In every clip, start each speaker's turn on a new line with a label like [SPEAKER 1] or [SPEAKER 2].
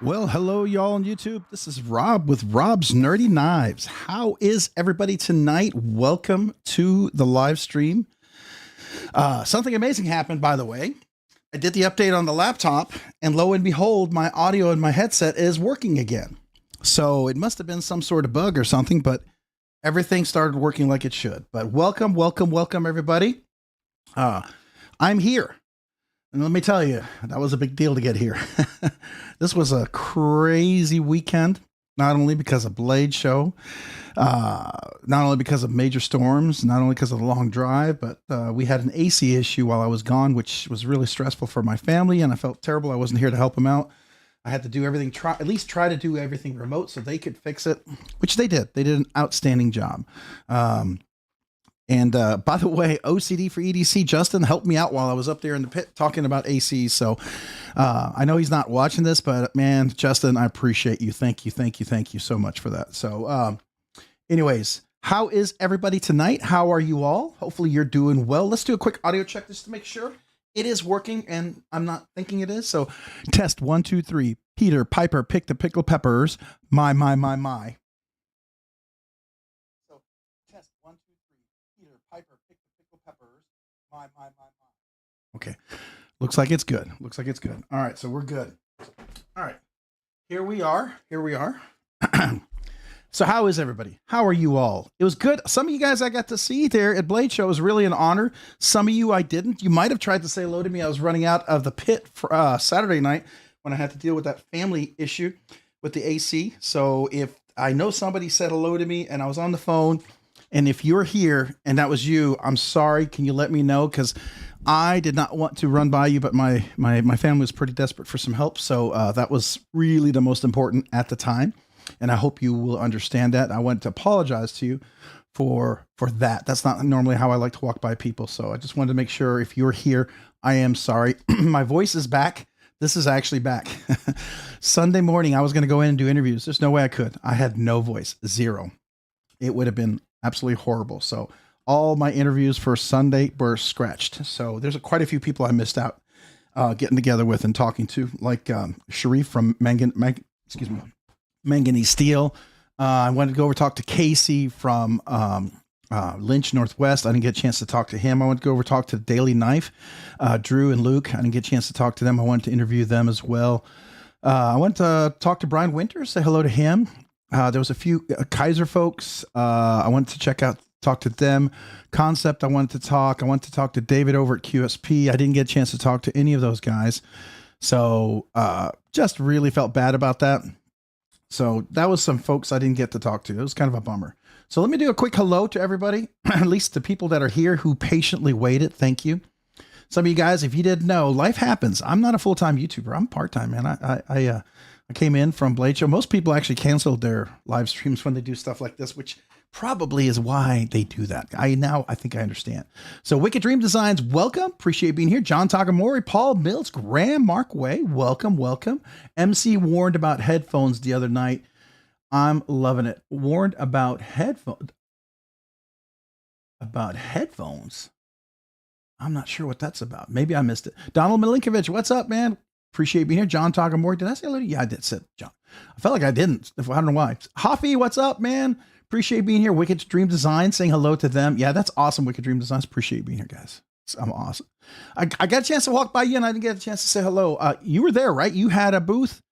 [SPEAKER 1] Well, hello, y'all on YouTube. This is Rob with Rob's Nerdy Knives. How is everybody tonight? Welcome to the live stream. Something amazing happened, by the way. I did the update on the laptop, and lo and behold, my audio in my headset is working again. So it must have been some sort of bug or something, but everything started working like it should. But welcome, everybody. I'm here. And let me tell you, that was a big deal to get here. This was a crazy weekend, not only because of Blade Show, not only because of major storms, not only because of the long drive, but we had an AC issue while I was gone, which was really stressful for my family, and I felt terrible. I wasn't here to help them out. I had to do everything, at least try to do everything remote so they could fix it, which they did. They did an outstanding job. And by the way, OCD for EDC, Justin helped me out while I was up there in the pit talking about AC. So I know he's not watching this, but man, Justin, I appreciate you. Thank you so much for that. So anyways, how is everybody tonight? How are you all? Hopefully you're doing well. Let's do a quick audio check just to make sure it is working, and I'm not thinking it is. So test 1, 2, 3. Peter Piper picked the pickled peppers. My. Piper picked the pickled peppers. My. Okay. Looks like it's good. All right. So we're good. All right. Here we are. So how is everybody? How are you all? It was good. Some of you guys I got to see there at Blade Show. It was really an honor. Some of you I didn't. You might have tried to say hello to me. I was running out of the pit for Saturday night when I had to deal with that family issue with the AC. So if I know somebody said hello to me and I was on the phone, and if you're here and that was you, I'm sorry. Can you let me know? Because I did not want to run by you, but my family was pretty desperate for some help. So that was really the most important at the time. And I hope you will understand that. I want to apologize to you for that. That's not normally how I like to walk by people. So I just wanted to make sure if you're here, I am sorry. My voice is back. This is actually back. Sunday morning, I was going to go in and do interviews. There's no way I could. I had no voice, zero. It would have been absolutely horrible. So all my interviews for Sunday were scratched. So there's quite a few people I missed out getting together with and talking to, like Sharif from Manganese Steel. I wanted to go over talk to Casey from Lynch Northwest. I didn't get a chance to talk to him. I went to go over talk to Daily Knife, Drew and Luke. I didn't get a chance to talk to them. I wanted to interview them as well. I went to talk to Brian Winters, say hello to him. There was a few Kaiser folks. I wanted to talk to them. Concept, I wanted to talk. I wanted to talk to David over at QSP. I didn't get a chance to talk to any of those guys. So just really felt bad about that. So that was some folks I didn't get to talk to. It was kind of a bummer. So let me do a quick hello to everybody, at least the people that are here who patiently waited. Thank you. Some of you guys, if you didn't know, life happens. I'm not a full-time YouTuber. I'm part-time, man. I came in from Blade Show. Most people actually canceled their live streams when they do stuff like this, which probably is why they do that. I think I understand. So Wicked Dream Designs, welcome. Appreciate being here. John Takamori, Paul Mills, Graham, Mark Way, welcome. MC warned about headphones the other night. I'm loving it. Warned about headphones. I'm not sure what that's about. Maybe I missed it. Donald Milinkovich, what's up, man? Appreciate being here. John Takamori. Did I say hello to you? Yeah, I did. Said John. I felt like I didn't. I don't know why. Hoffy, what's up, man? Appreciate being here. Wicked Dream Design, saying hello to them. Yeah, that's awesome. Wicked Dream Designs. Appreciate being here, guys. I'm awesome. I got a chance to walk by you and I didn't get a chance to say hello. You were there, right? You had a booth.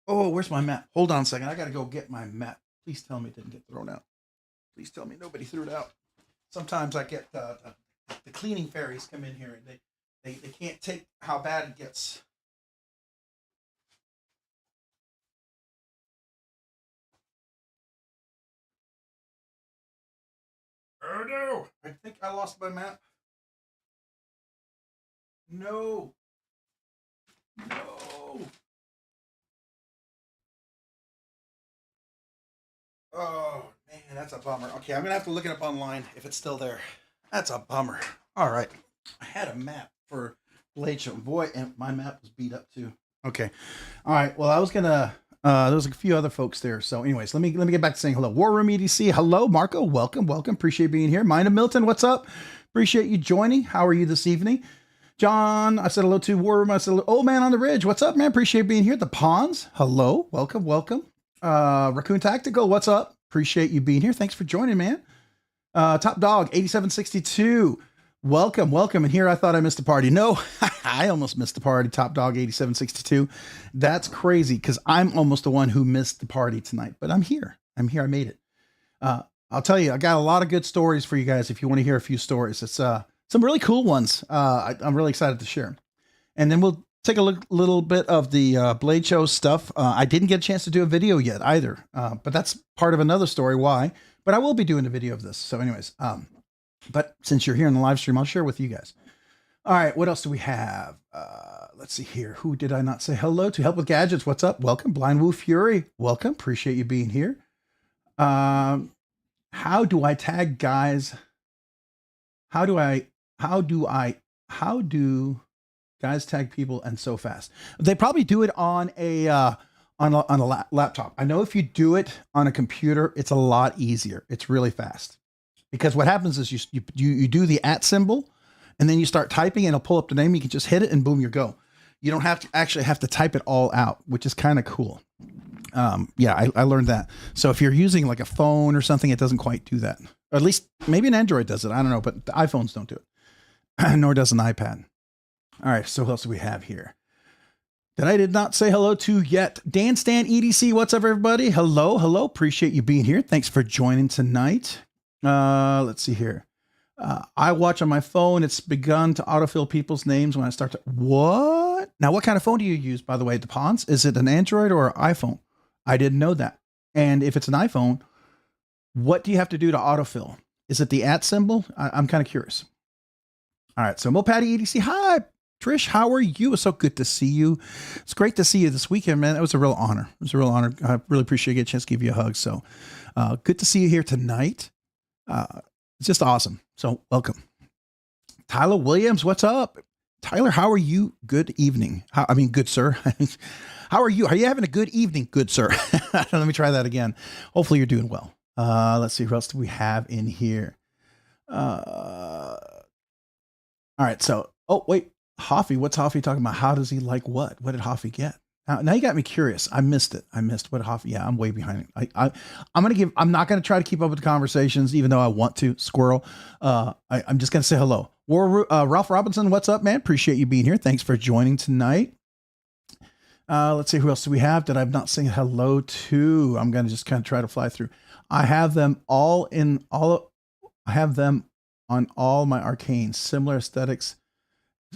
[SPEAKER 1] Oh, where's my map? Hold on a second. I got to go get my map. Please tell me it didn't get thrown out. Please tell me nobody threw it out. Sometimes I get the cleaning fairies come in here and they can't take how bad it gets. Oh no! I think I lost my map. No. Oh man, that's a bummer. Okay, I'm gonna have to look it up online if it's still there. That's a bummer. All right, I had a map for Blade Show. Boy, and my map was beat up too. Okay, all right. Well, I was gonna. There was a few other folks there. So, anyways, let me get back to saying hello. War Room EDC, hello, Marco. Welcome. Appreciate being here. Mina Milton, what's up? Appreciate you joining. How are you this evening? John, I said hello to War Room. I said, old man on the ridge. What's up, man? Appreciate being here. The Pawns. Hello. Welcome. Welcome. Raccoon Tactical. What's up? Appreciate you being here. Thanks for joining, man. Top Dog 8762. Welcome. Welcome. And here I thought I missed the party. No, I almost missed the party. Top Dog 8762. That's crazy because I'm almost the one who missed the party tonight, but I'm here. I'm here. I made it. I'll tell you, I got a lot of good stories for you guys. If you want to hear a few stories, it's, some really cool ones. I'm really excited to share. And then we'll take a little bit of the Blade Show stuff. I didn't get a chance to do a video yet either, but that's part of another story why. But I will be doing a video of this. So anyways, but since you're here in the live stream, I'll share with you guys. All right, what else do we have? Let's see here. Who did I not say hello to? Help with Gadgets. What's up? Welcome. Blind Woo Fury. Welcome. Appreciate you being here. How do I tag guys? How do guys tag people and so fast? They probably do it on a laptop. I know if you do it on a computer, it's a lot easier. It's really fast because what happens is you do the @ symbol and then you start typing and it'll pull up the name. You can just hit it and boom, you go. You don't have to actually have to type it all out, which is kind of cool. Yeah, I learned that. So if you're using like a phone or something, it doesn't quite do that. Or at least maybe an Android does it. I don't know, but the iPhones don't do it. Nor does an iPad. All right, so what else do we have here that I did not say hello to yet? Dan Stan EDC, what's up, everybody? Hello, hello. Appreciate you being here. Thanks for joining tonight. Let's see here. I watch on my phone. It's begun to autofill people's names when I start to... What? Now, what kind of phone do you use, by the way, DePons? Is it an Android or an iPhone? I didn't know that. And if it's an iPhone, what do you have to do to autofill? Is it the @ symbol? I'm kind of curious. All right, so Mopatty EDC. Hi, Trish. How are you? It's so good to see you. It's great to see you this weekend, man. It was a real honor. It was a real honor. I really appreciate getting a chance to give you a hug. So good to see you here tonight. It's just awesome. So welcome. Tyler Williams, what's up? Tyler, how are you? Good evening. Good sir. How are you? Are you having a good evening, good sir? Let me try that again. Hopefully you're doing well. Let's see, who else do we have in here? All right, so, oh, wait, Hoffy, what's Hoffy talking about? How does he like what? What did Hoffy get? Now you got me curious. I missed it. I missed what Hoffy, yeah, I'm way behind it. I'm not going to try to keep up with the conversations, even though I want to, squirrel. I'm just going to say hello. Ralph Robinson, what's up, man? Appreciate you being here. Thanks for joining tonight. Let's see, who else do we have that I've not saying hello to? I'm going to just kind of try to fly through. I have them I have them on all my arcanes, similar aesthetics.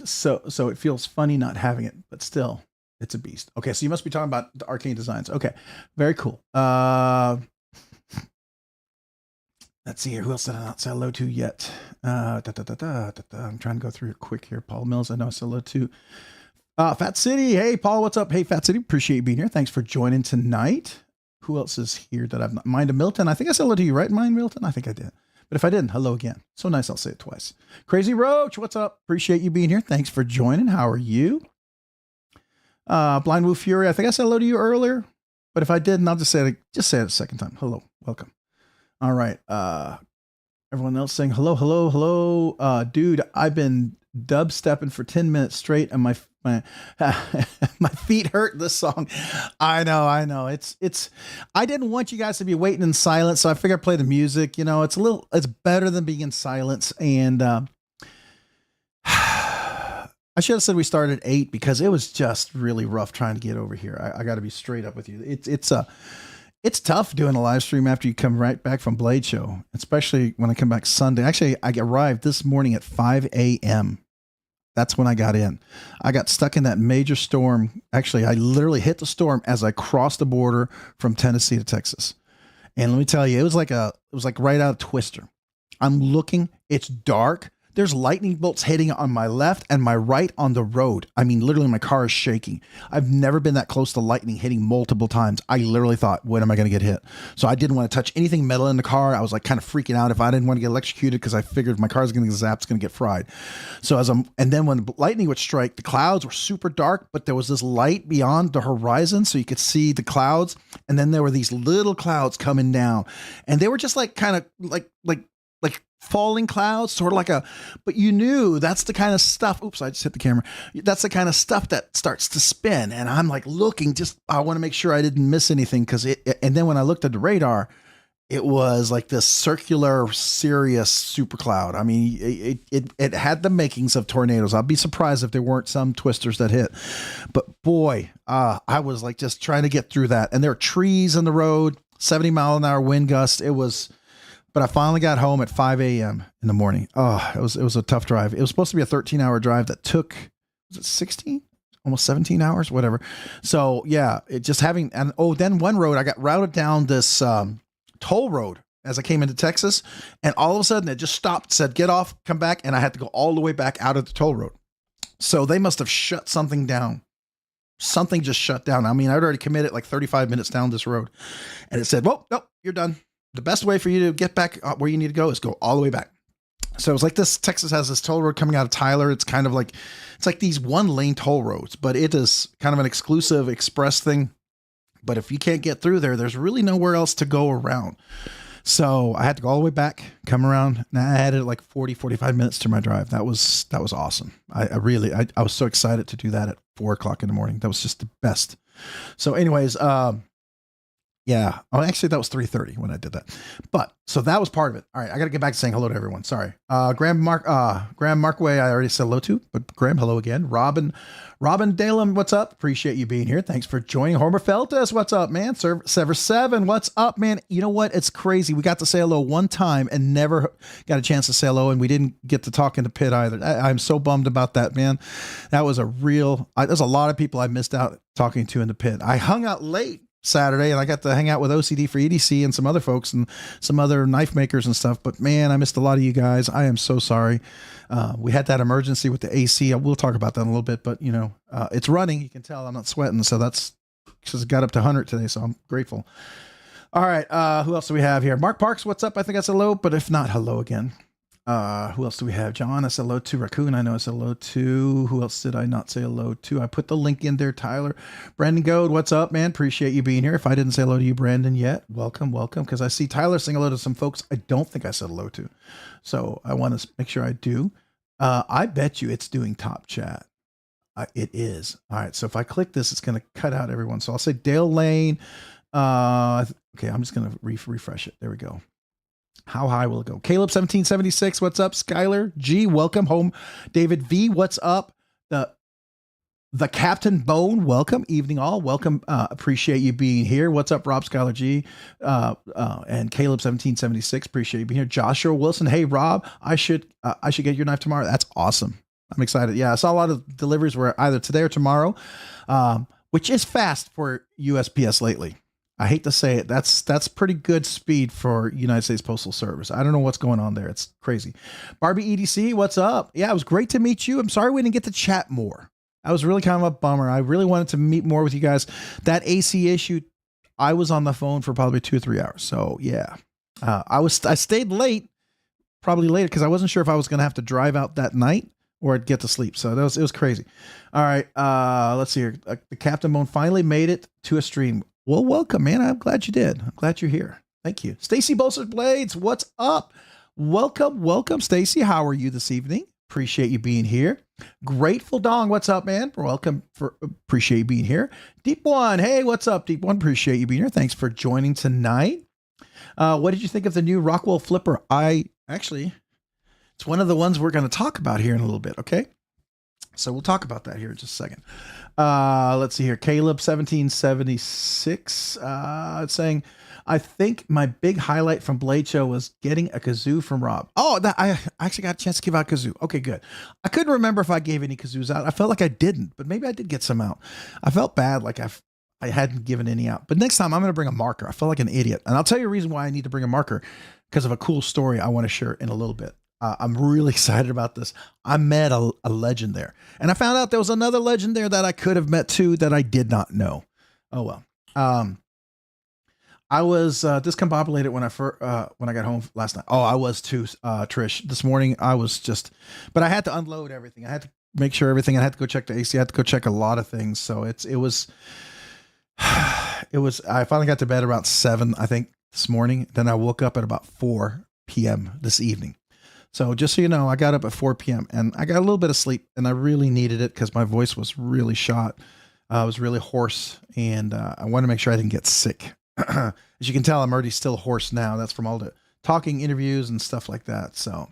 [SPEAKER 1] So it feels funny not having it, but still it's a beast. Okay. So you must be talking about the arcane designs. Okay. Very cool. Let's see here. Who else did I not say hello to yet? I'm trying to go through quick here. Paul Mills. I know I said hello to Fat City. Hey, Paul, what's up? Hey, Fat City. Appreciate you being here. Thanks for joining tonight. Who else is here that I've not? Mind of Milton. I think I said hello to you, right? Mind Milton. I think I did. But if I didn't, hello again. So nice. I'll say it twice. Crazy Roach. What's up? Appreciate you being here. Thanks for joining. How are you? Blind Woo Fury. I think I said hello to you earlier, but if I didn't, I'll just say it a second time. Hello. Welcome. All right. Everyone else saying hello, hello, hello. Dude, I've been dubstepping for 10 minutes straight and my my feet hurt this song. I know. It's I didn't want you guys to be waiting in silence, so I figured I'd play the music. You know, it's better than being in silence. And I should have said we started at 8 because it was just really rough trying to get over here. I got to be straight up with you. It's tough doing a live stream after you come right back from Blade Show, especially when I come back Sunday. Actually, I arrived this morning at 5 a.m. That's when I got in. I got stuck in that major storm. Actually, I literally hit the storm as I crossed the border from Tennessee to Texas. And let me tell you, it was like right out of Twister. I'm looking, it's dark. There's lightning bolts hitting on my left and my right on the road. I mean, literally my car is shaking. I've never been that close to lightning hitting multiple times. I literally thought, when am I going to get hit? So I didn't want to touch anything metal in the car. I was like kind of freaking out if I didn't want to get electrocuted because I figured my car's going to get zapped, it's going to get fried. So and then when lightning would strike, the clouds were super dark, but there was this light beyond the horizon. So you could see the clouds. And then there were these little clouds coming down and they were just like kind of like falling clouds, sort of like but you knew that's the kind of stuff. Oops, I just hit the camera. That's the kind of stuff that starts to spin. And I'm like looking, I want to make sure I didn't miss anything and then when I looked at the radar, it was like this circular, serious super cloud. I mean, it had the makings of tornadoes. I'd be surprised if there weren't some twisters that hit. But boy, I was like just trying to get through that. And there are trees on the road, 70-mile-an-hour wind gust. But I finally got home at 5 a.m. in the morning. Oh, it was a tough drive. It was supposed to be a 13-hour drive that took, was it 16? Almost 17 hours, whatever. So yeah, then one road, I got routed down this toll road as I came into Texas, and all of a sudden it just stopped, said, get off, come back. And I had to go all the way back out of the toll road. So they must have shut something down. Something just shut down. I mean, I'd already committed like 35 minutes down this road, and it said, well, nope, you're done. The best way for you to get back where you need to go is go all the way back. So it was like this, Texas has this toll road coming out of Tyler. It's kind of like, it's like these 1-lane toll roads, but it is kind of an exclusive express thing. But if you can't get through there, there's really nowhere else to go around. So I had to go all the way back, come around. And I added like 45 minutes to my drive. That was awesome. I was so excited to do that at 4 o'clock in the morning. That was just the best. So anyways, yeah. Oh, actually that was 3:30 when I did that, but so that was part of it. All right. I got to get back to saying hello to everyone. Sorry. Graham Markway, I already said hello to, but Graham, hello again. Robin Dalem, what's up? Appreciate you being here. Thanks for joining. Homer Feltus, what's up, man? Sever 7, what's up, man? You know what? It's crazy. We got to say hello one time and never got a chance to say hello, and we didn't get to talk in the pit either. I'm so bummed about that, man. That was there's a lot of people I missed out talking to in the pit. I hung out late Saturday and I got to hang out with OCD for EDC and some other folks and some other knife makers and stuff. But man, I missed a lot of you guys. I am so sorry. We had that emergency with the AC. We'll talk about that in a little bit, but you know, it's running. You can tell I'm not sweating. So that's because it got up to 100 today. So I'm grateful. All right. Who else do we have here? Mark Parks, what's up? I think that's hello, but if not, hello again. Who else do we have? John, I said hello to. Raccoon, I know I said hello to. Who else did I not say hello to? I put the link in there. Tyler. Brandon Goad, what's up, man? Appreciate you being here. If I didn't say hello to you, Brandon, yet, welcome. Because I see Tyler saying hello to some folks I don't think I said hello to. So I want to make sure I do. I bet you it's doing top chat. It is. All right. So if I click this, it's going to cut out everyone. So I'll say Dale Lane. Okay. I'm just going to refresh it. There we go. How high will it go? Caleb 1776, what's up? Skylar G, welcome home. David V, what's up? The Captain Bone, welcome. Evening all, welcome. Appreciate you being here. What's up, Rob? Skylar G, and Caleb 1776, appreciate you being here. Joshua Wilson, hey Rob, I should get your knife tomorrow. That's awesome. I'm excited. Yeah, I saw a lot of deliveries were either today or tomorrow, which is fast for USPS lately. I hate to say it. That's pretty good speed for United States Postal Service. I don't know what's going on there. It's crazy. Barbie EDC, what's up? Yeah, it was great to meet you. I'm sorry we didn't get to chat more. I was really kind of a bummer. I really wanted to meet more with you guys. That AC issue, I was on the phone for probably 2 or 3 hours. So yeah, I stayed late, probably later because I wasn't sure if I was going to have to drive out that night or I'd get to sleep. So it was crazy. All right, let's see here. The Captain Bone finally made it to a stream. Well, welcome, man. I'm glad you did. I'm glad you're here. Thank you. Stacy Bolster Blades, what's up? Welcome, Stacy. How are you this evening? Appreciate you being here. Grateful Dong, what's up, man? Appreciate you being here. Deep One, hey, what's up, Deep One? Appreciate you being here. Thanks for joining tonight. What did you think of the new Rockwell Flipper? It's one of the ones we're going to talk about here in a little bit, okay? So we'll talk about that here in just a second. Let's see here. Caleb 1776 saying, I think my big highlight from Blade Show was getting a kazoo from Rob. Oh, I actually got a chance to give out kazoo. Okay, good. I couldn't remember if I gave any kazoos out. I felt like I didn't, but maybe I did get some out. I felt bad like I hadn't given any out. But next time I'm going to bring a marker. I felt like an idiot. And I'll tell you a reason why I need to bring a marker, because of a cool story I want to share in a little bit. I'm really excited about this. I met a legend there, and I found out there was another legend there that I could have met too that I did not know. Oh well. I was discombobulated when I got home last night. Oh, I was too, Trish. This morning I was but I had to unload everything. I had to make sure everything. I had to go check the AC. I had to go check a lot of things. So it was. I finally got to bed about 7, I think, this morning. Then I woke up at about 4 p.m. this evening. So just so you know, I got up at 4 p.m. and I got a little bit of sleep, and I really needed it because my voice was really shot. I was really hoarse, and I wanted to make sure I didn't get sick. As you can tell, I'm already still hoarse now. That's from all the talking interviews and stuff like that. So,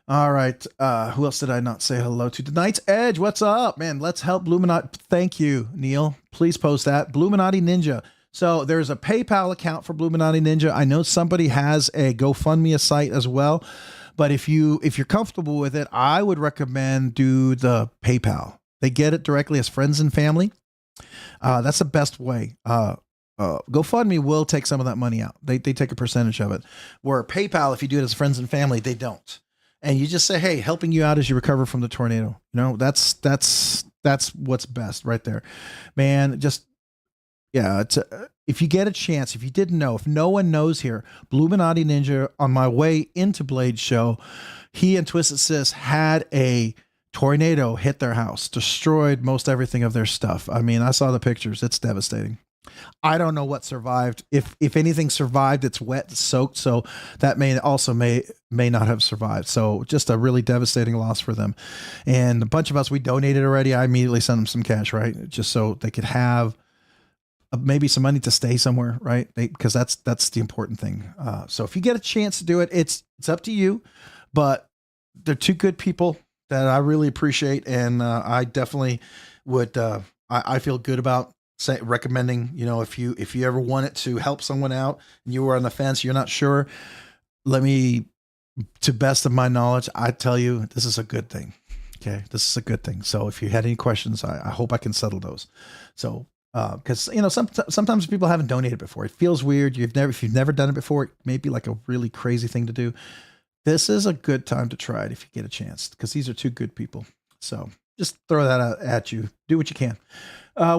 [SPEAKER 1] all right. Who else did I not say hello to? Tonight's Edge. What's up, man? Let's help Bluminati. Thank you, Neil. Please post that. Bluminati Ninja. So there's a PayPal account for Bluminati Ninja. I know somebody has a GoFundMe site as well, but if you're comfortable with it, I would recommend do the PayPal. They get it directly as friends and family. That's the best way. GoFundMe will take some of that money out. They take a percentage of it. Where PayPal, if you do it as friends and family, they don't. And you just say, hey, helping you out as you recover from the tornado. You know, that's what's best right there, man. Just, yeah. If you get a chance, if you didn't know, if no one knows here, Bluminati Ninja, on my way into Blade Show, he and Twisted Sis had a tornado hit their house, destroyed most everything of their stuff. I mean, I saw the pictures. It's devastating. I don't know what survived. If anything survived, it's wet, it's soaked. So that may not have survived. So just a really devastating loss for them. And a bunch of us, we donated already. I immediately sent them some cash, right? Just so they could have maybe some money to stay somewhere, right? Because that's the important thing. So if you get a chance to do it, it's up to you, but they're two good people that I really appreciate. And I definitely would, I feel good about recommending, you know, if you ever wanted to help someone out and you were on the fence, you're not sure, to best of my knowledge, I tell you, this is a good thing. Okay. This is a good thing. So if you had any questions, I hope I can settle those. So, cause you know, sometimes people haven't donated before. It feels weird. If you've never done it before, it may be like a really crazy thing to do. This is a good time to try it if you get a chance, because these are two good people. So just throw that out at you. Do what you can.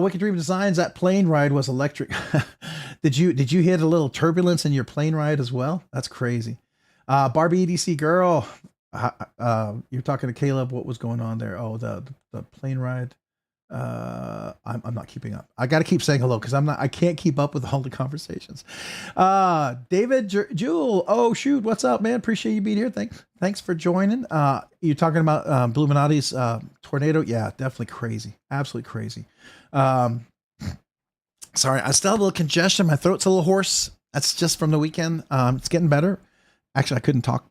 [SPEAKER 1] Wicked Dream Designs, that plane ride was electric. Did you hit a little turbulence in your plane ride as well? That's crazy. Barbie EDC girl, you're talking to Caleb. What was going on there? Oh, the plane ride. I'm not keeping up. I got to keep saying hello because I can't keep up with all the conversations. David Jewel. Oh shoot. What's up, man? Appreciate you being here. Thanks for joining. You're talking about, Bluminati's, tornado. Yeah, definitely crazy. Absolutely crazy. Sorry. I still have a little congestion. My throat's a little hoarse. That's just from the weekend. It's getting better. Actually, I couldn't talk,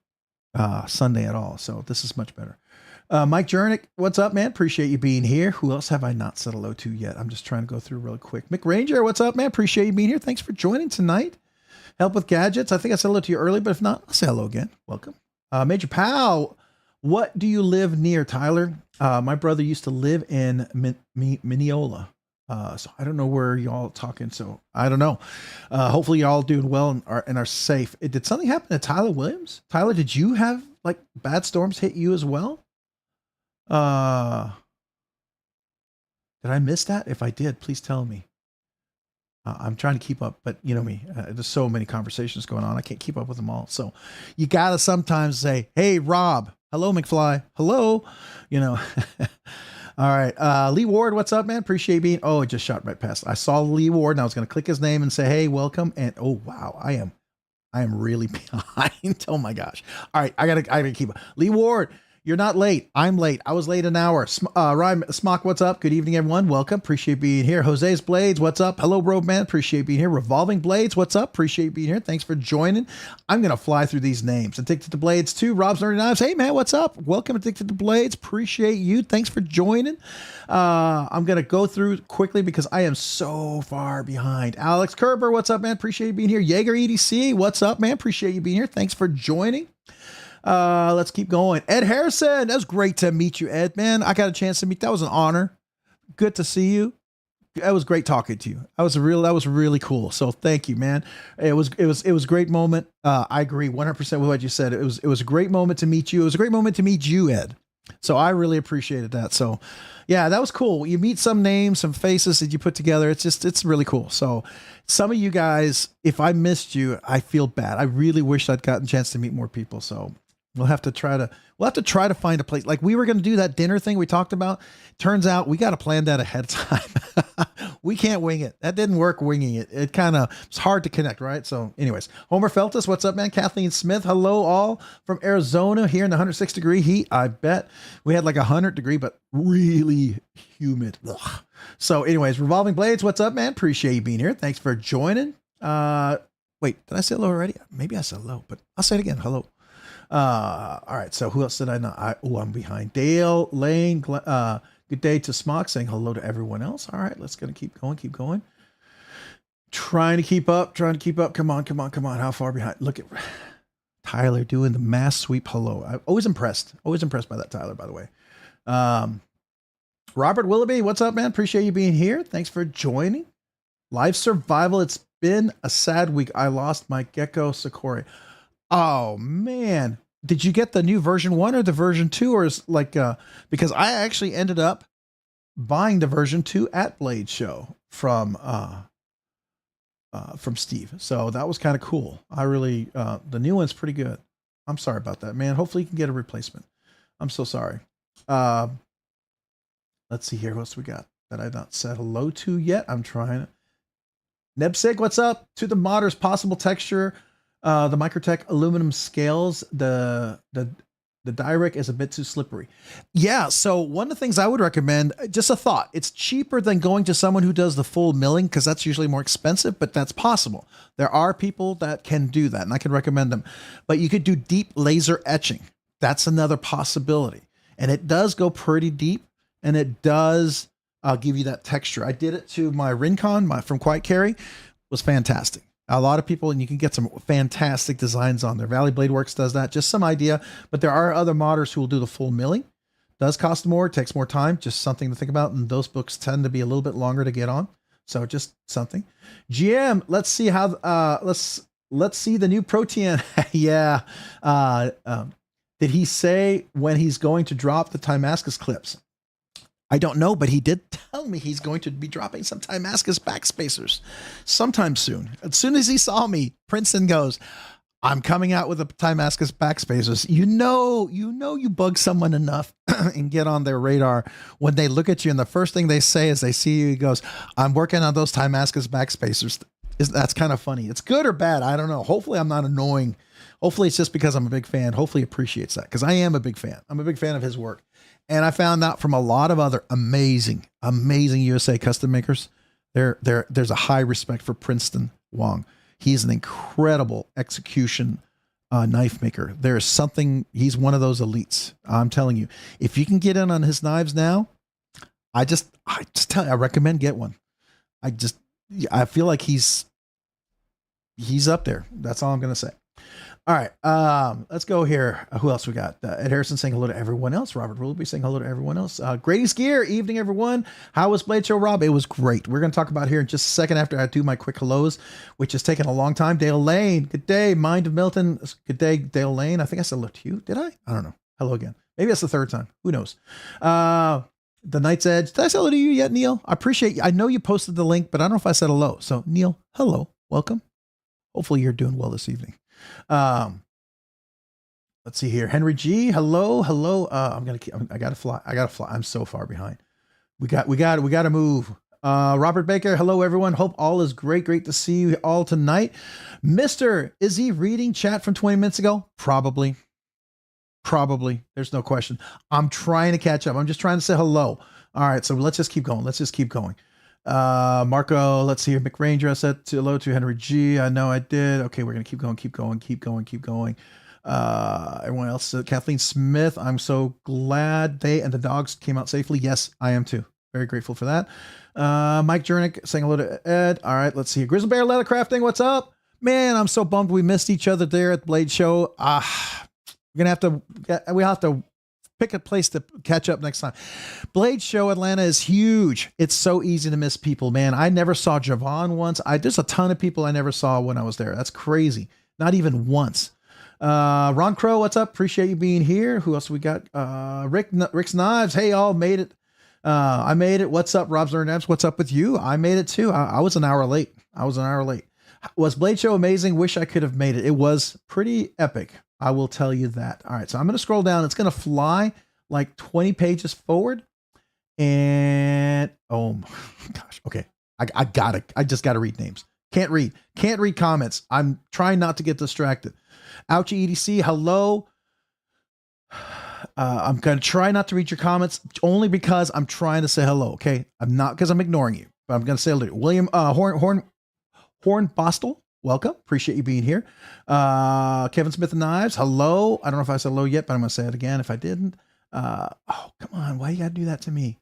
[SPEAKER 1] Sunday at all. So this is much better. Mike Jernick, what's up, man? Appreciate you being here. Who else have I not said hello to yet? I'm just trying to go through really quick. Mick Ranger, what's up, man? Appreciate you being here. Thanks for joining tonight. Help with gadgets. I think I said hello to you early, but if not, I'll say hello again. Welcome. Major Powell, what do you live near, Tyler? My brother used to live in Mineola. So I don't know where y'all talking. So I don't know. Hopefully y'all doing well and are safe. Did something happen to Tyler Williams? Tyler, did you have like bad storms hit you as well? Did I miss that? If I did, please tell me. I'm trying to keep up, but you know me, there's so many conversations going on. I can't keep up with them all. So you got to sometimes say, hey, Rob, hello, McFly. Hello. You know, all right. Lee Ward, what's up, man? Appreciate you being, oh, it just shot right past. I saw Lee Ward and I was going to click his name and say, hey, welcome. And oh, wow, I am really behind. Oh my gosh. All right. I gotta keep up. Lee Ward, you're not late. I'm late. I was late an hour. Ryan Smock, what's up? Good evening, everyone. Welcome. Appreciate being here. Jose's Blades, what's up? Hello, bro, man. Appreciate being here. Revolving Blades, what's up? Appreciate being here. Thanks for joining. I'm going to fly through these names. Addicted to Blades too. Rob's Nerdy Knives. Hey, man, what's up? Welcome, Addicted to Blades. Appreciate you. Thanks for joining. I'm going to go through quickly because I am so far behind. Alex Kerber, what's up, man? Appreciate you being here. Jaeger EDC, what's up, man? Appreciate you being here. Thanks for joining. Let's keep going. Ed Harrison. That was great to meet you, Ed, man. I got a chance to meet. That was an honor. Good to see you. That was great talking to you. That was really cool. So thank you, man. It was a great moment. I agree 100% with what you said. It was a great moment to meet you. It was a great moment to meet you, Ed. So I really appreciated that. So yeah, that was cool. You meet some names, some faces that you put together. It's really cool. So some of you guys, if I missed you, I feel bad. I really wish I'd gotten a chance to meet more people. So We'll have to try to find a place. Like we were going to do that dinner thing we talked about. Turns out we got to plan that ahead of time. We can't wing it. That didn't work winging it. It's hard to connect, right? So anyways, Homer Feltus, what's up, man? Kathleen Smith, hello all from Arizona here in the 106 degree heat. I bet we had like 100 degree, but really humid. Ugh. So anyways, Revolving Blades, what's up, man? Appreciate you being here. Thanks for joining. Wait, did I say hello already? Maybe I said hello, but I'll say it again. Hello. All right. So who else did I know? I'm behind. Dale, Lane, good day to Smock, saying hello to everyone else. All right, let's keep going. Trying to keep up. Come on. How far behind? Look at Tyler doing the mass sweep. Hello. I'm always impressed by that, Tyler, by the way. Robert Willoughby, what's up, man? Appreciate you being here. Thanks for joining. Life survival. It's been a sad week. I lost my gecko Sakori. Oh man. Did you get the new version 1 or the version 2, or is like, because I actually ended up buying the version 2 at Blade Show from Steve. So that was kind of cool. I really, the new one's pretty good. I'm sorry about that, man. Hopefully you can get a replacement. I'm so sorry. Let's see here. What else we got that I've not said hello to yet? I'm trying to. Nebsig, what's up? To the modders, possible texture. The Microtech aluminum scales, the Direct is a bit too slippery. Yeah, so one of the things I would recommend, just a thought, it's cheaper than going to someone who does the full milling because that's usually more expensive, but that's possible. There are people that can do that, and I can recommend them. But you could do deep laser etching. That's another possibility. And it does go pretty deep, and it does give you that texture. I did it to my Rincon from Quiet Carry. It was fantastic. A lot of people, and you can get some fantastic designs on there. Valley Blade Works does that. Just some idea, but there are other modders who will do the full milling. Does cost more, takes more time. Just something to think about. And those books tend to be a little bit longer to get on. So just something. GM, let's see how. Let's see the new Protean. Yeah. Did he say when he's going to drop the Timascus clips? I don't know, but he did tell me he's going to be dropping some Timascus backspacers sometime soon. As soon as he saw me, Princeton goes, I'm coming out with the Timascus backspacers. You bug someone enough and get on their radar when they look at you. And the first thing they say is they see you, he goes, I'm working on those Timascus backspacers. That's kind of funny. It's good or bad. I don't know. Hopefully I'm not annoying. Hopefully it's just because I'm a big fan. Hopefully he appreciates that because I am a big fan. I'm a big fan of his work. And I found out from a lot of other amazing USA custom makers, there's a high respect for Princeton Wong. He's an incredible execution knife maker. There's something, he's one of those elites. I'm telling you, if you can get in on his knives now, I just tell you, I recommend get one. I feel like he's up there. That's all I'm going to say. All right, let's go here. Who else we got? Ed Harrison saying hello to everyone else. Robert Willoughby saying hello to everyone else. Grady's Gear, evening, everyone. How was Blade Show, Rob? It was great. We're going to talk about here in just a second after I do my quick hellos, which has taken a long time. Dale Lane, good day. Mind of Milton, good day. Dale Lane, I think I said hello to you. Did I? I don't know. Hello again. Maybe that's the third time. Who knows? The Night's Edge. Did I say hello to you yet, Neil? I appreciate you. I know you posted the link, but I don't know if I said hello. So, Neil, hello. Welcome. Hopefully you're doing well this evening. Let's see here. Henry G. Hello. I gotta fly. I'm so far behind. We got to move. Robert Baker. Hello, everyone. Hope all is great. Great to see you all tonight. Mister, is he reading chat from 20 minutes ago? Probably. There's no question. I'm trying to catch up. I'm just trying to say hello. All right. So let's just keep going. Marco, let's see here. McRanger, I said hello to Henry G. I know I did. Okay, we're going to keep going. Everyone else, Kathleen Smith, I'm so glad they and the dogs came out safely. Yes, I am too. Very grateful for that. Mike Jernick saying hello to Ed. All right, let's see here. Grizzly Bear Leather Crafting, what's up? Man, I'm so bummed we missed each other there at the Blade Show. We'll have to pick a place to catch up next time. Blade Show Atlanta is huge. It's so easy to miss people, man. I never saw Javon once. There's a ton of people I never saw when I was there. That's crazy. Not even once. Ron Crow, what's up? Appreciate you being here. Who else we got? Rick's Knives. Hey, y'all made it. I made it. What's up, Rob's Knives? What's up with you? I made it too. I was an hour late. Was Blade Show amazing? Wish I could have made it. It was pretty epic. I will tell you that. All right, so I'm going to scroll down. It's going to fly like 20 pages forward. And oh my gosh. Okay. I just got to read names. Can't read comments. I'm trying not to get distracted. Ouchie EDC, hello. I'm going to try not to read your comments only because I'm trying to say hello. Okay. I'm not because I'm ignoring you, but I'm going to say hello. William, Horn Bostel, welcome. Appreciate you being here. Kevin Smith and Knives, hello. I don't know if I said hello yet, but I'm going to say it again if I didn't. Oh, come on. Why you got to do that to me?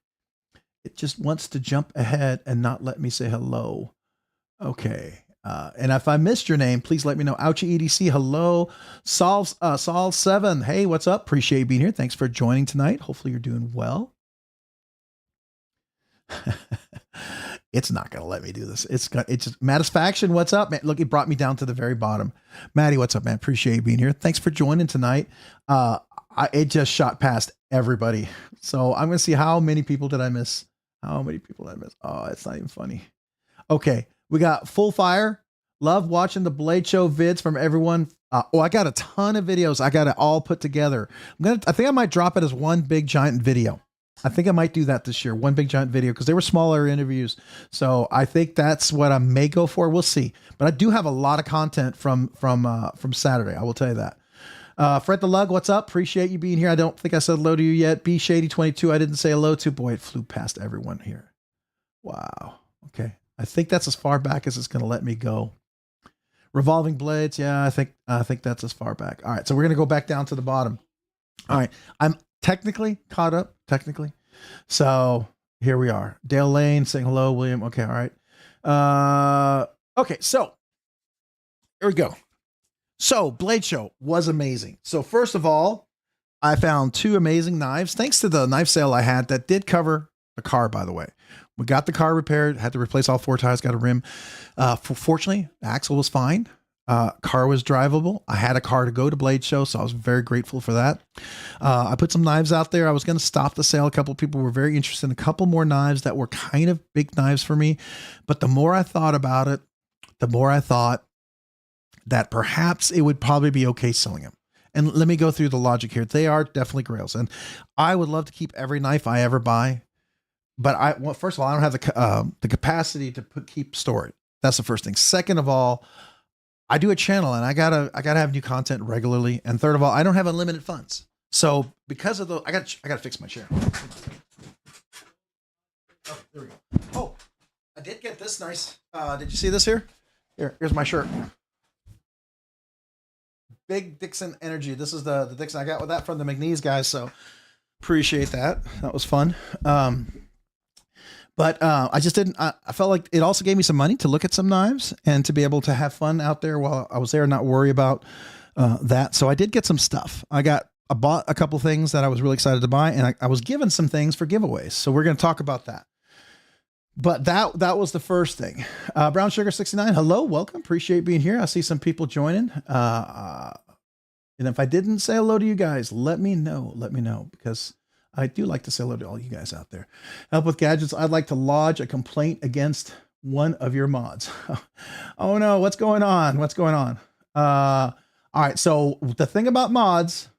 [SPEAKER 1] It just wants to jump ahead and not let me say hello. Okay. And if I missed your name, please let me know. Ouchie EDC, hello. Saul 7. Hey, what's up? Appreciate you being here. Thanks for joining tonight. Hopefully you're doing well. It's not going to let me do this. It's just Mattisfaction. What's up, man? Look, it brought me down to the very bottom. Maddie, what's up, man? Appreciate you being here. Thanks for joining tonight. It just shot past everybody. So I'm going to see how many people did I miss? How many people did I miss? Oh, it's not even funny. Okay. We got Full Fire. Love watching the Blade Show vids from everyone. I got a ton of videos. I got it all put together. I think I might drop it as one big giant video. I think I might do that this year. One big giant video because they were smaller interviews. So I think that's what I may go for. We'll see. But I do have a lot of content from Saturday. I will tell you that. Fred the Lug, what's up? Appreciate you being here. I don't think I said hello to you yet. B Shady 22. I didn't say hello to. Boy, it flew past everyone here. Wow. Okay. I think that's as far back as it's going to let me go. Revolving Blades. Yeah, I think that's as far back. All right. So we're going to go back down to the bottom. All right. I'm technically caught up. Technically. So here we are. Dale Lane saying hello, William. Okay. All right. Okay. So here we go. So Blade Show was amazing. So first of all, I found 2 amazing knives. Thanks to the knife sale I had that did cover the car, by the way. We got the car repaired, had to replace all 4 tires, got a rim. Fortunately, the axle was fine. Car was drivable. I had a car to go to Blade Show, so I was very grateful for that. I put some knives out there. I was going to stop the sale. A couple of people were very interested in a couple more knives that were kind of big knives for me. But the more I thought about it, the more I thought that perhaps it would probably be okay selling them. And let me go through the logic here. They are definitely grails. And I would love to keep every knife I ever buy. But well, first of all, I don't have the capacity to keep stored. That's the first thing. Second of all, I do a channel and I gotta have new content regularly. And third of all, I don't have unlimited funds. So because of I gotta fix my chair. Oh, there we go. Oh, I did get this nice. Did you see this here? Here's my shirt. Big Dixon Energy. This is the Dixon. I got with that from the McNeese guys. So appreciate that. That was fun. But I just didn't, I felt like it also gave me some money to look at some knives and to be able to have fun out there while I was there and not worry about that. So I did get some stuff. I bought a couple things that I was really excited to buy, and I was given some things for giveaways. So we're going to talk about that. But that was the first thing. Brown Sugar 69. Hello, welcome. Appreciate being here. I see some people joining. And if I didn't say hello to you guys, let me know because I do like to say hello to all you guys out there. Help with gadgets. I'd like to lodge a complaint against one of your mods. Oh no, what's going on? All right. So the thing about mods,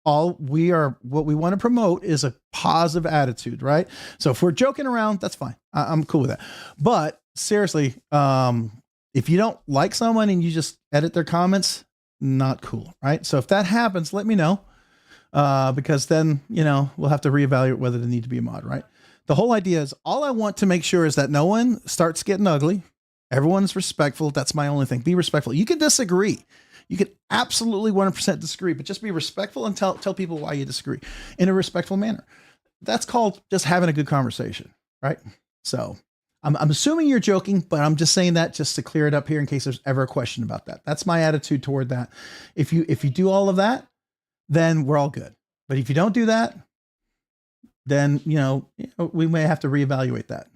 [SPEAKER 1] what we want to promote is a positive attitude, right? So if we're joking around, that's fine. I'm cool with that. But seriously, if you don't like someone and you just edit their comments, not cool, right? So if that happens, let me know. Because then, we'll have to reevaluate whether they need to be a mod, right? The whole idea is all I want to make sure is that no one starts getting ugly. Everyone is respectful. That's my only thing. Be respectful. You can disagree. You can absolutely 100% disagree, but just be respectful and tell people why you disagree in a respectful manner. That's called just having a good conversation, right? So I'm assuming you're joking, but I'm just saying that just to clear it up here in case there's ever a question about that. That's my attitude toward that. If you do all of that, then we're all good. But if you don't do that, then, we may have to reevaluate that.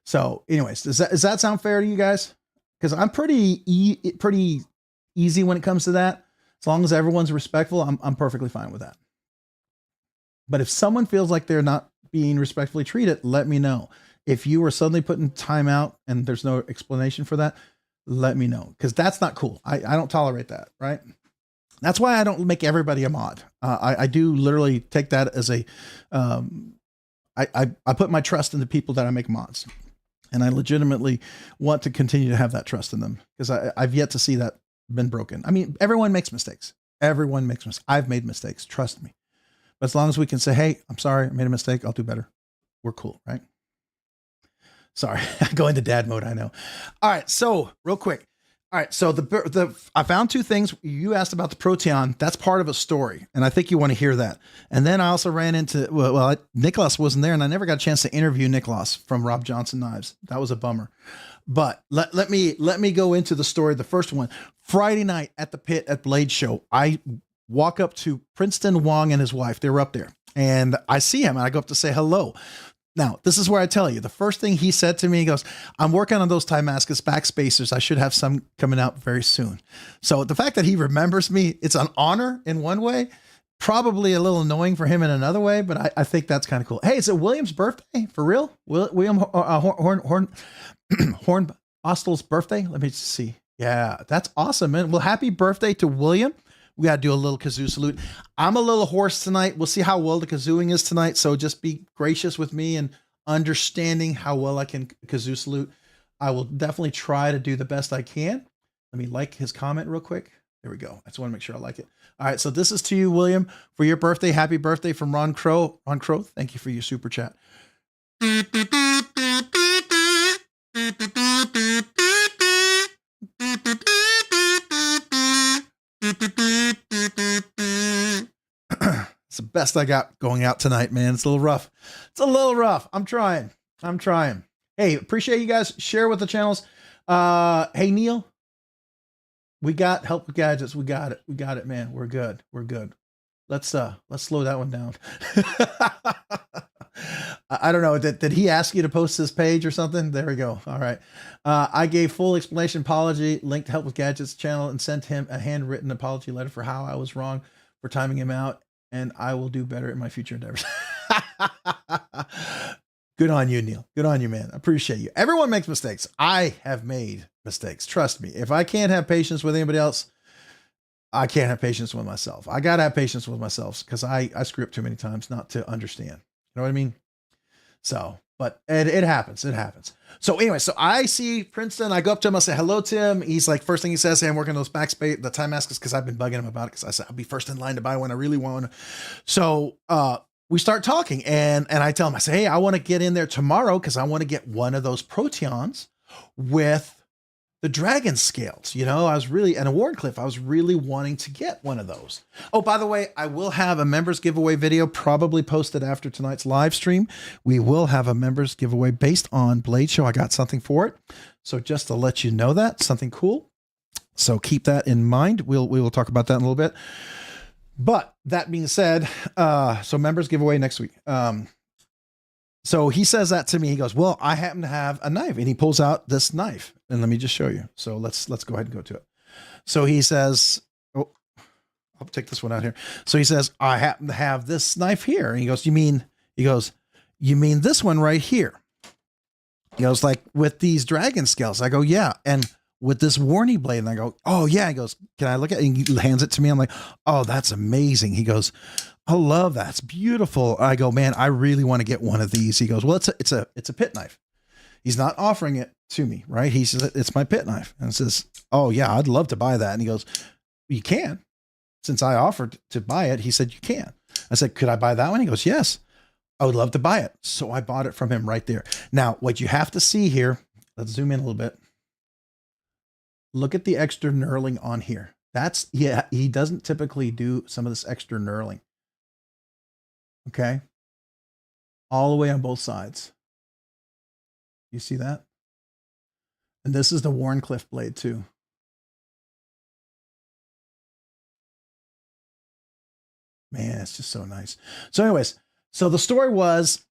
[SPEAKER 1] So anyways, does that sound fair to you guys? Because I'm pretty easy when it comes to that. As long as everyone's respectful, I'm perfectly fine with that. But if someone feels like they're not being respectfully treated, let me know. If you were suddenly put in timeout and there's no explanation for that, let me know, because that's not cool. I don't tolerate that, right? That's why I don't make everybody a mod. I do literally take that as a, I put my trust in the people that I make mods, and I legitimately want to continue to have that trust in them, because I've yet to see that been broken. I mean, everyone makes mistakes. Everyone makes mistakes. I've made mistakes. Trust me. But as long as we can say, hey, I'm sorry, I made a mistake, I'll do better, we're cool, right? Sorry, I go into dad mode, I know. All right, so real quick. All right, so I found two things. You asked about the Proteon. That's part of a story, and I think you want to hear that. And then I also ran into, Nicholas wasn't there, and I never got a chance to interview Nicholas from Rob Johnson Knives. That was a bummer. But let me go into the story. The first one, Friday night at the pit at Blade Show, I walk up to Princeton Wong and his wife. They were up there, and I see him, and I go up to say hello. Now, this is where I tell you, the first thing he said to me, he goes, I'm working on those Timascus backspacers. I should have some coming out very soon. So the fact that he remembers me, it's an honor in one way, probably a little annoying for him in another way, but I think that's kind of cool. Hey, is it William's birthday? For real? William Hornbostel's birthday? Let me see. Yeah, that's awesome, man. Well, happy birthday to William. We got to do a little kazoo salute. I'm a little hoarse tonight. We'll see how well the kazooing is tonight. So just be gracious with me and understanding how well I can kazoo salute. I will definitely try to do the best I can. Let me like his comment real quick. There we go. I just want to make sure I like it. All right. So this is to you, William, for your birthday. Happy birthday from Ron Crow. Ron Crow, thank you for your super chat. It's the best I got going out tonight, man. It's a little rough. It's a little rough. I'm trying. Hey, appreciate you guys. Share with the channels. Hey, Neil, we got help with gadgets. We got it, man. We're good. Let's slow that one down. I don't know. Did he ask you to post this page or something? There we go. All right. I gave full explanation, apology, link to help with gadgets channel, and sent him a handwritten apology letter for how I was wrong for timing him out, and I will do better in my future endeavors. Good on you, Neil. Good on you, man. I appreciate you. Everyone makes mistakes. I have made mistakes. Trust me. If I can't have patience with anybody else, I can't have patience with myself. I got to have patience with myself, because I screw up too many times not to understand. You know what I mean? So, but it happens. It happens. So anyway, so I see Princeton. I go up to him. I say hello to him. He's like, first thing he says, hey, I'm working on those backspace, the Timascus, because I've been bugging him about it, because I said I'll be first in line to buy one. I really want. So we start talking, and I tell him, I say, hey, I want to get in there tomorrow, because I want to get one of those Proteons with the dragon scales. You know, I was really, and a Wharncliffe, I was really wanting to get one of those. Oh, by the way, I will have a members giveaway video probably posted after tonight's live stream. We will have a members giveaway based on Blade Show. I got something for it. So just to let you know that, something cool. So keep that in mind. We will talk about that in a little bit. But that being said, so members giveaway next week. So he says that to me. He goes, well, I happen to have a knife, and he pulls out this knife, and let me just show you. So let's go ahead and go to it. So he says, oh, I'll take this one out here. So he says, I happen to have this knife here. And he goes, you mean this one right here? He goes, like with these dragon scales. I go, yeah. And with this Warney blade. And I go, oh yeah. He goes, can I look at it? And he hands it to me. I'm like, oh, that's amazing. He goes, I love that. It's beautiful. I go, man, I really want to get one of these. He goes, well, it's a pit knife. He's not offering it to me, right? He says, it's my pit knife. And says, oh yeah, I'd love to buy that. And he goes, you can. Since I offered to buy it, he said, you can. I said, could I buy that one? He goes, yes, I would love to buy it. So I bought it from him right there. Now, what you have to see here, let's zoom in a little bit. Look at the extra knurling on here. That's, yeah, he doesn't typically do some of this extra knurling. Okay. All the way on both sides. You see that? And this is the Wharncliffe blade too. Man, it's just so nice. So anyways, so the story was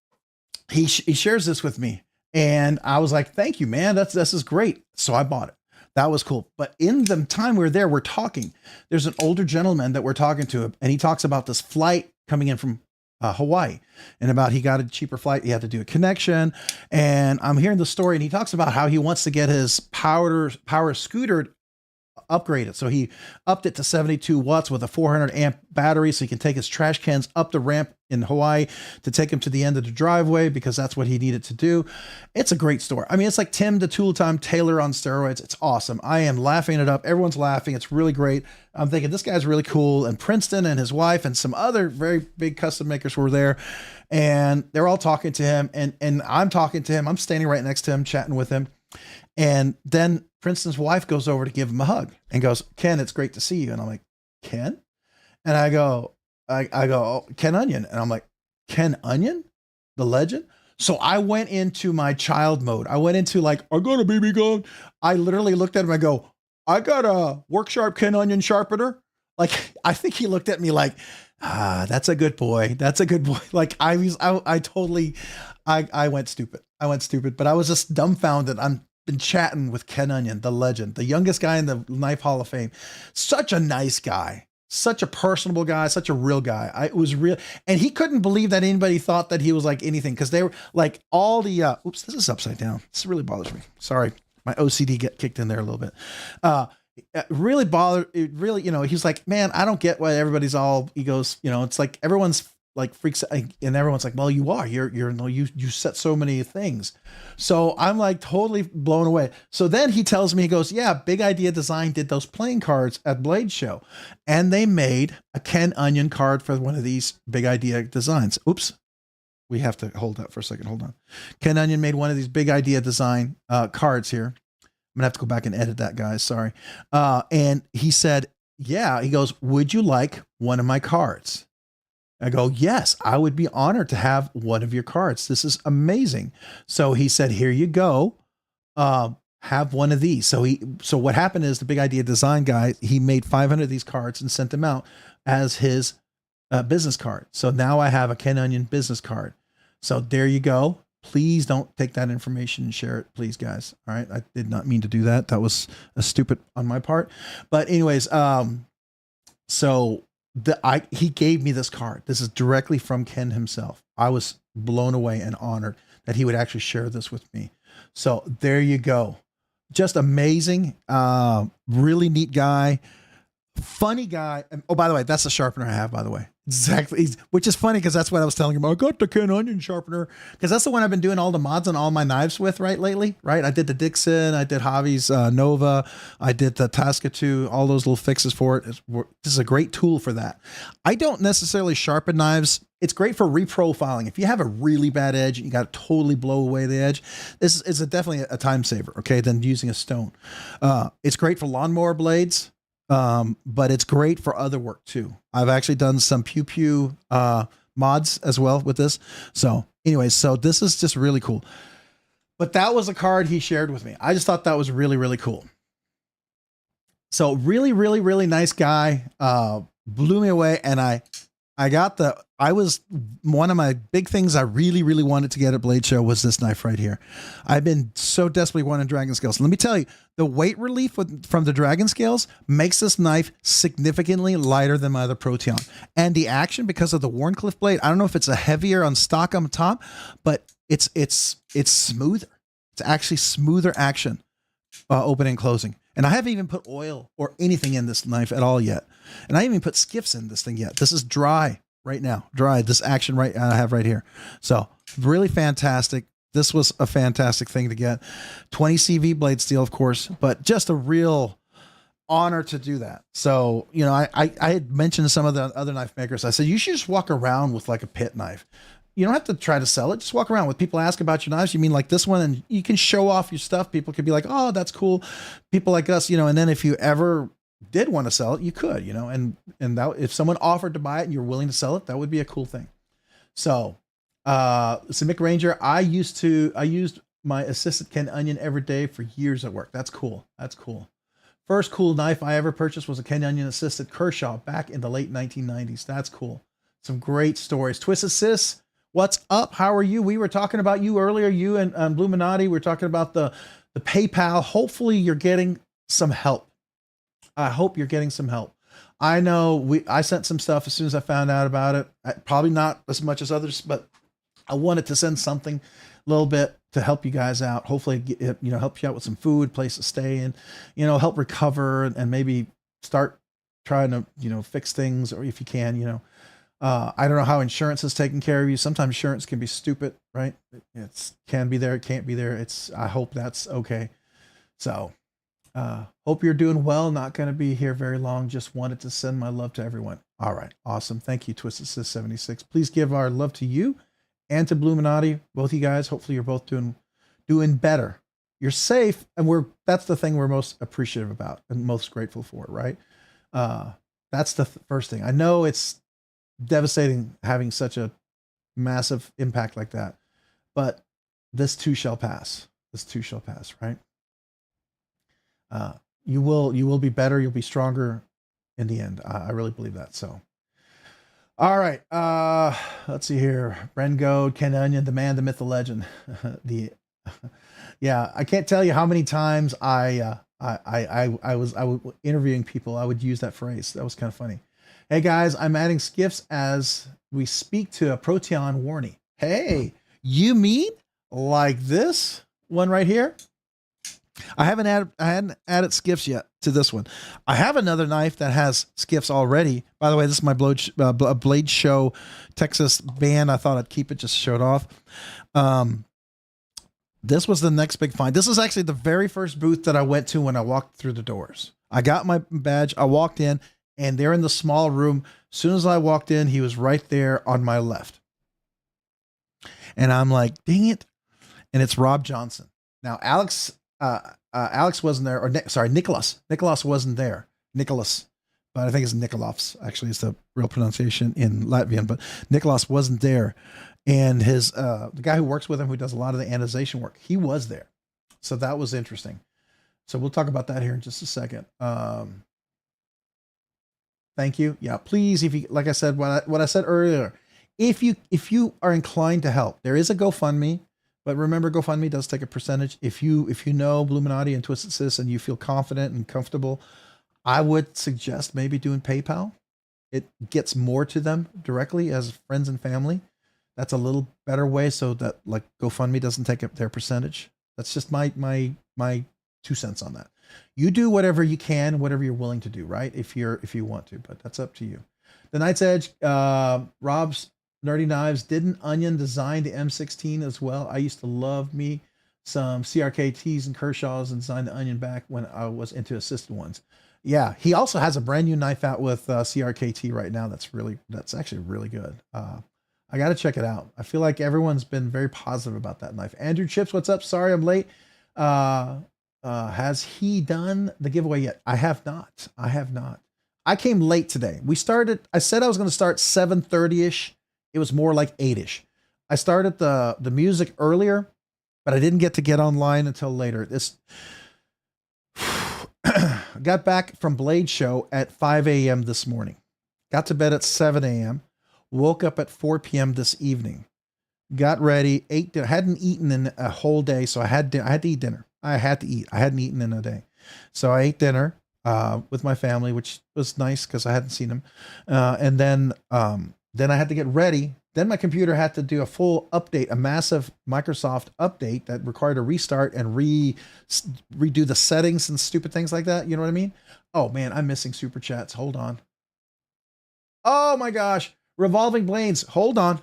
[SPEAKER 1] he shares this with me, and I was like, thank you, man. This is great. So I bought it. That was cool. But in the time we were there, we're talking. There's an older gentleman that we're talking to, and he talks about this flight coming in from Hawaii, and about he got a cheaper flight. He had to do a connection, and I'm hearing the story, and he talks about how he wants to get his power scooter upgraded. So he upped it to 72 watts with a 400 amp battery, so he can take his trash cans up the ramp in Hawaii to take him to the end of the driveway, because that's what he needed to do. It's a great story. I mean, it's like Tim the Tool Time Taylor on steroids. It's awesome. I am laughing it up. Everyone's laughing. It's really great. I'm thinking this guy's really cool. And Princeton and his wife and some other very big custom makers were there, and they're all talking to him, and I'm talking to him. I'm standing right next to him, chatting with him. And then Princeton's wife goes over to give him a hug and goes, "Ken, it's great to see you." And I'm like, "Ken?" And I go, oh, "Ken Onion." And I'm like, "Ken Onion, the legend?" So I went into my child mode. I went into like, "I got a BB gun." I literally looked at him. I go, "I got a Work Sharp Ken Onion sharpener." Like, I think he looked at me like, that's a good boy. That's a good boy. Like I went stupid. But I was just dumbfounded. I'm been chatting with Ken Onion, the legend, the youngest guy in the Knife Hall of Fame. Such a nice guy, such a personable guy, such a real guy. It was real. And he couldn't believe that anybody thought that he was like anything, because they were like all the, oops, this is upside down. This really bothers me. Sorry. My OCD get kicked in there a little bit. Really bothered. It really, he's like, "Man, I don't get why everybody's all," he goes, "it's like everyone's like freaks out," and everyone's like, "Well, you are, you set so many things." So I'm like totally blown away. So then he tells me, he goes, "Yeah, Big Idea Design did those playing cards at Blade Show, and they made a Ken Onion card for one of these Big Idea Designs." Oops. We have to hold that for a second. Hold on. Ken Onion made one of these Big Idea Design cards here. I'm gonna have to go back and edit that, guys. Sorry. And he said, "Yeah," he goes, "Would you like one of my cards?" I go, "Yes, I would be honored to have one of your cards. This is amazing." So he said, "Here you go. Have one of these." So what happened is the Big Idea Design guy, he made 500 of these cards and sent them out as his business card. So now I have a Ken Onion business card. So there you go. Please don't take that information and share it, please, guys. All right. I did not mean to do that. That was a stupid on my part. But anyways, so he gave me this card. This is directly from Ken himself. I was blown away and honored that he would actually share this with me. So there you go. Just amazing. Really neat guy. Funny guy. Oh, by the way, that's the sharpener I have, by the way. Exactly. Which is funny, because that's what I was telling him. I got the Ken Onion sharpener, because that's the one I've been doing all the mods on all my knives with lately. I did the Dixon, I did Javi's Nova, I did the Tascatu, all those little fixes for it. This is a great tool for that. I don't necessarily sharpen knives. It's great for reprofiling. If you have a really bad edge and you got to totally blow away the edge, this is definitely a time saver, okay, than using a stone. It's great for lawnmower blades. But it's great for other work too. I've actually done some pew mods as well with this. So anyways, so this is just really cool. But that was a card he shared with me. I just thought that was really, really cool. So really, really, really nice guy. Blew me away. And one of my big things I really, really wanted to get at Blade Show was this knife right here. I've been so desperately wanting Dragon Scales. Let me tell you, the weight relief from the Dragon Scales makes this knife significantly lighter than my other Proteon. And the action, because of the Wharncliffe blade, I don't know if it's a heavier on stock on top, but it's smoother. It's actually smoother action, opening and closing. And I haven't even put oil or anything in this knife at all yet. And I haven't even put skiffs in this thing yet. This is dry right now. Dry. This action I have right here. So really fantastic. This was a fantastic thing to get. 20 CV blade steel, of course, but just a real honor to do that. So, I had mentioned to some of the other knife makers, I said, you should just walk around with like a pit knife. You don't have to try to sell it. Just walk around. When people ask about your knives, you mean like this one, and you can show off your stuff. People could be like, "Oh, that's cool." People like us, and then if you ever did want to sell it, you could, and that if someone offered to buy it and you're willing to sell it, that would be a cool thing. So, Mick Ranger, I used my assisted Ken Onion every day for years at work. That's cool. That's cool. First cool knife I ever purchased was a Ken Onion assisted Kershaw back in the late 1990s. That's cool. Some great stories. Twisted Sis, what's up? How are you? We were talking about you earlier. You and Bluminati. We were talking about the PayPal. Hopefully you're getting some help. I hope you're getting some help. I know I sent some stuff as soon as I found out about it. Probably not as much as others, but I wanted to send something a little bit to help you guys out. Hopefully, help you out with some food, place to stay, and help recover and maybe start trying to fix things, or if you can. I don't know how insurance is taking care of you. Sometimes insurance can be stupid, right? It's can be there, it can't be there. I hope that's okay. So, hope you're doing well. Not going to be here very long. Just wanted to send my love to everyone. All right. Awesome. Thank you, Twisted Sis 76. Please give our love to you and to Bluminati, both you guys. Hopefully you're both doing better. You're safe. And that's the thing we're most appreciative about and most grateful for, right? That's the first thing. I know it's devastating having such a massive impact like that, but this too shall pass. This too shall pass, right? You will be better. You'll be stronger in the end. I really believe that. So, all right. Let's see here. Bren Goad, Ken Onion, the man, the myth, the legend. Yeah, I can't tell you how many times I was interviewing people. I would use that phrase. That was kind of funny. Hey guys, I'm adding skiffs as we speak to a Proteon warning. Hey, you mean like this one right here? I hadn't added skiffs yet to this one. I have another knife that has skiffs already. By the way, this is my Blade Show Texas band. I thought I'd keep it, just showed off. This was the next big find. This is actually the very first booth that I went to when I walked through the doors. I got my badge. I walked in, and they're in the small room. As soon as I walked in, he was right there on my left. And I'm like, dang it. And it's Rob Johnson. Now, Alex wasn't there, or Nicholas. Nicholas wasn't there. Nicholas, but I think it's Nikolovs. Actually, is the real pronunciation in Latvian. But Nicholas wasn't there, and his the guy who works with him, who does a lot of the anodization work, he was there. So that was interesting. So we'll talk about that here in just a second. Thank you. Yeah, please, if you, like I said, what I said earlier, if you are inclined to help, there is a GoFundMe. But remember, GoFundMe does take a percentage. If you know Bluminati and Twisted Sis and you feel confident and comfortable, I would suggest maybe doing PayPal. It gets more to them directly as friends and family. That's a little better way, so that like GoFundMe doesn't take up their percentage. That's just my 2 cents on that. You do whatever you can, whatever you're willing to do, right? If you want to, but that's up to you. The Night's Edge, Rob's Nerdy Knives, didn't Onion design the M16 as well? I used to love me some CRKTs and Kershaws and design the Onion back when I was into assisted ones. Yeah, he also has a brand new knife out with CRKT right now. That's actually really good. I got to check it out. I feel like everyone's been very positive about that knife. Andrew Chips, what's up? Sorry I'm late. Has he done the giveaway yet? I have not. I came late today. I said I was going to start 7:30ish. It was more like 8ish. I started the music earlier, but I didn't get online until later. Got back from Blade Show at 5 a.m. this morning. Got to bed at 7 a.m. Woke up at 4 p.m. this evening. Got ready, ate dinner. Hadn't eaten in a whole day, so I had to eat dinner. I had to eat. I hadn't eaten in a day. So I ate dinner with my family, which was nice because I hadn't seen them. And then I had to get ready. Then my computer had to do a full update, a massive Microsoft update that required a restart and redo the settings and stupid things like that. You know what I mean? Oh man, I'm missing super chats. Hold on. Oh my gosh. Revolving Blades. Hold on.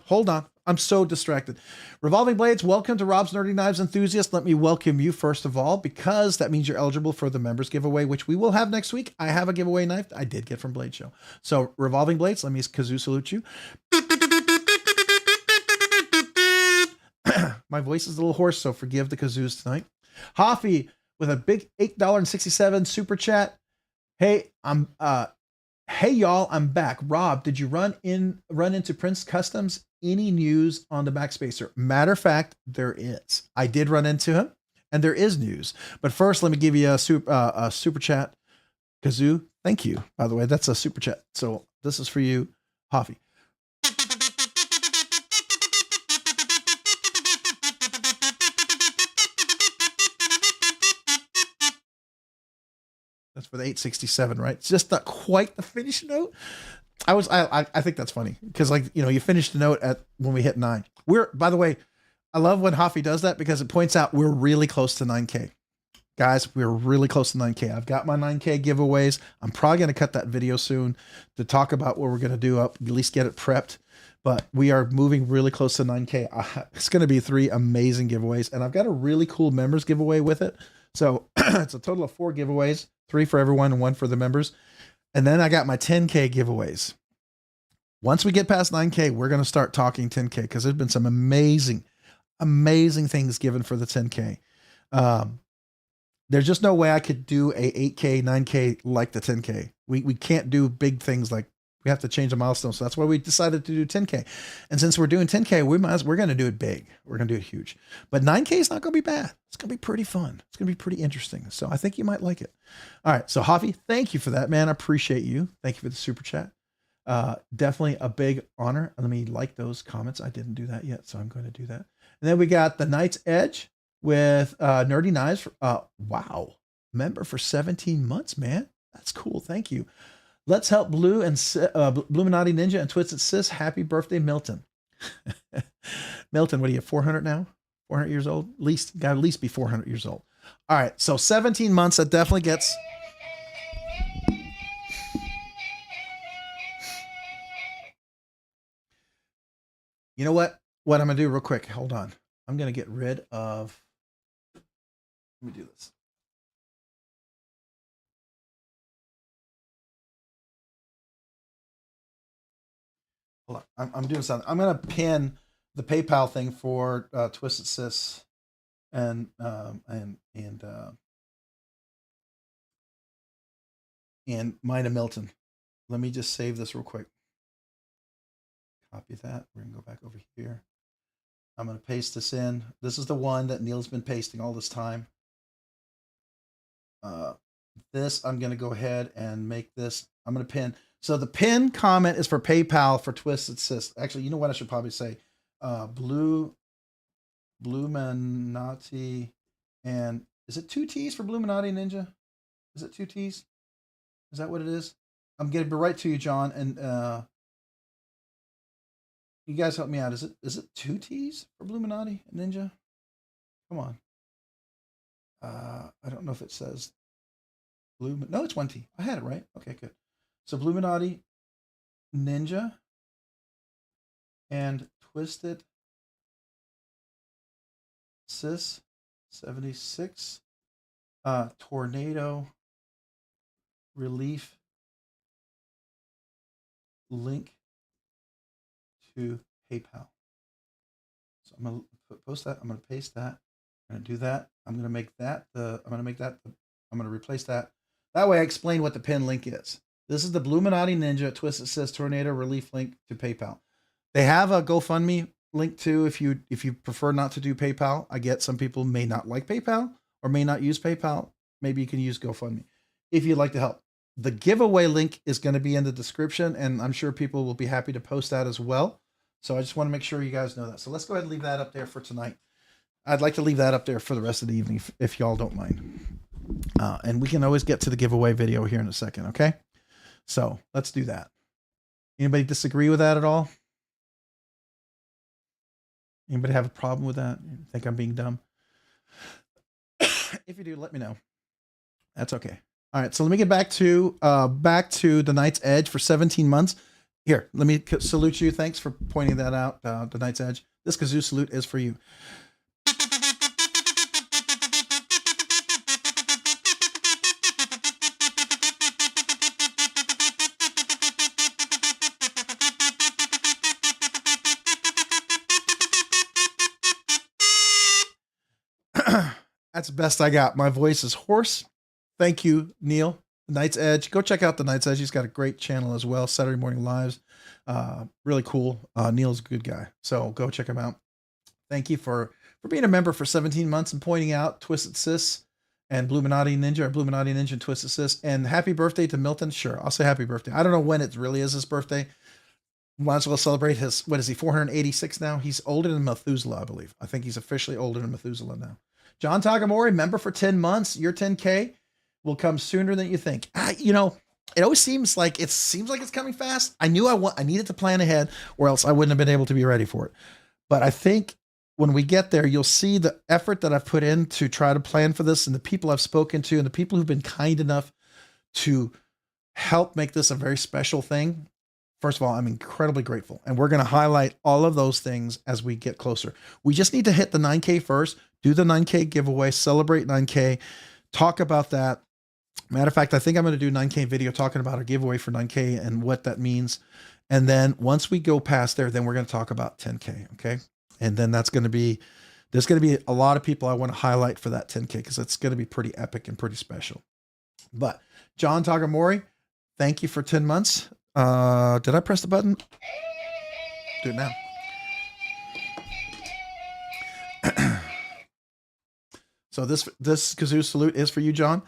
[SPEAKER 1] I'm so distracted. Revolving Blades, welcome to Rob's Nerdy Knives Enthusiast. Let me welcome you first of all, because that means you're eligible for the members giveaway, which we will have next week. I have a giveaway knife I did get from Blade Show. So Revolving Blades, let me kazoo salute you. My voice is a little hoarse, so forgive the kazoos tonight. Hoffy with a big $8.67 super chat. Hey, hey y'all, I'm back. Rob, did you run into Prince Customs? Any news on the Backspacer? Matter of fact, there is. I did run into him, and there is news. But first, let me give you a super chat. Kazoo, thank you. By the way, that's a super chat. So this is for you, Hoffy. That's for the 867, right? It's just not quite the finish note. I think that's funny because, like, you know, you finish the note at when we hit 9. By the way, I love when Hoffy does that because it points out we're really close to 9K. Guys, we're really close to 9K. I've got my 9K giveaways. I'm probably going to cut that video soon to talk about what we're going to do, at least get it prepped. But we are moving really close to 9K. It's going to be 3 amazing giveaways. And I've got a really cool members giveaway with it. So it's a total of 4 giveaways, 3 for everyone and 1 for the members. And then I got my 10K giveaways. Once we get past 9K, we're going to start talking 10K because there's been some amazing things given for the 10K. There's just no way I could do a 8K, 9K like the 10K. We can't do big things like we have to change the milestone. So that's why we decided to do 10K. And since we're doing 10K, we're going to do it big. We're going to do it huge. But 9K is not going to be bad. It's going to be pretty fun. It's going to be pretty interesting. So I think you might like it. All right. So Javi, thank you for that, man. I appreciate you. Thank you for the super chat. Definitely a big honor. Let me like those comments. I didn't do that yet, so I'm going to do that. And then we got the Knight's Edge with Nerdy Knives. Wow. Member for 17 months, man. That's cool. Thank you. Let's help Blue and Bluminati Ninja and Twisted Sis. Happy birthday, Milton. Milton, what are you, 400 now? 400 years old? Got to at least be 400 years old. All right. So 17 months. That definitely gets... You know what? What I'm going to do real quick. Hold on. I'm going to get rid of... Let me do this. Hold on. I'm doing something. I'm going to pin the PayPal thing for Twisted Sis and mine and Milton. Let me just save this real quick. Copy that. We're going to go back over here. I'm going to paste this in. This is the one that Neil's been pasting all this time. This, I'm going to go ahead and make this. I'm going to pin. So the pin comment is for PayPal for Twisted Sis. Actually, you know what I should probably say? Bluminati, and is it 2 T's for Bluminati Ninja? Is it 2 T's? Is that what it is? I'm getting right to you, John, and you guys help me out. Is it 2 T's for Bluminati Ninja? Come on. I don't know if it says Blue. No, it's 1 T. I had it right. Okay, good. So Bluminati Ninja and Twisted Sis 76 tornado relief link to PayPal. So I'm going to post that. I'm going to paste that. I'm going to do that. I'm going to make that I'm going to replace that. That way I explain what the pin link is. This is the Bluminati Ninja Twisted Sis tornado relief link to PayPal. They have a GoFundMe link too if you prefer not to do PayPal. I get some people may not like PayPal or may not use PayPal. Maybe you can use GoFundMe if you'd like to help. The giveaway link is going to be in the description, and I'm sure people will be happy to post that as well. So I just want to make sure you guys know that. So let's go ahead and leave that up there for tonight. I'd like to leave that up there for the rest of the evening if y'all don't mind. And we can always get to the giveaway video here in a second, okay? So let's do that. Anybody disagree with that at all? Anybody have a problem with that? Think I'm being dumb? If you do, let me know. That's okay. All right, so let me get back to the Knight's Edge for 17 months. Here, let me salute you. Thanks for pointing that out, the Knight's Edge. This kazoo salute is for you. That's the best I got. My voice is hoarse. Thank you, Neil. Knight's Edge. Go check out the Knight's Edge. He's got a great channel as well. Saturday morning lives. Really cool. Neil's a good guy. So go check him out. Thank you for being a member for 17 months and pointing out Twisted Sis and Bluminati Ninja, or Bluminati Ninja and Twisted Sis. And happy birthday to Milton. Sure, I'll say happy birthday. I don't know when it really is his birthday. Might as well celebrate his, what is he, 486 now? He's older than Methuselah, I believe. I think he's officially older than Methuselah now. John Tagamori, member for 10 months. Your 10K. will come sooner than you think. You know, it always seems like it's coming fast. I knew I needed to plan ahead, or else I wouldn't have been able to be ready for it. But I think when we get there, you'll see the effort that I've put in to try to plan for this, and the people I've spoken to, and the people who've been kind enough to help make this a very special thing. First of all, I'm incredibly grateful, and we're going to highlight all of those things as we get closer. We just need to hit the 9K first, do the 9K giveaway, celebrate 9K, talk about that. Matter of fact, I think I'm going to do 9K video talking about a giveaway for 9K and what that means. And then once we go past there, then we're going to talk about 10K. Okay. And then there's going to be a lot of people I want to highlight for that 10K, because it's going to be pretty epic and pretty special. But John Tagamori, thank you for 10 months. Did I press the button? Do it now. So this kazoo salute is for you, John.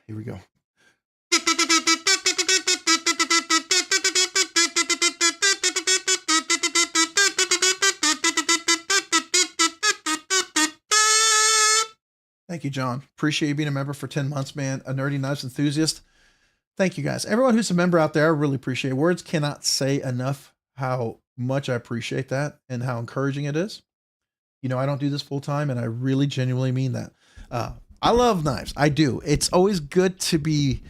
[SPEAKER 1] Here we go. Thank you, John. Appreciate you being a member for 10 months, man. A nerdy knives enthusiast. Thank you, guys. Everyone who's a member out there, I really appreciate it. Words cannot say enough how much I appreciate that and how encouraging it is. You know, I don't do this full time, and I really genuinely mean that. I love knives. I do. It's always good to be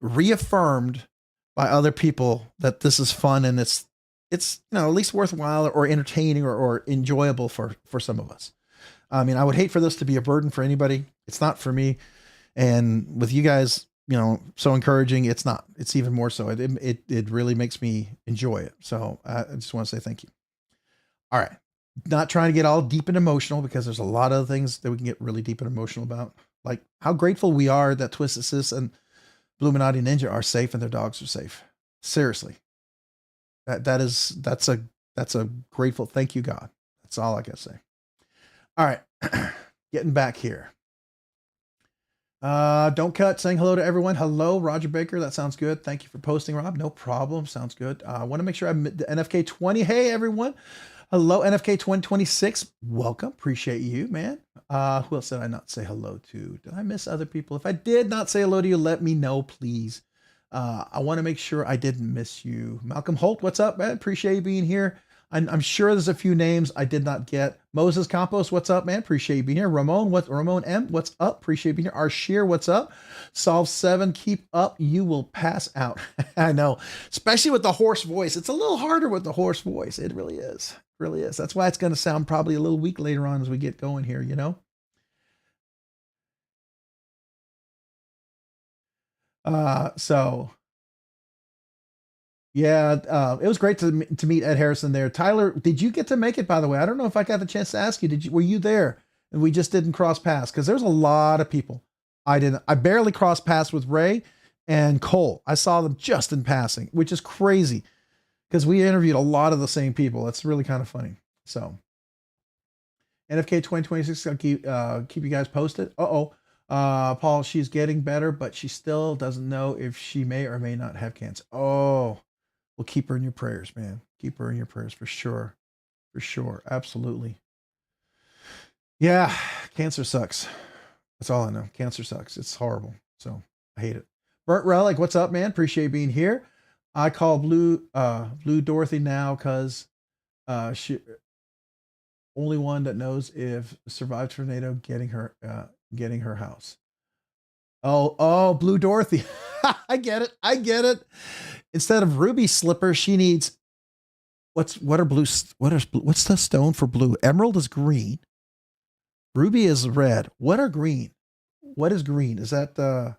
[SPEAKER 1] reaffirmed by other people that this is fun, and it's you know, at least worthwhile or entertaining or enjoyable for some of us. I mean, I would hate for this to be a burden for anybody. It's not for me. And with you guys, you know, so encouraging, it's not. It's even more so. It really makes me enjoy it. So I just want to say thank you. All right. Not trying to get all deep and emotional, because there's a lot of things that we can get really deep and emotional about. Like how grateful we are that Twisted Sis and Bluminati Ninja are safe and their dogs are safe. Seriously. That's a grateful. Thank you, God. That's all I gotta say. All right. Getting back here. Don't cut, saying hello to everyone. Hello, Roger Baker. That sounds good. Thank you for posting, Rob. No problem. Sounds good. I want to make sure I'm the NFK 20. Hey, everyone. Hello, NFK 2026. Welcome. Appreciate you, man. Who else did I not say hello to? Did I miss other people? If I did not say hello to you, let me know, please. I want to make sure I didn't miss you. Malcolm Holt, what's up, man? Appreciate you being here. I'm sure there's a few names I did not get. Moses Campos, what's up, man? Appreciate you being here. Ramon M, what's up? Appreciate you being here. Arshir, what's up? Solve 7, keep up. You will pass out. I know, especially with the hoarse voice. It's a little harder with the hoarse voice. It really is. Really is. That's why it's going to sound probably a little weak later on as we get going here, you know? So yeah, it was great to meet Ed Harrison there. Tyler, did you get to make it, by the way? I don't know if I got the chance to ask you. Were you there? And we just didn't cross paths, because there's a lot of people. I barely crossed paths with Ray and Cole. I saw them just in passing, which is crazy, because we interviewed a lot of the same people. It's really kind of funny. So NFK 2026, I'll keep you guys posted. Paul, she's getting better, but she still doesn't know if she may or may not have cancer. Oh, well, keep her in your prayers, man. Keep her in your prayers for sure. For sure. Absolutely. Yeah. Cancer sucks. That's all I know. Cancer sucks. It's horrible. So I hate it. Burt Relic, what's up, man? Appreciate being here. I call Blue Dorothy now, because she only one that knows if survived tornado getting her house. Oh, Blue Dorothy. I get it. Instead of ruby slippers, she needs what's the stone for blue? Emerald is green. Ruby is red. What are green? What is green? Is that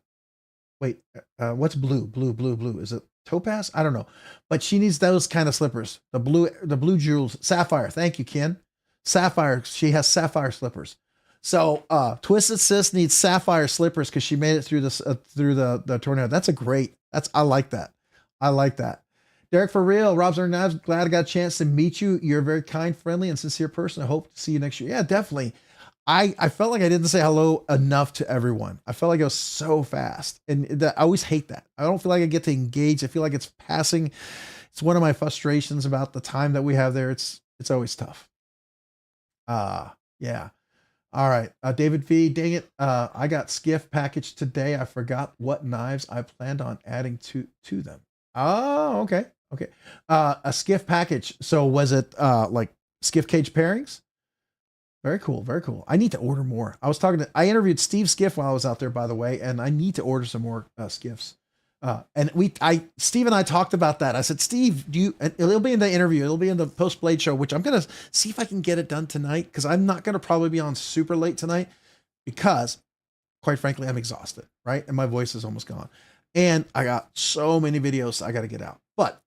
[SPEAKER 1] what's blue? Blue. Is it topaz? I don't know. But she needs those kind of slippers. The blue jewels. Sapphire. Thank you, Ken. Sapphire. She has sapphire slippers. So Twisted Sis needs sapphire slippers because she made it through the tornado. I like that. I like that. Derek, for real, Rob's Earned Knives, glad I got a chance to meet you. You're a very kind, friendly, and sincere person. I hope to see you next year. Yeah, definitely. I felt like I didn't say hello enough to everyone. I felt like it was so fast. And I always hate that. I don't feel like I get to engage. I feel like it's passing. It's one of my frustrations about the time that we have there. It's always tough. Yeah. All right. David V, dang it. I got Skiff packaged today. I forgot what knives I planned on adding to them. Oh, okay. Okay. A Skiff package. So was it like Skiff Caged Pairings? Very cool. Very cool. I need to order more. I interviewed Steve Skiff while I was out there, by the way, and I need to order some more Skiffs. Steve and I talked about that. I said, Steve, it'll be in the interview. It'll be in the post Blade show, which I'm going to see if I can get it done tonight. Cause I'm not going to probably be on super late tonight because quite frankly, I'm exhausted. Right. And my voice is almost gone. And I got so many videos I got to get out, but,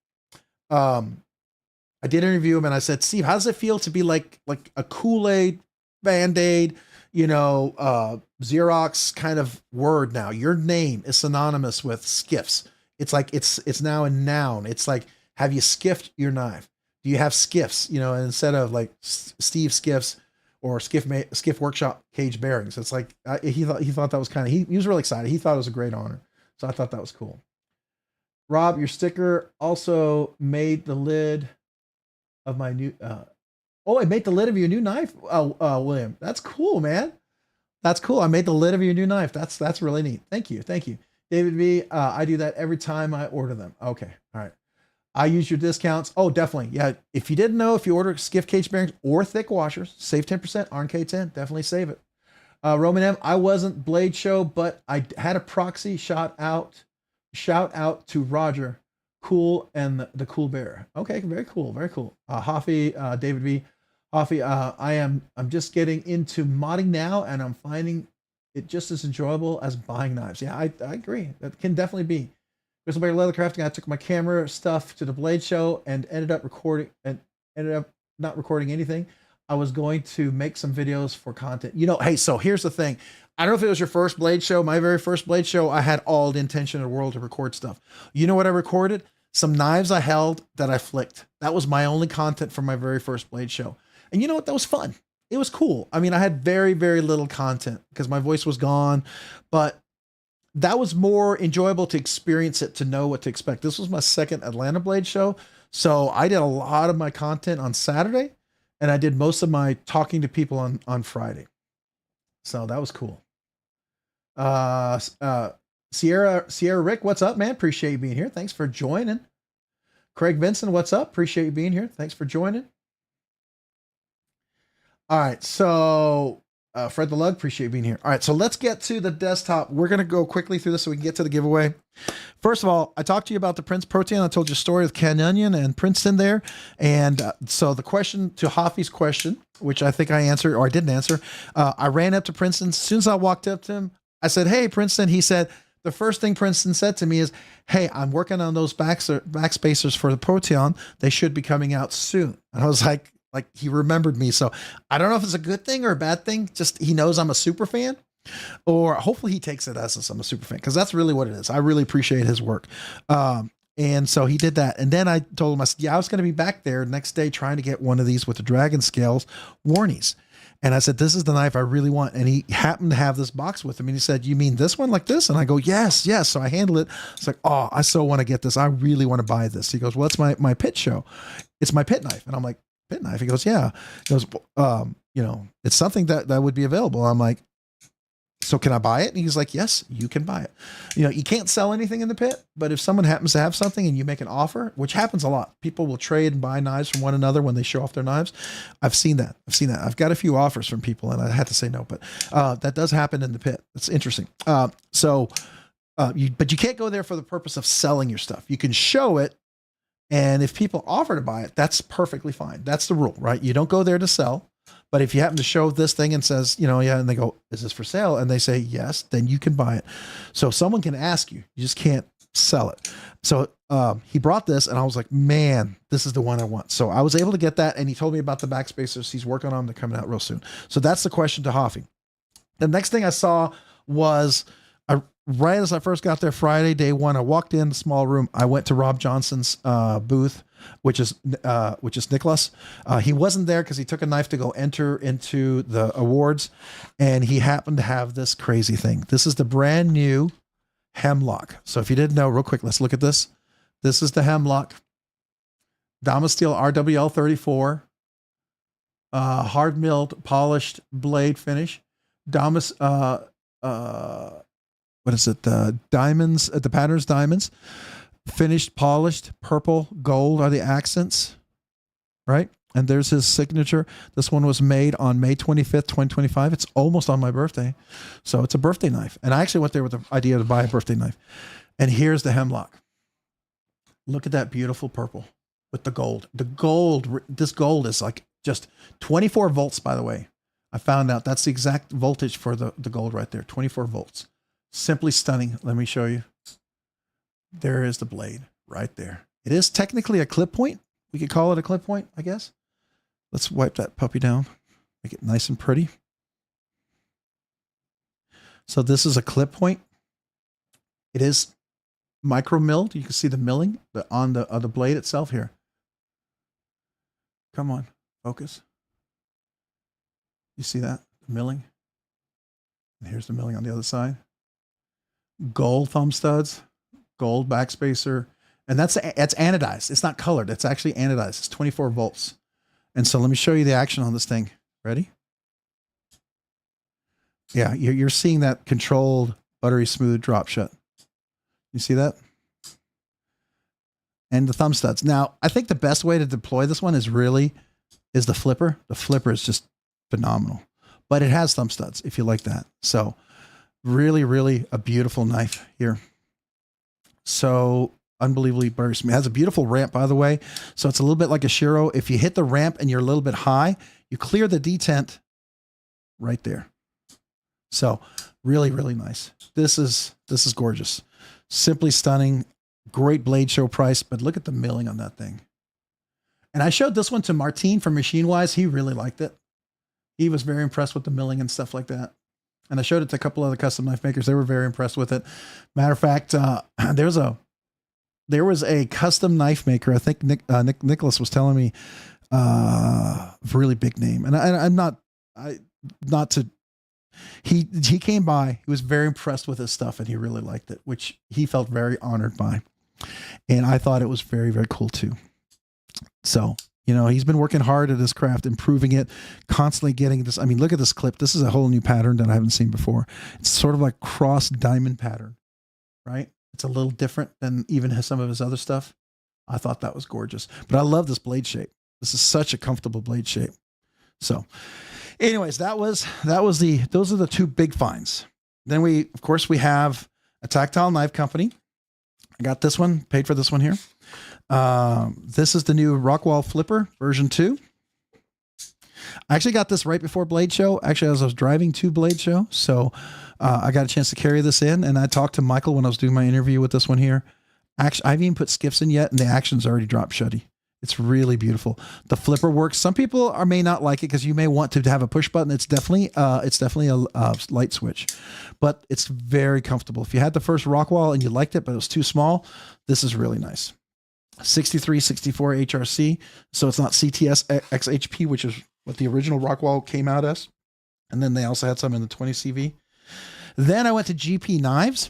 [SPEAKER 1] I did interview him and I said, Steve, how does it feel to be like a Kool-Aid, Band-Aid, Xerox kind of word now? Your name is synonymous with skiffs. It's like, it's now a noun. It's like, have you skiffed your knife? Do you have skiffs, instead of like Steve Skiffs or Skiff Workshop Caged Bearings? It's like, he thought that was he was really excited. He thought it was a great honor. So I thought that was cool. Rob, your sticker also made the lid of my new, I made the lid of your new knife. William, that's cool, man. That's cool. I made the lid of your new knife. That's really neat. Thank you. Thank you. David V, I do that every time I order them. Okay. All right. I use your discounts. Oh, definitely. Yeah. If you didn't know, if you order Skiff Caged Bearings or thick washers, save 10%, RNK10, definitely save it. Roman M, I wasn't Blade Show, but I had a proxy shout out to Roger. Cool and the Cool Bear. Okay, very cool, very cool. Hoffy, David V. Hoffy, I'm just getting into modding now, and I'm finding it just as enjoyable as buying knives. Yeah, I agree. That can definitely be. Crystal Bear Leather Crafting. I took my camera stuff to the Blade Show and ended up not recording anything. I was going to make some videos for content. Hey, so here's the thing. I don't know if it was your first Blade show. My very first Blade show, I had all the intention in the world to record stuff. You know what I recorded? Some knives I held that I flicked. That was my only content for my very first Blade show. And you know what? That was fun. It was cool. I mean, I had very, very little content because my voice was gone, but that was more enjoyable to experience it, to know what to expect. This was my second Atlanta Blade show. So I did a lot of my content on Saturday and I did most of my talking to people on Friday. So that was cool. Sierra Rick, what's up, man? Appreciate you being here. Thanks for joining. Craig Vincent, what's up? Appreciate you being here. Thanks for joining. All right, so Fred the Lug, appreciate you being here. All right, so let's get to the desktop. We're gonna go quickly through this so we can get to the giveaway. First of all, I talked to you about the Prince Protein. I told you a story with Ken Onion and Princeton there. And so the question to Hoffy's question, which I think I answered or I didn't answer, I ran up to Princeton. As soon as I walked up to him, I said, hey, Princeton. He said, the first thing Princeton said to me is, hey, I'm working on those backspacers for the Proteon. They should be coming out soon. And I was like he remembered me. So I don't know if it's a good thing or a bad thing. Just he knows I'm a super fan, or hopefully he takes it as I'm a super fan, because that's really what it is. I really appreciate his work. And so he did that. And then I told him, I said, yeah, I was going to be back there next day trying to get one of these with the dragon scales Warnies. And I said, this is the knife I really want. And he happened to have this box with him. And he said, you mean this one like this? And I go, yes. So I handle it. It's like, oh, I so want to get this. I really want to buy this. He goes, well, it's my pit show. It's my pit knife. And I'm like, pit knife? He goes, yeah. He goes, it's something that would be available. I'm like, so can I buy it? And he's like, yes, you can buy it. You can't sell anything in the pit, but if someone happens to have something and you make an offer, which happens a lot, people will trade and buy knives from one another when they show off their knives. I've seen that. I've got a few offers from people and I had to say no, but that does happen in the pit. It's interesting. But you can't go there for the purpose of selling your stuff. You can show it. And if people offer to buy it, that's perfectly fine. That's the rule, right? You don't go there to sell. But if you happen to show this thing and says, yeah, and they go, is this for sale? And they say, yes, then you can buy it. So someone can ask you, you just can't sell it. So he brought this and I was like, man, this is the one I want. So I was able to get that. And he told me about the backspacers. He's working on them. They're coming out real soon. So that's the question to Hoffy. The next thing I saw was right as I first got there Friday, day one, I walked in the small room. I went to Rob Johnson's booth, which is Nicholas. He wasn't there because he took a knife to go enter into the awards, and he happened to have this crazy thing. This is the brand new Hemlock. So if you didn't know, real quick, let's look at this. This is the Hemlock Damasteel RWL 34. hard milled, polished blade finish. Damas, what is it? Diamonds, the patterns diamonds, finished, polished, purple, gold are the accents, right? And there's his signature. This one was made on May 25th, 2025. It's almost on my birthday. So it's a birthday knife. And I actually went there with the idea to buy a birthday knife. And here's the hemlock. Look at that beautiful purple with the gold. The gold, this gold is like just 24 volts, by the way. I found out that's the exact voltage for the gold right there, 24 volts. Simply stunning. Let me show you. There is the blade right there. It is technically a clip point. We could call it a clip point, I guess. Let's wipe that puppy down. Make it nice and pretty. So this is a clip point. It is micro milled. You can see the milling on the blade itself here. Come on, focus. You see that? The milling. And here's the milling on the other side. Gold thumb studs, gold backspacer. And that's anodized. It's not colored. It's actually anodized. It's 24 volts. And so let me show you the action on this thing. Ready? Yeah, you're seeing that controlled, buttery smooth drop shut. You see that? And the thumb studs. Now, I think the best way to deploy this one is the flipper. The flipper is just phenomenal. But it has thumb studs if you like that. So really, really a beautiful knife here. So unbelievably buttery smooth. It has a beautiful ramp, by the way. So it's a little bit like a Shiro. If you hit the ramp and you're a little bit high, you clear the detent right there. So really, really nice. This is gorgeous. Simply stunning. Great blade show price, but look at the milling on that thing. And I showed this one to Martin from Machine Wise. He really liked it. He was very impressed with the milling and stuff like that. And I showed it to a couple other custom knife makers. They were very impressed with it. Matter of fact, there was a custom knife maker. I think Nicholas was telling me, really big name. And he came by, he was very impressed with his stuff and he really liked it, which he felt very honored by. And I thought it was very, very cool too. So, you know, he's been working hard at his craft, improving it, constantly getting this. I mean, look at this clip. This is a whole new pattern that I haven't seen before. It's sort of like cross diamond pattern, right? It's a little different than even some of his other stuff. I thought that was gorgeous, but I love this blade shape. This is such a comfortable blade shape. So anyways, those are the two big finds. Then of course we have a tactile knife company. I got this one, paid for this one here. This is the new Rockwall Flipper version 2. I actually got this right before Blade Show. Actually, as I was driving to Blade Show. So I got a chance to carry this in, and I talked to Michael when I was doing my interview with this one here. Actually, I haven't even put skiffs in yet, and the action's already dropped shutty. It's really beautiful. The flipper works. Some people may not like it because you may want to have a push button. It's definitely a light switch, but it's very comfortable. If you had the first Rockwall and you liked it, but it was too small, this is really nice. 6364 HRC. So it's not CTS XHP, which is what the original Rockwall came out as. And then they also had some in the 20 CV. Then I went to GP Knives.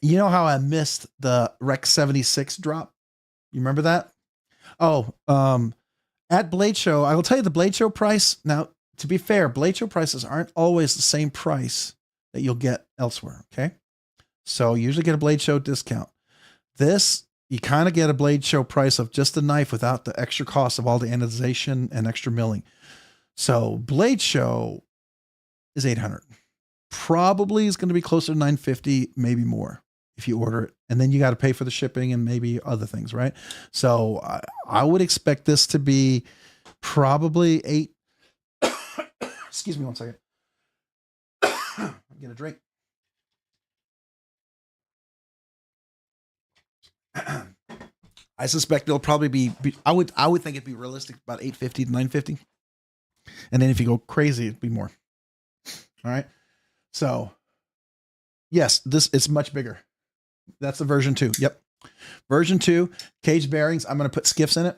[SPEAKER 1] You know how I missed the Rec 76 drop? You remember that? Oh, at Blade Show, I will tell you the Blade Show price. Now, to be fair, Blade Show prices aren't always the same price that you'll get elsewhere. Okay. So you usually get a Blade Show discount. This, you kind of get a Blade Show price of just the knife without the extra cost of all the anodization and extra milling. So Blade Show is $800. Probably is going to be closer to $950, maybe more if you order it. And then you got to pay for the shipping and maybe other things, right? So I would expect this to be probably excuse me one second. I'm getting a drink. I suspect it'll probably be I would think it'd be realistic about $850 to $950. And then if you go crazy, it'd be more. All right. So yes, it's much bigger. That's the version 2. Yep. Version 2, caged bearings. I'm going to put skiffs in it.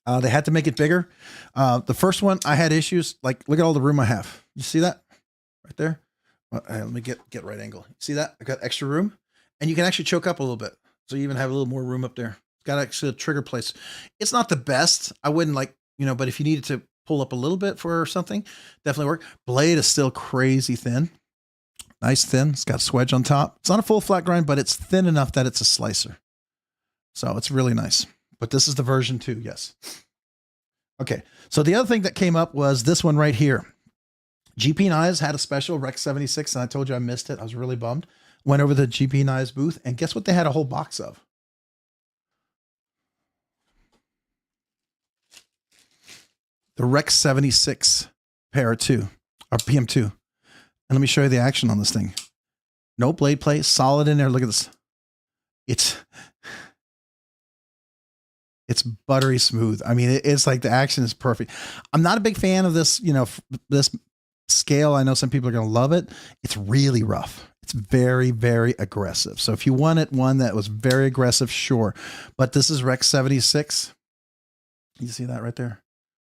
[SPEAKER 1] They had to make it bigger. The first one, I had issues. Like, look at all the room I have. You see that right there? Let me get right angle. See that? I got extra room, and you can actually choke up a little bit. So you even have a little more room up there. It's got actually a trigger place. It's not the best. I wouldn't but if you needed to pull up a little bit for something. Definitely work. Blade is still crazy thin. Nice thin. It's got swedge on top. It's not a full flat grind, but it's thin enough that it's a slicer. So it's really nice. But this is the version 2, yes. Okay, so the other thing that came up was this one right here. GP Knives had a special Rec 76, and I told you I missed it. I was really bummed. Went over to the GP Knives booth, and guess what they had a whole box of? The Rec 76 Para 2, or PM2. And let me show you the action on this thing. No blade plate, solid in there. Look at this. It's buttery smooth. I mean, it's like the action is perfect. I'm not a big fan of this, you know, this scale. I know some people are going to love it. It's really rough. It's very, very aggressive. So if you wanted one that was very aggressive, sure. But this is Rec 76. You see that right there?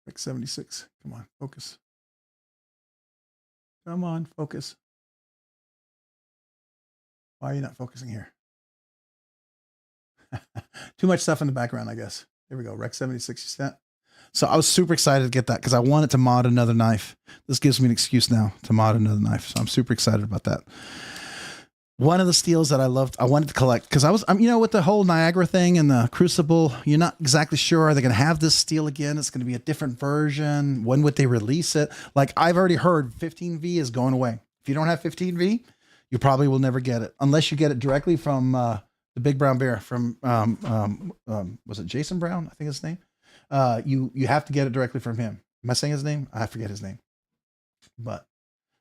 [SPEAKER 1] Rec 76. Come on, focus. Come on, focus. Why are you not focusing here? Too much stuff in the background, I guess. Here we go. Rec 76. You see that? So I was super excited to get that because I wanted to mod another knife. This gives me an excuse now to mod another knife. So I'm super excited about that. One of the steels that I loved, I wanted to collect because I'm, you know, with the whole Niagara thing and the Crucible, you're not exactly sure. Are they going to have this steel again? It's going to be a different version. When would they release it? Like I've already heard 15V is going away. If you don't have 15V, you probably will never get it unless you get it directly from, the Big Brown Bear from, was it Jason Brown? I think his name. You have to get it directly from him. Am I saying his name? I forget his name. But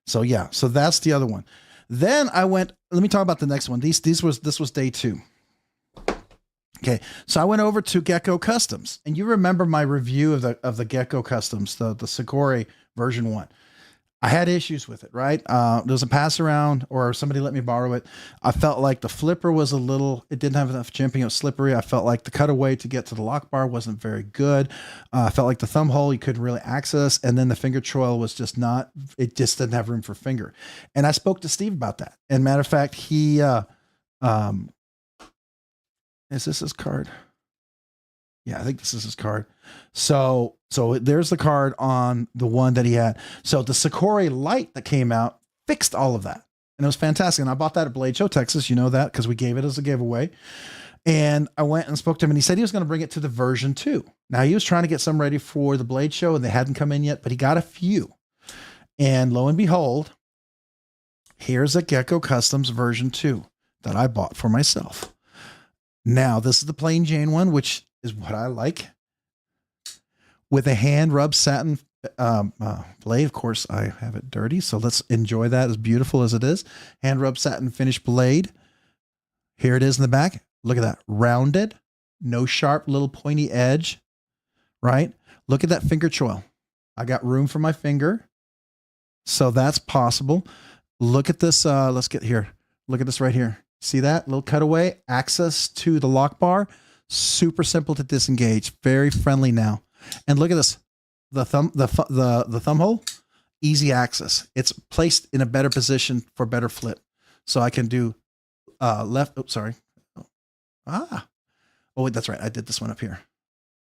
[SPEAKER 1] so yeah, so that's the other one. Then I went. Let me talk about the next one. This was day 2. Okay, so I went over to Gecko Customs, and you remember my review of the Gecko Customs, the Sakura version 1. I had issues with it, right? There was a pass around or somebody let me borrow it. I felt like the flipper was it didn't have enough jimping. It was slippery. I felt like the cutaway to get to the lock bar wasn't very good. I felt like the thumb hole you couldn't really access. And then the finger choil was just it just didn't have room for finger. And I spoke to Steve about that. And matter of fact, is this his card? Yeah, I think this is his card. So there's the card on the one that he had. So the Sakura light that came out fixed all of that. And it was fantastic. And I bought that at Blade Show, Texas. You know that because we gave it as a giveaway. And I went and spoke to him and he said he was going to bring it to the version 2. Now he was trying to get some ready for the Blade Show and they hadn't come in yet, but he got a few. And lo and behold, here's a Gecko Customs version 2 that I bought for myself. Now this is the plain Jane one, which is what I like, with a hand rubbed satin blade. Of course, I have it dirty, so let's enjoy that as beautiful as it is. Hand rubbed satin finished blade. Here it is in the back. Look at that, rounded, no sharp little pointy edge, right? Look at that finger choil. I got room for my finger, so that's possible. Look at this. Let's get here. Look at this right here. See that little cutaway? Access to the lock bar. Super simple to disengage. Very friendly now. And look at this. The thumb hole, easy access. It's placed in a better position for better flip. So I can do left. Oops, sorry. Oh wait, that's right. I did this one up here.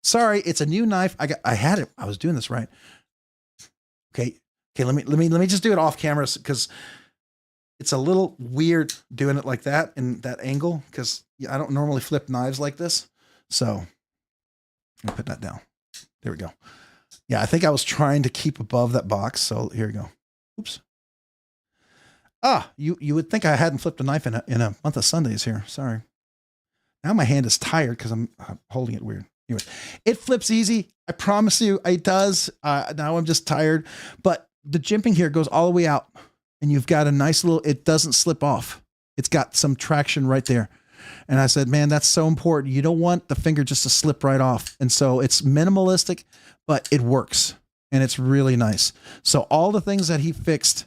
[SPEAKER 1] Sorry, it's a new knife. I had it. I was doing this right. Okay. Let me just do it off camera because it's a little weird doing it like that in that angle because I don't normally flip knives like this. So let me put that down. There we go. Yeah, I think I was trying to keep above that box. So here we go. Oops. You would think I hadn't flipped a knife in a month of Sundays here. Sorry. Now my hand is tired because I'm holding it weird. Anyway, it flips easy. I promise you it does. Now I'm just tired, but the jimping here goes all the way out and you've got a nice little, it doesn't slip off. It's got some traction right there. And I said, man, that's so important. You don't want the finger just to slip right off. And so it's minimalistic, but it works and it's really nice. So all the things that he fixed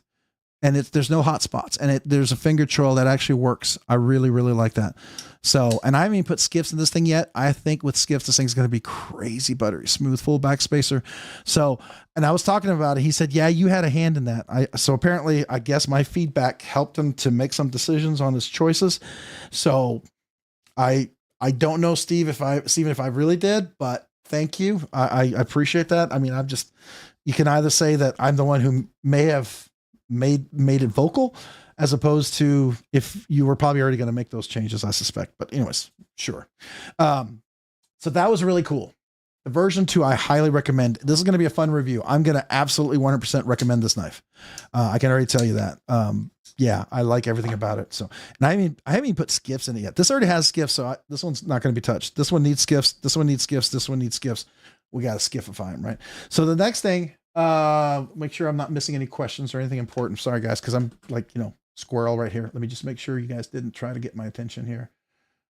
[SPEAKER 1] and there's no hot spots and there's a finger choil that actually works. I really, really like that. So, and I haven't even put skiffs in this thing yet. I think with skiffs, this thing's going to be crazy buttery smooth, full back spacer. So, and I was talking about it. He said, yeah, you had a hand in that. So apparently I guess my feedback helped him to make some decisions on his choices. So I don't know, Steve, if I really did, but thank you. I appreciate that. I mean, you can either say that I'm the one who may have made it vocal, as opposed to if you were probably already going to make those changes, I suspect. But anyways, sure. So that was really cool. The version 2, I highly recommend. This is going to be a fun review. I'm going to absolutely 100% recommend this knife. I can already tell you that. Yeah, I like everything about it. So, and I haven't even put skiffs in it yet. This already has skiffs, so this one's not going to be touched. This one needs skiffs. This one needs skiffs. This one needs skiffs. We got to skiffify them, right? So the next thing, make sure I'm not missing any questions or anything important. Sorry, guys, because I'm like, squirrel right here. Let me just make sure you guys didn't try to get my attention here.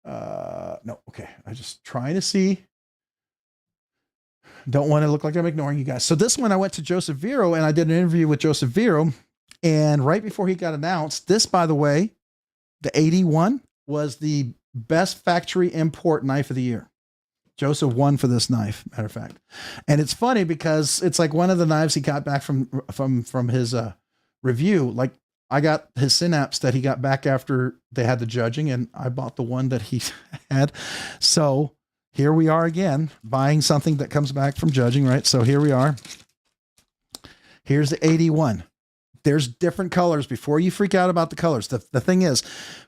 [SPEAKER 1] No, okay. I'm just trying to see. Don't want to look like I'm ignoring you guys. So this one, I went to Joseph Vero and I did an interview with Joseph Vero. And right before he got announced, this, by the way, the 81 was the best factory import knife of the year. Joseph won for this knife, matter of fact. And it's funny because it's like one of the knives he got back from his review. Like, I got his Synapse that he got back after they had the judging, and I bought the one that he had. So here we are again, buying something that comes back from judging, right? So here we are. Here's the 81. There's different colors. Before you freak out about the colors, the thing is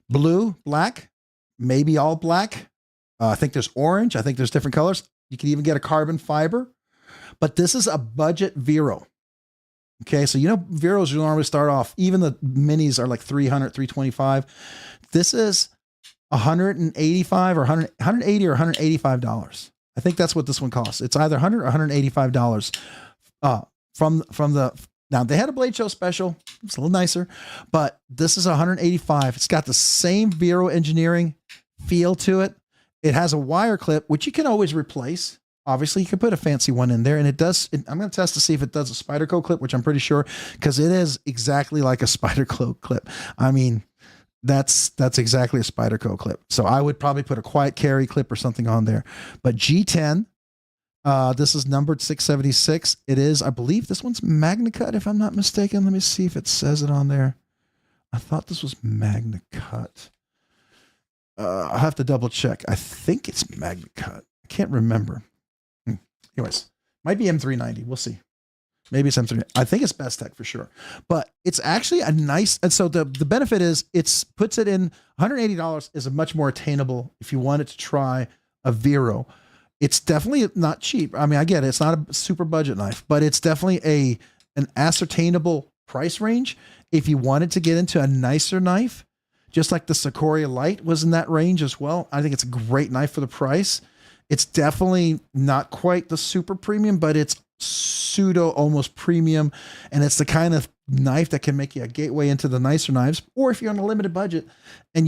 [SPEAKER 1] blue, black, maybe all black. I think there's orange. I think there's different colors. You can even get a carbon fiber, but this is a budget Vero. Okay. So, Veros normally start off, even the minis are like 300, 325. This is 185 or 180 or $185. I think that's what this one costs. It's either $100 or $185 from the, now they had a Blade Show special. It's a little nicer, but this is 185. It's got the same Vero engineering feel to it. It has a wire clip, which you can always replace. Obviously you can put a fancy one in there, and it does. I'm going to test to see if it does a Spyderco clip, which I'm pretty sure, because it is exactly like a Spyderco clip. I mean, that's exactly a Spyderco clip. So I would probably put a quiet carry clip or something on there. But G10, this is numbered 676. It is, I believe this one's Magna Cut, if I'm not mistaken. Let me see if it says it on there. I thought this was Magna Cut. I'll have to double check. I think it's Magna Cut. I can't remember. Anyways, might be M390. We'll see. Maybe it's M390. I think it's Best Tech for sure. But it's actually a nice, and so the benefit is puts it in $180 is a much more attainable if you wanted to try a Vero. It's definitely not cheap. I mean, I get it. It's not a super budget knife, but it's definitely an ascertainable price range. If you wanted to get into a nicer knife, just like the Sikoria Light was in that range as well. I think it's a great knife for the price. It's definitely not quite the super premium, but it's pseudo almost premium. And it's the kind of knife that can make you a gateway into the nicer knives. Or if you're on a limited budget and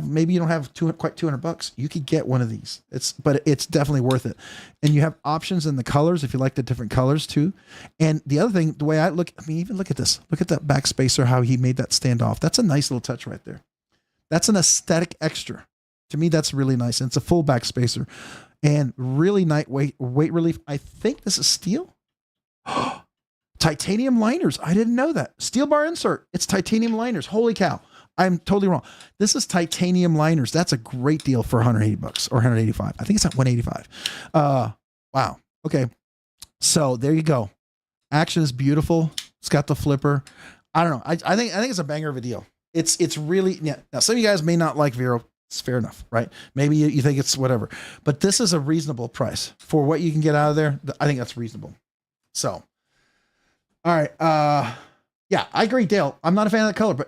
[SPEAKER 1] maybe you don't have quite $200, you could get one of these. But it's definitely worth it. And you have options in the colors if you like the different colors too. And the other thing, the way even look at this. Look at that back spacer, how he made that stand off. That's a nice little touch right there. That's an aesthetic extra. To me, that's really nice. And it's a full back spacer and really nice weight relief. I think this is steel. Titanium liners. I didn't know that. Steel bar insert. It's titanium liners. Holy cow. I'm totally wrong. This is titanium liners. That's a great deal for $180 or 185. I think it's at 185. Wow. Okay. So there you go. Action is beautiful. It's got the flipper. I don't know. I think it's a banger of a deal. It's really, yeah. Now some of you guys may not like Vero. It's fair enough, right? Maybe you think it's whatever, but this is a reasonable price for what you can get out of there. I think that's reasonable. So, all right. Yeah, I agree, Dale. I'm not a fan of that color,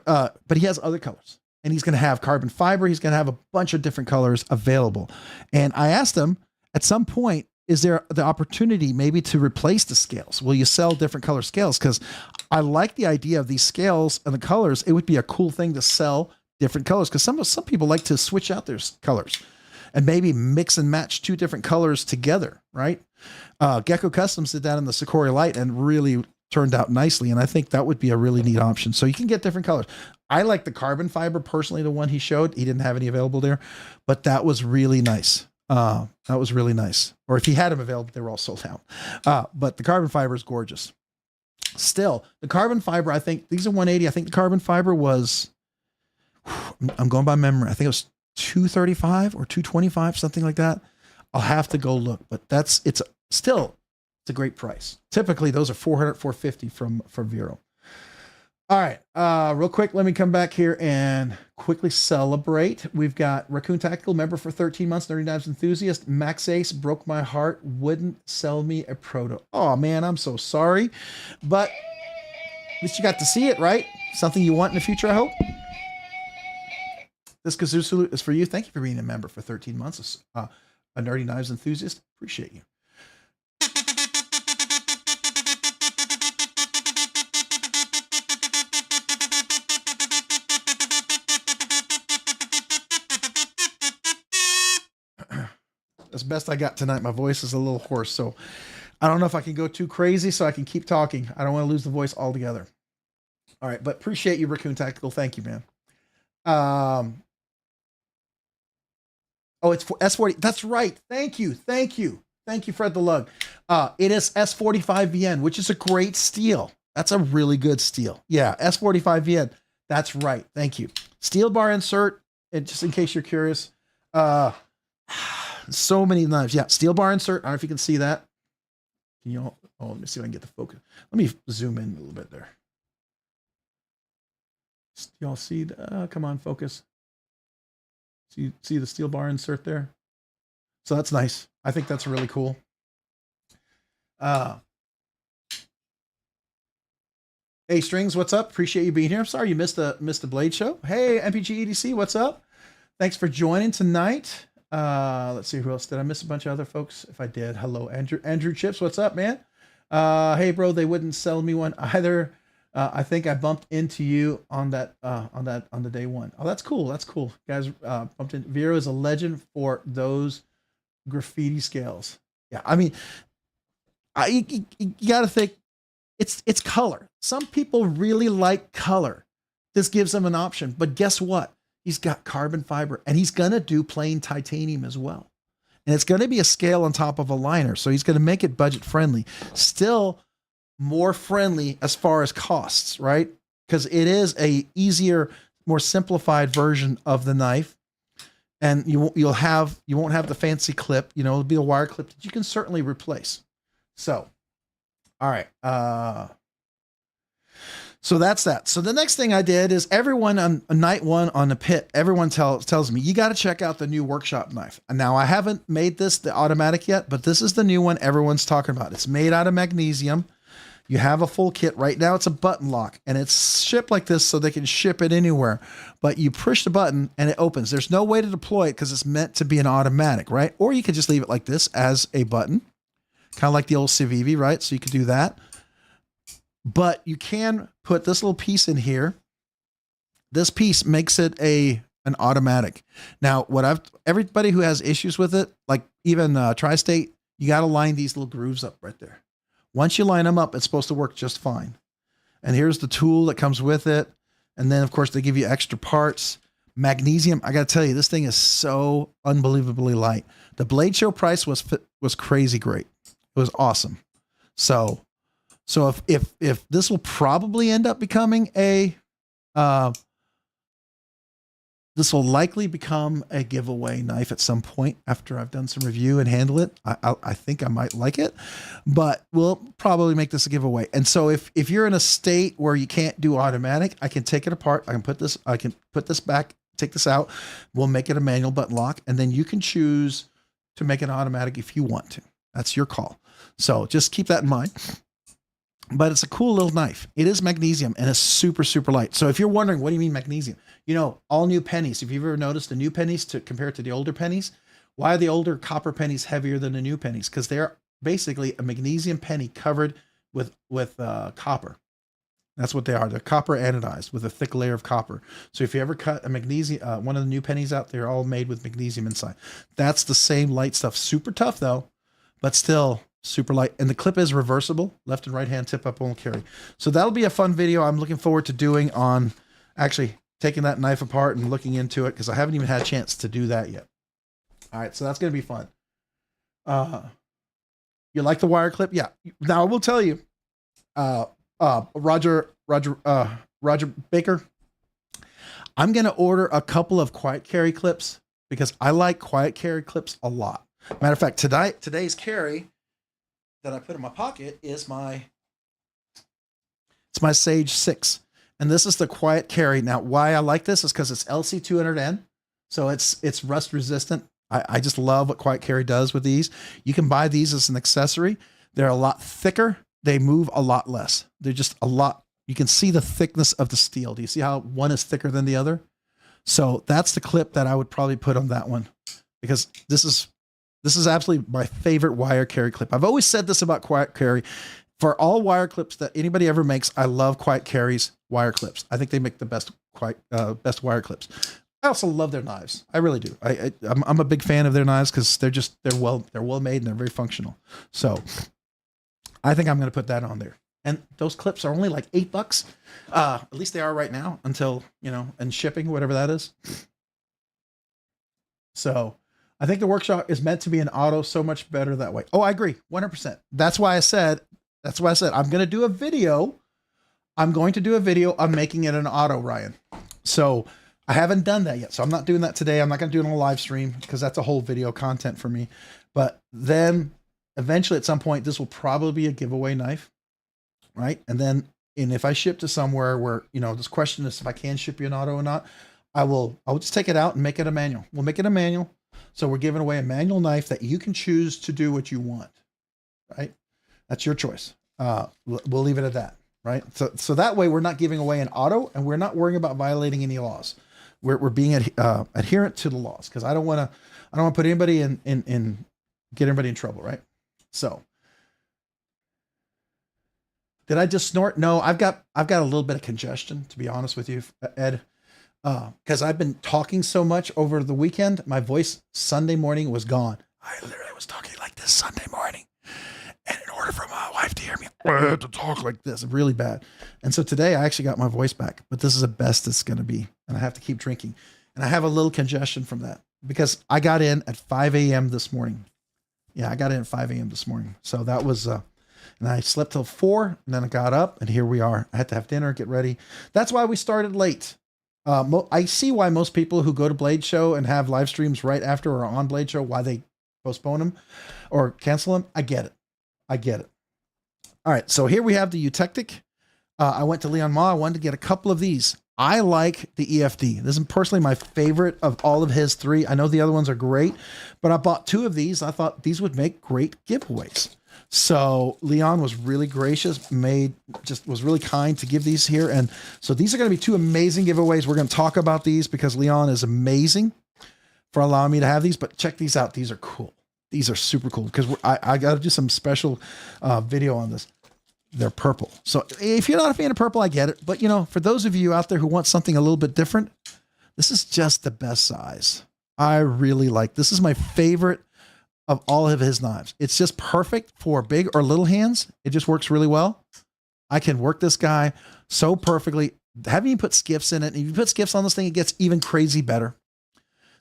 [SPEAKER 1] but he has other colors, and he's going to have carbon fiber. He's going to have a bunch of different colors available. And I asked him at some point, is there the opportunity maybe to replace the scales? Will you sell different color scales? Because I like the idea of these scales and the colors. It would be a cool thing to sell different colors, because some people like to switch out their colors and maybe mix and match two different colors together, right? Gecko Customs did that in the Sikoria Light and really turned out nicely, and I think that would be a really neat option. So you can get different colors. I like the carbon fiber personally, the one he showed. He didn't have any available there, but that was really nice. That was really nice. Or if he had them available, they were all sold out. But the carbon fiber is gorgeous. Still, the carbon fiber, I think these are 180. I think the carbon fiber was, I'm going by memory, I think it was 235 or 225, something like that. I'll have to go look, but it's Still, it's a great price. Typically, those are $400, $450 from Vero. All right, real quick, let me come back here and quickly celebrate. We've got Raccoon Tactical, member for 13 months, Nerdy Knives enthusiast. Max Ace broke my heart, wouldn't sell me a proto. Oh man, I'm so sorry, but at least you got to see it, right? Something you want in the future, I hope. This Kazoo salute is for you. Thank you for being a member for 13 months. A Nerdy Knives enthusiast. Appreciate you. That's the best I got tonight. My voice is a little hoarse, so I don't know if I can go too crazy, so I can keep talking. I don't want to lose the voice altogether. All right, but appreciate you, Raccoon Tactical. Thank you, man. Oh, it's for S40. That's right. Thank you. Thank you. Thank you, Fred the Lug. It is S45VN, which is a great steel. That's a really good steel. Yeah, S45VN. That's right. Thank you. Steel bar insert, and just in case you're curious. So many knives. Yeah, steel bar insert. I don't know if you can see that. Can you all, oh, let me see if I can get the focus. Let me zoom in a little bit there. Y'all see the, come on, focus. See the steel bar insert there? So that's nice. I think that's really cool. Hey Strings, what's up? Appreciate you being here. I'm sorry you missed the Blade show. Hey MPG EDC, what's up? Thanks for joining tonight. Let's see who else. Did I miss a bunch of other folks? If I did, hello Andrew Chips, what's up, man? Hey bro, they wouldn't sell me one either. I think I bumped into you on the day one. Oh, that's cool. That's cool. Guys, bumped in. Vero is a legend for those graffiti scales. Yeah, I mean, you got to think it's color. Some people really like color. This gives them an option. But guess what? He's got carbon fiber, and he's gonna do plain titanium as well. And it's going to be a scale on top of a liner, so he's going to make it budget friendly. Still more friendly as far as costs, right? Because it is a easier, more simplified version of the knife, and you won't have the fancy clip. You know, it'll be a wire clip that you can certainly replace. So, all right. So that's that. So the next thing I did is everyone on night one on the pit, everyone tells me, you got to check out the new workshop knife. And now I haven't made this the automatic yet, but this is the new one everyone's talking about. It's made out of magnesium. You have a full kit. Right now it's a button lock, and it's shipped like this so they can ship it anywhere. But you push the button and it opens. There's no way to deploy it because it's meant to be an automatic, right? Or you could just leave it like this as a button, kind of like the old Civivi, right? So you could do that. But you can put this little piece in here. This piece makes it an automatic. Now, everybody who has issues with it, like even Tri-State, you got to line these little grooves up right there. Once you line them up, it's supposed to work just fine. And here's the tool that comes with it. And then of course they give you extra parts. Magnesium, I got to tell you, this thing is so unbelievably light. The Blade Show price was crazy great. It was awesome. So if this will probably end up becoming this will likely become a giveaway knife at some point after I've done some review and handle it. I think I might like it, but we'll probably make this a giveaway. And so if you're in a state where you can't do automatic, I can take it apart. I can put this back, take this out. We'll make it a manual button lock, and then you can choose to make it automatic if you want to. That's your call. So just keep that in mind. But it's a cool little knife. It is magnesium and it's super, super light. So if you're wondering, what do you mean magnesium? You know, all new pennies. If you've ever noticed the new pennies compared to the older pennies, why are the older copper pennies heavier than the new pennies? Because they're basically a magnesium penny covered with copper. That's what they are. They're copper anodized with a thick layer of copper. So if you ever cut a magnesium, one of the new pennies out, they're all made with magnesium inside. That's the same light stuff. Super tough though, but still super light. And the clip is reversible, left and right hand tip up won't carry. So that'll be a fun video I'm looking forward to doing on actually taking that knife apart and looking into it, because I haven't even had a chance to do that yet. All right, so that's going to be fun. You like the wire clip? Yeah. Now I will tell you, Roger Baker, I'm going to order a couple of quiet carry clips because I like quiet carry clips a lot. Matter of fact, today's carry that I put in my pocket is it's my Sage 6. And this is the quiet carry. Now, why I like this is because it's LC200N. So it's rust resistant. I just love what quiet carry does with these. You can buy these as an accessory. They're a lot thicker. They move a lot less. They're just a lot. You can see the thickness of the steel. Do you see how one is thicker than the other? So that's the clip that I would probably put on that one, because this is absolutely my favorite wire carry clip. I've always said this about quiet carry. For all wire clips that anybody ever makes, I love quiet carry's wire clips. I think they make the best wire clips. I also love their knives. I really do. I'm a big fan of their knives because they're well made and they're very functional. So I think I'm going to put that on there. And those clips are only like $8. At least they are right now until, and shipping, whatever that is. So I think the Workshop is meant to be an auto so much better that way. Oh, I agree. 100%. That's why I said I'm going to do a video. I'm going to do a video on making it an auto, Ryan. So I haven't done that yet. So I'm not doing that today. I'm not going to do it on a live stream because that's a whole video content for me. But then eventually at some point, this will probably be a giveaway knife. Right. And if I ship to somewhere where, this question is if I can ship you an auto or not, I'll just take it out and make it a manual. We'll make it a manual. So we're giving away a manual knife that you can choose to do what you want. Right. That's your choice. We'll leave it at that. Right. So that way we're not giving away an auto and we're not worrying about violating any laws. We're being adherent to the laws because I don't want to put anybody get everybody in trouble. Right. So did I just snort? No, I've got a little bit of congestion, to be honest with you, Ed, because I've been talking so much over the weekend. My voice Sunday morning was gone. I literally was talking like this Sunday morning. And in order for my wife to hear me, I had to talk like this really bad. And so today I actually got my voice back, but this is the best it's going to be. And I have to keep drinking. And I have a little congestion from that because I got in at 5 a.m. this morning. Yeah, I got in at 5 a.m. this morning. So that was, and I slept till 4 and then I got up and here we are. I had to have dinner, get ready. That's why we started late. I see why most people who go to Blade Show and have live streams right after or on Blade Show, why they postpone them or cancel them. I get it. All right. So here we have the Eutectic. I went to Leon Ma. I wanted to get a couple of these. I like the EFD. This is personally my favorite of all of his 3. I know the other ones are great, but I bought 2 of these. I thought these would make great giveaways. So Leon was really gracious, was really kind to give these here. And so these are going to be 2 amazing giveaways. We're going to talk about these because Leon is amazing for allowing me to have these, but check these out. These are cool. These are super cool because I got to do some special video on this. They're purple. So if you're not a fan of purple, I get it. But for those of you out there who want something a little bit different, this is just the best size. I really like, this is my favorite of all of his knives. It's just perfect for big or little hands. It just works really well. I can work this guy so perfectly. Having you put skiffs in it, and if you put skiffs on this thing, it gets even crazy better.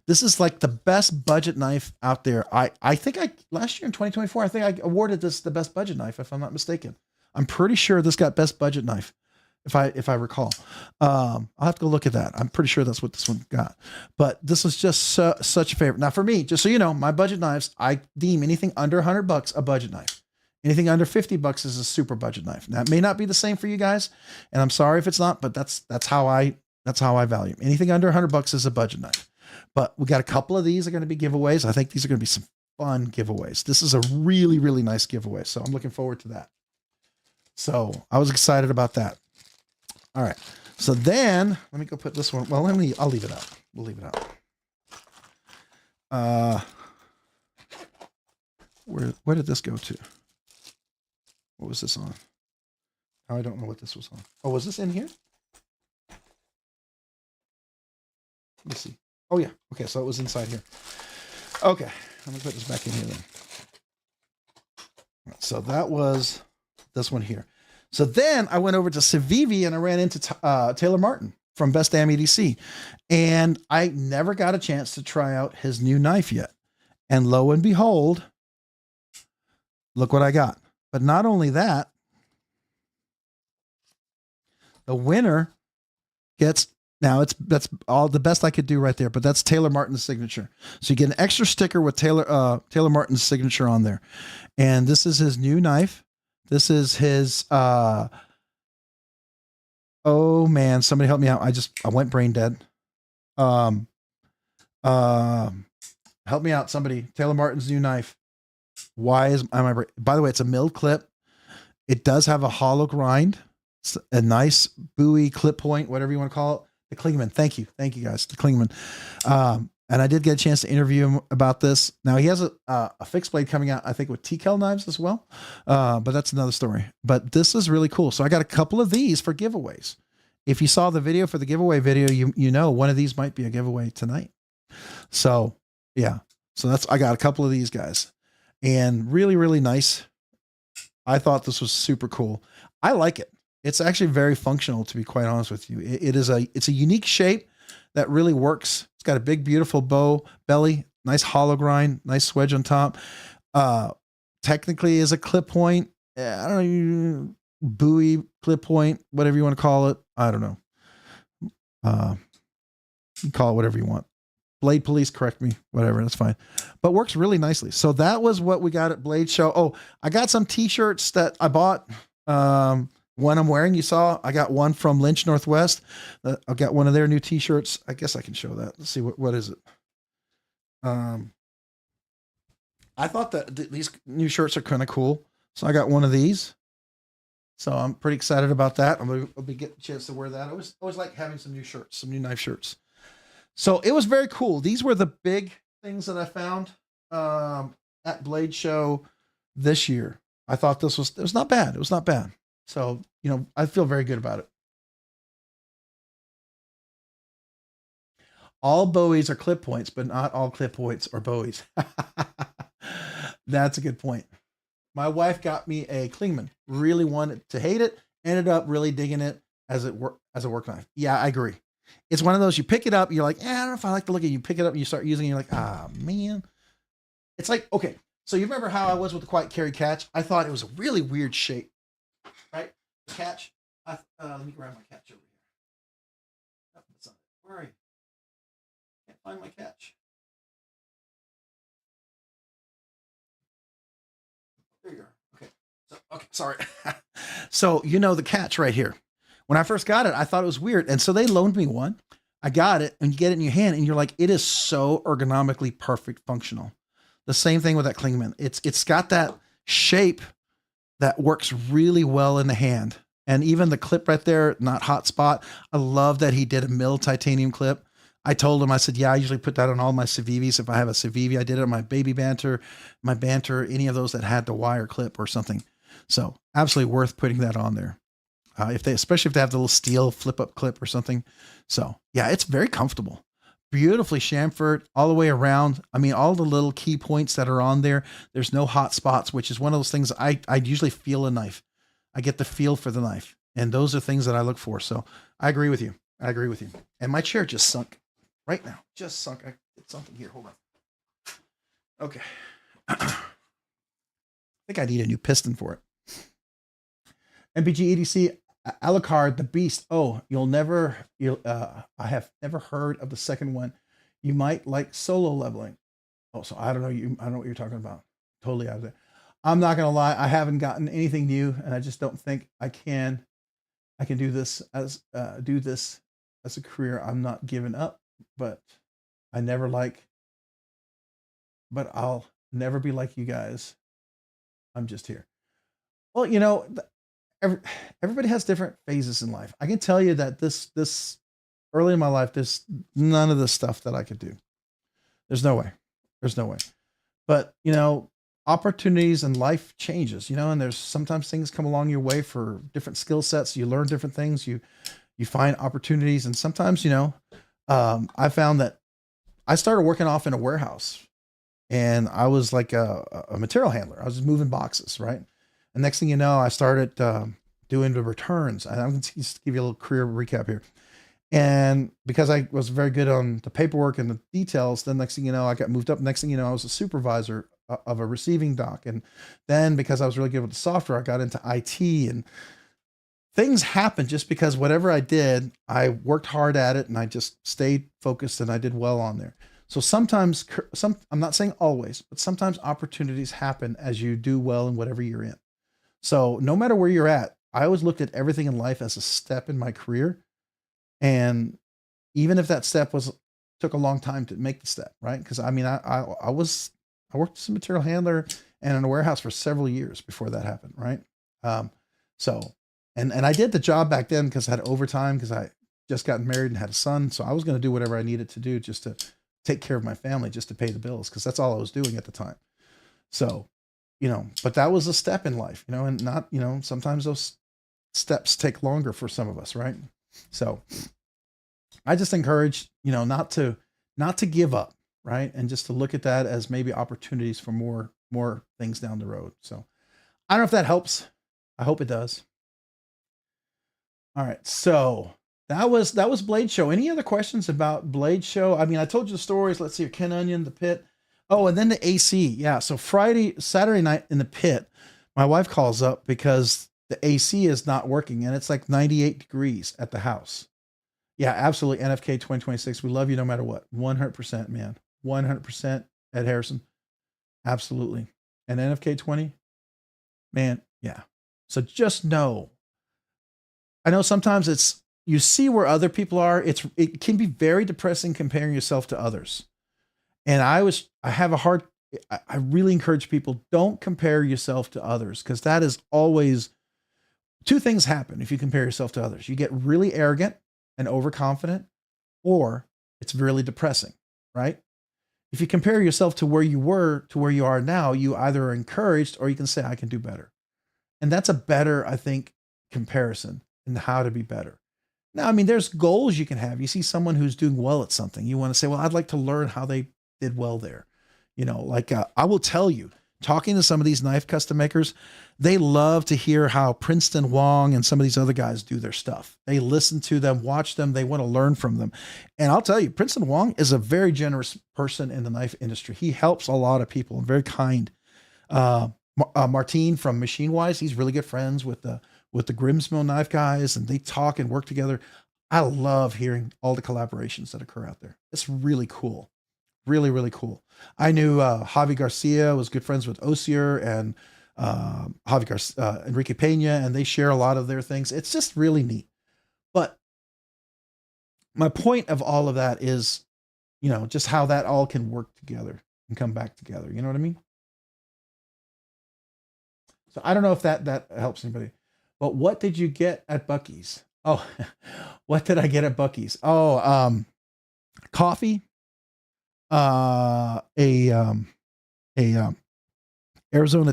[SPEAKER 1] This is like the best budget knife out there. I think last year in 2024, I think I awarded this the best budget knife, if I'm not mistaken. I'm pretty sure this got best budget knife, if I recall. I'll have to go look at that. I'm pretty sure that's what this one got. But this was just such a favorite. Now for me, just so you know, my budget knives, I deem anything under $100 a budget knife. Anything under $50 is a super budget knife. Now it may not be the same for you guys, and I'm sorry if it's not, but that's how I value them. Anything under $100 is a budget knife. But we got a couple of these are going to be giveaways. I think these are going to be some fun giveaways. This is a really, really nice giveaway. So I'm looking forward to that. So I was excited about that. All right. So then let me go put this one. Well, I'll leave it out. We'll leave it out. Where did this go to? What was this on? Oh, I don't know what this was on. Oh, was this in here? Let me see. Oh yeah. Okay. So it was inside here. Okay. Let me put this back in here then. So that was this one here. So then I went over to Civivi and I ran into Taylor Martin from Best Damn EDC. And I never got a chance to try out his new knife yet. And lo and behold, look what I got. But not only that, the winner gets Now that's all the best I could do right there, but that's Taylor Martin's signature. So you get an extra sticker with Taylor Martin's signature on there. And this is his new knife. This is his oh man, somebody help me out. I went brain dead. Help me out, somebody. Taylor Martin's new knife. By the way, it's a milled clip. It does have a hollow grind. It's a nice buoy clip point, whatever you want to call it. The Klingman. Thank you guys. The Klingman. And I did get a chance to interview him about this. Now he has a fixed blade coming out, I think, with TKL knives as well. But that's another story. But this is really cool. So I got a couple of these for giveaways. If you saw the video for the giveaway video, you know one of these might be a giveaway tonight. So yeah. So I got a couple of these guys, and really, really nice. I thought this was super cool. I like it. It's actually very functional, to be quite honest with you. It's a unique shape that really works. It's got a big, beautiful bow belly, nice hollow grind, nice wedge on top. Technically is a clip point. I don't know, buoy, clip point, whatever you want to call it. I don't know. You call it whatever you want. Blade Police, correct me, whatever, that's fine. But works really nicely. So that was what we got at Blade Show. Oh, I got some t-shirts that I bought. One I'm wearing, you saw, I got one from Lynch Northwest. I got one of their new t-shirts. I guess I can show that. Let's see, what is it? I thought that these new shirts are kind of cool. So I got one of these. So I'm pretty excited about that. I'll be getting a chance to wear that. I always like having some new shirts, some new knife shirts. So it was very cool. These were the big things that I found at Blade Show this year. I thought it was not bad. It was not bad. So, you know, I feel very good about it. All bowies are clip points, but not all clip points are bowies. That's a good point. My wife got me a Klingman. Really wanted to hate it. Ended up really digging it as a work knife. Yeah, I agree. It's one of those, you pick it up, you're like, I don't know if I like the look at it. You pick it up and you start using it, you're like, man. It's like, okay, so you remember how I was with the Quiet Carry catch? I thought it was a really weird shape, right? The catch. Let me grab my catch over here. Oh, that's not it. Where are you? Can't find my catch. There you are. Okay. Okay, sorry. So, you know, the catch right here. When I first got it, I thought it was weird. And so they loaned me one. I got it, and you get it in your hand and you're like, it is so ergonomically perfect functional. The same thing with that Klingman. It's got that shape that works really well in the hand. And even the clip right there, not hot spot. I love that he did a milled titanium clip. I told him, I said, yeah, I usually put that on all my Civivis. If I have a Civivi, I did it on my Baby Banter, my Banter, any of those that had the wire clip or something. So absolutely worth putting that on there. Especially if they have the little steel flip up clip or something. So yeah, it's very comfortable, beautifully chamfered all the way around. I mean, all the little key points that are on there, there's no hot spots, which is one of those things I usually feel a knife. I get the feel for the knife, and those are things that I look for. So I agree with you. And my chair just sunk right now. Just sunk. I did something here. Hold on. Okay. I think I need a new piston for it. MPG EDC Alucard, the Beast. Oh, I have never heard of the second one. You might like solo leveling. Oh, so I don't know. I don't know what you're talking about. Totally out of there. I'm not gonna lie. I haven't gotten anything new, and I just don't think I can do this as a career. I'm not giving up, but I'll never be like you guys. I'm just here. Well, you know, everybody has different phases in life. I can tell you that this early in my life, there's none of the stuff that I could do. There's no way. But, you know, opportunities and life changes, you know, and there's sometimes things come along your way for different skill sets. You learn different things. You find opportunities. And sometimes, you know, I found that I started working off in a warehouse, and I was like a material handler. I was just moving boxes, right? And next thing you know, I started doing the returns. And I'm going to just give you a little career recap here. And because I was very good on the paperwork and the details, then next thing you know, I got moved up. Next thing you know, I was a supervisor of a receiving dock. And then because I was really good with the software, I got into IT, and things happen just because whatever I did, I worked hard at it and I just stayed focused and I did well on there. So sometimes, I'm not saying always, but sometimes opportunities happen as you do well in whatever you're in. So no matter where you're at, I always looked at everything in life as a step in my career. And even if that step took a long time to make the step, right? Because I mean, I worked as a material handler and in a warehouse for several years before that happened, right? So, and I did the job back then because I had overtime because I just gotten married and had a son. So I was going to do whatever I needed to do just to take care of my family, just to pay the bills, because that's all I was doing at the time. So, you know, but that was a step in life, you know, and not, you know, sometimes those steps take longer for some of us, right? So I just encourage, you know, not to give up, right? And just to look at that as maybe opportunities for more things down the road. So I don't know if that helps. I hope it does. All right. So that was Blade Show. Any other questions about Blade Show? I mean, I told you the stories. Let's see here. Ken Onion, the pit. Oh, and then the AC. Yeah. So Saturday night in the pit, my wife calls up because the AC is not working and it's like 98 degrees at the house. Yeah, absolutely. NFK 2026. We love you no matter what. 100%, man. 100% Ed Harrison. Absolutely. And NFK 20, man. Yeah. So just know, I know sometimes you see where other people are. It can be very depressing comparing yourself to others. And I really encourage people, don't compare yourself to others, because that is always, two things happen if you compare yourself to others. You get really arrogant and overconfident, or it's really depressing, right? If you compare yourself to where you were to where you are now, you either are encouraged or you can say, I can do better. And that's a better, I think, comparison in how to be better. Now, I mean, there's goals you can have. You see someone who's doing well at something. You want to say, well, I'd like to learn how they did well there. You know, like I will tell you, talking to some of these knife custom makers, they love to hear how Princeton Wong and some of these other guys do their stuff. They listen to them, watch them. They want to learn from them. And I'll tell you, Princeton Wong is a very generous person in the knife industry. He helps a lot of people and very kind. Martine from Machine Wise, he's really good friends with the Grimsmill knife guys, and they talk and work together. I love hearing all the collaborations that occur out there. It's really cool. Really, really cool. I knew Javi Garcia was good friends with Osier and Enrique Pena, and they share a lot of their things. It's just really neat. But my point of all of that is, you know, just how that all can work together and come back together. You know what I mean? So I don't know if that helps anybody. But what did you get at Buc-ee's? Oh, what did I get at Buc-ee's? Oh, coffee, Arizona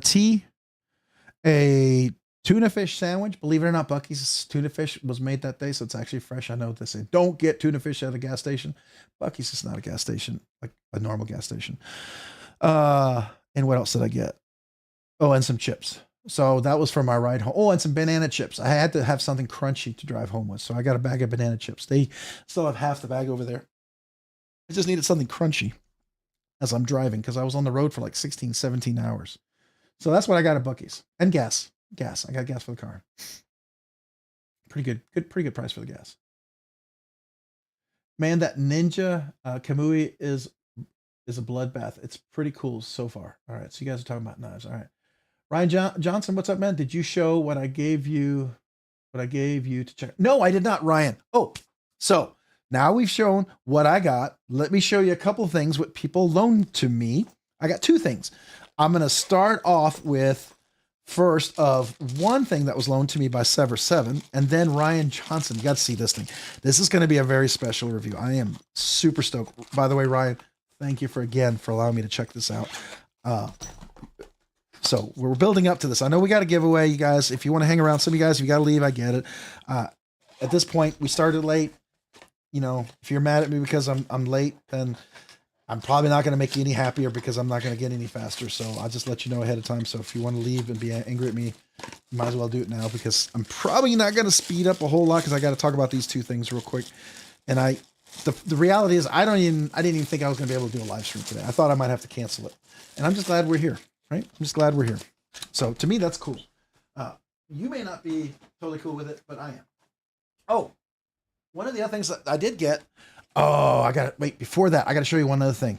[SPEAKER 1] tea, a tuna fish sandwich. Believe it or not, Buc-ee's tuna fish was made that day, so it's actually fresh. I know what they say. Don't get tuna fish at a gas station. Buc-ee's is not a gas station, like a normal gas station. And what else did I get? Oh, and some chips. So that was for my ride home. Oh, and some banana chips. I had to have something crunchy to drive home with. So I got a bag of banana chips. They still have half the bag over there. I just needed something crunchy as I'm driving, because I was on the road for like 16, 17 hours. So that's what I got at Buc-ee's. And gas. I got gas for the car. Pretty good price for the gas. Man, that Ninja Kamui is a bloodbath. It's pretty cool so far. All right, so you guys are talking about knives. All right. Ryan Johnson, what's up, man? Did you show what I gave you to check? No, I did not, Ryan. Oh, so now we've shown what I got. Let me show you a couple of things what people loaned to me. I got two things. I'm going to start off with first of one thing that was loaned to me by Sever 7, and then Ryan Johnson. You got to see this thing. This is going to be a very special review. I am super stoked. By the way, Ryan, thank you for allowing me to check this out. So we're building up to this. I know we got a giveaway, you guys. If you want to hang around, some of you guys, if you got to leave, I get it. At this point, we started late. You know, if you're mad at me because I'm late, then I'm probably not going to make you any happier because I'm not going to get any faster. So I'll just let you know ahead of time. So if you want to leave and be angry at me, you might as well do it now, because I'm probably not going to speed up a whole lot because I got to talk about these two things real quick. And the reality is I didn't even think I was going to be able to do a live stream today. I thought I might have to cancel it. And I'm just glad we're here. Right? I'm just glad we're here. So to me, that's cool. you may not be totally cool with it, but I am. Oh, one of the other things that I did get. Oh, I got to wait. Before that, I got to show you one other thing.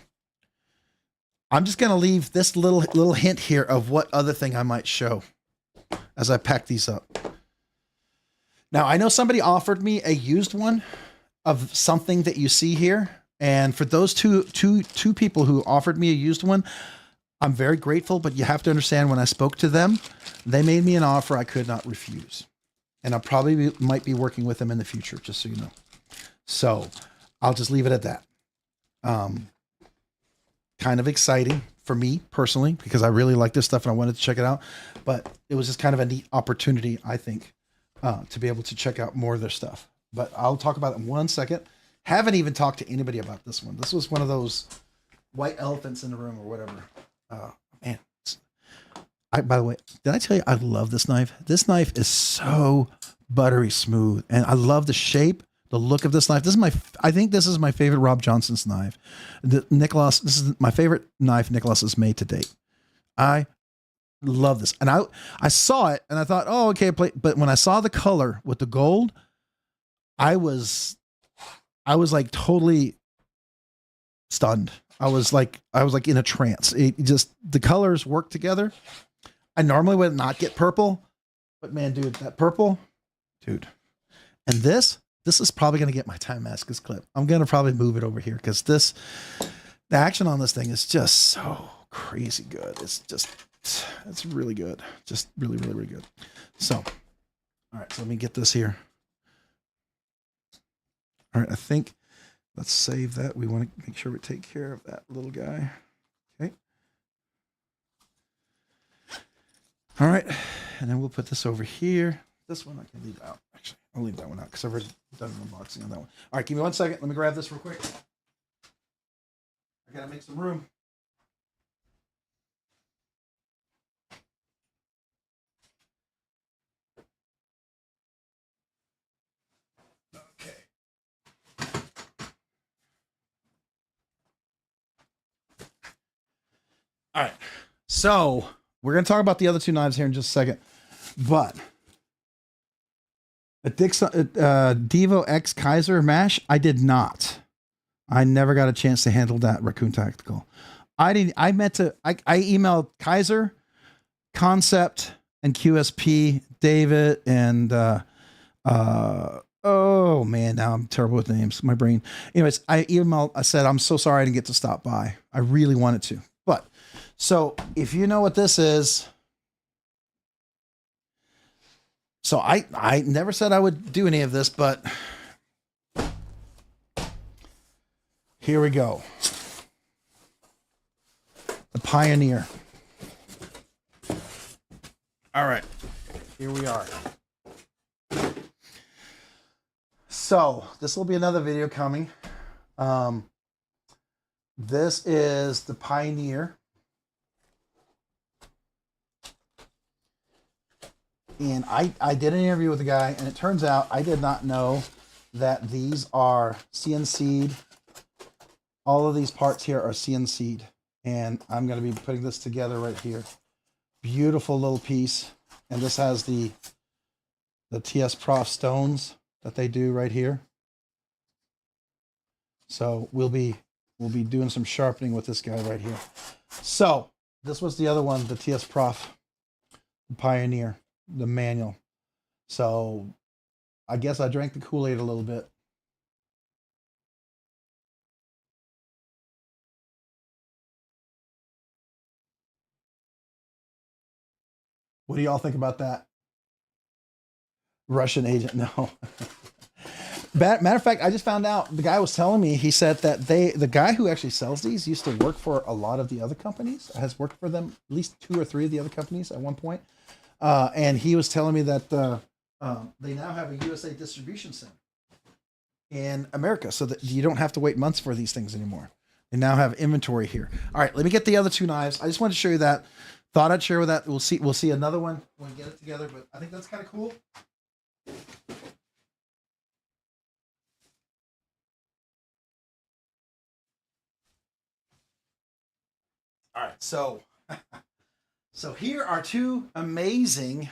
[SPEAKER 1] I'm just going to leave this little hint here of what other thing I might show as I pack these up. Now, I know somebody offered me a used one of something that you see here. And for those two people who offered me a used one, I'm very grateful, but you have to understand when I spoke to them, they made me an offer I could not refuse. And I probably might be working with them in the future, just so you know. So I'll just leave it at that. Kind of exciting for me personally, because I really like this stuff and I wanted to check it out, but it was just kind of a neat opportunity, I think, to be able to check out more of their stuff. But I'll talk about it in 1 second. Haven't even talked to anybody about this one. This was one of those white elephants in the room or whatever. Man, by the way, did I tell you I love this knife? This knife is so buttery smooth, and I love the shape, the look of this knife. I think this is my favorite Rob Johnson's knife. This is my favorite knife Nicholas has made to date. I love this, and I saw it and I thought, oh, okay, but when I saw the color with the gold, I was like totally stunned. I was like in a trance. It just, the colors work together. I normally would not get purple, but man, dude, that purple, dude. And this is probably going to get my Time Damascus clip. I'm going to probably move it over here because the action on this thing is just so crazy good. It's really good. Just really, really, really good. So, all right, so let me get this here. All right, I think let's save that. We want to make sure we take care of that little guy. Okay. All right, and then we'll put this over here. This one I can leave out. Actually, I'll leave that one out because I've already done an unboxing on that one. All right, give me 1 second. Let me grab this real quick. I gotta make some room. Okay. All right. So we're going to talk about the other two knives here in just a second, but a Divo X Kaiser mash, I did not. I never got a chance to handle that Raccoon Tactical. I emailed Kaiser, Concept, and QSP, David, and oh man, now I'm terrible with names. My brain. Anyways, I said, I'm so sorry I didn't get to stop by. I really wanted to. But so if you know what this is, so I never said I would do any of this, but here we go. The Pioneer. All right, here we are. So this will be another video coming. This is the Pioneer. And I did an interview with a guy, and it turns out I did not know that these are CNC'd. All of these parts here are CNC'd. And I'm going to be putting this together right here. Beautiful little piece. And this has the TS Prof stones that they do right here. So we'll be doing some sharpening with this guy right here. So this was the other one, the TS Prof Pioneer, the manual. So I guess I drank the Kool-Aid a little bit. What do y'all think about that? Russian agent? No. Matter of fact, I just found out, the guy was telling me, he said that the guy who actually sells these used to work for a lot of the other companies, has worked for them, at least 2 or 3 of the other companies at one point. And he was telling me that they now have a USA distribution center in America, so that you don't have to wait months for these things anymore. They now have inventory here. All right, let me get the other 2 knives. I just wanted to show you that. Thought I'd share with that. We'll see another one when we get it together, but I think that's kind of cool. All right, so here are 2 amazing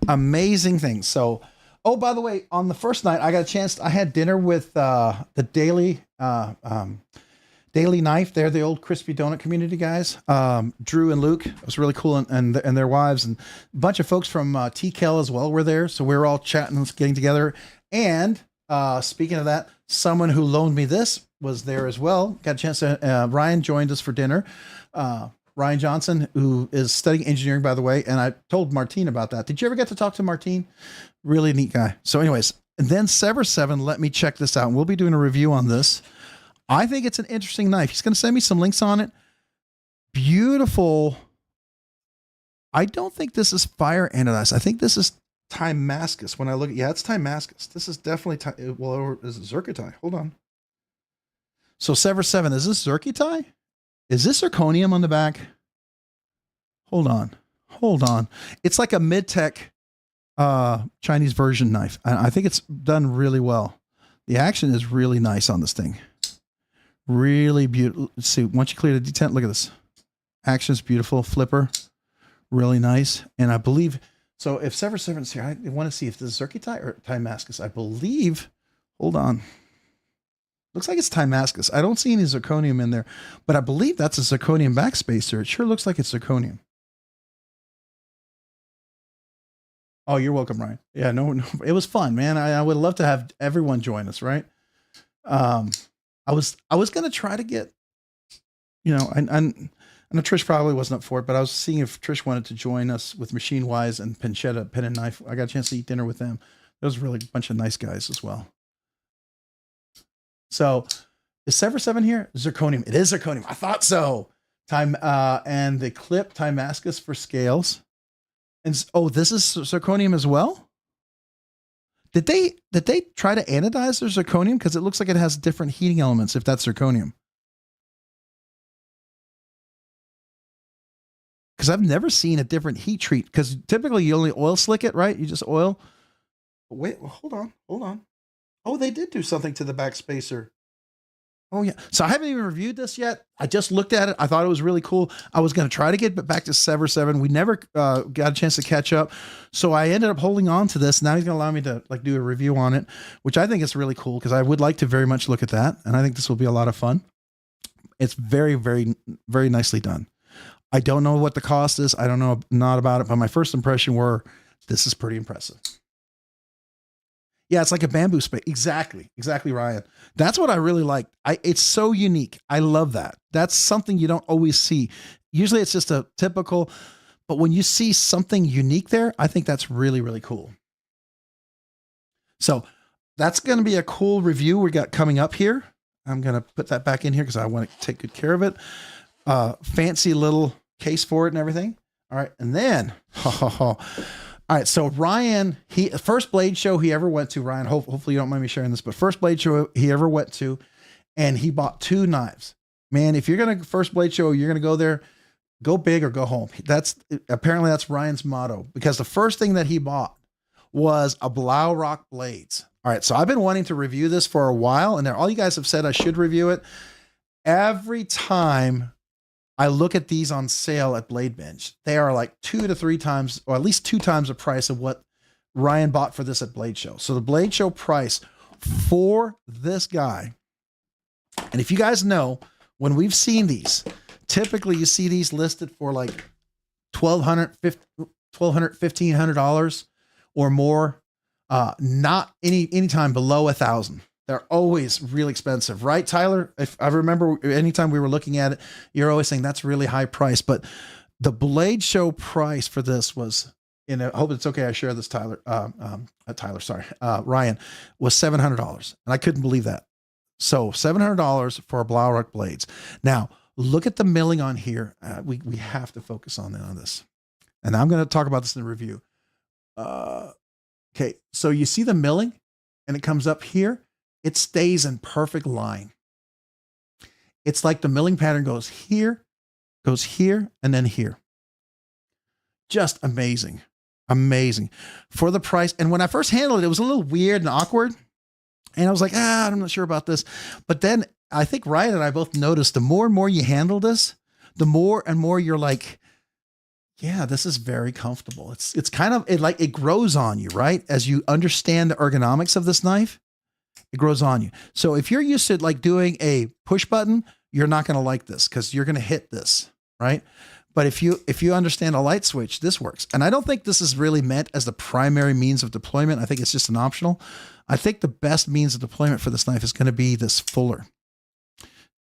[SPEAKER 1] Amazing things. So, oh, by the way, on the first night, I got a chance. I had dinner with the Daily Knife. They're the old crispy donut community guys. Drew and Luke. It was really cool, and their wives, and a bunch of folks from TKL as well were there. So we were all chatting, getting together. And speaking of that, someone who loaned me this was there as well. Got a chance to. Ryan joined us for dinner. Ryan Johnson, who is studying engineering, by the way, and I told Martine about that. Did you ever get to talk to Martine? Really neat guy. So anyways, and then Sever 7 let me check this out, and we'll be doing a review on this. I think it's an interesting knife. He's going to send me some links on it. Beautiful. I don't think this is fire anodized. I think this is Timascus. When I look at, yeah, it's Timascus. This is definitely, well, is it Zircotite? Hold on. So Sever 7, is this Zircotite? Is this zirconium on the back? Hold on. Hold on. It's like a mid-tech Chinese version knife. I think it's done really well. The action is really nice on this thing. Really beautiful. Let's see. Once you clear the detent, look at this. Action is beautiful. Flipper. Really nice. And I believe, so if Sever 7 is here, I want to see if this is Zircotite or Timascus. I believe, hold on. Looks like it's Timascus. I don't see any zirconium in there, but I believe that's a zirconium backspacer. It sure looks like it's zirconium. Oh, you're welcome, Ryan. Yeah, no, it was fun, man. I would love to have everyone join us, right? I was going to try to get, you know, I know Trish probably wasn't up for it, but I was seeing if Trish wanted to join us with Machine Wise and Pinchetta, Pen and Knife. I got a chance to eat dinner with them. There was really a bunch of nice guys as well. So is Sever 7 here? Zirconium. It is zirconium. I thought so. And the clip Timascus for scales. And oh, this is zirconium as well. Did they try to anodize their zirconium? Because it looks like it has different heating elements if that's zirconium. Because I've never seen a different heat treat. Because typically you only oil slick it, right? You just oil. Wait, hold on. Oh, they did do something to the backspacer. Oh, yeah. So I haven't even reviewed this yet. I just looked at it. I thought it was really cool. I was going to try to get back to Sever 7. We never got a chance to catch up. So I ended up holding on to this. Now he's going to allow me to like do a review on it, which I think is really cool because I would like to very much look at that. And I think this will be a lot of fun. It's very, very, very nicely done. I don't know what the cost is. I don't know not about it, but my first impression were this is pretty impressive. Yeah, it's like a bamboo space. Exactly, Ryan. That's what I really like. It's so unique. I love that. That's something you don't always see. Usually it's just a typical, but when you see something unique there, I think that's really, really cool. So that's going to be a cool review we got coming up here. I'm going to put that back in here because I want to take good care of it. Fancy little case for it and everything. All right. And then, all right, so Ryan, first blade show he ever went to, Ryan, hopefully you don't mind me sharing this, but first blade show he ever went to, and he bought 2 knives. Man, if you're going to first blade show, you're going to go there, go big or go home. Apparently that's Ryan's motto, because the first thing that he bought was a Blaurock blades. All right, so I've been wanting to review this for a while, and all you guys have said I should review it. Every time I look at these on sale at BladeBinge, they are like 2 to 3 times, or at least 2 times the price of what Ryan bought for this at Blade Show. So the Blade Show price for this guy, and if you guys know, when we've seen these, typically you see these listed for like $1,200, $1,500 or more. Not any time below $1,000. They're always really expensive, right, Tyler? If I remember, anytime we were looking at it, you're always saying that's really high price. But the Blade Show price for this was, I hope it's okay I share this, Ryan, was $700. And I couldn't believe that. So $700 for a Blaurock blades. Now, look at the milling on here. We have to focus on this. And I'm going to talk about this in the review. Okay, so you see the milling, and it comes up here. It stays in perfect line. It's like the milling pattern goes here, and then here. Just amazing. Amazing. For the price. And when I first handled it, it was a little weird and awkward. And I was like, I'm not sure about this. But then I think Ryan and I both noticed the more and more you handle this, the more and more you're like, Yeah, this is very comfortable. It's kind of it grows on you, right? As you understand the ergonomics of this knife, it grows on you. So if you're used to like doing a push button, you're not going to like this because you're going to hit this, right? But if you understand a light switch, this works. And I don't think this is really meant as the primary means of deployment. I think it's just an optional. I think the best means of deployment for this knife is going to be this fuller.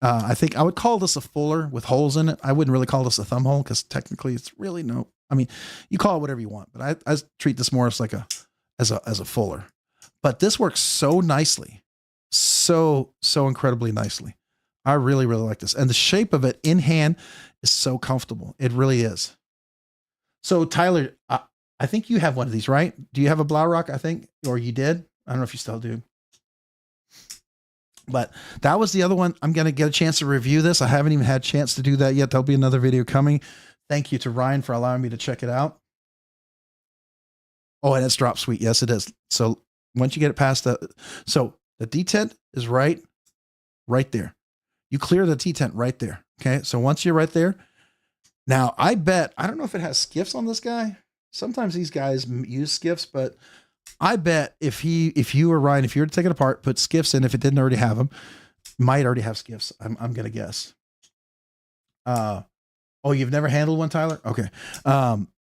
[SPEAKER 1] I think I would call this a fuller with holes in it. I wouldn't really call this a thumb hole because technically it's really no. I mean, you call it whatever you want, but I treat this more as like as a fuller. But this works so nicely, so incredibly nicely. I really like this, and the shape of it in hand is so comfortable. It really is. So Tyler, I think you have one of these, right? Do you have a Blaurock? I think, or you did. I don't know if you still do. But that was the other one. I'm going to get a chance to review this. I haven't even had a chance to do that yet. There'll be another video coming. Thank you to Ryan for allowing me to check it out. Oh, and it's drop sweet. Yes, it is. So once you get it past so the detent is right there. You clear the detent right there. Okay. So once you're right there, now I don't know if it has skiffs on this guy. Sometimes these guys use skiffs, but I bet if you were Ryan, if you were to take it apart, put skiffs in, if it didn't already have them, might already have skiffs. I'm going to guess. Oh, you've never handled one, Tyler? Okay.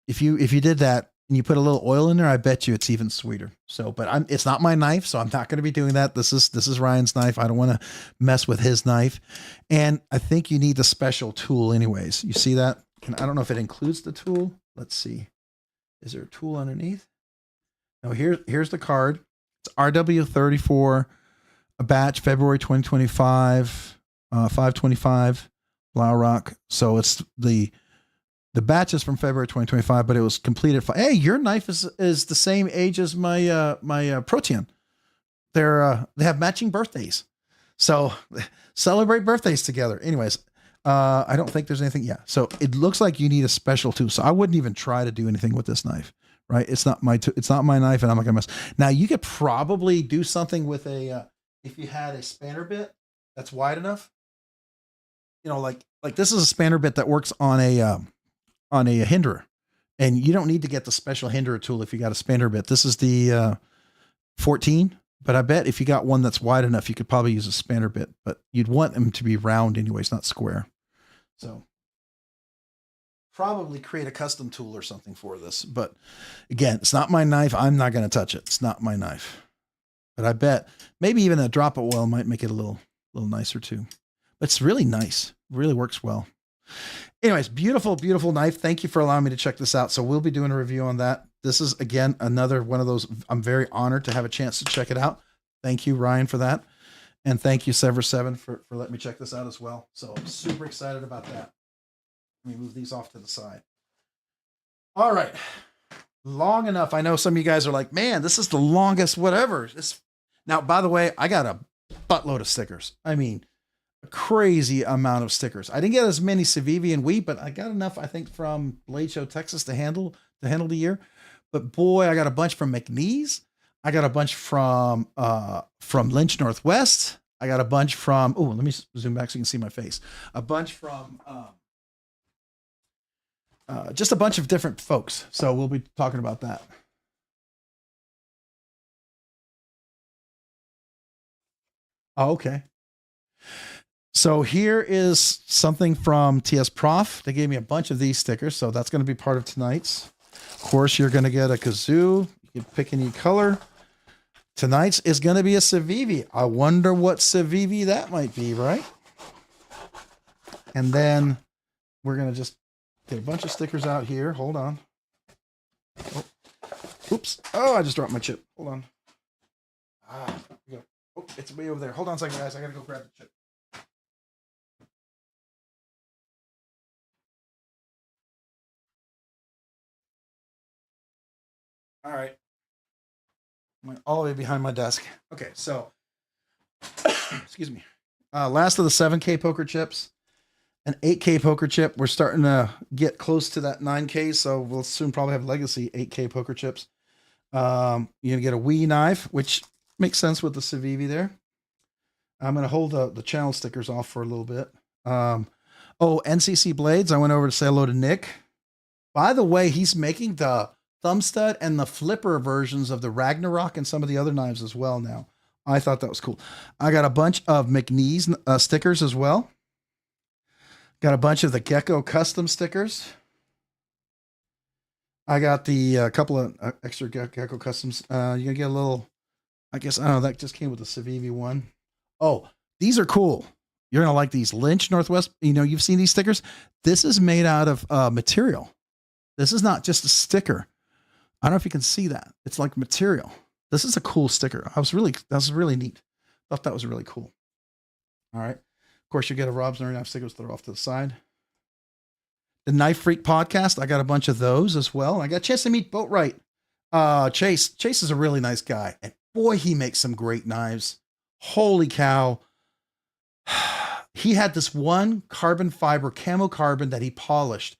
[SPEAKER 1] If you did that and you put a little oil in there, I bet you it's even sweeter. So, but it's not my knife, so I'm not going to be doing that. This is Ryan's knife. I don't want to mess with his knife. And I think you need the special tool anyways. You see that? And I don't know if it includes the tool. Let's see. Is there a tool underneath? Now here's the card. It's RW34, a batch, February 2025, 525, Blaurock. So it's the batch is from February 2025, but it was completed. Hey, your knife is the same age as my Protean. They have matching birthdays, so celebrate birthdays together. Anyways, I don't think there's anything. Yeah, so it looks like you need a special tool. So I wouldn't even try to do anything with this knife. Right. It's not my knife, and I'm not gonna mess. Now you could probably do something with if you had a spanner bit that's wide enough, like this is a spanner bit that works on a hinderer, and you don't need to get the special hinderer tool if you got a spanner bit. This is the 14, but I bet if you got one that's wide enough, you could probably use a spanner bit, but you'd want them to be round anyways, not square. So probably create a custom tool or something for this. But again, it's not my knife. I'm not going to touch it. It's not my knife. But I bet maybe even a drop of oil might make it a little nicer too. But it's really nice. Really works well. Anyways, beautiful knife. Thank you for allowing me to check this out. So we'll be doing a review on that. This is, again, another one of those. I'm very honored to have a chance to check it out. Thank you, Ryan, for that. And thank you, Sever7, for letting me check this out as well. So I'm super excited about that. Let me move these off to the side. All right. Long enough. I know some of you guys are like, man, this is the longest whatever. Now, by the way, I got a buttload of stickers. I mean, a crazy amount of stickers. I didn't get as many Civivi and Wheat, but I got enough, I think, from Blade Show, Texas to handle the year. But boy, I got a bunch from McNeese. I got a bunch from Lynch Northwest. I got a bunch from, oh, let me zoom back so you can see my face. A bunch from just a bunch of different folks. So we'll be talking about that. Oh, okay. So here is something from TS Prof. They gave me a bunch of these stickers. So that's going to be part of tonight's. Of course, you're going to get a kazoo. You can pick any color. Tonight's is going to be a Civivi. I wonder what Civivi that might be, right? And then we're going to just get a bunch of stickers out here. Hold on. Oh. Oops. Oh, I just dropped my chip. Hold on. Here we go. Oh, it's way over there. Hold on a second, guys. I got to go grab the chip. All right. All the way behind my desk. Okay, so excuse me. Last of the 7K poker chips, an 8K poker chip. We're starting to get close to that 9K, so we'll soon probably have legacy 8K poker chips. You're gonna get a Wii knife, which makes sense with the Civivi there. I'm gonna hold the channel stickers off for a little bit. Oh, NCC blades. I went over to say hello to Nick. By the way, he's making the thumb stud and the flipper versions of the Ragnarok and some of the other knives as well now. I thought that was cool. I got a bunch of McNeese stickers as well. Got a bunch of the Gecko custom stickers. I got the couple of extra Gecko customs. You're going to get a little, I guess, I don't know, that just came with the Civivi one. Oh, these are cool. You're going to like these. Lynch Northwest, you know, you've seen these stickers. This is made out of material. This is not just a sticker. I don't know if you can see that. It's like material. This is a cool sticker. That was really neat. Thought that was really cool. All right. Of course, you get a Rob's Nerd Knife stickers that are off to the side. The Knife Freak podcast, I got a bunch of those as well. I got a chance to meet Boatwright. Chase. Chase is a really nice guy. And boy, he makes some great knives. Holy cow. He had this one carbon fiber, camo carbon that he polished.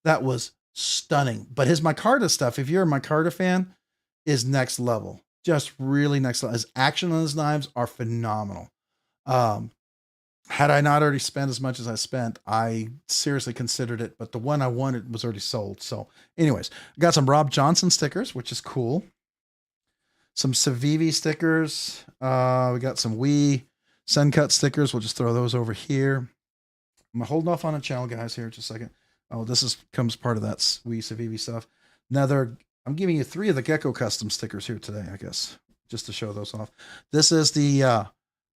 [SPEAKER 1] That was stunning. But his micarta stuff, if you're a micarta fan, is next level. Just really next level. His action on his knives are phenomenal. Had I not already spent as much as I spent, I seriously considered it, but the one I wanted was already sold. So anyways, I got some Rob Johnson stickers, which is cool. Some Civivi stickers. We got some Suncut stickers. We'll just throw those over here. I'm holding off on a channel, guys, here just a second. Oh, this comes part of that Civivi stuff. Now I'm giving you 3 of the Gecko custom stickers here today, I guess, just to show those off. This is the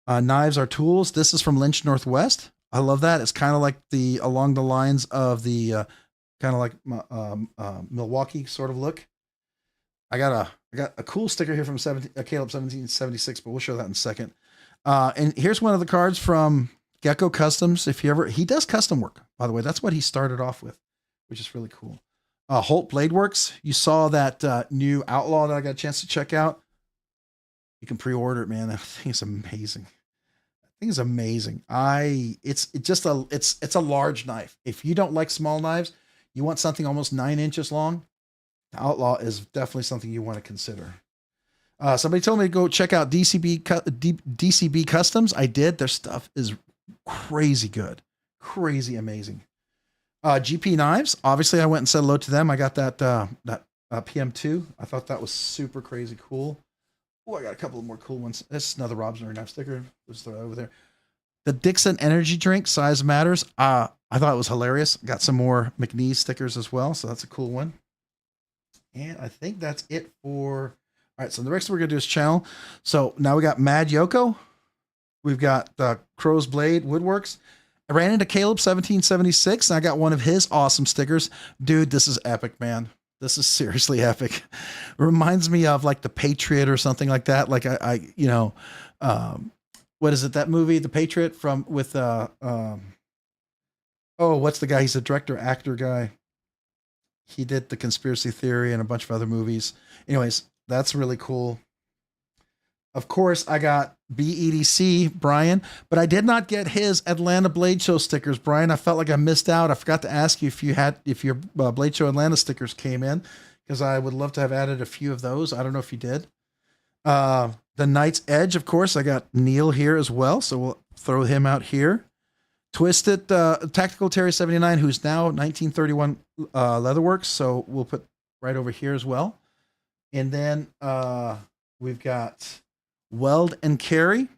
[SPEAKER 1] Knives Are Tools. This is from Lynch Northwest. I love that. It's kind of like along the lines of the kind of like Milwaukee sort of look. I got a cool sticker here from Caleb 1776, but we'll show that in a second. And here's one of the cards from Gecko Customs. He does custom work, by the way. That's what he started off with, which is really cool. Holt Blade Works. You saw that new Outlaw that I got a chance to check out. You can pre-order it, man. That thing is amazing. Thing is amazing. It's a large knife. If you don't like small knives, you want something almost 9 inches long, the Outlaw is definitely something you want to consider. Somebody told me to go check out DCB Customs. I did. Their stuff is crazy good, crazy amazing. GP Knives. Obviously, I went and said hello to them. I got that PM2. I thought that was super crazy cool. Oh, I got a couple of more cool ones. This is another Rob's Nerd Knife sticker. Let's throw it over there. The Dixon Energy Drink, size matters. I thought it was hilarious. Got some more McNeese stickers as well, so that's a cool one. And I think that's it for... All right, so the next we're going to do is channel. So now we got Mad Yoko. We've got Crow's Blade Woodworks. I ran into Caleb 1776, and I got one of his awesome stickers. Dude, this is epic, man. This is seriously epic. It reminds me of like The Patriot or something like that. Like what is it? That movie, The Patriot what's the guy? He's a director, actor guy. He did The Conspiracy Theory and a bunch of other movies. Anyways, that's really cool. Of course, I got BEDC, Brian, but I did not get his Atlanta Blade Show stickers, Brian. I felt like I missed out. I forgot to ask you if your Blade Show Atlanta stickers came in, because I would love to have added a few of those. I don't know if you did. The Knight's Edge, of course, I got Neil here as well, so we'll throw him out here. Twisted Tactical Terry 79, who's now 1931 Leatherworks, so we'll put right over here as well. And then we've got Weld and Carry,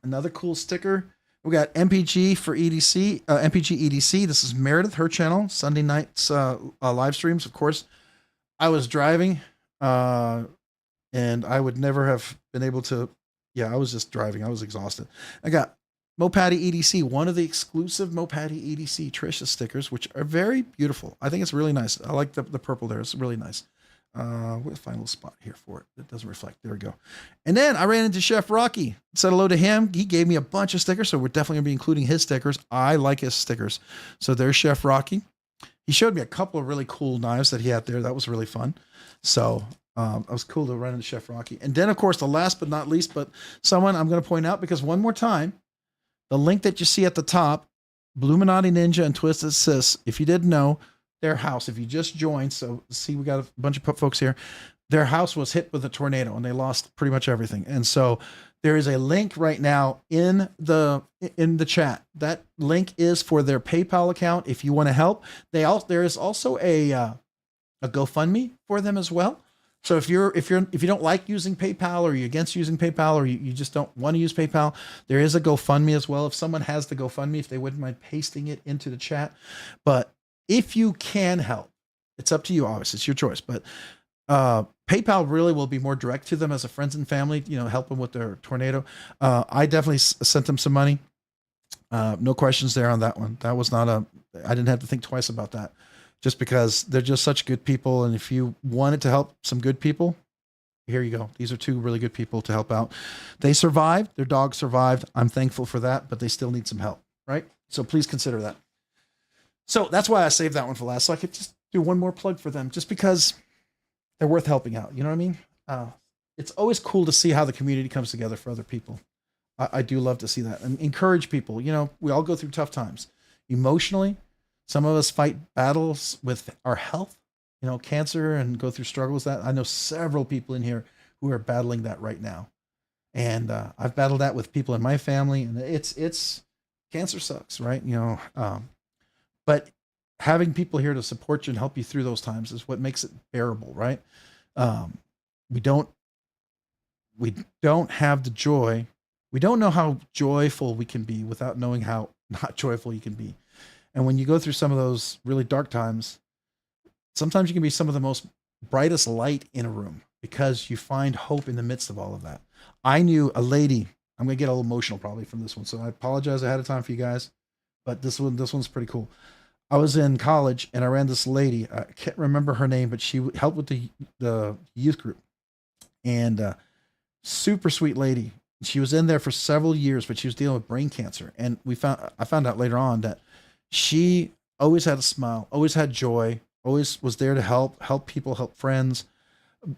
[SPEAKER 1] another cool sticker. We got MPG for EDC, MPG EDC. This is Meredith, her channel, Sunday nights live streams. Of course, I was driving, and I would never have been able to. Yeah, I was just driving. I was exhausted. I got Mopati EDC, one of the exclusive Mopati EDC Trisha stickers, which are very beautiful. I think it's really nice. I like the purple there. It's really nice. We'll find a little spot here for it. It doesn't reflect. There we go. And then I ran into Chef Rocky, said hello to him. He gave me a bunch of stickers, so we're definitely gonna be including his stickers. I like his stickers. So there's Chef Rocky. He showed me a couple of really cool knives that he had there. That was really fun. So it was cool to run into Chef Rocky. And then, of course, the last but not least, but someone I'm going to point out, because one more time, the link that you see at the top, Bluminati Ninja and Twisted Sis, if you didn't know, their house, if you just joined, so see, we got a bunch of folks here. Their house was hit with a tornado and they lost pretty much everything. And so There is a link right now in the chat. That link is for their PayPal account if you want to help. There is also a GoFundMe for them as well. So if you don't like using PayPal, or you're against using PayPal, or you just don't want to use PayPal, there is a GoFundMe as well. If someone has the GoFundMe, if they wouldn't mind pasting it into the chat. But if you can help, it's up to you. Obviously, it's your choice. But PayPal really will be more direct to them as a friends and family. Help them with their tornado. I definitely sent them some money. No questions there on that one. That was not I didn't have to think twice about that. Just because they're just such good people. And if you wanted to help some good people, here you go. These are two really good people to help out. They survived. Their dog survived. I'm thankful for that, but they still need some help, right? So please consider that. So that's why I saved that one for last. So I could just do one more plug for them, just because they're worth helping out. You know what I mean? It's always cool to see how the community comes together for other people. I do love to see that, and encourage people. We all go through tough times emotionally. Some of us fight battles with our health, cancer, and go through struggles. That I know several people in here who are battling that right now. And I've battled that with people in my family, and it's cancer sucks, right? But having people here to support you and help you through those times is what makes it bearable, right? We don't have the joy. We don't know how joyful we can be without knowing how not joyful you can be. And when you go through some of those really dark times, sometimes you can be some of the most brightest light in a room, because you find hope in the midst of all of that. I knew a lady. I'm going to get a little emotional probably from this one, so I apologize ahead of time for you guys, but this one's pretty cool. I was in college and I ran this lady. I can't remember her name, but she helped with the youth group, and super sweet lady. She was in there for several years, but she was dealing with brain cancer. And I found out later on that she always had a smile, always had joy, always was there to help people, help friends,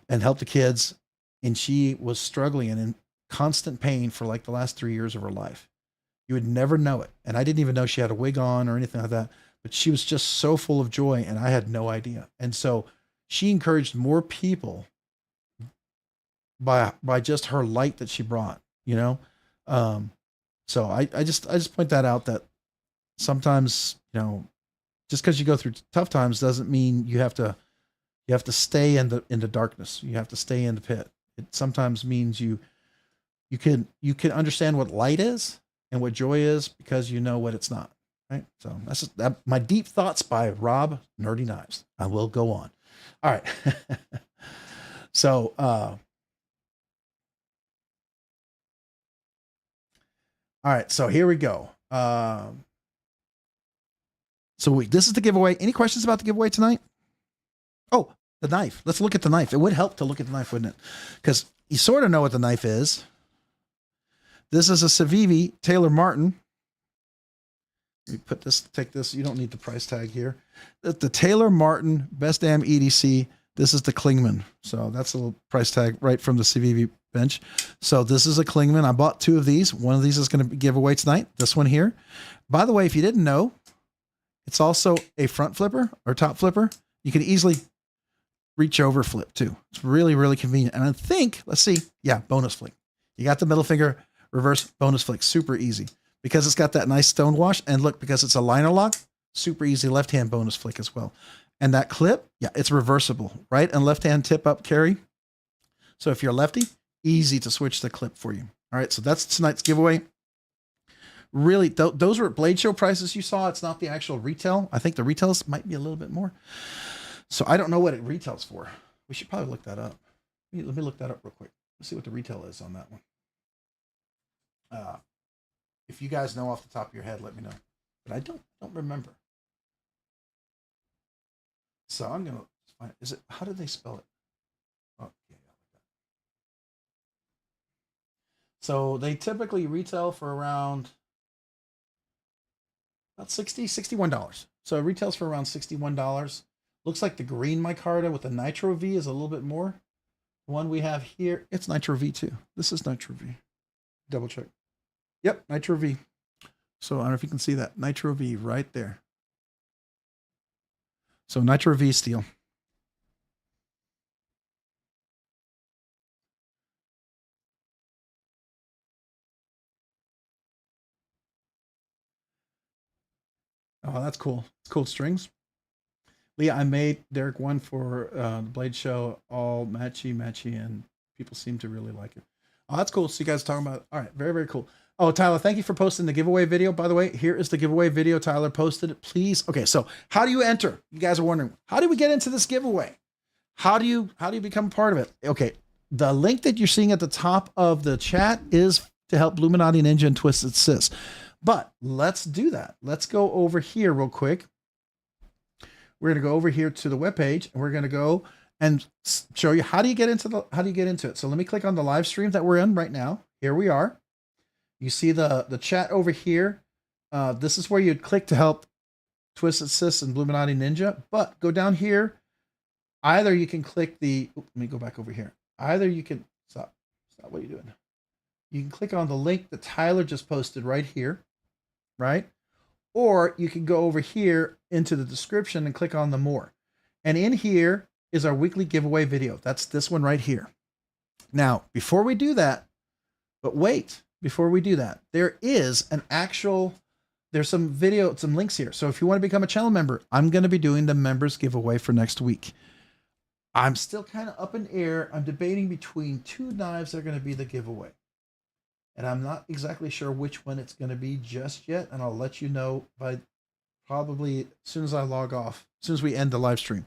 [SPEAKER 1] and help the kids. And she was struggling and in constant pain for like the last 3 years of her life. You would never know it. And I didn't even know she had a wig on or anything like that, but she was just so full of joy, and I had no idea. And so she encouraged more people by just her light that she brought, So I just point that out, that sometimes, just because you go through tough times doesn't mean you have to stay in the darkness. You have to stay in the pit. It sometimes means you can understand what light is and what joy is, because you know what it's not. Right. So that's just my deep thoughts by Rob Nerdy Knives. I will go on. All right. So, all right. So here we go. This is the giveaway. Any questions about the giveaway tonight? Oh, the knife. Let's look at the knife. It would help to look at the knife, wouldn't it? Because you sort of know what the knife is. This is a Civivi Taylor Martin. Let me take this. You don't need the price tag here. The Taylor Martin Best Damn EDC. This is the Klingman. So that's a little price tag right from the Civivi bench. So this is a Klingman. I bought 2 of these. One of these is going to be giveaway tonight. This one here. By the way, if you didn't know, it's also a front flipper or top flipper. You can easily reach over flip too. It's really, really convenient. And I think, let's see. Yeah, bonus flick. You got the middle finger, reverse bonus flick. Super easy. Because it's got that nice stone wash, and look, because it's a liner lock, super easy left-hand bonus flick as well. And that clip, yeah, it's reversible, right? And left-hand tip up carry. So if you're a lefty, easy to switch the clip for you. All right, so that's tonight's giveaway. Really, those were Blade Show prices you saw. It's not the actual retail. I think the retails might be a little bit more. So I don't know what it retails for. We should probably look that up. Let me look that up real quick. Let's see what the retail is on that one. If you guys know off the top of your head, let me know. But I don't remember. So I'm gonna find. Is it? How did they spell it? Oh, yeah. So they typically retail for around about $61. So it retails for around $61. Looks like the green micarta with the Nitro V is a little bit more. The one we have here, it's Nitro V too. This is Nitro V. Double check. Yep, Nitro V. So I don't know if you can see that. Nitro V right there. So Nitro V steel. Oh, that's cool. It's cool strings. Leah, I made Derek one for the Blade Show, all matchy, and people seem to really like it. Oh, that's cool. So you guys are talking about, all right, very, very cool. Oh, Tyler, thank you for posting the giveaway video. By the way, here is the giveaway video. Tyler posted it, please. Okay, so how do you enter? You guys are wondering, how do we get into this giveaway? How do you become a part of it? Okay, the link that you're seeing at the top of the chat is to help Bluminati Ninja and Twisted Sis. But let's do that. Let's go over here real quick. We're going to go over here to the webpage, and we're going to go and show you how do you get into it. So let me click on the live stream that we're in right now. Here we are. You see the chat over here. This is where you'd click to help Twisted Sis and Bluminati Ninja. But go down here. Either you can click the. Let me go back over here. Either you can stop. What are you doing? You can click on the link that Tyler just posted right here, right? Or you can go over here into the description and click on the more. And in here is our weekly giveaway video. That's this one right here. Now, before we do that, but wait, before we do that, there is an actual, there's some links here. So if you want to become a channel member, I'm going to be doing the members giveaway for next week. I'm still kind of up in air. I'm debating between two knives that are going to be the giveaway. And I'm not exactly sure which one it's going to be just yet. And I'll let you know by probably as soon as I log off, as soon as we end the live stream.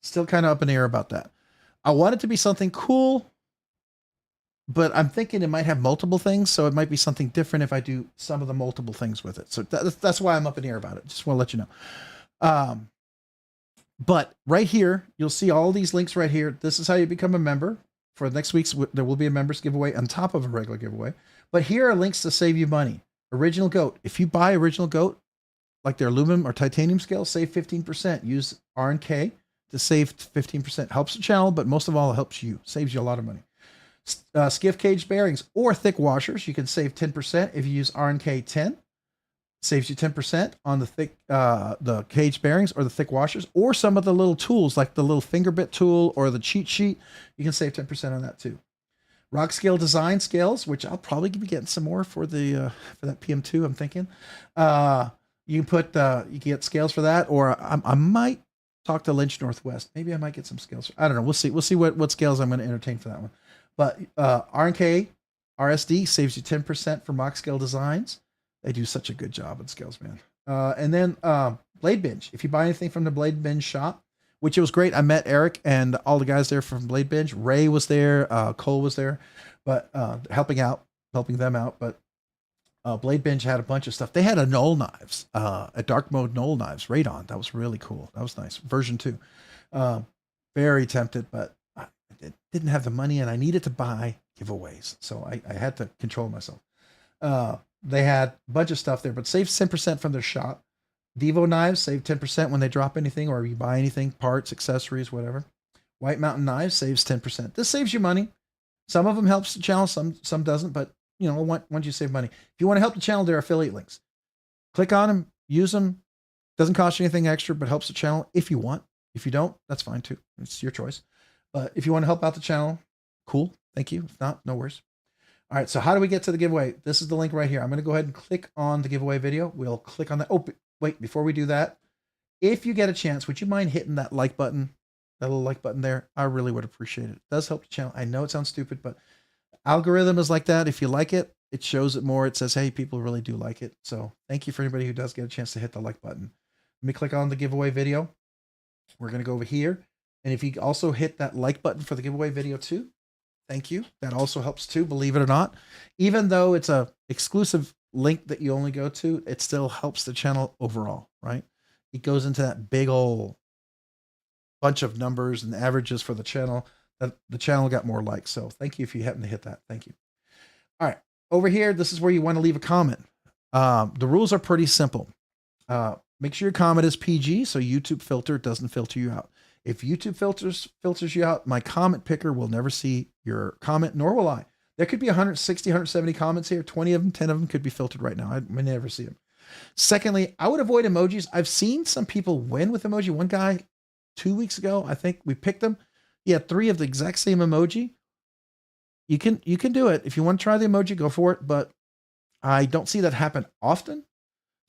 [SPEAKER 1] Still kind of up in the air about that. I want it to be something cool, but I'm thinking it might have multiple things. So it might be something different if I do some of the multiple things with it. So that's why I'm up in the air about it. Just want to let you know. But right here, you'll see all these links right here. This is how you become a member. For next week's, there will be a members giveaway on top of a regular giveaway. But here are links to save you money. Original Goat. If you buy Original Goat, like their aluminum or titanium scale, save 15%. Use RNK to save 15%. Helps the channel, but most of all, it helps you. Saves you a lot of money. Skiff Caged Bearings or thick washers. You can save 10% if you use RNK10. Saves you 10% on the thick, the cage bearings or the thick washers, or some of the little tools like the little finger bit tool or the cheat sheet. You can save 10% on that too. Rockscale Design scales, which I'll probably be getting some more for the for that PM2. I'm thinking you can get scales for that, or I might talk to Lynch Northwest. Maybe I might get some scales. I don't know. We'll see. We'll see what scales I'm going to entertain for that one. But RNK-RSD saves you 10% from Rockscale Designs. They do such a good job on scales, man. And then BladeBinge. If you buy anything from the BladeBinge shop, which it was great. I met Eric and all the guys there from BladeBinge. Ray was there. Cole was there, but helping them out. But BladeBinge had a bunch of stuff. They had a Knoll knives, a dark mode Knoll knives radon. That was really cool. That was nice. Version 2. Very tempted, but I didn't have the money and I needed to buy giveaways. So I had to control myself. They had a bunch of stuff there, but save 10% from their shop. Divo Knives, save 10% when they drop anything or you buy anything, parts, accessories, whatever. White Mountain Knives saves 10%. This saves you money. Some of them helps the channel, some doesn't, but you know, once you save money. If you want to help the channel, there are affiliate links. Click on them, use them. Doesn't cost you anything extra, but helps the channel if you want. If you don't, that's fine too. It's your choice. But if you want to help out the channel, cool. Thank you. If not, no worries. All right, so how do we get to the giveaway? This is the link right here. I'm going to go ahead and click on the giveaway video. We'll click on that. Oh, wait, before we do that, if you get a chance, would you mind hitting that like button, that little like button there? I really would appreciate it. It does help the channel. I know it sounds stupid, but algorithm is like that. If you like it, it shows it more. It says, hey, people really do like it. So thank you for anybody who does get a chance to hit the like button. Let me click on the giveaway video. We're going to go over here. And if you also hit that like button for the giveaway video too, thank you. That also helps too, believe it or not. Even though it's a exclusive link that you only go to, it still helps the channel overall, right? It goes into that big old bunch of numbers and averages for the channel. That the channel got more likes. So thank you if you happen to hit that. Thank you. All right. Over here, this is where you want to leave a comment. The rules are pretty simple. Make sure your comment is PG so YouTube filter doesn't filter you out. If YouTube filters you out, my comment picker will never see your comment, nor will I. There could be 160, 170 comments here. 20 of them, 10 of them could be filtered right now. I may never see them. Secondly, I would avoid emojis. I've seen some people win with emoji. One guy 2 weeks ago, I think we picked him. He had 3 of the exact same emoji. You can do it. If you want to try the emoji, go for it. But I don't see that happen often.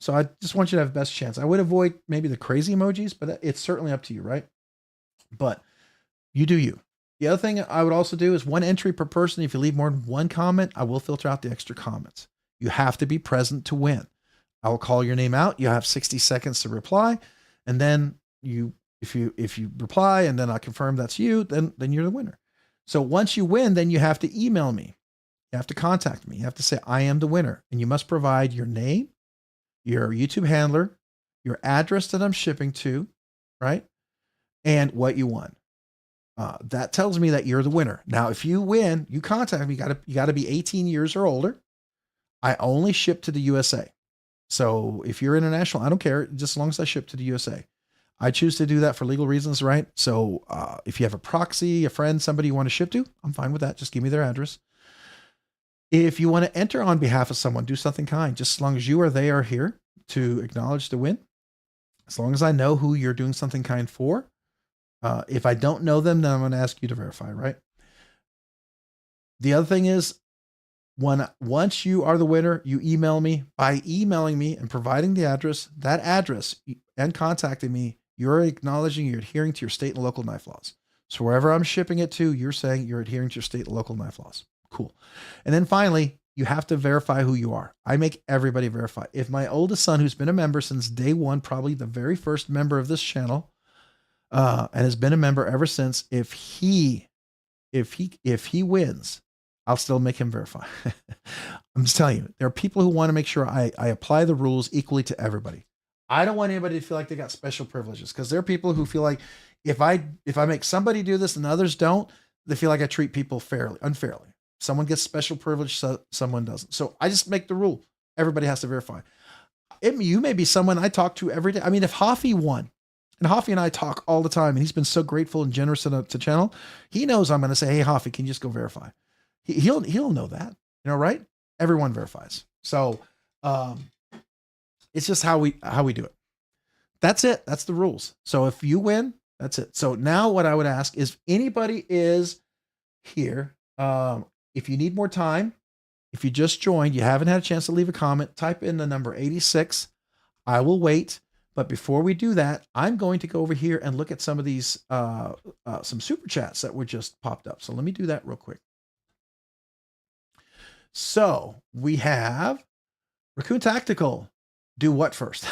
[SPEAKER 1] So I just want you to have the best chance. I would avoid maybe the crazy emojis, but it's certainly up to you, right? But you do you. The other thing I would also do is 1 entry per person. If you leave more than 1 comment, I will filter out the extra comments. You have to be present to win. I will call your name out. You have 60 seconds to reply. And then if you reply and then I confirm that's you, then you're the winner. So once you win, then you have to email me. You have to contact me. You have to say, I am the winner. And you must provide your name, your YouTube handler, your address that I'm shipping to, right? And what you won. That tells me that you're the winner. Now, if you win, you contact me. You got to be 18 years or older. I only ship to the USA. So if you're international, I don't care, just as long as I ship to the USA. I choose to do that for legal reasons, right? So if you have a proxy, a friend, somebody you want to ship to, I'm fine with that. Just give me their address. If you want to enter on behalf of someone, do something kind. Just as long as you or they are here to acknowledge the win. As long as I know who you're doing something kind for. If I don't know them, then I'm going to ask you to verify, right? The other thing is, once you are the winner, you email me. By emailing me and providing the address, that address, and contacting me, you're acknowledging you're adhering to your state and local knife laws. So wherever I'm shipping it to, you're saying you're adhering to your state and local knife laws. Cool. And then finally, you have to verify who you are. I make everybody verify. If my oldest son, who's been a member since day one, probably the very first member of this channel, and has been a member ever since, if he wins, I'll still make him verify. I'm just telling you, there are people who want to make sure I apply the rules equally to everybody. I don't want anybody to feel like they got special privileges, because there are people who feel like if I make somebody do this and others don't, they feel like I treat people unfairly. Someone gets special privilege, so someone doesn't. So I just make the rule. Everybody has to verify. You may be someone I talk to every day. I mean, if Hoffy won, and Hoffy and I talk all the time, and he's been so grateful and generous to channel, he knows I'm going to say, hey, Hoffy, can you just go verify? He'll know that, right? Everyone verifies. So it's just how we do it. That's it. That's the rules. So if you win, that's it. So now what I would ask is, anybody is here. If you need more time, if you just joined, you haven't had a chance to leave a comment, type in the number 86. I will wait. But before we do that, I'm going to go over here and look at some of these, some super chats that were just popped up. So let me do that real quick. So we have Raccoon Tactical. Do what first?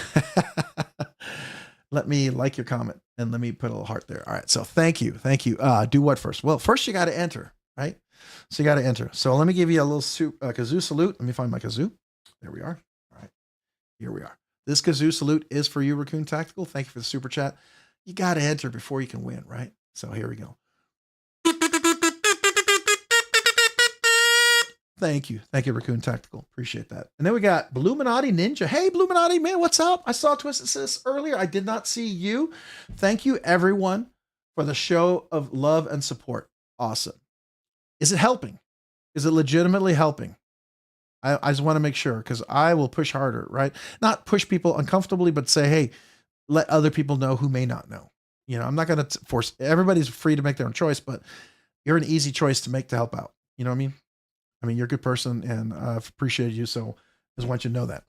[SPEAKER 1] Let me like your comment and let me put a little heart there. All right. So thank you. Thank you. Do what first? Well, first you got to enter, right? So you got to enter. So let me give you a little kazoo salute. Let me find my kazoo. There we are. All right. Here we are. This kazoo salute is for you, Raccoon Tactical. Thank you for the super chat. You got to enter before you can win, right? So here we go. Thank you. Thank you, Raccoon Tactical. Appreciate that. And then we got Bluminati Ninja. Hey, Bluminati, man, what's up? I saw Twisted Sis earlier. I did not see you. Thank you, everyone, for the show of love and support. Awesome. Is it helping? Is it legitimately helping? I just want to make sure, because I will push harder, right? Not push people uncomfortably, but say, hey, let other people know who may not know. I'm not going to force. Everybody's free to make their own choice, but you're an easy choice to make to help out. You know what I mean? I mean, you're a good person, and I've appreciated you, so I just want you to know that.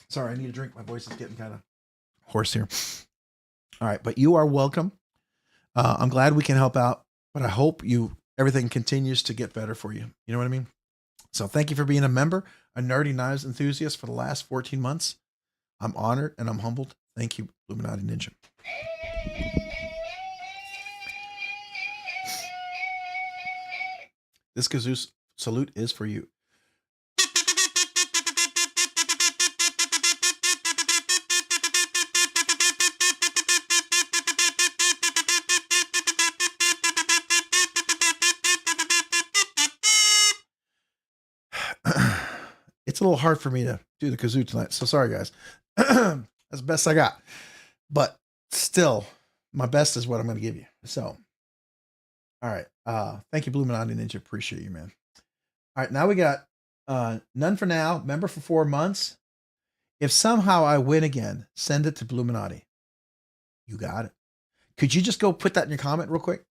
[SPEAKER 1] Sorry, I need a drink. My voice is getting kind of hoarse here. All right, but you are welcome. I'm glad we can help out, but I hope everything continues to get better for you. You know what I mean? So thank you for being a member, a nerdy knives enthusiast for the last 14 months. I'm honored and I'm humbled. Thank you, Illuminati Ninja. This kazoo salute is for you. It's a little hard for me to do the kazoo tonight, so sorry, guys. That's the best I got. But still, my best is what I'm going to give you. So, all right. Thank you, Bluminati Ninja. Appreciate you, man. All right, now we got none for now. Member for 4 months. If somehow I win again, send it to Bluminati. You got it. Could you just go put that in your comment real quick?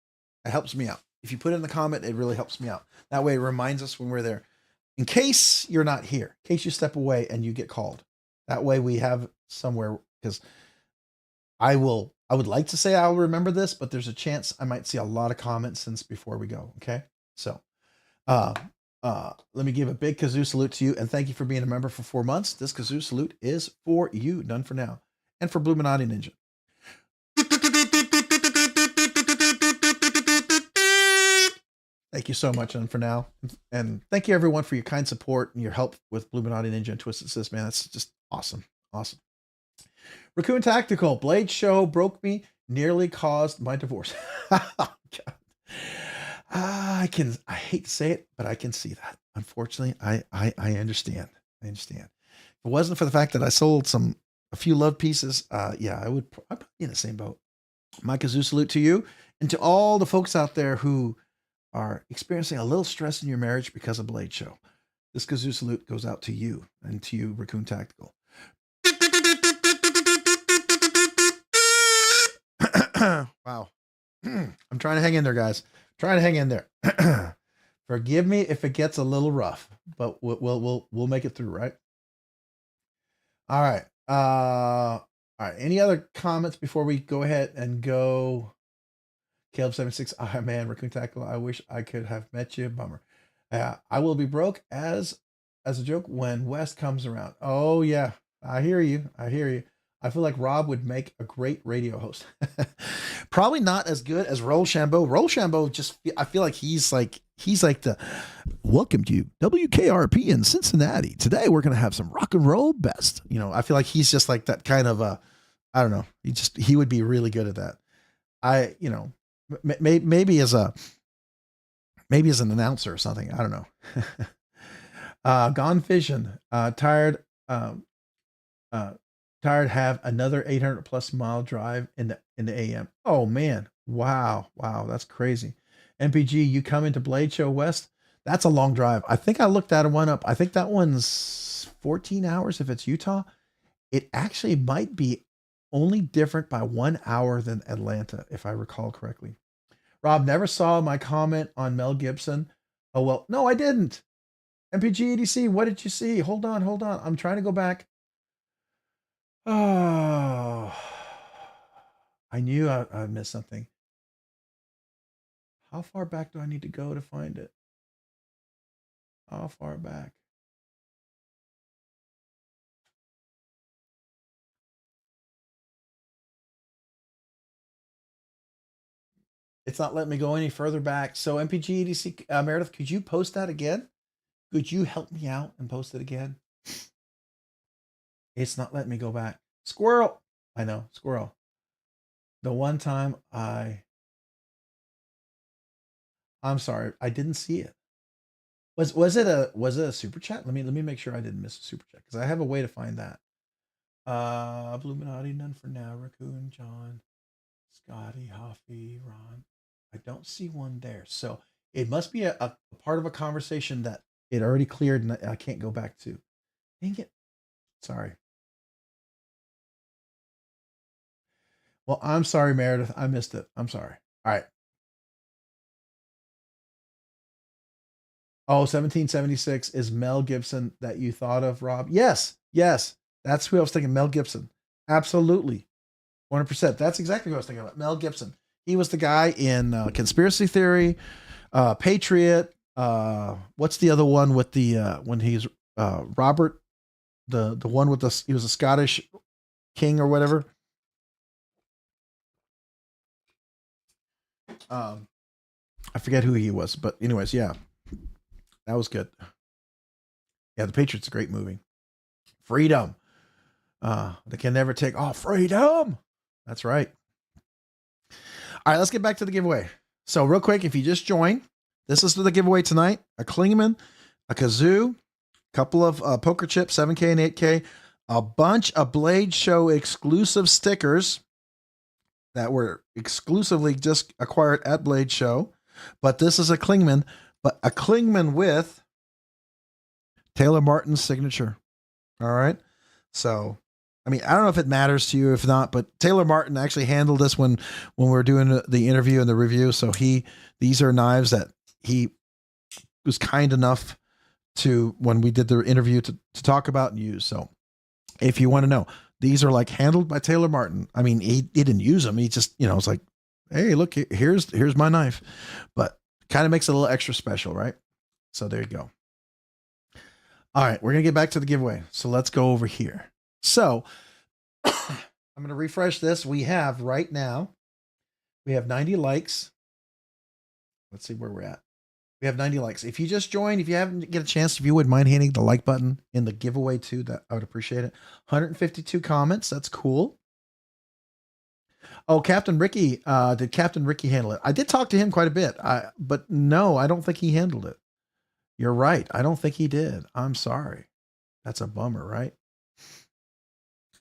[SPEAKER 1] It helps me out. If you put it in the comment, it really helps me out. That way it reminds us when we're there. in case you're not here, in case you step away and you get called. That way we have somewhere, because I would like to say I'll remember this, but there's a chance I might see a lot of comments since before we go. Okay. So, let me give a big kazoo salute to you and thank you for being a member for 4 months. This kazoo salute is for you, done for now, and for Bluminati Ninja. Thank you so much, and for now, and thank you everyone for your kind support and your help with Bluminati Ninja and Twisted Sis, man. That's just awesome. Awesome. Raccoon Tactical, Blade Show broke me, nearly caused my divorce. Oh, God. I hate to say it, but I can see that. Unfortunately, I understand. I understand. If it wasn't for the fact that I sold a few love pieces, yeah, I'd be in the same boat. My kazoo salute to you and to all the folks out there who are experiencing a little stress in your marriage because of Blade Show. This kazoo salute goes out to you and to you, Raccoon Tactical. Wow. I'm trying to hang in there, guys. Trying to hang in there. Forgive me if it gets a little rough, but we'll make it through, right? All right. All right. Any other comments before we go ahead and go? Caleb76. Oh man, Raccoon Tactical. I wish I could have met you. Bummer. I will be broke as a joke when West comes around. Oh yeah, I hear you. I hear you. I feel like Rob would make a great radio host. Probably not as good as Rochambeau. Rochambeau I feel like he's like the welcome to WKRP in Cincinnati. Today we're gonna have some rock and roll best. You know, I feel like he's just like that kind of I don't know. He would be really good at that. Maybe as an announcer or something. I don't know. Gone Vision. Tired have another 800 plus mile drive in the AM. Oh man. Wow. That's crazy. MPG, you come into Blade Show West. That's a long drive. I think I looked that one up. I think that one's 14 hours if it's Utah. It actually might be only different by 1 hour than Atlanta, if I recall correctly. Rob, never saw my comment on Mel Gibson. Oh, well, no, I didn't. MPG EDC, what did you see? Hold on. I'm trying to go back. Oh, I knew I missed something. How far back do I need to go to find it? How far back? It's not letting me go any further back. So MPG EDC, Meredith, could you post that again? Could you help me out and post it again? It's not letting me go back. Squirrel. I know, squirrel. The one time I'm sorry, I didn't see it. Was it a super chat? Let me make sure I didn't miss a super chat because I have a way to find that. Bluminati, none for now. Raccoon, John, Scotty, Huffy, Ron. I don't see one there. So it must be a part of a conversation that it already cleared and I can't go back to. Dang it. Sorry. Well, I'm sorry, Meredith. I missed it. I'm sorry. All right. Oh, 1776 is Mel Gibson that you thought of, Rob? Yes. That's who I was thinking. Mel Gibson. Absolutely. 100%. That's exactly what I was thinking about. Mel Gibson. He was the guy in Conspiracy Theory, Patriot. What's the other one with the when he's Robert, the one with he was a Scottish king or whatever. I forget who he was, but anyways, yeah, that was good. Yeah, The Patriot's a great movie. Freedom. They can never take freedom. That's right. All right, let's get back to the giveaway. So real quick, if you just joined, this is the giveaway tonight. A Klingman, a kazoo, a couple of poker chips, 7K and 8K, a bunch of Blade Show exclusive stickers that were exclusively just acquired at Blade Show. But this is a Klingman, but a Klingman with Taylor Martin's signature. All right. So, I mean, I don't know if it matters to you, if not, but Taylor Martin actually handled this when we were doing the interview and the review. So these are knives that he was kind enough to when we did the interview to talk about and use. So if you want to know, these are like handled by Taylor Martin. I mean, he didn't use them. He just, you know, it's like, hey, look, here's my knife, but kind of makes it a little extra special, right? So there you go. All right, we're going to get back to the giveaway. So let's go over here. So I'm going to refresh this. We have right now, we have 90 likes. Let's see where we're at. We have 90 likes. If you just joined, if you haven't get a chance, if you wouldn't mind hitting the like button in the giveaway too, that I would appreciate it. 152 comments. That's cool. Oh, Captain Ricky. Did Captain Ricky handle it? I did talk to him quite a bit. But no, I don't think he handled it. You're right. I don't think he did. I'm sorry. That's a bummer, right?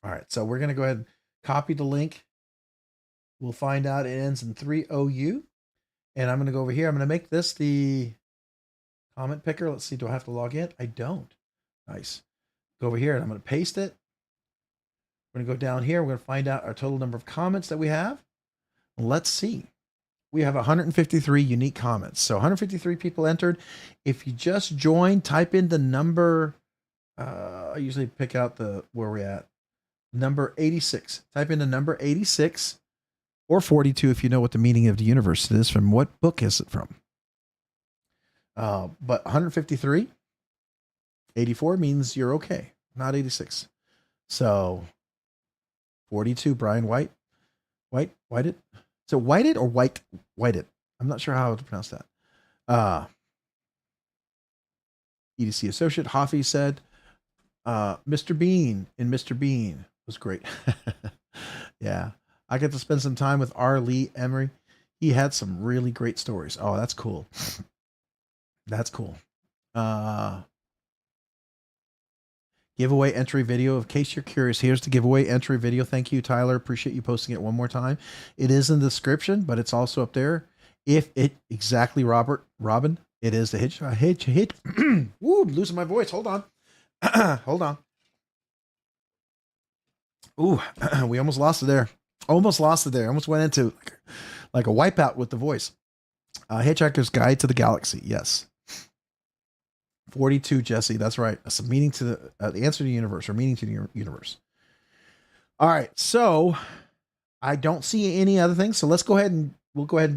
[SPEAKER 1] All right. So we're going to go ahead and copy the link. We'll find out it ends in 30U. And I'm going to go over here. I'm going to make this the comment picker. Let's see. Do I have to log in? I don't. Nice. Go over here and I'm going to paste it. We're going to go down here. We're going to find out our total number of comments that we have. Let's see. We have 153 unique comments. So 153 people entered. If you just joined, type in the number. I usually pick out where we're at. Number 86. Type in the number 86 or 42 if you know what the meaning of the universe is. From what book is it from? But 153. 84 means you're okay, not 86. So 42, Brian Whited. So whited or whited? I'm not sure how to pronounce that. EDC associate Hoffy said, Mr. Bean in Mr. Bean was great. Yeah. I get to spend some time with R. Lee Emery. He had some really great stories. Oh, that's cool. That's cool. Giveaway entry video. In case you're curious, here's the giveaway entry video. Thank you, Tyler. Appreciate you posting it one more time. It is in the description, but it's also up there. If it exactly, Robin, it is the hit. Woo, losing my voice. Hold on. Hold on. Ooh, we almost lost it there. Almost went into like a wipeout with the voice. Hitchhiker's Guide to the Galaxy. Yes. 42, Jesse. That's right. That's a meaning to the answer to the universe, or meaning to the universe. All right. So I don't see any other things. So we'll go ahead and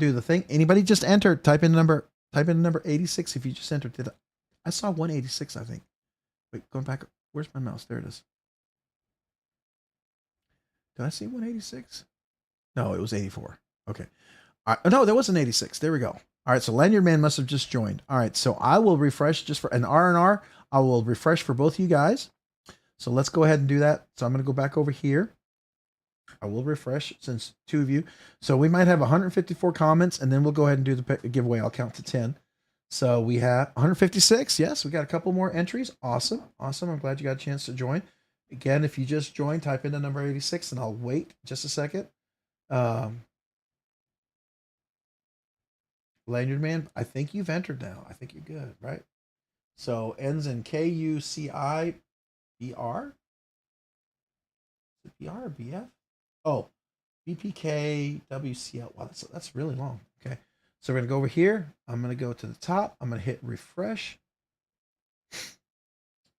[SPEAKER 1] do the thing. Anybody just enter, type in number 86. If you just entered it. I saw 186, I think. Wait, going back. Where's my mouse? There it is. Did I see 186? No, it was 84. Okay. No, there was an 86. There we go. All right, so Lanyard Man must have just joined. All right, so I will refresh just for an R&R. I will refresh for both of you guys. So let's go ahead and do that. So I'm going to go back over here. I will refresh since two of you. So we might have 154 comments, and then we'll go ahead and do the giveaway. I'll count to 10. So we have 156. Yes, we got a couple more entries. Awesome. Awesome. I'm glad you got a chance to join. Again, if you just joined, type in the number 86, and I'll wait just a second. Lanyard Man, I think you've entered now. I think you're good, right? So ends in KUCIBR. Is it BR or BF? Oh, BPKWCL. Wow, that's really long. Okay. So we're going to go over here. I'm going to go to the top. I'm going to hit refresh.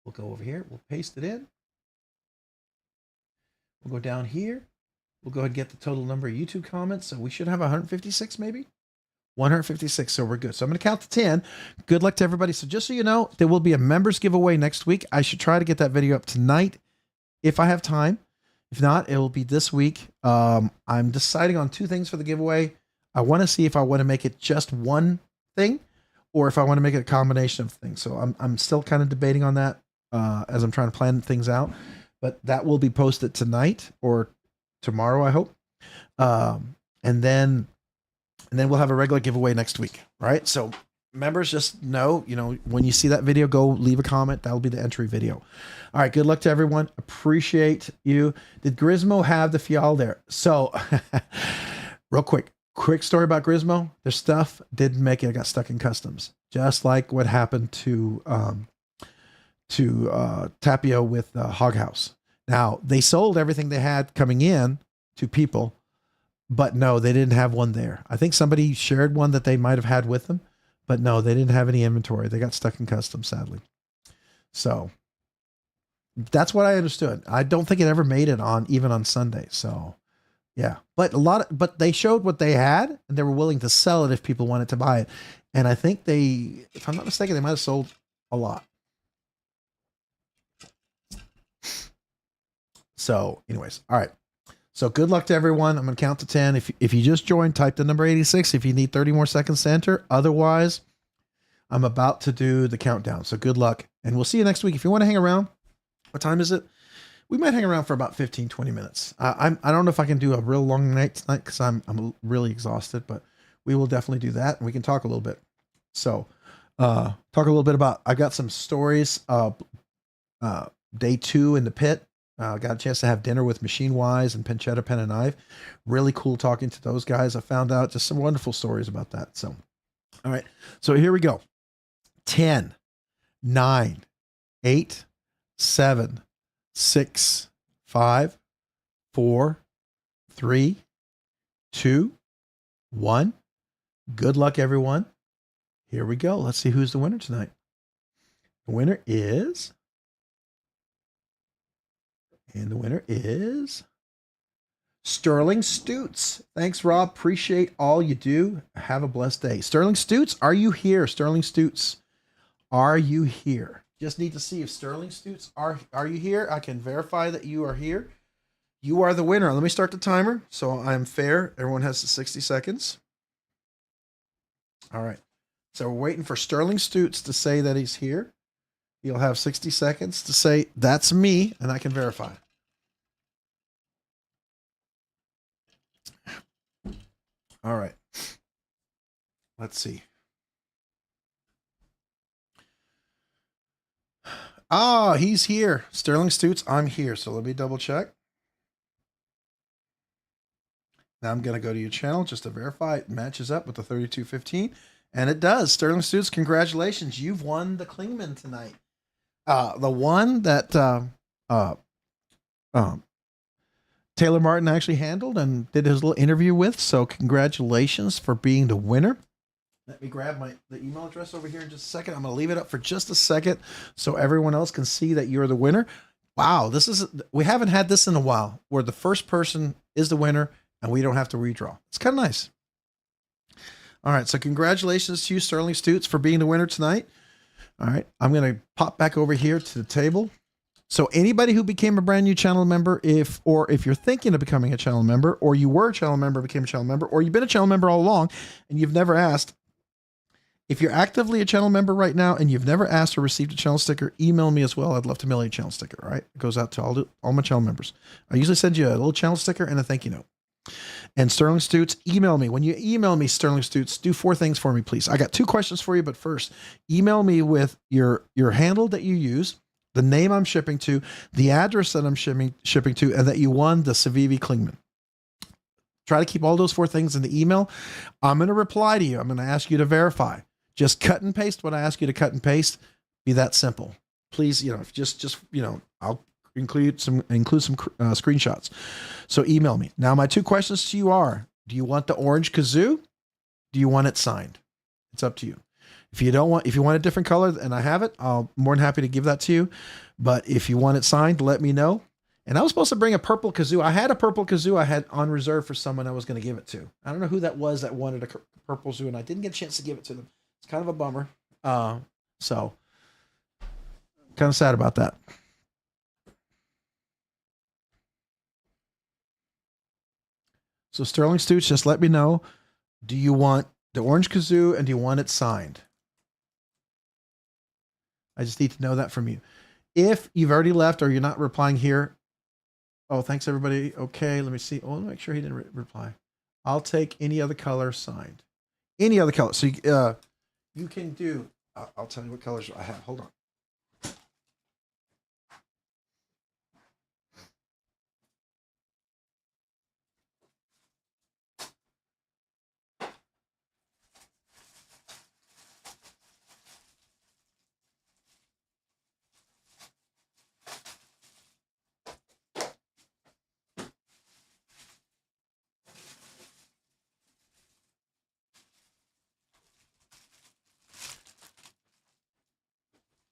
[SPEAKER 1] We'll go over here. We'll paste it in. We'll go down here. We'll go ahead and get the total number of YouTube comments. So we should have 156 maybe. 156, so we're good. So I'm going to count to 10. Good luck to everybody. So just so you know, there will be a members giveaway next week. I should try to get that video up tonight if I have time. If not, it will be this week. I'm deciding on two things for the giveaway. I want to see if I want to make it just one thing or if I want to make it a combination of things. So I'm still kind of debating on that as I'm trying to plan things out. But that will be posted tonight or tomorrow, I hope. And then we'll have a regular giveaway next week, right? So members, just know, when you see that video, go leave a comment. That'll be the entry video. All right, good luck to everyone. Appreciate you. Did Grismo have the Fial there? So real quick story about Grismo. Their stuff didn't make it. It got stuck in customs, just like what happened to Tapio with Hog House. Now, they sold everything they had coming in to people, but no, they didn't have one there. I think somebody shared one that they might have had with them, but no, they didn't have any inventory. They got stuck in customs, sadly.
[SPEAKER 2] So that's what I understood. I don't think it ever made it on even on Sunday. So yeah, but but they showed what they had and they were willing to sell it if people wanted to buy it. And I think they, if I'm not mistaken, they might have sold a lot. So anyways, all right. So good luck to everyone. I'm going to count to 10. If you just joined, type the number 86 if you need 30 more seconds to enter. Otherwise, I'm about to do the countdown. So good luck. And we'll see you next week. If you want to hang around, what time is it? We might hang around for about 15, 20 minutes. I don't know if I can do a real long night tonight because I'm really exhausted, but we will definitely do that and we can talk a little bit. So talk a little bit about, I got some stories. Day 2 in the pit. Got a chance to have dinner with Machine Wise and Pancetta Pen and Knife. Really cool talking to those guys. I found out just some wonderful stories about that. So, all right. So here we go. 10, 9, 8, 7, 6, 5, 4, 3, 2, 1. Good luck, everyone. Here we go. Let's see who's the winner tonight. The winner is... And the winner is Sterling Stutes. Thanks, Rob. Appreciate all you do. Have a blessed day. Sterling Stutes, are you here? Sterling Stutes, are you here? Just need to see if Sterling Stutes, are you here? I can verify that you are here. You are the winner. Let me start the timer so I'm fair. Everyone has the 60 seconds. All right. So we're waiting for Sterling Stutes to say that he's here. You'll have 60 seconds to say, that's me, and I can verify. All right. Let's see. Ah, he's here. Sterling Stutes, I'm here. So let me double check. Now I'm going to go to your channel just to verify it matches up with the 3215. And it does. Sterling Stutes, congratulations. You've won the Klingman tonight. The one that Taylor Martin actually handled and did his little interview with. So congratulations for being the winner. Let me grab the email address over here in just a second. I'm going to leave it up for just a second so everyone else can see that you're the winner. Wow, we haven't had this in a while where the first person is the winner and we don't have to redraw. It's kind of nice. All right, so congratulations to you, Sterling Stutes, for being the winner tonight. All right, I'm going to pop back over here to the table. So anybody who became a brand new channel member, if you're thinking of becoming a channel member, or you were a channel member, became a channel member, or you've been a channel member all along and you've never asked, if you're actively a channel member right now and you've never asked or received a channel sticker, email me as well. I'd love to mail you a channel sticker. All right, it goes out to all my channel members. I usually send you a little channel sticker and a thank you note. And Sterling Stutes, email me. When you email me, Sterling Stutes, do 4 things for me, please. I got 2 questions for you, but first, email me with your handle that you use, the name I'm shipping to, the address that I'm shipping to, and that you won the Civivi Klingman. Try to keep all those 4 things in the email. I'm going to reply to you. I'm going to ask you to verify. Just cut and paste what I ask you to cut and paste. Be that simple. Please, just I'll include some screenshots. So email me. Now, my 2 questions to you are, do you want the orange kazoo? Do you want it signed? It's up to you. If you want a different color and I have it, I'll more than happy to give that to you. But if you want it signed, let me know. And I was supposed to bring a purple kazoo. I had a purple kazoo I had on reserve for someone I was going to give it to. I don't know who that was that wanted a purple kazoo, and I didn't get a chance to give it to them. It's kind of a bummer. So kind of sad about that. So Sterling Stutes, just let me know. Do you want the orange kazoo and do you want it signed? I just need to know that from you. If you've already left or you're not replying here. Oh, thanks everybody. Okay, let me see. Oh, let me make sure he didn't reply. I'll take any other color signed. Any other color. So you can do, I'll tell you what colors I have. Hold on.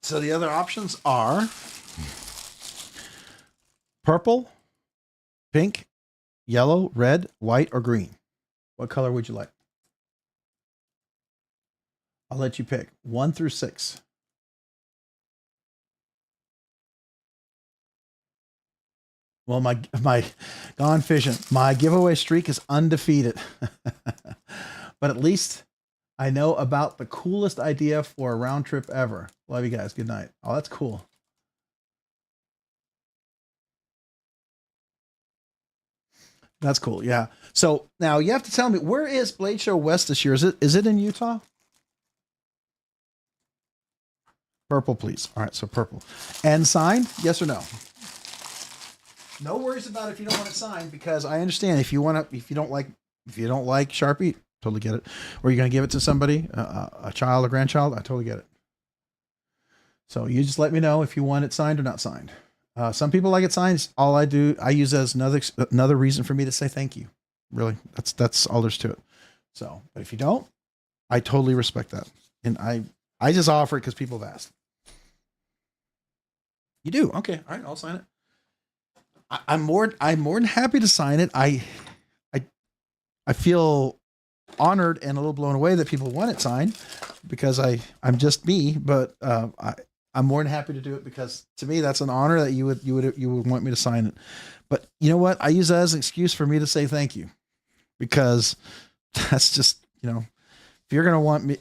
[SPEAKER 2] So the other options are purple, pink, yellow, red, white, or green. What color would you like? I'll let you pick 1 through 6. Well, my gone fishing. My giveaway streak is undefeated. But at least I know about the coolest idea for a round trip ever. Love you guys. Good night. Oh, that's cool. That's cool. Yeah. So now you have to tell me, where is Blade Show West this year? Is it in Utah? Purple, please. All right. So purple. And signed? Yes or no? No worries about it if you don't want it signed, because I understand if you don't like Sharpie, totally get it. Or you're going to give it to somebody, a child or grandchild, I totally get it. So you just let me know if you want it signed or not signed. Some people like it signed. All I do, I use it as another reason for me to say thank you. Really, that's all there's to it. So, but if you don't, I totally respect that, and I just offer it because people have asked. You do? Okay, all right, I'll sign it. I'm more than happy to sign it. I feel honored and a little blown away that people want it signed, because I'm just me, but I'm more than happy to do it, because to me that's an honor that you would want me to sign it. But you know what? I use that as an excuse for me to say thank you, because that's just, if you're gonna want me,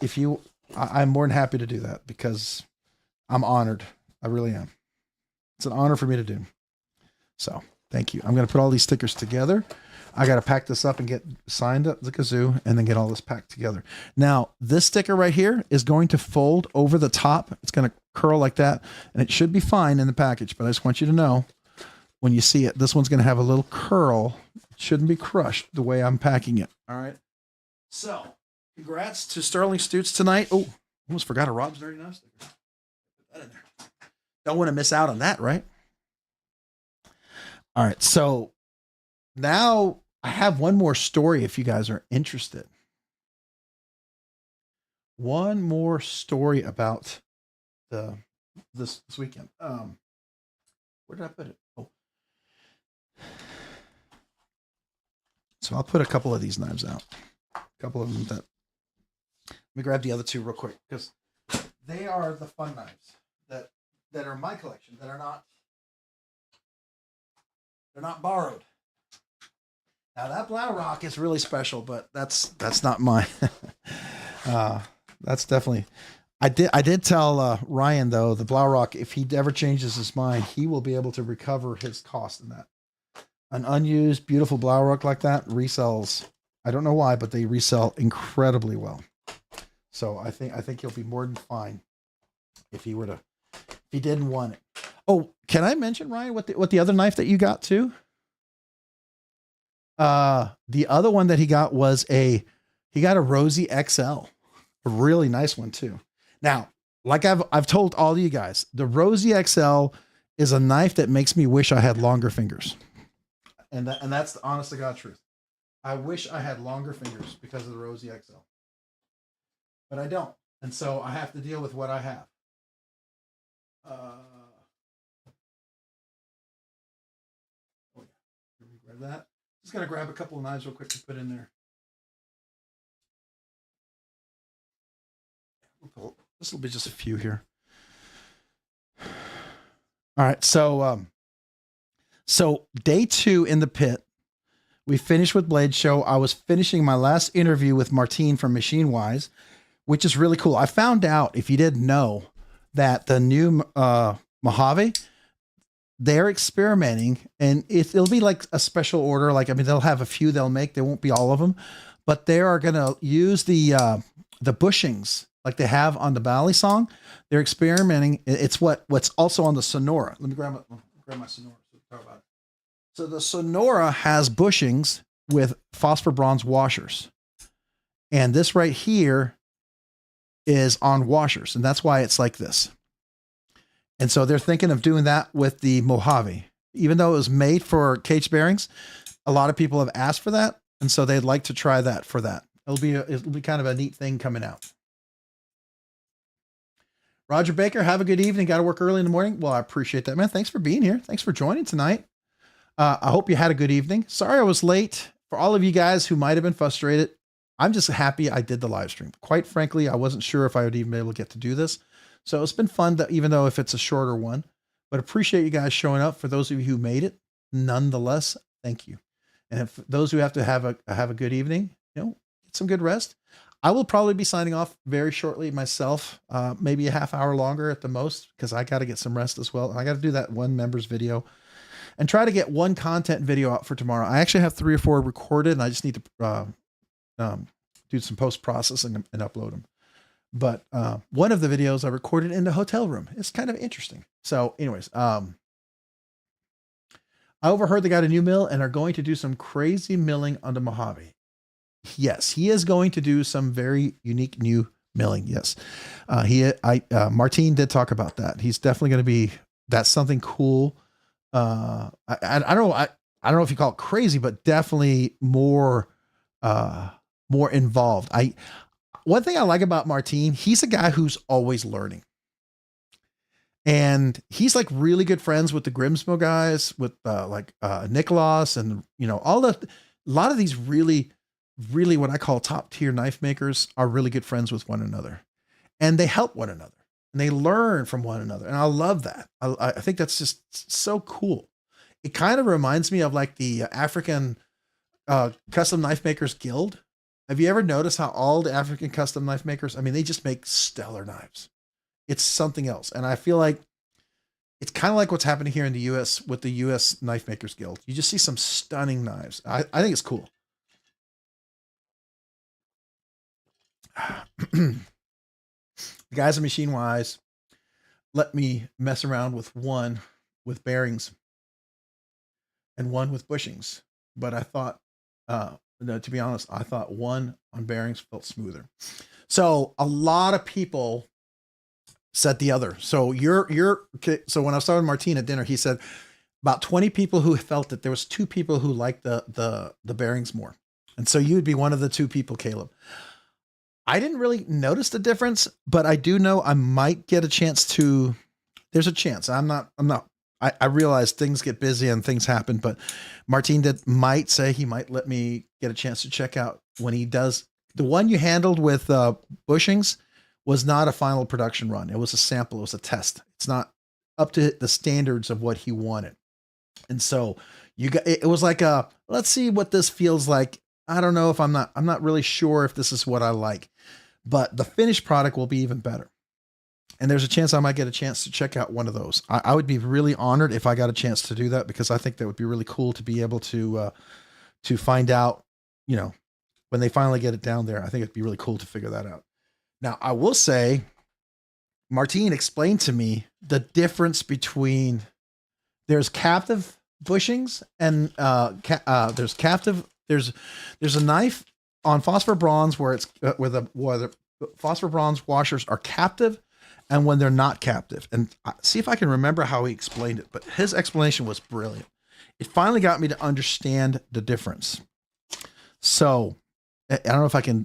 [SPEAKER 2] I'm more than happy to do that, because I'm honored. I really am. It's an honor for me to do. So thank you. I'm going to put all these stickers together. I got to pack this up and get signed up the kazoo, and then get all this packed together. Now, this sticker right here is going to fold over the top. It's going to curl like that, and it should be fine in the package. But I just want you to know, when you see it, this one's going to have a little curl. It shouldn't be crushed the way I'm packing it. All right. So congrats to Sterling Stutes tonight. Oh, almost forgot a Rob's Dirty Knife sticker. Put that in there. Don't want to miss out on that, right? All right, so now I have one more story if you guys are interested. One more story about this weekend. Where did I put it? Oh. So I'll put a couple of these knives out. A couple of them that. Let me grab the other two real quick, because they are the fun knives that are in my collection, that are not. They're not borrowed. Now that BladeRock is really special, but that's not mine. That's definitely. I did tell Ryan, though, the BladeRock, if he ever changes his mind, he will be able to recover his cost in that. An unused, beautiful BladeRock like that resells. I don't know why, but they resell incredibly well. So I think he'll be more than fine if he didn't want it. Oh, can I mention, Ryan, what the other knife that you got too? The other one that he got was he got a Rosie XL, a really nice one too. Now, like I've told all of you guys, the Rosie XL is a knife that makes me wish I had longer fingers, and that's the honest to God truth. I wish I had longer fingers because of the Rosie XL, but I don't, and so I have to deal with what I have. Grab that. Just gonna grab a couple of knives real quick to put in there. This will be just a few here. All right, so day 2 in the pit, we finished with Blade Show. I was finishing my last interview with Martine from Machine Wise, which is really cool. I found out, if you didn't know, that the new Mojave, they're experimenting, and it'll be like a special order. Like, I mean, they'll have a few they'll make. They won't be all of them, but they are going to use the bushings like they have on the Bally song. They're experimenting. It's what's also on the Sonora. Let me grab my Sonora. Talk about it. So the Sonora has bushings with phosphor bronze washers, and this right here is on washers, and that's why it's like this. And so they're thinking of doing that with the Mojave. Even though it was made for caged bearings, a lot of people have asked for that, and so they'd like to try that for that. It'll be kind of a neat thing coming out. Roger Baker, have a good evening. Got to work early in the morning. Well, I appreciate that, man. Thanks for being here. Thanks for joining tonight. I hope you had a good evening. Sorry I was late. For all of you guys who might have been frustrated, I'm just happy I did the live stream. Quite frankly, I wasn't sure if I would even be able to get to do this. So it's been fun, even though if it's a shorter one. But appreciate you guys showing up. For those of you who made it, nonetheless, thank you. And if those who have to have a good evening, get some good rest. I will probably be signing off very shortly myself, maybe a half hour longer at the most, because I got to get some rest as well. And I got to do that one members video and try to get one content video out for tomorrow. I actually have 3 or 4 recorded, and I just need to do some post-processing and upload them. But one of the videos I recorded in the hotel room. It's kind of interesting. So anyways, I overheard they got a new mill and are going to do some crazy milling on the Mojave. Yes, he is going to do some very unique new milling. Yes. Martin did talk about that. He's definitely going to be, that's something cool. I don't know if you call it crazy, but definitely more involved. One thing I like about Martin, he's a guy who's always learning. And he's like really good friends with the Grimsmo guys, with Nicholas and, a lot of these really what I call top tier knife makers are really good friends with one another, and they help one another and they learn from one another. And I love that. I think that's just so cool. It kind of reminds me of like the African Custom Knife Makers Guild. Have you ever noticed how all the African custom knife makers, they just make stellar knives. It's something else. And I feel like it's kind of like what's happening here in the US with the US Knife Makers Guild. You just see some stunning knives. I think it's cool. The guys at Machine Wise let me mess around with one with bearings and one with bushings. But I thought, no, to be honest, I thought one on bearings felt smoother. So a lot of people said the other. So so when I was talking to Martin at dinner, he said about 20 people who felt that there was 2 people who liked the bearings more. And so you would be one of the 2 people, Caleb. I didn't really notice the difference, but I do know I might get a chance to, there's a chance. I realize things get busy and things happen, but Martin might say he might let me get a chance to check out when he does. The one you handled with bushings was not a final production run. It was a sample. It was a test. It's not up to the standards of what he wanted. And so it was like let's see what this feels like. I don't know if I'm not really sure if this is what I like, but the finished product will be even better. And there's a chance I might get a chance to check out one of those. I would be really honored if I got a chance to do that, because I think that would be really cool to be able to find out, when they finally get it down there. I think it'd be really cool to figure that out. Now, I will say, Martin explained to me the difference between there's captive bushings and there's captive. There's a knife on phosphor bronze where it's where the phosphor bronze washers are captive, and when they're not captive. And see if I can remember how he explained it, but his explanation was brilliant. It finally got me to understand the difference. So I don't know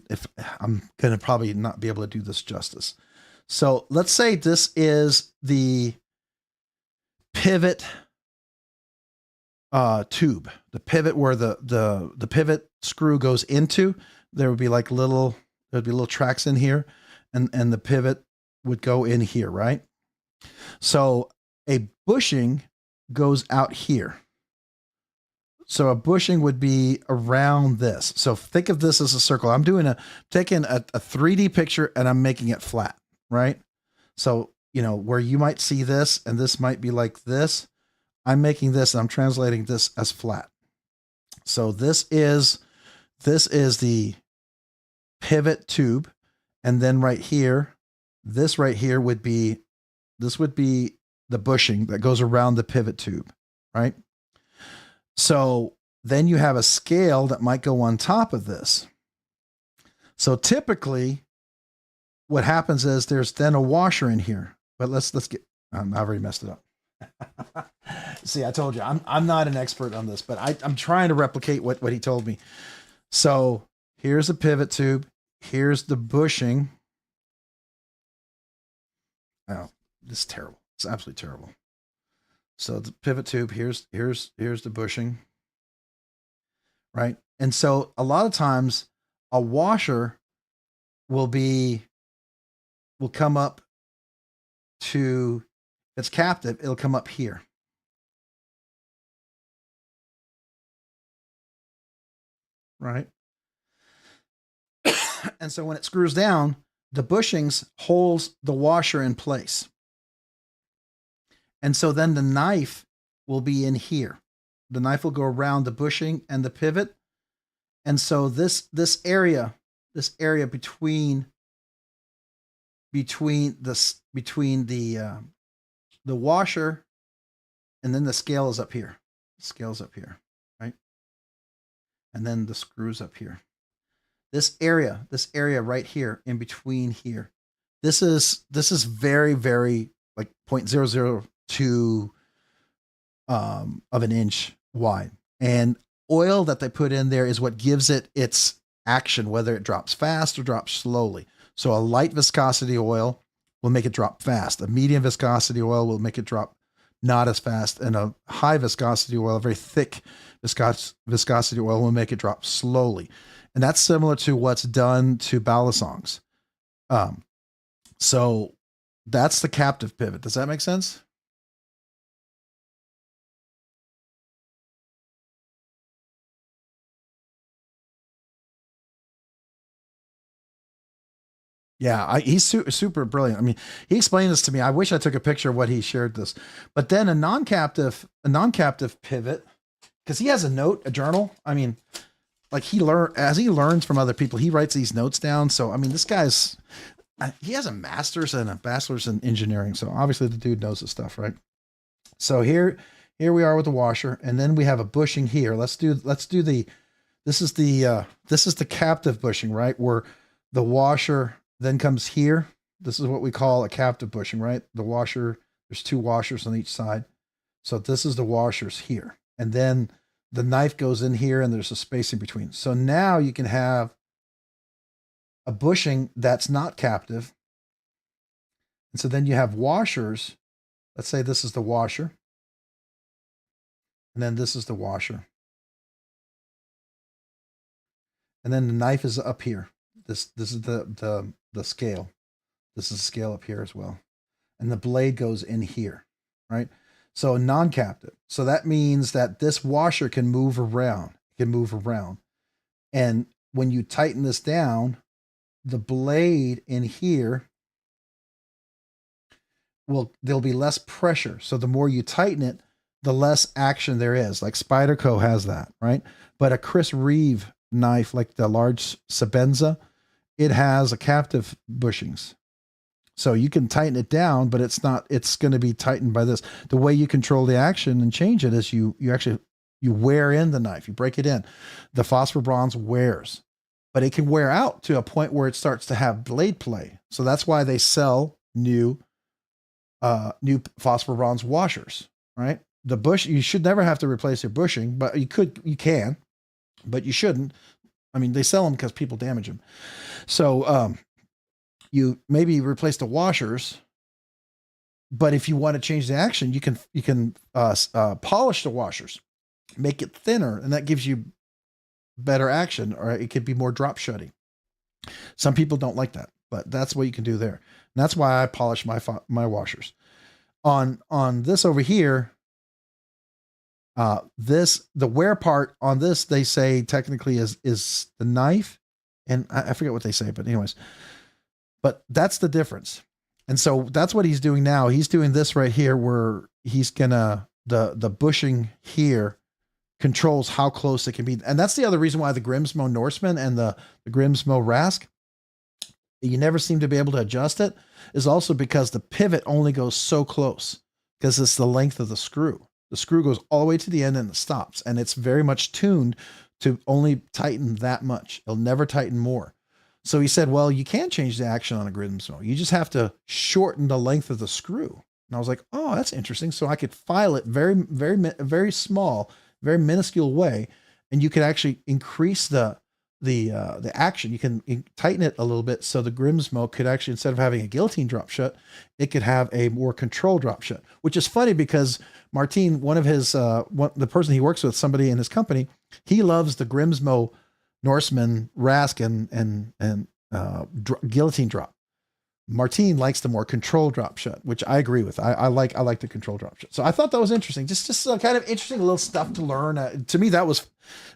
[SPEAKER 2] if I'm going to probably not be able to do this justice. So let's say this is the pivot tube, the pivot where the pivot screw goes into. There would be little tracks in here, and the pivot would go in here, right? So a bushing goes out here. So a bushing would be around this. So think of this as a circle. I'm taking a 3D picture and I'm making it flat, right? So, where you might see this and this might be like this, I'm making this and I'm translating this as flat. So this is the pivot tube. And then right here, this right here would be the bushing that goes around the pivot tube, right? So then you have a scale that might go on top of this. So typically what happens is there's then a washer in here, but let's get, I've already messed it up. See, I told you, I'm not an expert on this, but I'm trying to replicate what he told me. So here's a pivot tube. Here's the bushing. Oh, this is terrible. It's absolutely terrible. So the pivot tube, here's the bushing, right? And so a lot of times a washer will come up to, it's captive, it'll come up here. Right? And so when it screws down, the bushings holds the washer in place. And so then the knife will be in here. The knife will go around the bushing and the pivot. And so this area between the washer and then the scale is up here. The scale's up here, right? And then the screws up here. This area right here in between here. This is very, very like 0.002 of an inch wide. And oil that they put in there is what gives it its action, whether it drops fast or drops slowly. So a light viscosity oil will make it drop fast. A medium viscosity oil will make it drop not as fast. And a high viscosity oil, a very thick viscosity oil, will make it drop slowly. And that's similar to what's done to balisongs. So that's the captive pivot. Does that make sense? Yeah, he's super brilliant. I mean, he explained this to me. I wish I took a picture of what he shared this. But then a non-captive pivot, because he has a journal. I mean, like as he learns from other people, he writes these notes down. So I mean, this guy's he has a master's and a bachelor's in engineering. So obviously the dude knows his stuff, right? So here we are with the washer, and then we have a bushing here. This is the captive bushing, right? Where the washer then comes here. This is what we call a captive bushing, right? The washer, there's two washers on each side. So this is the washers here. And then the knife goes in here and there's a space in between. So now you can have a bushing that's not captive. And so then you have washers. Let's say this is the washer. And then this is the washer. And then the knife is up here. This is the scale. This is the scale up here as well. And the blade goes in here, right? So non-captive. So that means that this washer can move around. And when you tighten this down, the blade in here there'll be less pressure. So the more you tighten it, the less action there is. Like Spyderco has that, right? But a Chris Reeve knife, like the large Sabenza, it has a captive bushings. So you can tighten it down, but it's going to be tightened by this. The way you control the action and change it is you wear in the knife, you break it in. The phosphor bronze wears, but it can wear out to a point where it starts to have blade play. So that's why they sell new phosphor bronze washers, right? The bush, you should never have to replace your bushing, but you can, but you shouldn't. I mean, they sell them because people damage them. So, you maybe replace the washers, but if you want to change the action, you can polish the washers, make it thinner, and that gives you better action, or it could be more drop shutting. Some people don't like that, but that's what you can do there. And that's why I polish my washers. On this over here, the wear part on this, they say technically is the knife, and I forget what they say, but anyways. But that's the difference. And so that's what he's doing now. He's doing this right here where he's gonna, the bushing here controls how close it can be. And that's the other reason why the Grimsmo Norseman and the Grimsmo Rask, you never seem to be able to adjust it, is also because the pivot only goes so close because it's the length of the screw. The screw goes all the way to the end and it stops. And it's very much tuned to only tighten that much. It'll never tighten more. So he said, well, you can change the action on a Grimsmo. You just have to shorten the length of the screw. And I was like, oh, that's interesting. So I could file it very small, very minuscule way. And you could actually increase the the action. You can tighten it a little bit so the Grimsmo could actually, instead of having a guillotine drop shut, it could have a more controlled drop shut, which is funny because Martin, one of his, the person he works with, somebody in his company, he loves the Grimsmo Norseman Rask and guillotine drop. Martin likes the more controlled drop shut, which I agree with. I like the control drop shut. So I thought that was interesting. Just kind of interesting little stuff to learn. To me, that was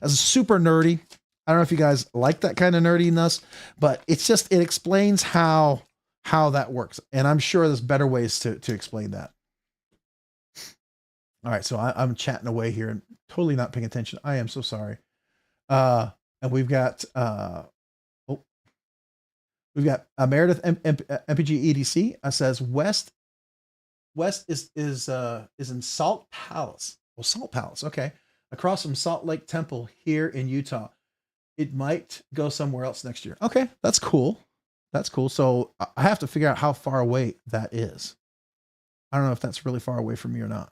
[SPEAKER 2] super nerdy. I don't know if you guys like that kind of nerdiness, but it explains how that works. And I'm sure there's better ways to explain that. All right. So I'm chatting away here and totally not paying attention. I am so sorry. And we've got, Meredith MPG EDC says West is in Salt Palace. Well, Salt Palace. Okay. Across from Salt Lake Temple here in Utah. It might go somewhere else next year. Okay. That's cool. That's cool. So I have to figure out how far away that is. I don't know if that's really far away from me or not.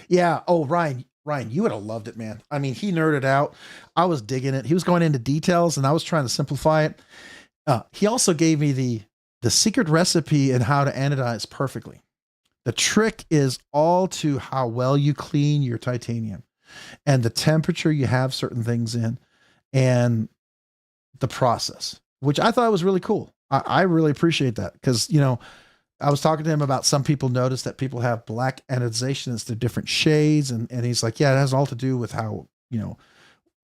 [SPEAKER 2] Yeah. Oh, Ryan, you would have loved it, man. I mean, he nerded out. I was digging it. He was going into details and I was trying to simplify it. He also gave me the secret recipe and how to anodize perfectly. The trick is all to how well you clean your titanium and the temperature you have certain things in and the process, which I thought was really cool. I really appreciate that because, I was talking to him about some people notice that people have black anodization as the different shades. And he's like, yeah, it has all to do with how,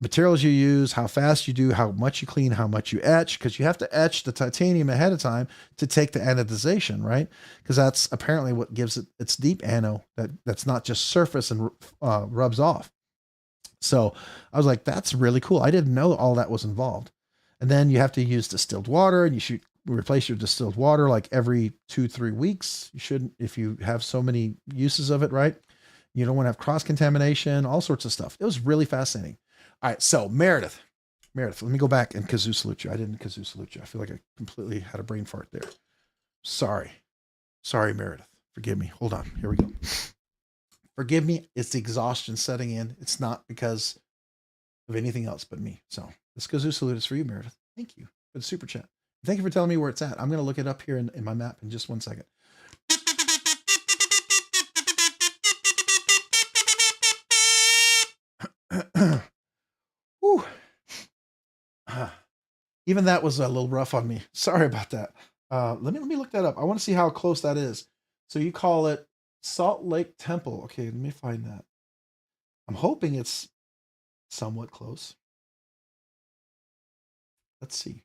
[SPEAKER 2] materials you use, how fast you do, how much you clean, how much you etch, because you have to etch the titanium ahead of time to take the anodization, right? Because that's apparently what gives it its deep anode that's not just surface and rubs off. So I was like, that's really cool. I didn't know all that was involved. And then you have to use distilled water and you should replace your distilled water like every 2-3 weeks. You shouldn't, if you have so many uses of it, right? You don't want to have cross contamination, all sorts of stuff. It was really fascinating. All right. So Meredith, let me go back and kazoo salute you. I didn't kazoo salute you. I feel like I completely had a brain fart there. Sorry, Meredith. Forgive me. Hold on. Here we go. Forgive me. It's the exhaustion setting in. It's not because of anything else but me. So this kazoo salute is for you, Meredith. Thank you for the super chat. Thank you for telling me where it's at. I'm going to look it up here in my map in just 1 second. Whew. Even that was a little rough on me. Sorry about that. Let me look that up. I want to see how close that is. So you call it Salt Lake Temple. Okay, let me find that. I'm hoping it's somewhat close. Let's see.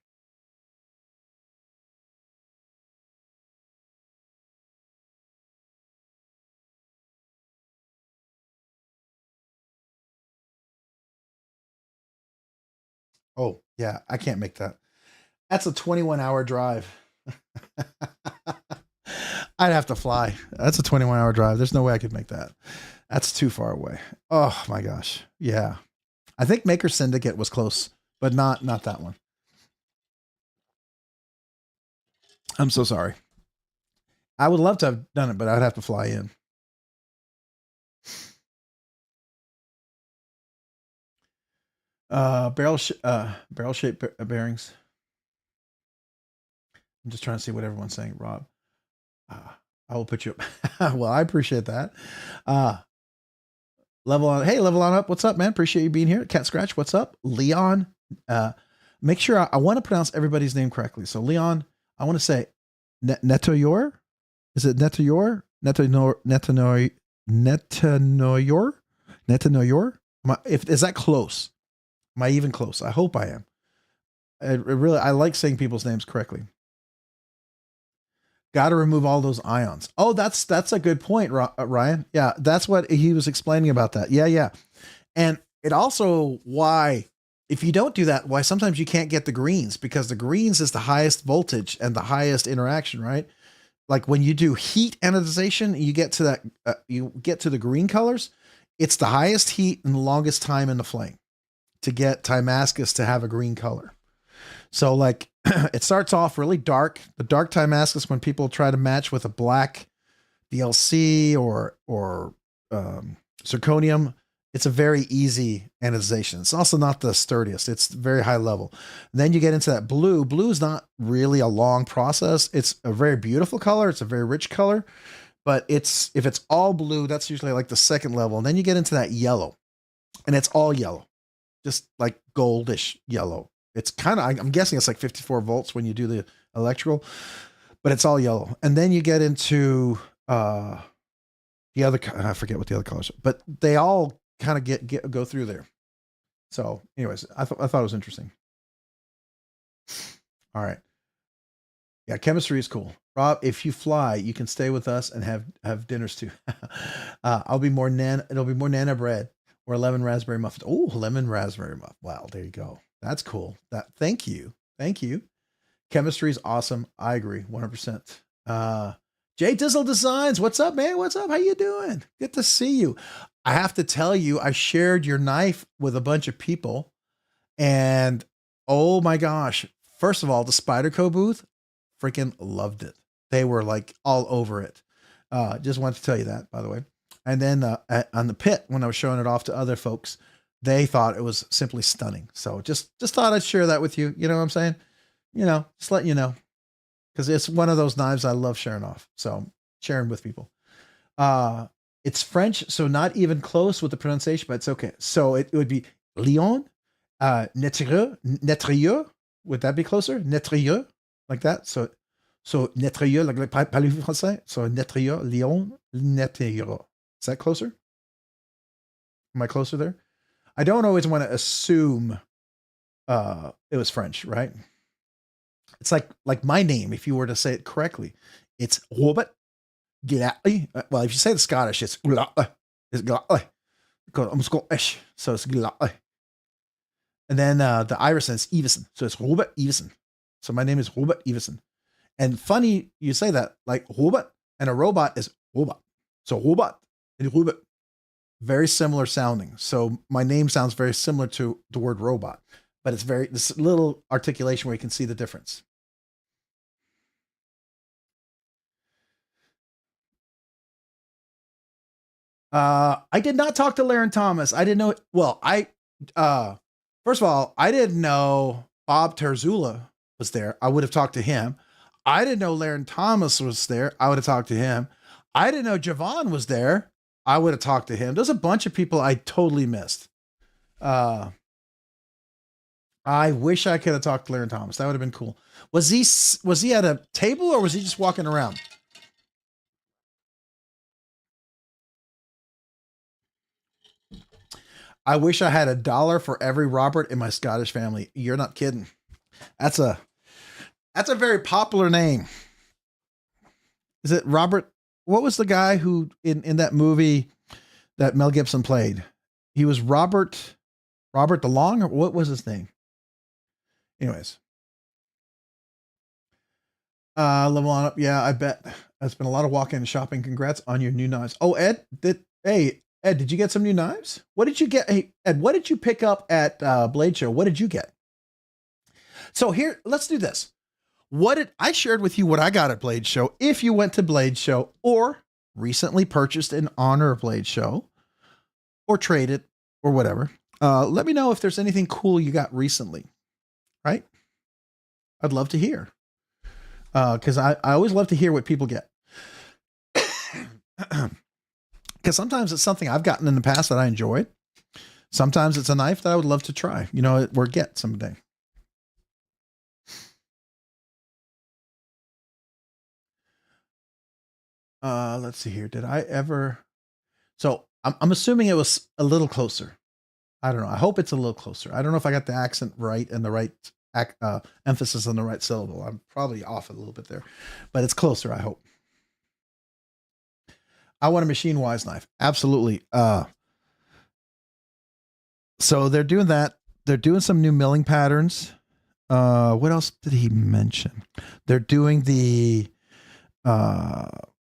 [SPEAKER 2] Oh, yeah, I can't make that. That's a 21-hour drive. I'd have to fly. That's a 21-hour drive. There's no way I could make that. That's too far away. Oh my gosh. Yeah. I think Maker Syndicate was close, but not that one. I'm so sorry. I would love to have done it, but I'd have to fly in. Barrel shaped bearings. I'm just trying to see what everyone's saying, Rob. I will put you up. Well, I appreciate that. Level on. Hey, level on up. What's up, man? Appreciate you being here. Cat Scratch. What's up? Leon. Make sure I want to pronounce everybody's name correctly. So Leon, I want to say Netoyor. Is it Netoyor? Netanoyor? Is that close? Am I even close? I hope I am. I like saying people's names correctly. Got to remove all those ions. Oh, that's a good point, Ryan. Yeah, that's what he was explaining about that. Yeah. And it also why, if you don't do that, why sometimes you can't get the greens, because the greens is the highest voltage and the highest interaction, right? Like when you do heat anodization, you get to that, you get to the green colors. It's the highest heat and the longest time in the flame to get Timascus to have a green color. So like it starts off really dark. The dark Timascus, when people try to match with a black DLC or zirconium, It's a very easy anodization. It's also not the sturdiest. It's very high level. And then you get into that blue. Blue is not really a long process. It's a very beautiful color. It's a very rich color, but if it's all blue, that's usually like the second level. And then you get into that yellow, and it's all yellow, just like goldish yellow. It's kind of, I'm guessing it's like 54 volts when you do the electrical, but it's all yellow. And then you get into the other, I forget what the other colors are, but they all kind of go through there. So anyways, I thought it was interesting. All right. Yeah, chemistry is cool. Rob, if you fly, you can stay with us and have dinners too. It'll be more nana bread or lemon raspberry muffins. Oh, lemon raspberry muffin. Wow, there you go. That's cool. Thank you. Chemistry is awesome. I agree 100%. Jay Dizzle Designs, what's up, man? What's up? How you doing? Good to see you. I have to tell you, I shared your knife with a bunch of people, and oh my gosh. First of all, the Spyderco booth, freaking loved it. They were like all over it. Just wanted to tell you that, by the way. And then on the pit, when I was showing it off to other folks, they thought it was simply stunning. So just thought I'd share that with you. You know what I'm saying? Just letting you know, because it's one of those knives I love sharing off. So sharing with people. It's French, so not even close with the pronunciation, but it's okay. So it would be Lyon, Netrieux. Would that be closer? Netrieux, like that. So Netrieux, like parlez-vous français? So Netrieux, Lyon, Netrieux. Is that closer? Am I closer there? I don't always want to assume it was French, right? It's like my name, if you were to say it correctly, it's Robert Gladley. Well, if you say the Scottish, it's Gladley. It's Gladley. Because I'm Scottish, so it's Gladley. And then the Irish is Everson, so it's Robert Everson. So my name is Robert Everson. And funny you say that, like Robert and a robot is robot. So robot and Robert, very similar sounding. So my name sounds very similar to the word robot, but it's this little articulation where you can see the difference. I did not talk to Laren Thomas. I didn't know. Well, first of all, I didn't know Bob Terzula was there. I would have talked to him. I didn't know Laren Thomas was there. I would have talked to him. I didn't know Javon was there. I would have talked to him. There's a bunch of people I totally missed. I wish I could have talked to Laren Thomas. That would have been cool. Was he at a table or was he just walking around? I wish I had $1 for every Robert in my Scottish family. You're not kidding. That's a very popular name. Is it Robert? What was the guy who in that movie that Mel Gibson played? He was Robert DeLong, or what was his name? Anyways. Level on up. Yeah, I bet. It's been a lot of walking and shopping. Congrats on your new knives. Oh, Ed, did you get some new knives? What did you get? Hey, Ed, what did you pick up at Blade Show? What did you get? So here, let's do this. I shared with you what I got at Blade Show. If you went to Blade Show or recently purchased in honor of Blade Show or traded or whatever, let me know if there's anything cool you got recently, right? I'd love to hear. Because I always love to hear what people get. Because sometimes it's something I've gotten in the past that I enjoyed. Sometimes it's a knife that I would love to try, or get someday. Let's see here. Did I ever? So I'm assuming it was a little closer. I don't know. I hope it's a little closer. I don't know if I got the accent right and the right emphasis on the right syllable. I'm probably off a little bit there, but it's closer. I hope. I want a Machine Wise knife. Absolutely. So they're doing that. They're doing some new milling patterns. What else did he mention? They're doing the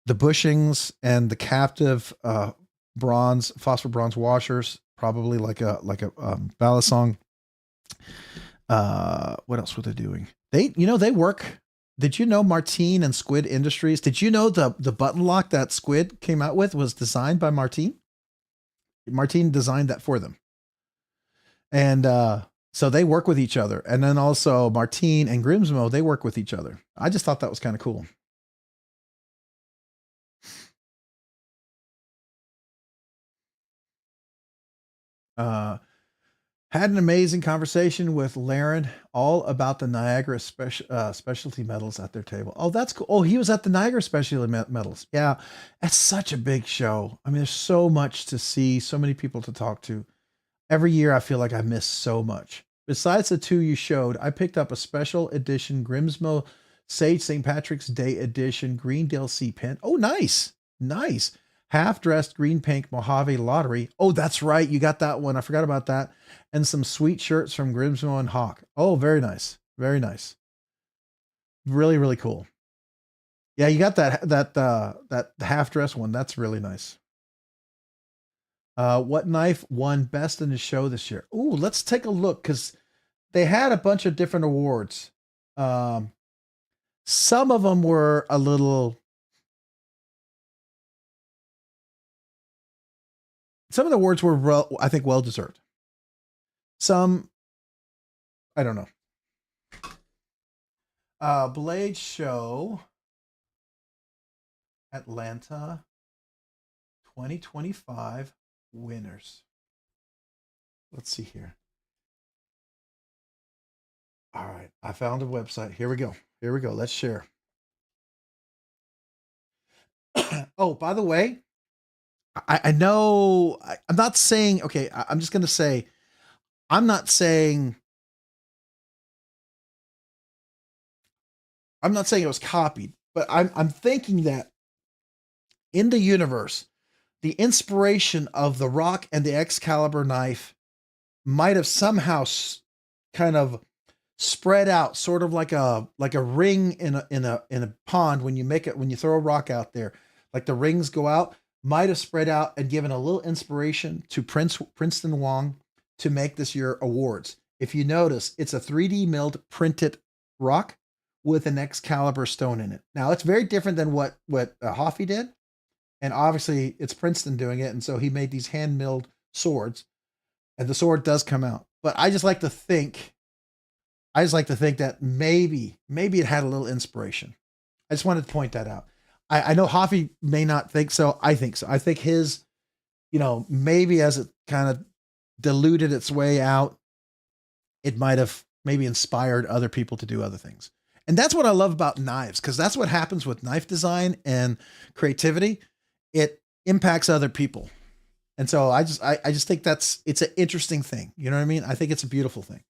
[SPEAKER 2] bushings and the captive phosphor bronze washers, probably like a Balisong. What else were they doing? They work. Did you know Martine and Squid Industries? Did you know the button lock that Squid came out with was designed by Martine? Martine designed that for them. And so they work with each other. And then also Martine and Grimsmo, they work with each other. I just thought that was kind of cool. Had an amazing conversation with Laren all about the Niagara specialty metals at their table. Oh, that's cool. Oh, he was at the Niagara specialty metals. Yeah, that's such a big show. I mean, there's so much to see, so many people to talk to. Every year, I feel like I miss so much. Besides the two you showed, I picked up a special edition Grimsmo Sage St. Patrick's Day edition Greendale Sea pen. Oh, nice. Nice. Half-dressed green pink Mojave lottery. Oh, that's right. You got that one. I forgot about that. And some sweet shirts from Grimsmo and Hawk. Oh, very nice. Very nice. Really, really cool. Yeah, you got that half-dress one. That's really nice. What knife won best in the show this year? Ooh, let's take a look because they had a bunch of different awards. Some of them were a little. Some of the awards were, I think, well deserved. Some, I don't know. Blade Show Atlanta 2025 winners. Let's see here. All right, I found a website. Here we go. Here we go. Let's share. Oh, by the way, I know I'm not saying, okay, I'm just going to say, I'm not saying it was copied, but I'm thinking that in the universe, the inspiration of the Rock and the Excalibur knife might have somehow kind of spread out, sort of like a ring in a pond when you throw a rock out there, like the rings go out. Might have spread out and given a little inspiration to Princeton Wong to make this year awards. If you notice, it's a 3D milled printed rock with an Excalibur stone in it. Now it's very different than what Hoffy did, and obviously it's Princeton doing it, and so he made these hand milled swords, and the sword does come out. But I just like to think that maybe it had a little inspiration. I just wanted to point that out. I know Hoffy may not think so. I think so. I think his, maybe as it kind of diluted its way out, it might have maybe inspired other people to do other things. And that's what I love about knives, because that's what happens with knife design and creativity. It impacts other people. And so I just think it's an interesting thing. You know what I mean? I think it's a beautiful thing.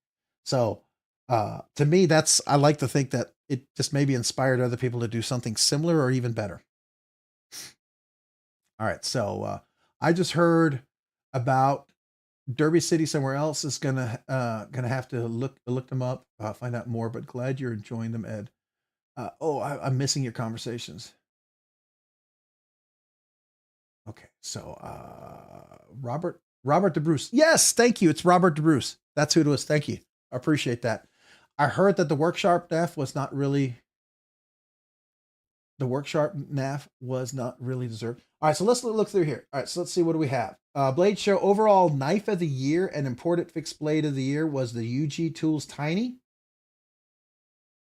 [SPEAKER 2] So to me, I like to think that it just maybe inspired other people to do something similar or even better. All right. So I just heard about Derby City Somewhere Else is gonna have to look them up, find out more, but glad you're enjoying them, Ed. I'm missing your conversations. Okay. So Robert DeBruce. Yes, thank you. It's Robert DeBruce. That's who it was. Thank you. I appreciate that. I heard that the workshop NAF was not really deserved. All right, so let's look through here. All right, so let's see what do we have. Blade Show overall knife of the year and imported fixed blade of the year was the UG Tools Tiny.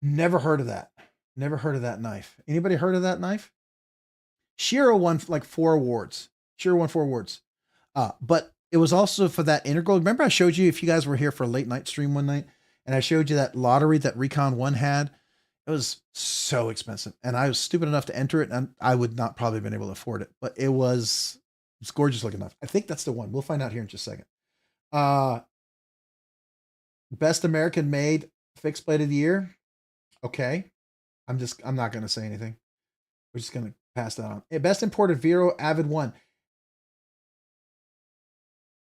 [SPEAKER 2] Never heard of that. Never heard of that knife. Anybody heard of that knife? Shiro won like 4 awards. But it was also for that integral. Remember I showed you, if you guys were here for a late night stream one night, and I showed you that lottery that Recon 1 had. It was so expensive, and I was stupid enough to enter it, and I would not probably have been able to afford it, but it's gorgeous looking enough. I think that's the one. We'll find out here in just a second. Best American made fixed blade of the year. Okay. I'm not going to say anything. We're just going to pass that on. Best imported Vero Avid 1.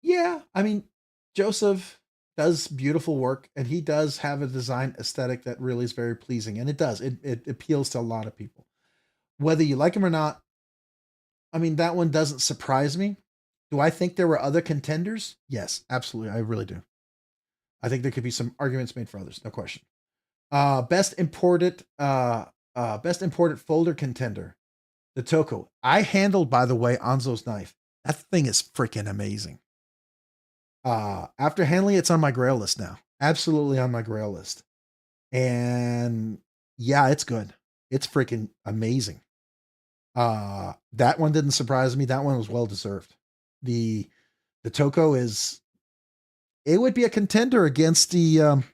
[SPEAKER 2] Yeah. I mean, Joseph does beautiful work, and he does have a design aesthetic that really is very pleasing, and it appeals to a lot of people, whether you like him or not. I mean, that one doesn't surprise me. Do I think there were other contenders? Yes, absolutely. I really do. I think there could be some arguments made for others, no question. Best imported folder contender, the Toko. I handled, by the way, Anzo's knife. That thing is freaking amazing. After handling it's on my grail list now. Absolutely on my grail list. And yeah, it's good. It's freaking amazing. That one didn't surprise me. That one was well deserved. The Toko is, it would be a contender against the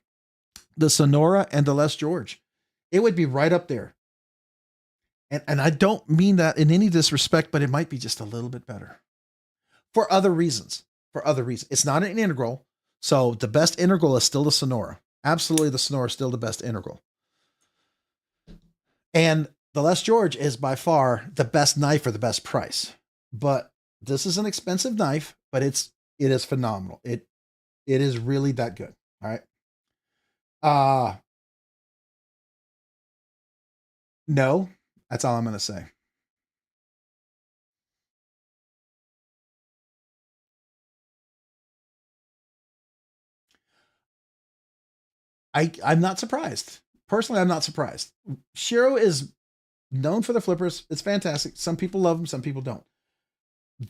[SPEAKER 2] Sonora and the Les George. It would be right up there. And I don't mean that in any disrespect, but it might be just a little bit better for other reasons. For other reasons, it's not an integral, so the best integral is still the Sonora. Absolutely, the Sonora is still the best integral. And the Les George is by far the best knife for the best price. But this is an expensive knife, but it is phenomenal. It is really that good. All right. No, that's all I'm going to say. I'm not surprised. Personally, I'm not surprised. Shiro is known for the flippers. It's fantastic. Some people love them, some people don't.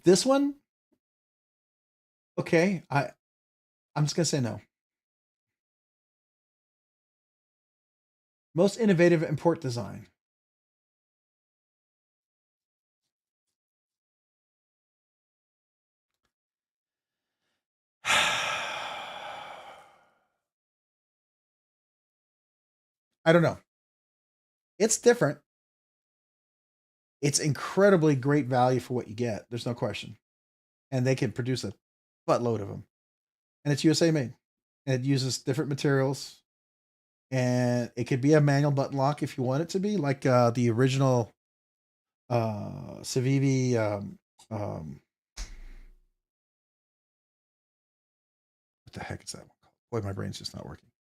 [SPEAKER 2] This one, okay, I'm just gonna say no. Most innovative import design. I don't know. It's different. It's incredibly great value for what you get. There's no question. And they can produce a buttload of them. And it's USA made. And it uses different materials. And it could be a manual button lock if you want it to be, like the original Civivi. What the heck is that one called? Boy, my brain's just not working.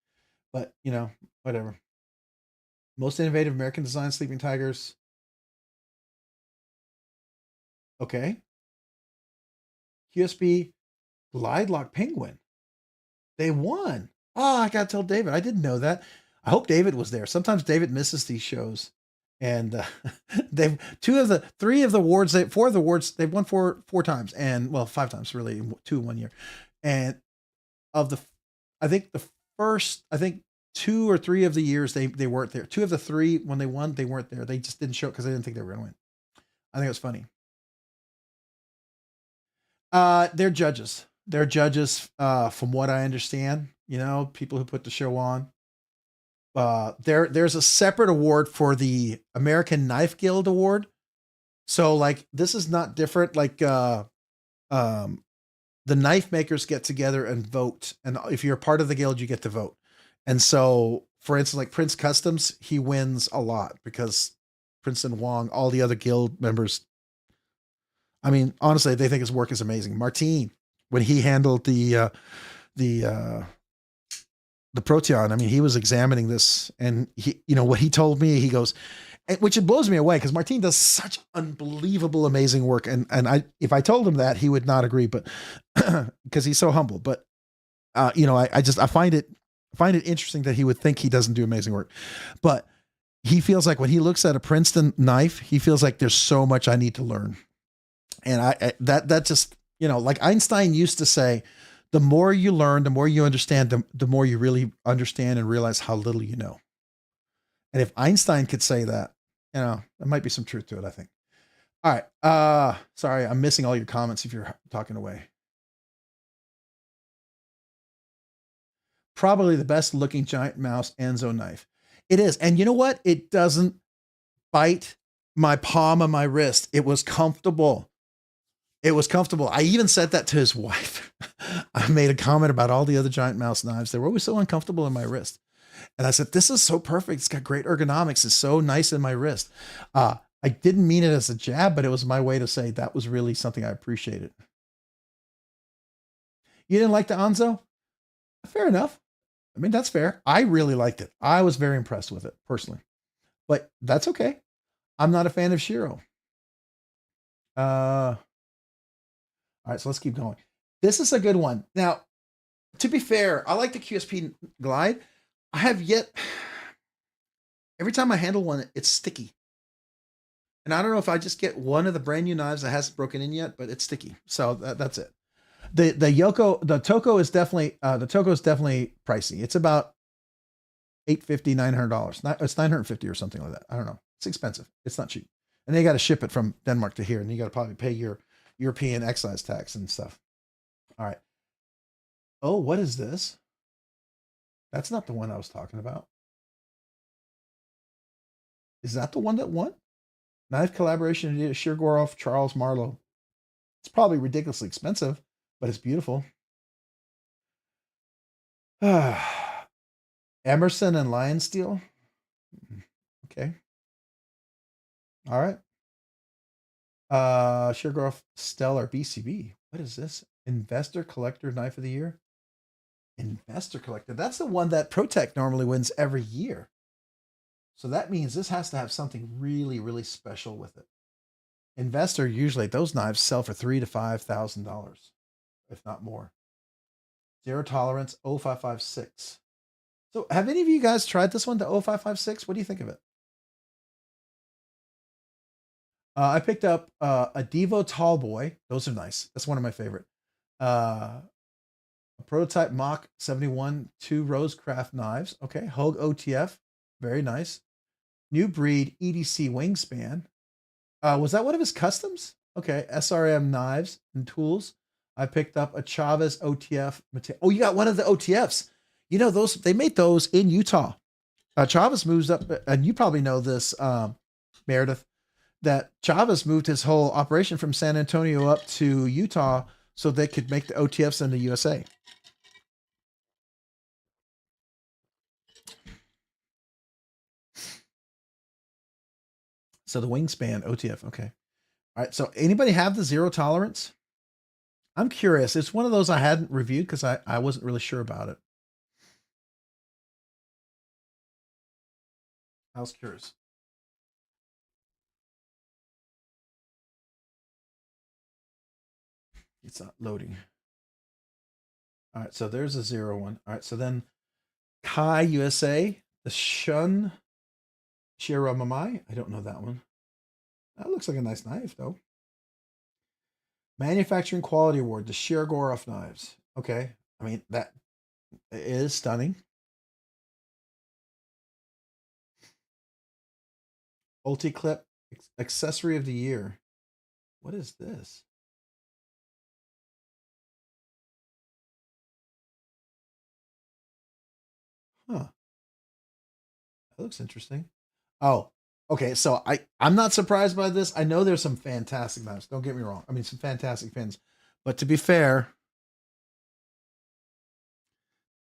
[SPEAKER 2] But, you know, whatever. Most innovative American design sleeping tigers. Okay. QSB Glide Lock Penguin. They won. Oh, I gotta tell David. I didn't know that. I hope David was there. Sometimes David misses these shows, and they've four of the awards, they've won four times, and well, 5 times really, 2 in 1 year. And of the, I think 2 or 3 of the years they weren't there. 2 of the 3 when they won, they weren't there. They just didn't show because they didn't think they were going to win. I think it was funny. They're judges. They're judges, from what I understand. You know, people who put the show on. There's a separate award for the American Knife Guild Award. So like this is not different. Like the knife makers get together and vote, and if you're a part of the guild, you get to vote. And so, for instance, like Prince Customs, he wins a lot because Princeton Wong, all the other guild members, I mean, honestly, they think his work is amazing. Martin, when he handled the Proteon, I mean, he was examining this, and he, you know, what he told me, he goes, which it blows me away because Martin does such unbelievable, amazing work, and if I told him that, he would not agree, but because he's so humble. But you know, I find it interesting that he would think he doesn't do amazing work, but he feels like when he looks at a Princeton knife, he feels like there's so much I need to learn. And that just, you know, like Einstein used to say, the more you learn, the more you understand, the more you really understand and realize how little you know. And if Einstein could say that, you know, there might be some truth to it, I think. All right. Sorry, I'm missing all your comments if you're talking away. Probably the best looking giant mouse Enzo knife. It is. And you know what? It doesn't bite my palm of my wrist. It was comfortable. It was comfortable. I even said that to his wife. I made a comment about all the other giant mouse knives. They were always so uncomfortable in my wrist. And I said, this is so perfect. It's got great ergonomics. It's so nice in my wrist. I didn't mean it as a jab, but it was my way to say that was really something I appreciated. You didn't like the Anzo? Fair enough. I mean, that's fair. I really liked it. I was very impressed with it personally, but that's okay. I'm not a fan of Shiro. All right, so let's keep going. This is a good one. Now, to be fair, I like the QSP Glide. I have yet, every time I handle one, it's sticky. And I don't know if I just get one of the brand new knives that hasn't broken in yet, but it's sticky. So that's it. The Toko is definitely pricey. It's about $850, $900. It's $950 or something like that. I don't know. It's expensive. It's not cheap. And they got to ship it from Denmark to here, and you got to probably pay your European excise tax and stuff. All right. Oh, what is this? That's not the one I was talking about. Is that the one that won? Knife collaboration Shirgorov, Charles Marlowe. It's probably ridiculously expensive, but it's beautiful. Emerson and Lion Steel. Okay. All right. Shirgorov Stellar BCB. What is this? Investor Collector Knife of the Year. Investor Collector. That's the one that ProTech normally wins every year. So that means this has to have something really, really special with it. Investor, usually those knives sell for $3,000 to $5,000, if not more. Zero tolerance 0556. So have any of you guys tried this one, the 0556? What do you think of it? I picked up a Divo Tallboy. Those are nice. That's one of my favorite. A prototype Mach 71 2 Rosecraft knives. Okay. Hogue OTF. Very nice. New breed EDC wingspan. Was that one of his customs? Okay. SRM knives and tools. I picked up a Chavez OTF. Oh, you got one of the OTFs. You know, those, they made those in Utah. Chavez moves up, and you probably know this, Meredith, that Chavez moved his whole operation from San Antonio up to Utah so they could make the OTFs in the USA. So the wingspan OTF. Okay. All right. So anybody have the zero tolerance? I'm curious. It's one of those I hadn't reviewed because I wasn't really sure about it. I was curious. It's not loading. All right. So there's a zero one. All right. So then Kai USA, the Shun Shiramamai. I don't know that one. That looks like a nice knife, though. Manufacturing Quality Award, the Shirgorov knives. Okay. I mean, that is stunning. Ulti-Clip Accessory of the Year. What is this? Huh. That looks interesting. Oh, okay. So I'm not surprised by this. I know there's some fantastic knives. Don't get me wrong. I mean, some fantastic pins. But to be fair,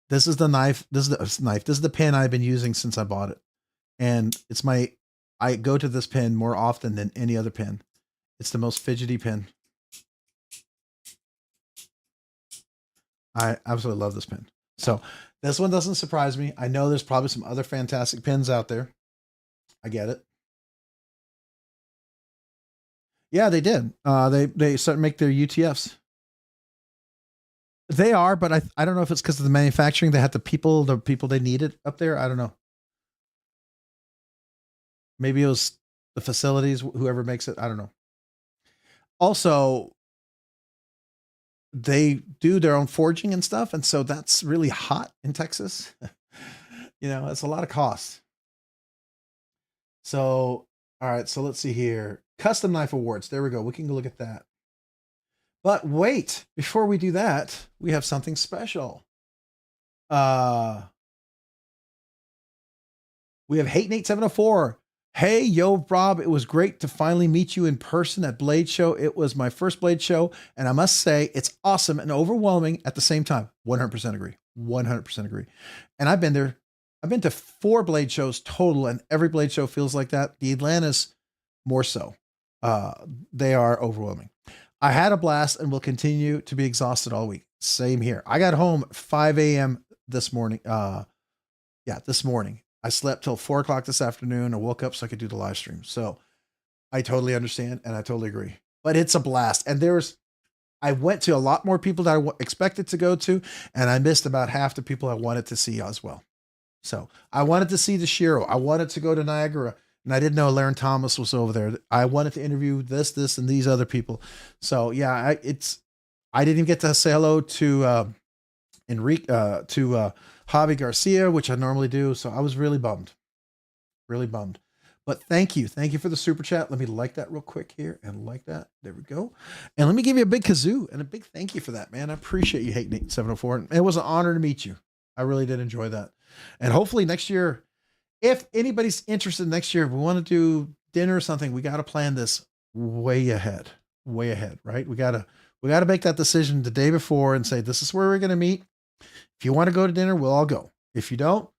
[SPEAKER 2] this is the knife. This is the knife. This is the pin I've been using since I bought it. And it's I go to this pin more often than any other pin. It's the most fidgety pin. I absolutely love this pin. So this one doesn't surprise me. I know there's probably some other fantastic pins out there. I get it. Yeah, they did. They started to make their UTFs. They are, but I don't know if it's because of the manufacturing. They had the people they needed up there. I don't know. Maybe it was the facilities, whoever makes it. I don't know. Also, they do their own forging and stuff, and so that's really hot in Texas. You know, it's a lot of cost. So, all right. So let's see here. Custom Knife Awards. There we go. We can go look at that. But wait, before we do that, we have something special. We have Hate Nate 704. Hey, yo, Rob, it was great to finally meet you in person at Blade Show. It was my first Blade Show, and I must say it's awesome and overwhelming at the same time. 100% agree. 100% agree. And I've been there. I've been to 4 Blade shows total, and every Blade show feels like that. The Atlantis, more so. They are overwhelming. I had a blast and will continue to be exhausted all week. Same here. I got home 5 a.m. this morning. This morning. I slept till 4 o'clock this afternoon. I woke up so I could do the live stream. So I totally understand and I totally agree. But it's a blast. And I went to a lot more people that I expected to go to, and I missed about half the people I wanted to see as well. So I wanted to see the Shiro. I wanted to go to Niagara And I didn't know Laren Thomas was over there. I wanted to interview this, and these other people. So yeah, I didn't even get to say hello to Enrique, to Javi Garcia, which I normally do. So I was really bummed. Really bummed. But thank you. Thank you for the super chat. Let me like that real quick here and like that. There we go. And let me give you a big kazoo and a big thank you for that, man. I appreciate you, Hate Nate 704. And it was an honor to meet you. I really did enjoy that. And hopefully next year, if anybody's interested next year, if we want to do dinner or something, we got to plan this way ahead, right? We got to make that decision the day before and say, this is where we're going to meet. If you want to go to dinner, we'll all go. If you don't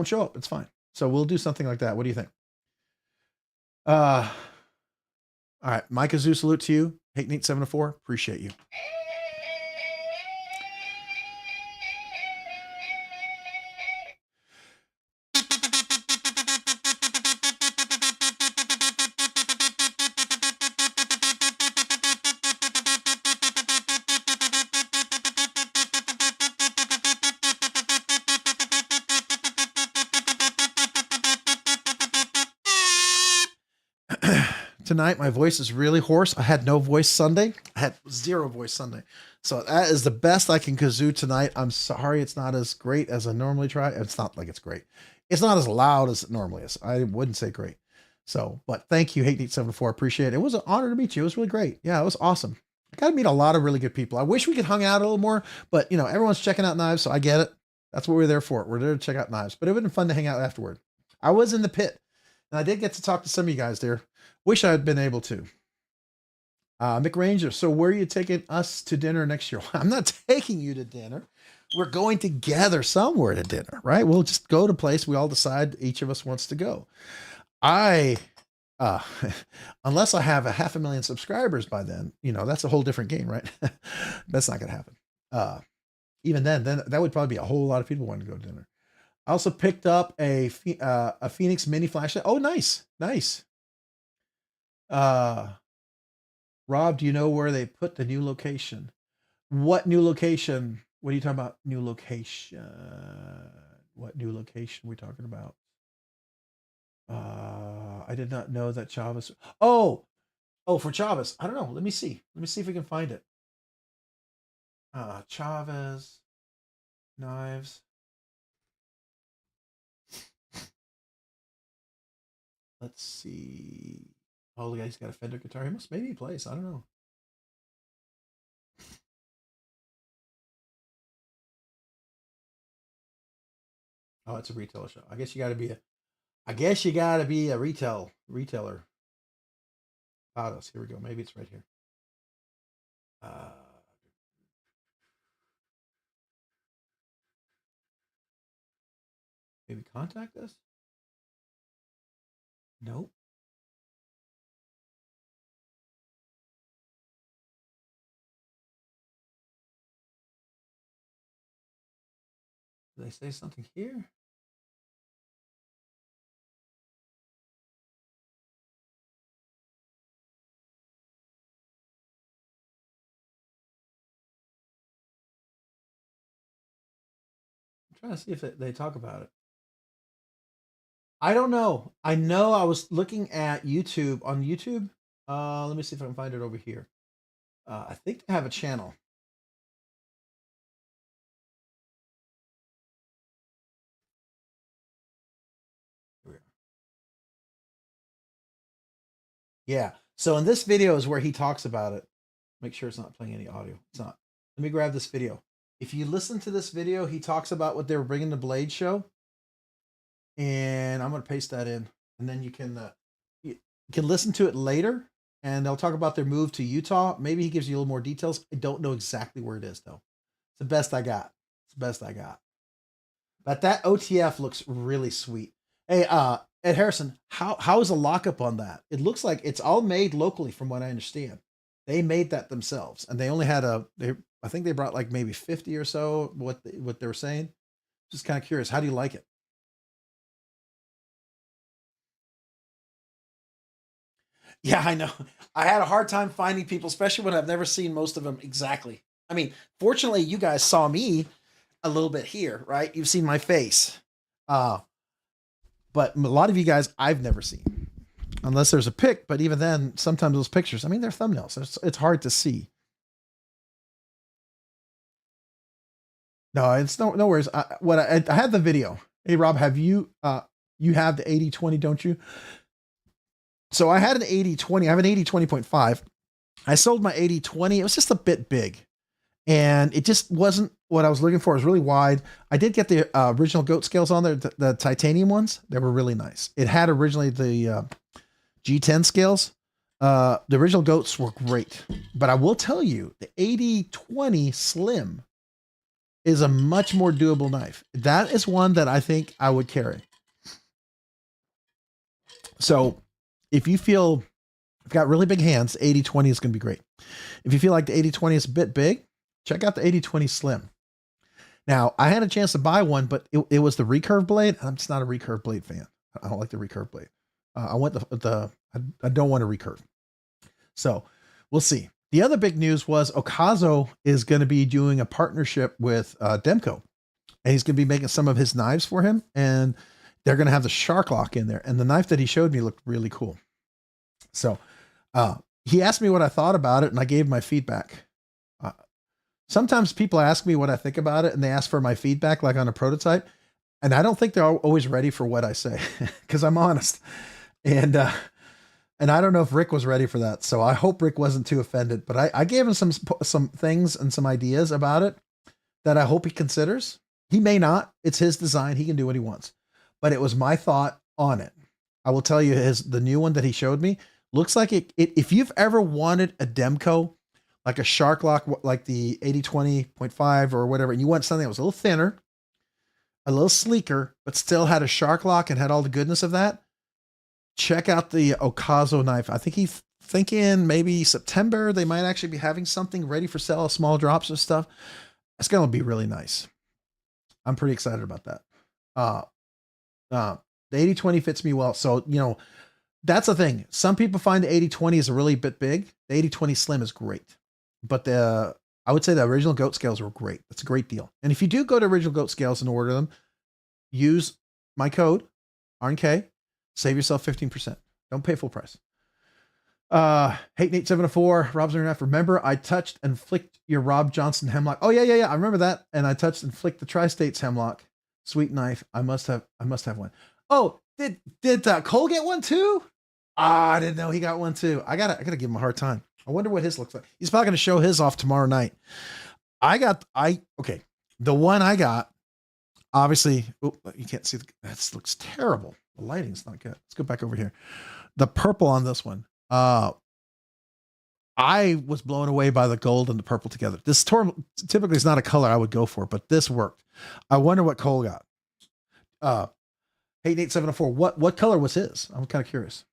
[SPEAKER 2] show up. It's fine. So we'll do something like that. What do you think? All right. Mike Kazoo, salute to you. Hate Nate 704. Appreciate you. Tonight, my voice is really hoarse. I had no voice Sunday. I had 0 voice Sunday. So that is the best I can kazoo tonight. I'm sorry it's not as great as I normally try. It's not like it's great. It's not as loud as it normally is. I wouldn't say great. So, but thank you, Hate874. Appreciate it. It was an honor to meet you. It was really great. Yeah, it was awesome. I got to meet a lot of really good people. I wish we could hang out a little more, but you know, everyone's checking out knives, so I get it. That's what we're there for. We're there to check out knives, but it would have been fun to hang out afterward. I was in the pit and I did get to talk to some of you guys there. Wish I had been able to. Mick Ranger, so where are you taking us to dinner next year? I'm not taking you to dinner. We're going together somewhere to dinner, right? We'll just go to a place we all decide each of us wants to go. Unless I have 500,000 subscribers by then, you know, that's a whole different game, right? That's not going to happen. Even then that would probably be a whole lot of people wanting to go to dinner. I also picked up a Phoenix mini flashlight. Oh, nice. Rob, do you know where they put the new location? What new location? What are you talking about? New location? What new location are we talking about? I did not know that Chavez. Oh, for Chavez. I don't know. Let me see if we can find it. Chavez knives. Let's see. Oh, the guy's got a Fender guitar. Maybe he plays. I don't know. Oh, it's a retailer shop. I guess you got to be a retailer. Autos. Here we go. Maybe it's right here. Maybe contact us. Nope. Did they say something here? I'm trying to see if they talk about it. I don't know. I know I was looking at YouTube on YouTube. Let me see if I can find it over here. I think they have a channel. Here we are. Yeah. So in this video is where he talks about it. Make sure it's not playing any audio. It's not. Let me grab this video. If you listen to this video, he talks about what they were bringing to Blade Show. And I'm going to paste that in. And then you can listen to it later. And they'll talk about their move to Utah. Maybe he gives you a little more details. I don't know exactly where it is, though. It's the best I got. But that OTF looks really sweet. Hey, Ed Harrison, how is the lockup on that? It looks like it's all made locally, from what I understand. They made that themselves, and they only had I think they brought like maybe 50 or so. What they were saying. Just kind of curious. How do you like it? Yeah, I know. I had a hard time finding people, especially when I've never seen most of them exactly. I mean, fortunately, you guys saw me a little bit here, right? You've seen my face. but a lot of you guys I've never seen, unless there's a pic. But even then, sometimes those pictures, I mean, they're thumbnails. It's hard to see. No, it's no worries. I had the video. Hey, Rob, have you, you have the 80/20, don't you? So I had an 80/20. I have an 80/20.5. I sold my 80/20. It was just a bit big and it just wasn't what I was looking for. It was really wide. I did get the original goat scales on there, the titanium ones. They were really nice. It had originally the G10 scales. The original goats were great, but I will tell you the 80/20 slim is a much more doable knife. That is one that I think I would carry. So if you feel you've got really big hands, 80/20 is going to be great. If you feel like the 80/20 is a bit big, check out the 80/20 slim. Now I had a chance to buy one, but it was the recurve blade. I'm just not a recurve blade fan. I don't like the recurve blade. I want I don't want a recurve. So we'll see. The other big news was Okazo is going to be doing a partnership with Demko, and he's going to be making some of his knives for him. And they're going to have the shark lock in there. And the knife that he showed me looked really cool. So he asked me what I thought about it, and I gave my feedback. Sometimes people ask me what I think about it, and they ask for my feedback, like on a prototype. And I don't think they're always ready for what I say because I'm honest. And I don't know if Rick was ready for that. So I hope Rick wasn't too offended, but I gave him some things and some ideas about it that I hope he considers. He may not. It's his design. He can do what he wants. But it was my thought on it. I will tell you the new one that he showed me looks like it. If you've ever wanted a Demko, like a shark lock, like the 80/20.5 or whatever, and you want something that was a little thinner, a little sleeker, but still had a shark lock and had all the goodness of that, check out the Okazo knife. I think he's thinking maybe September, they might actually be having something ready for sale, small drops of stuff. It's going to be really nice. I'm pretty excited about that. The 80/20 fits me well. So, you know, that's the thing. Some people find the 80/20 is a really bit big. The 80/20 slim is great, but I would say the original goat scales were great. That's a great deal. And if you do go to original goat scales and order them, use my code RNK, save yourself 15%. Don't pay full price. Hate Nate 704, Rob's Internet. Remember, I touched and flicked your Rob Johnson hemlock. Oh yeah. I remember that. And I touched and flicked the Tri-States hemlock. Sweet knife. I must have one. Oh, did Cole get one too? I didn't know he got one too. I gotta give him a hard time. I wonder what his looks like. He's probably gonna show his off tomorrow night. Okay. The one I got, obviously, you can't see that looks terrible. The lighting's not good. Let's go back over here. The purple on this one. I was blown away by the gold and the purple together. This typically is not a color I would go for, but this worked. I wonder what Cole got. Hey, Nate 704. What color was his? I'm kind of curious.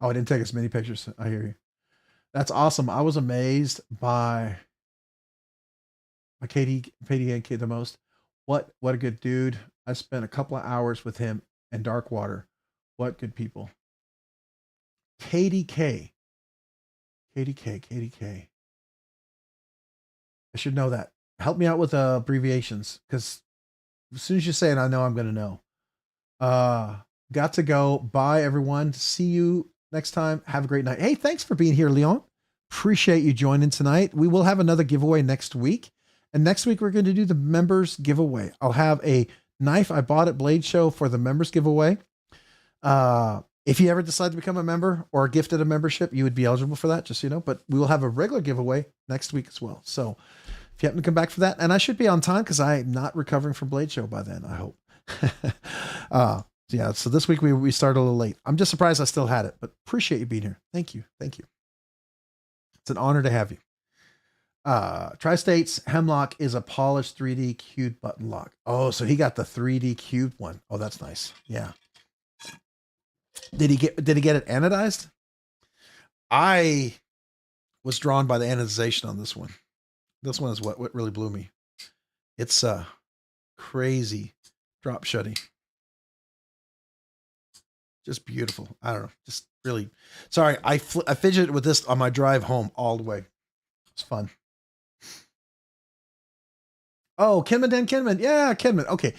[SPEAKER 2] Oh, I didn't take as many pictures. I hear you. That's awesome. I was amazed by KDNK the most. What a good dude. I spent a couple of hours with him in Darkwater. What good people. KDK. I should know that. Help me out with abbreviations, because as soon as you say it, I know I'm going to know. Got to go. Bye, everyone. See you next time. Have a great night. Hey, thanks for being here, Leon. Appreciate you joining tonight. We will have another giveaway next week. And next week, we're going to do the members giveaway. I'll have a knife I bought at Blade Show for the members giveaway. If you ever decide to become a member or gifted a membership, you would be eligible for that, just so you know. But we will have a regular giveaway next week as well. So if you happen to come back for that, and I should be on time because I'm not recovering from Blade Show by then, I hope. Yeah, so this week we started a little late. I'm just surprised I still had it, but appreciate you being here. Thank you. It's an honor to have you. Tri-States Hemlock is a polished 3D cubed button lock. Oh, so he got the 3D cubed one. Oh, that's nice. Yeah. Did he get it anodized? I was drawn by the anodization on this one. This one is what really blew me. It's crazy drop shutting. Just beautiful. I don't know. Just really sorry. I fidgeted with this on my drive home all the way. It's fun. Oh, Kinman Dan Kinman. Yeah, Kinman. Okay.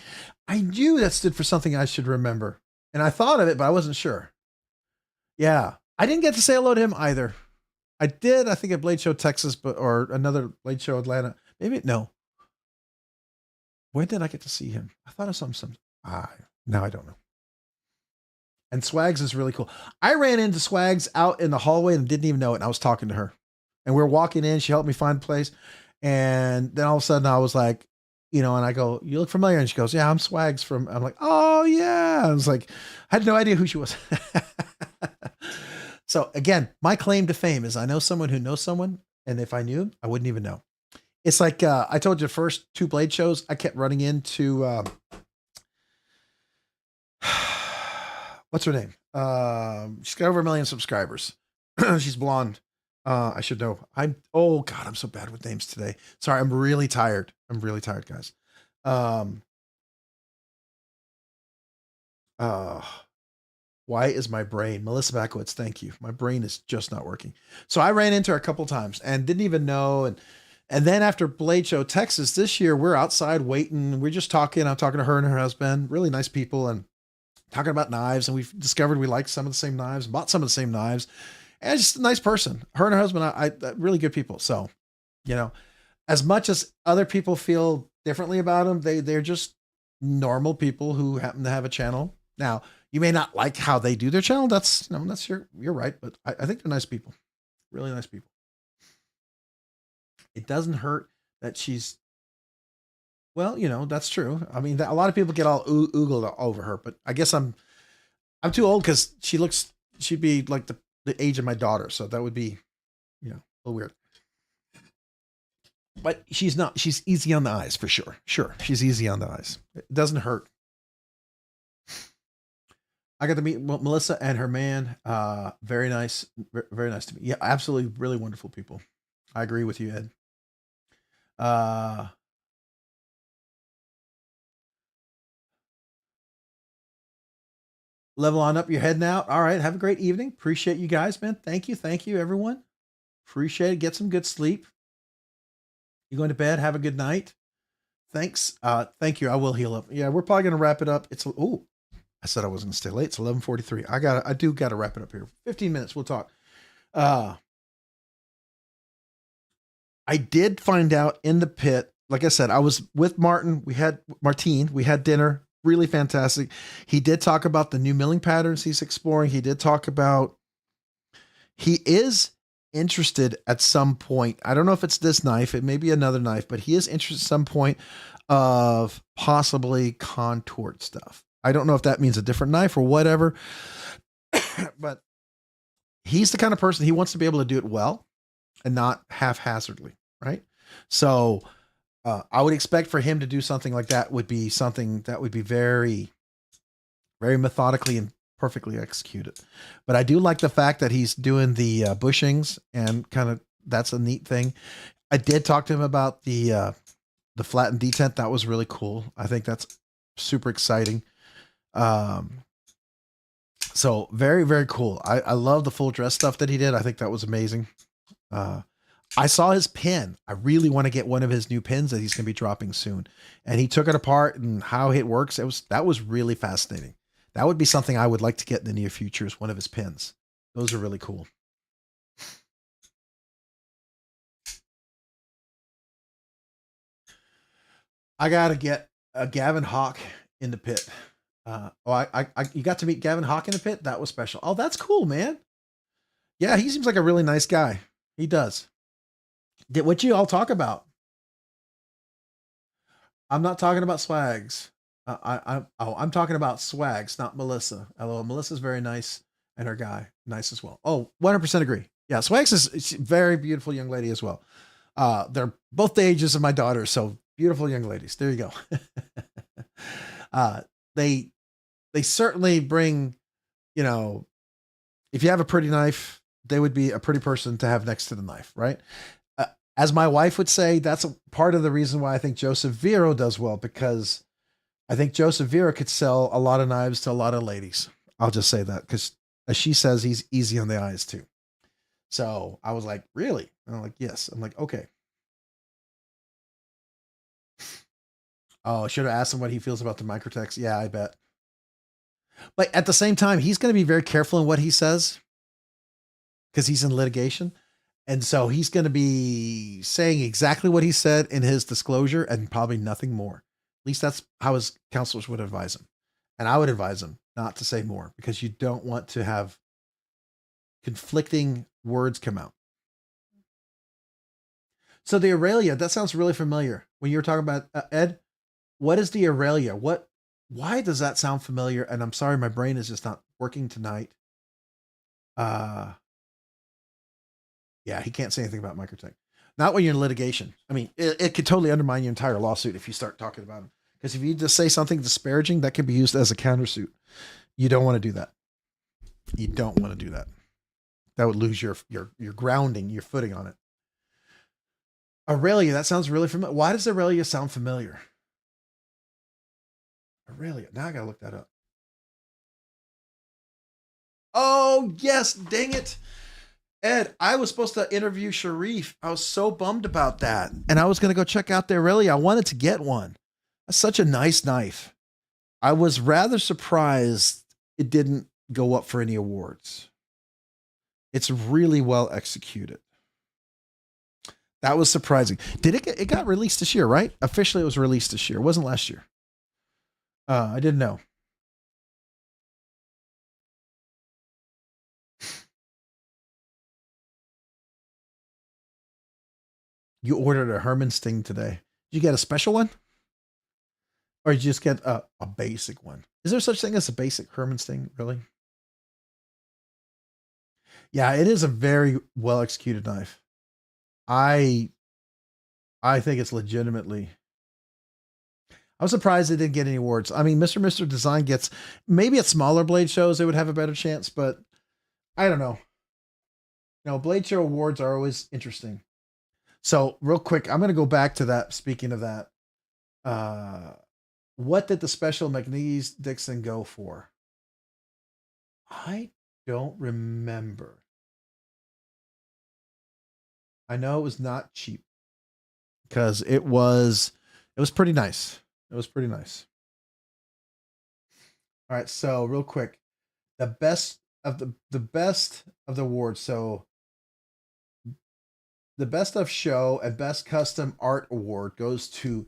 [SPEAKER 2] I knew that stood for something I should remember. And I thought of it, but I wasn't sure. Yeah. I didn't get to say hello to him either. I did, I think, at Blade Show Texas, or another Blade Show Atlanta. Maybe, no. When did I get to see him? I thought I saw him some. Now I don't know. And Swags is really cool. I ran into Swags out in the hallway and didn't even know it. And I was talking to her. And we were walking in. She helped me find a place. And then all of a sudden I was like, and I go, "You look familiar." And she goes, "Yeah, I'm Swags from." I'm like, "Oh, yeah." I was like, I had no idea who she was. So again, my claim to fame is I know someone who knows someone. And if I knew, I wouldn't even know. It's like I told you, the first 2 Blade shows, I kept running into what's her name? She's got over 1 million subscribers. She's blonde. I should know. Oh God, I'm so bad with names today. Sorry, I'm really tired. I'm really tired, guys. Why is my brain? Melissa Backowitz, thank you. My brain is just not working. So I ran into her a couple times and didn't even know. And then after Blade Show Texas this year, we're outside waiting. We're just talking. I'm talking to her and her husband, really nice people, and talking about knives. And we've discovered we like some of the same knives, bought some of the same knives. And just a nice person. Her and her husband, I really good people. So, as much as other people feel differently about them, they're just normal people who happen to have a channel. Now, you may not like how they do their channel. That's you're right, but I think they're nice people, really nice people. It doesn't hurt that she's, well, that's true. I mean, a lot of people get all oogled over her, but I guess I'm too old because she'd be like the age of my daughter. So that would be, a little weird. But she's not. She's easy on the eyes for sure. Sure, she's easy on the eyes. It doesn't hurt. I got to meet Melissa and her man. Very nice. Very nice to me. Yeah, absolutely. Really wonderful people. I agree with you, Ed. Level on up. You're heading out. All right. Have a great evening. Appreciate you guys, man. Thank you. Thank you, everyone. Appreciate it. Get some good sleep. You going to bed? Have a good night. Thanks. Thank you. I will heal up. Yeah, we're probably going to wrap it up. I said I was going to stay late. It's 11:43. I do got to wrap it up here. 15 minutes. We'll talk. I did find out in the pit. Like I said, I was with Martin. We had dinner. Really fantastic. He did talk about the new milling patterns he's exploring. He did talk about, he is interested at some point. I don't know if it's this knife. It may be another knife, but he is interested at some point of possibly contoured stuff. I don't know if that means a different knife or whatever, but he's the kind of person, he wants to be able to do it well and not haphazardly, right? So I would expect for him to do something like that would be something that would be very, very methodically and perfectly executed. But I do like the fact that he's doing the bushings, and kind of, that's a neat thing. I did talk to him about the flattened detent. That was really cool. I think that's super exciting. So very, very cool. I love the full dress stuff that he did. I think that was amazing. I saw his pin. I really want to get one of his new pins that he's going to be dropping soon. And he took it apart and how it works. That was really fascinating. That would be something I would like to get in the near future, is one of his pins. Those are really cool. I got to get Gavin Hawk in the pit. You got to meet Gavin Hawk in the pit. That was special. Oh, that's cool, man. Yeah. He seems like a really nice guy. He does. What you all talk about? I'm not talking about Swags. I'm talking about Swags, not Melissa. Hello, Melissa's very nice, and her guy nice as well. Oh, 100% agree. Yeah, Swags is a very beautiful young lady as well. They're both the ages of my daughter, so beautiful young ladies. There you go. They certainly bring, if you have a pretty knife, they would be a pretty person to have next to the knife, right? As my wife would say, that's a part of the reason why I think Joseph Vero does well, because I think Joseph Vero could sell a lot of knives to a lot of ladies. I'll just say that, because as she says, he's easy on the eyes too. So I was like, really? And I'm like, yes. I'm like, okay. Oh, I should have asked him what he feels about the microtext. Yeah, I bet. But at the same time, he's going to be very careful in what he says because he's in litigation. And so he's going to be saying exactly what he said in his disclosure and probably nothing more. At least that's how his counselors would advise him. And I would advise him not to say more because you don't want to have conflicting words come out. So the Aurelia, that sounds really familiar. When you were talking about Ed, what is the Aurelia? Why does that sound familiar? And I'm sorry, my brain is just not working tonight. Yeah, he can't say anything about Microtech. Not when you're in litigation. I mean, it could totally undermine your entire lawsuit if you start talking about him. Because if you just say something disparaging, that could be used as a countersuit. You don't want to do that. You don't want to do that. That would lose your grounding, your footing on it. Aurelia, that sounds really familiar. Why does Aurelia sound familiar? Aurelia. Now I gotta look that up. Oh, yes, dang it. Ed, I was supposed to interview Sharif. I was so bummed about that. And I was going to go check out the Aurelia. I wanted to get one. That's such a nice knife. I was rather surprised it didn't go up for any awards. It's really well executed. That was surprising. It got released this year, right? Officially, it was released this year. It wasn't last year. I didn't know. You ordered a Herman Sting today. Did you get a special one? Or did you just get a basic one? Is there such thing as a basic Herman Sting, really? Yeah, it is a very well executed knife. I think it's legitimately. I was surprised it didn't get any awards. I mean, Mr. Design gets, maybe at smaller blade shows it would have a better chance, but I don't know. You know, blade show awards are always interesting. So real quick, I'm going to go back to that. Speaking of that, what did the special McNeese Dixon go for? I don't remember. I know it was not cheap because it was pretty nice. It was pretty nice. All right, so real quick, the best of the awards. So the best of show and best custom art award goes to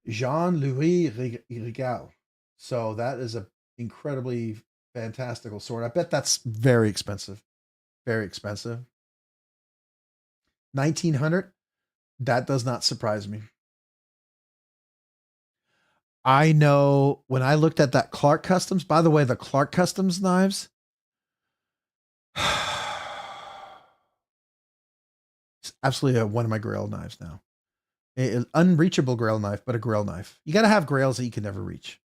[SPEAKER 2] Jean-Louis Rigal. So that is a incredibly fantastical sword. I bet that's very expensive. Very expensive. 1900. That does not surprise me. I know when I looked at that Clark Customs, by the way, the Clark Customs knives, it's absolutely one of my grail knives now. An unreachable grail knife, but a grail knife. You got to have grails that you can never reach.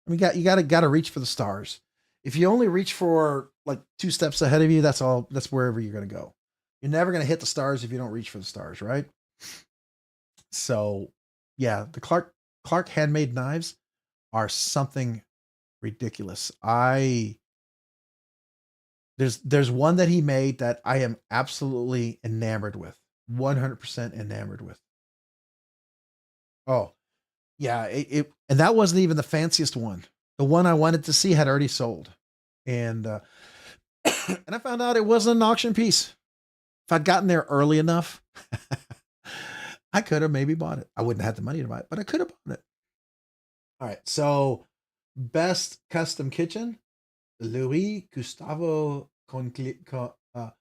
[SPEAKER 2] I mean, you got to reach for the stars. If you only reach for like 2 steps ahead of you, that's wherever you're going to go. You're never going to hit the stars if you don't reach for the stars, right? So, yeah, the Clark handmade knives are something ridiculous. There's one that he made that I am absolutely enamored with. 100% enamored with. Oh, yeah, and that wasn't even the fanciest one. The one I wanted to see had already sold. And and I found out it wasn't an auction piece. If I'd gotten there early enough, I could have maybe bought it. I wouldn't have had the money to buy it, but I could have bought it. All right, so best custom kitchen, Louis Gustavo Concalves, I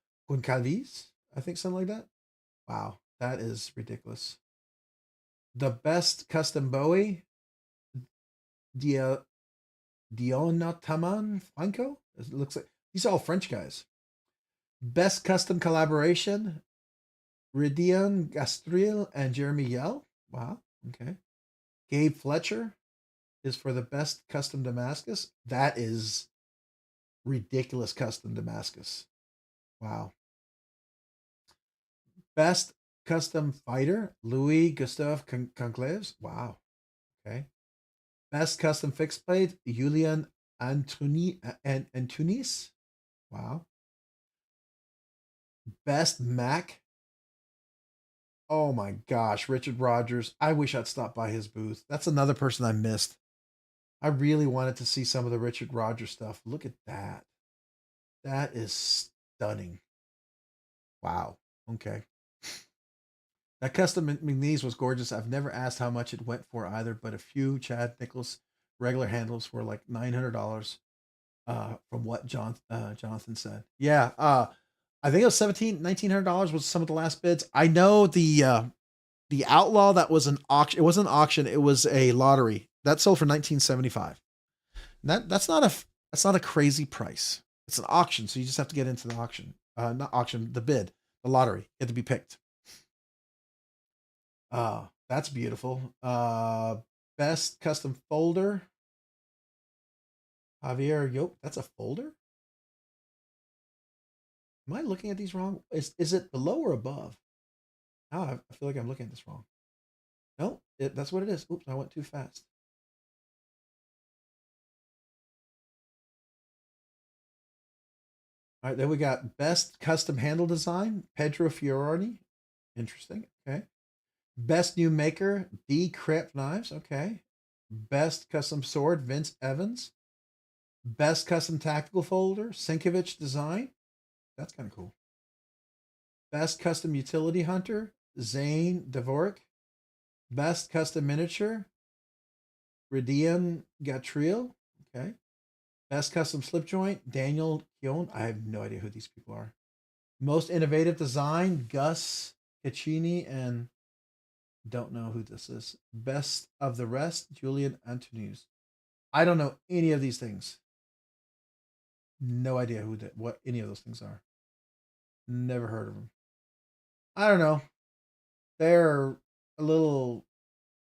[SPEAKER 2] think something like that. Wow, that is ridiculous. The best custom Bowie, Dionataman Franco. It looks like these are all French guys. Best custom collaboration, Ridian Gastril and Jeremy Yell. Wow, okay. Gabe Fletcher is for the best custom Damascus. That is ridiculous custom Damascus. Wow. Best custom fighter, Louis Gustave Conclaves. Wow. Okay. Best custom fixed blade, Julian Antunis. Wow. Best Mac. Oh my gosh, Richard Rogers. I wish I'd stopped by his booth. That's another person I missed. I really wanted to see some of the Richard Rogers stuff. Look at that. That is stunning. Wow. Okay. That custom McNeese was gorgeous. I've never asked how much it went for either, but a few Chad Nicholas regular handles were like $900. From what Jonathan said. Yeah. I think it was $1,900 was some of the last bids. I know the Outlaw that was an auction. It wasn't an auction. It was a lottery that sold for 1975. That's not a crazy price. It's an auction, so you just have to get into the auction. Not auction, the bid, the lottery. You have to be picked. That's beautiful. Best custom folder. Javier, Yop, that's a folder? Am I looking at these wrong? Is it below or above? Oh, I feel like I'm looking at this wrong. No, that's what it is. Oops, I went too fast. All right, then we got best custom handle design, Pedro Fiorani. Interesting. Okay. Best new maker, D Crep Knives. Okay. Best custom sword, Vince Evans. Best custom tactical folder, Sienkiewicz Design. That's kind of cool. Best custom utility hunter, Zane Dvorak. Best custom miniature, Ridian Gatriel. Okay. Best custom slip joint, Daniel Kion. I have no idea who these people are. Most innovative design, Gus Caccini, and don't know who this is. Best of the rest, Julian Antonius. I don't know any of these things. No idea what any of those things are. Never heard of them. I don't know. They're a little.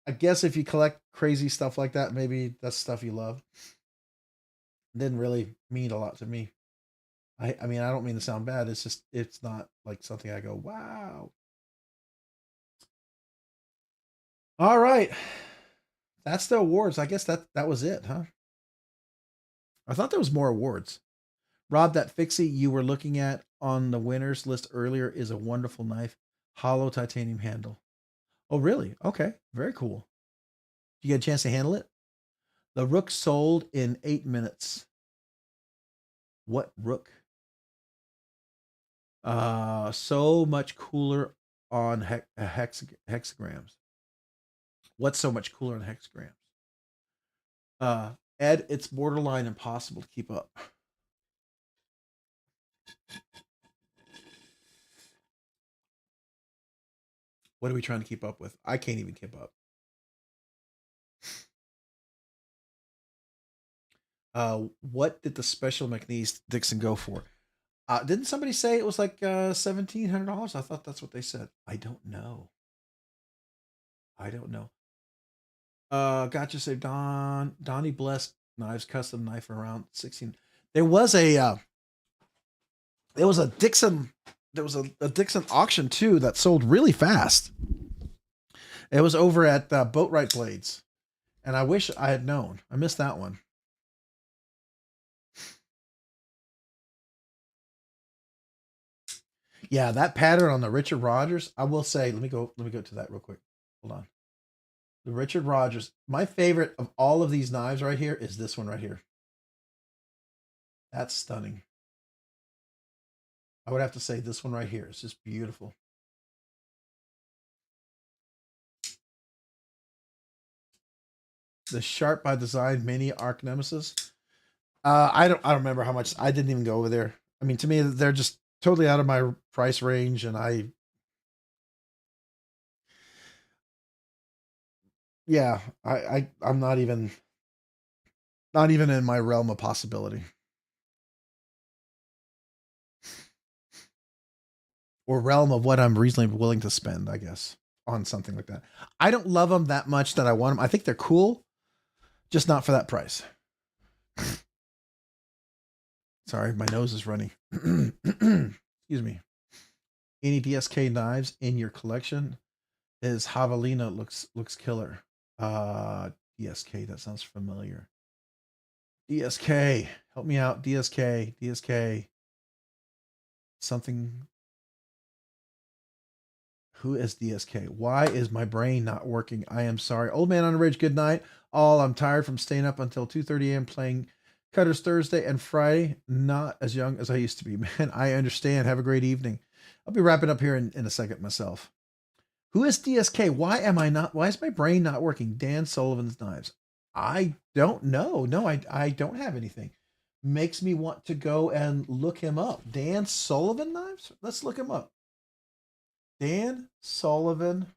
[SPEAKER 2] I guess if you collect crazy stuff like that, maybe that's stuff you love. Didn't really mean a lot to me. I mean, I don't mean to sound bad. It's just it's not like something I go, wow. All right. That's the awards. I guess that was it, huh? I thought there was more awards. Rob, that fixie you were looking at on the winners list earlier is a wonderful knife, hollow titanium handle. Oh, really? Okay, very cool. Did you get a chance to handle it? The Rook sold in 8 minutes. What Rook? So much cooler on hexagrams. What's so much cooler on hexagrams? Ed, it's borderline impossible to keep up. What are we trying to keep up with? I can't even keep up. What did the special McNeese Dixon go for? Didn't somebody say it was like $1,700? I thought that's what they said. I don't know. I don't know. Gotcha. Say Donnie Bless Knives custom knife around 16. There was a Dixon. There was a Dixon auction too that sold really fast. It was over at Boatwright Blades, and I wish I had known. I missed that one. Yeah, that pattern on the Richard Rogers. I will say, let me go to that real quick. Hold on. The Richard Rogers. My favorite of all of these knives right here is this one right here. That's stunning. I would have to say this one right here. It's just beautiful. The Sharp by Design Mini Arc Nemesis. I don't remember how much. I didn't even go over there. I mean, to me, they're just totally out of my price range, and I'm not even in my realm of possibility. Or realm of what I'm reasonably willing to spend, I guess, on something like that. I don't love them that much that I want them. I think they're cool, just not for that price. Sorry, my nose is running. Excuse me. Any DSK knives in your collection? His javelina looks killer. DSK, that sounds familiar. DSK, help me out. DSK. Something. Who is DSK? Why is my brain not working? I am sorry. Old man on the ridge, good night. All, I'm tired from staying up until 2:30 a.m. playing Cutters Thursday and Friday. Not as young as I used to be. Man, I understand. Have a great evening. I'll be wrapping up here in a second myself. Who is DSK? Why is my brain not working? Dan Sullivan's Knives. I don't know. No, I don't have anything. Makes me want to go and look him up. Dan Sullivan Knives? Let's look him up. Dan Sullivan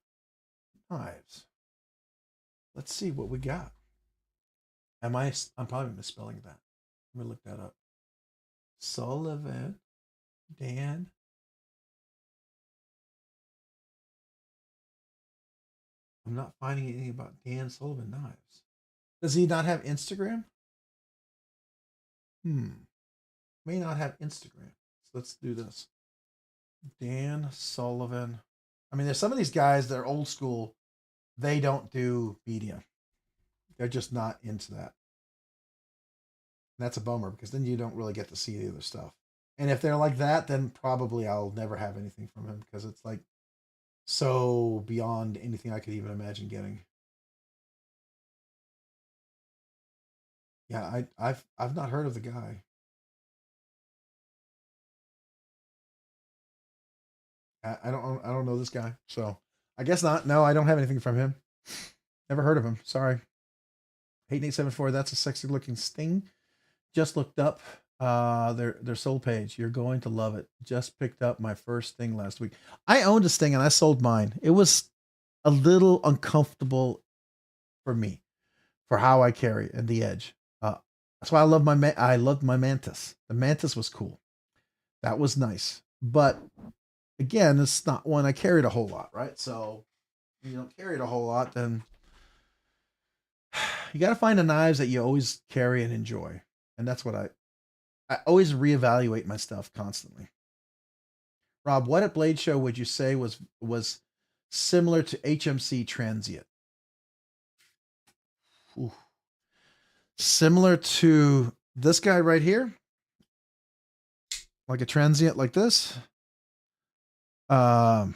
[SPEAKER 2] Knives. Let's see what we got. I'm probably misspelling that. Let me look that up. Sullivan, Dan. I'm not finding anything about Dan Sullivan Knives. Does he not have Instagram? May not have Instagram. So let's do this. Dan Sullivan. I mean, there's some of these guys that are old school. They don't do media. They're just not into that. And that's a bummer because then you don't really get to see the other stuff. And if they're like that, then probably I'll never have anything from him because it's like so beyond anything I could even imagine getting. Yeah, I've not heard of the guy. I don't know this guy, so I guess not. No, I don't have anything from him. Never heard of him. Sorry. 8874. That's a sexy looking Sting. Just looked up their sold page. You're going to love it. Just picked up my first Sting last week. I owned a Sting and I sold mine. It was a little uncomfortable for me for how I carry and the edge. That's why I loved my Mantis. The Mantis was cool. That was nice, but again, it's not one I carried a whole lot, right? So if you don't carry it a whole lot, then you got to find the knives that you always carry and enjoy. And that's what I always reevaluate my stuff constantly. Rob, what at Blade Show would you say was similar to HMC Transient? Ooh. Similar to this guy right here? Like a Transient like this? I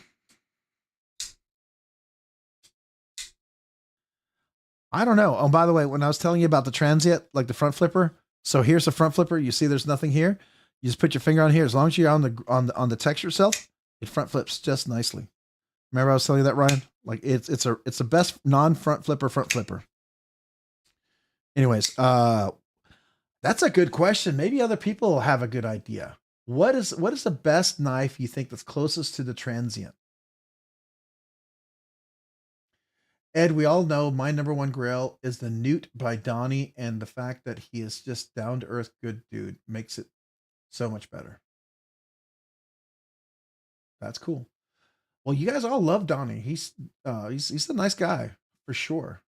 [SPEAKER 2] don't know. Oh, by the way, when I was telling you about the Transient, like the front flipper, so here's the front flipper. You see, there's nothing here. You just put your finger on here. As long as you're on the texture itself, it front flips just nicely. Remember I was telling you that, Ryan? Like it's the best non-front flipper. Anyways, that's a good question. Maybe other people have a good idea. What is the best knife you think that's closest to the Transient? Ed, we all know my number one grail is the Newt by Donnie, and the fact that he is just down to earth, good dude makes it so much better. That's cool. Well, you guys all love Donnie. He's a nice guy for sure.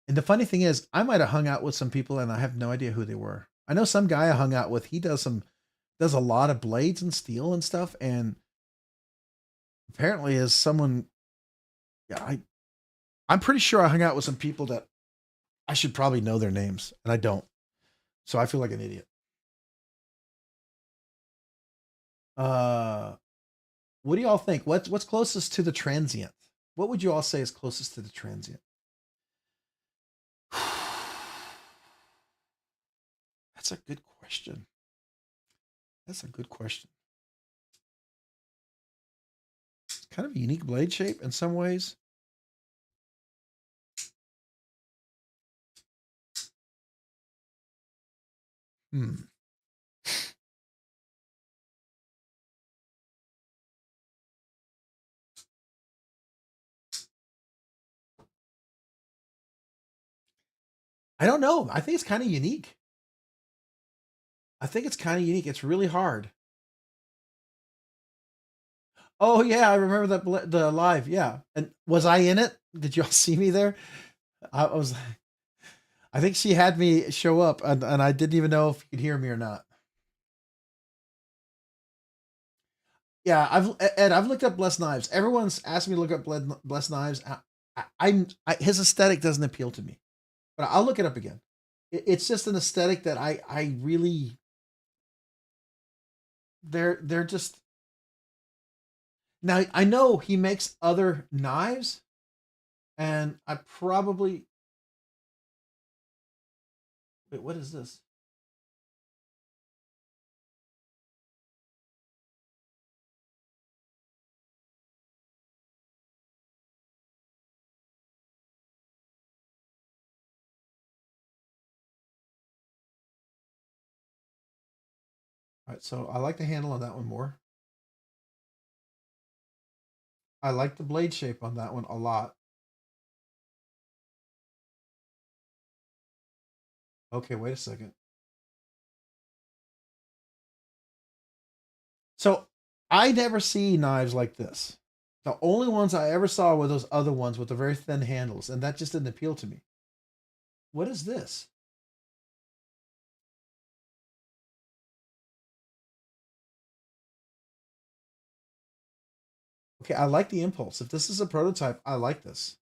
[SPEAKER 2] And the funny thing is, I might have hung out with some people and I have no idea who they were. I know some guy I hung out with. He does a lot of blades and steel and stuff, and apparently is someone. Yeah, I'm pretty sure I hung out with some people that I should probably know their names, and I don't. So I feel like an idiot. What do y'all think? What's closest to the Transient? What would you all say is closest to the Transient? That's a good question. It's kind of a unique blade shape in some ways. I don't know. I think it's kind of unique. It's really hard. Oh yeah, I remember the live. Yeah, and was I in it? Did y'all see me there? I was. I think she had me show up, and I didn't even know if you could hear me or not. Yeah, I've looked up Blessed Knives. Everyone's asked me to look up Blessed Knives. His aesthetic doesn't appeal to me, but I'll look it up again. It's just an aesthetic that I really they're just now. I know he makes other knives, and I probably wait. What is this? All right, so I like the handle on that one more. I like the blade shape on that one a lot. Okay, wait a second. So I never see knives like this. The only ones I ever saw were those other ones with the very thin handles, and that just didn't appeal to me. What is this? Okay, I like the impulse. If this is a prototype, I like this.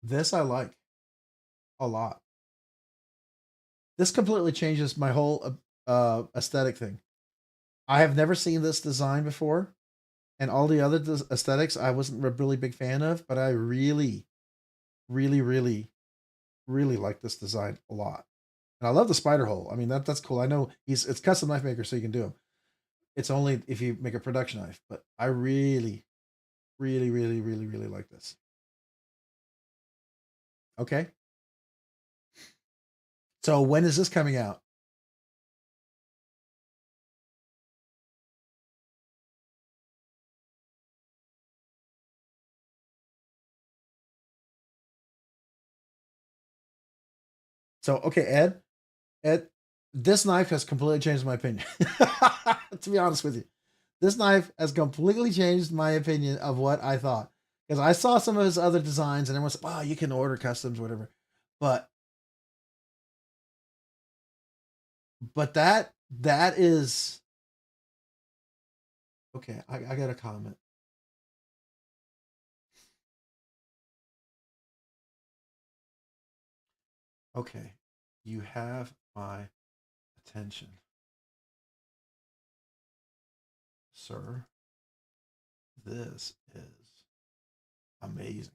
[SPEAKER 2] This I like a lot. This completely changes my whole aesthetic thing. I have never seen this design before, and all the other aesthetics I wasn't a really big fan of, but I really, really, really, really like this design a lot. And I love the spider hole. I mean that's cool. I know it's custom knife maker, so you can do them. It's only if you make a production knife, but I really, really, really, really, really like this. Okay. So when is this coming out? So okay, Ed, this knife has completely changed my opinion. To be honest with you, this knife has completely changed my opinion of what I thought. Because I saw some of his other designs and everyone said, "Wow, you can order customs, whatever." But that is okay. I got a comment. Okay, you have my attention, sir. This is amazing.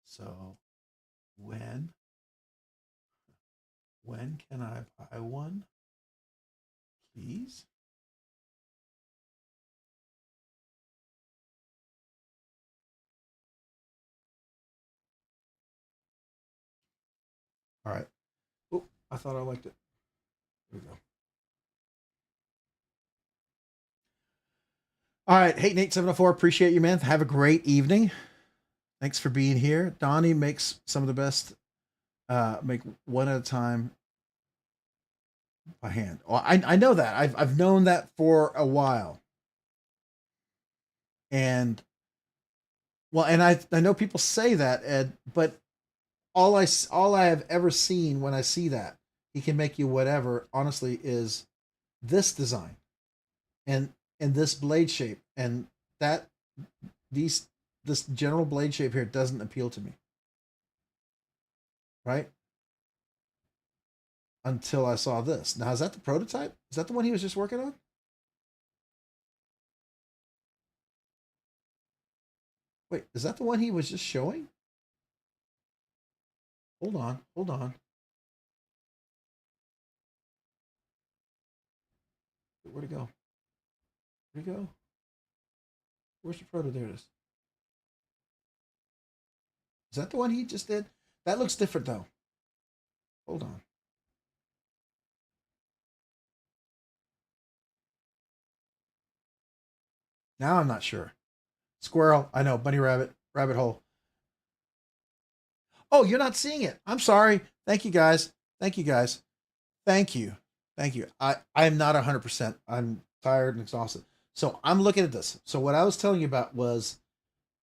[SPEAKER 2] So when can I buy one, please? All right. Oh, I thought I liked it. Here we go. All right. Hey, Nate704, appreciate you, man. Have a great evening. Thanks for being here. Donnie makes some of the best, make one at a time by hand. Well, I know that. I've known that for a while. And well, and I know people say that, Ed, but all I have ever seen when I see that he can make you whatever, honestly, is this design and this blade shape and that these this general blade shape here doesn't appeal to me, right? Until I saw this. Now, is that the prototype? Is that the one he was just working on? Wait, is that the one he was just showing? Hold on, hold on. Where'd it go? Where'd it go? Where's the proto? There it is. Is that the one he just did? That looks different though. Hold on. Now I'm not sure. Squirrel, I know. Bunny rabbit, rabbit hole. Oh, you're not seeing it. I'm sorry. Thank you guys. Thank you guys. Thank you. Thank you. I am not 100%. I'm tired and exhausted. So I'm looking at this. So what I was telling you about was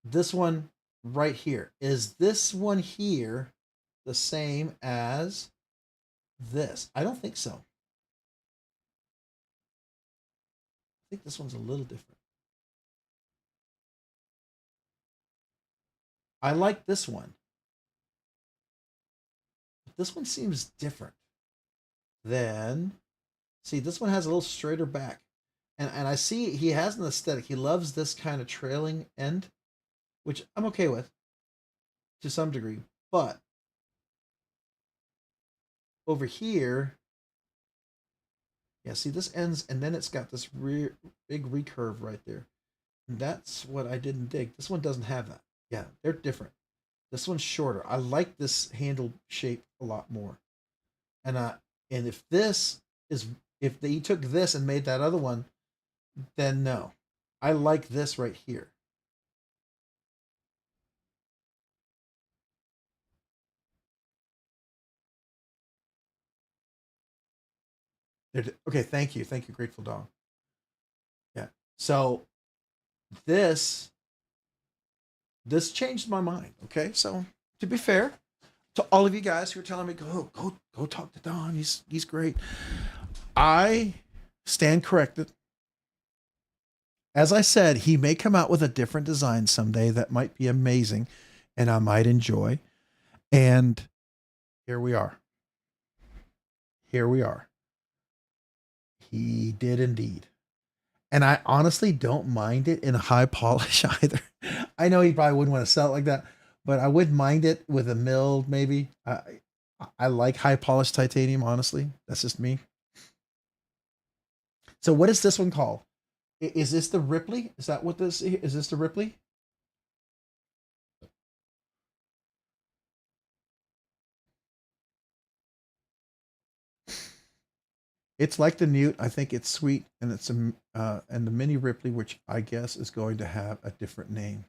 [SPEAKER 2] this one right here. Is this one here the same as this? I don't think so. I think this one's a little different. I like this one. This one seems different than See, this one has a little straighter back. And I see he has an aesthetic. He loves this kind of trailing end, which I'm okay with to some degree. But over here, yeah, see this ends and then it's got this big recurve right there. And that's what I didn't dig. This one doesn't have that. Yeah, they're different. This one's shorter. I like this handle shape a lot more. And if this is if they took this and made that other one, then no. I like this right here. Okay, thank you. Thank you, Grateful Dog. Yeah. So this this changed my mind. Okay. So to be fair to all of you guys who are telling me go talk to Don. He's great. I stand corrected. As I said, he may come out with a different design someday that might be amazing and I might enjoy. And here we are. Here we are. He did indeed. And I honestly don't mind it in high polish either. I know he probably wouldn't want to sell it like that, but I wouldn't mind it with a milled maybe. I like high polished titanium, honestly. That's just me. So what is this one called? Is this the Ripley? Is that what this is? This the Ripley? It's like the Newt. I think it's sweet, and it's a and the mini Ripley, which I guess is going to have a different name.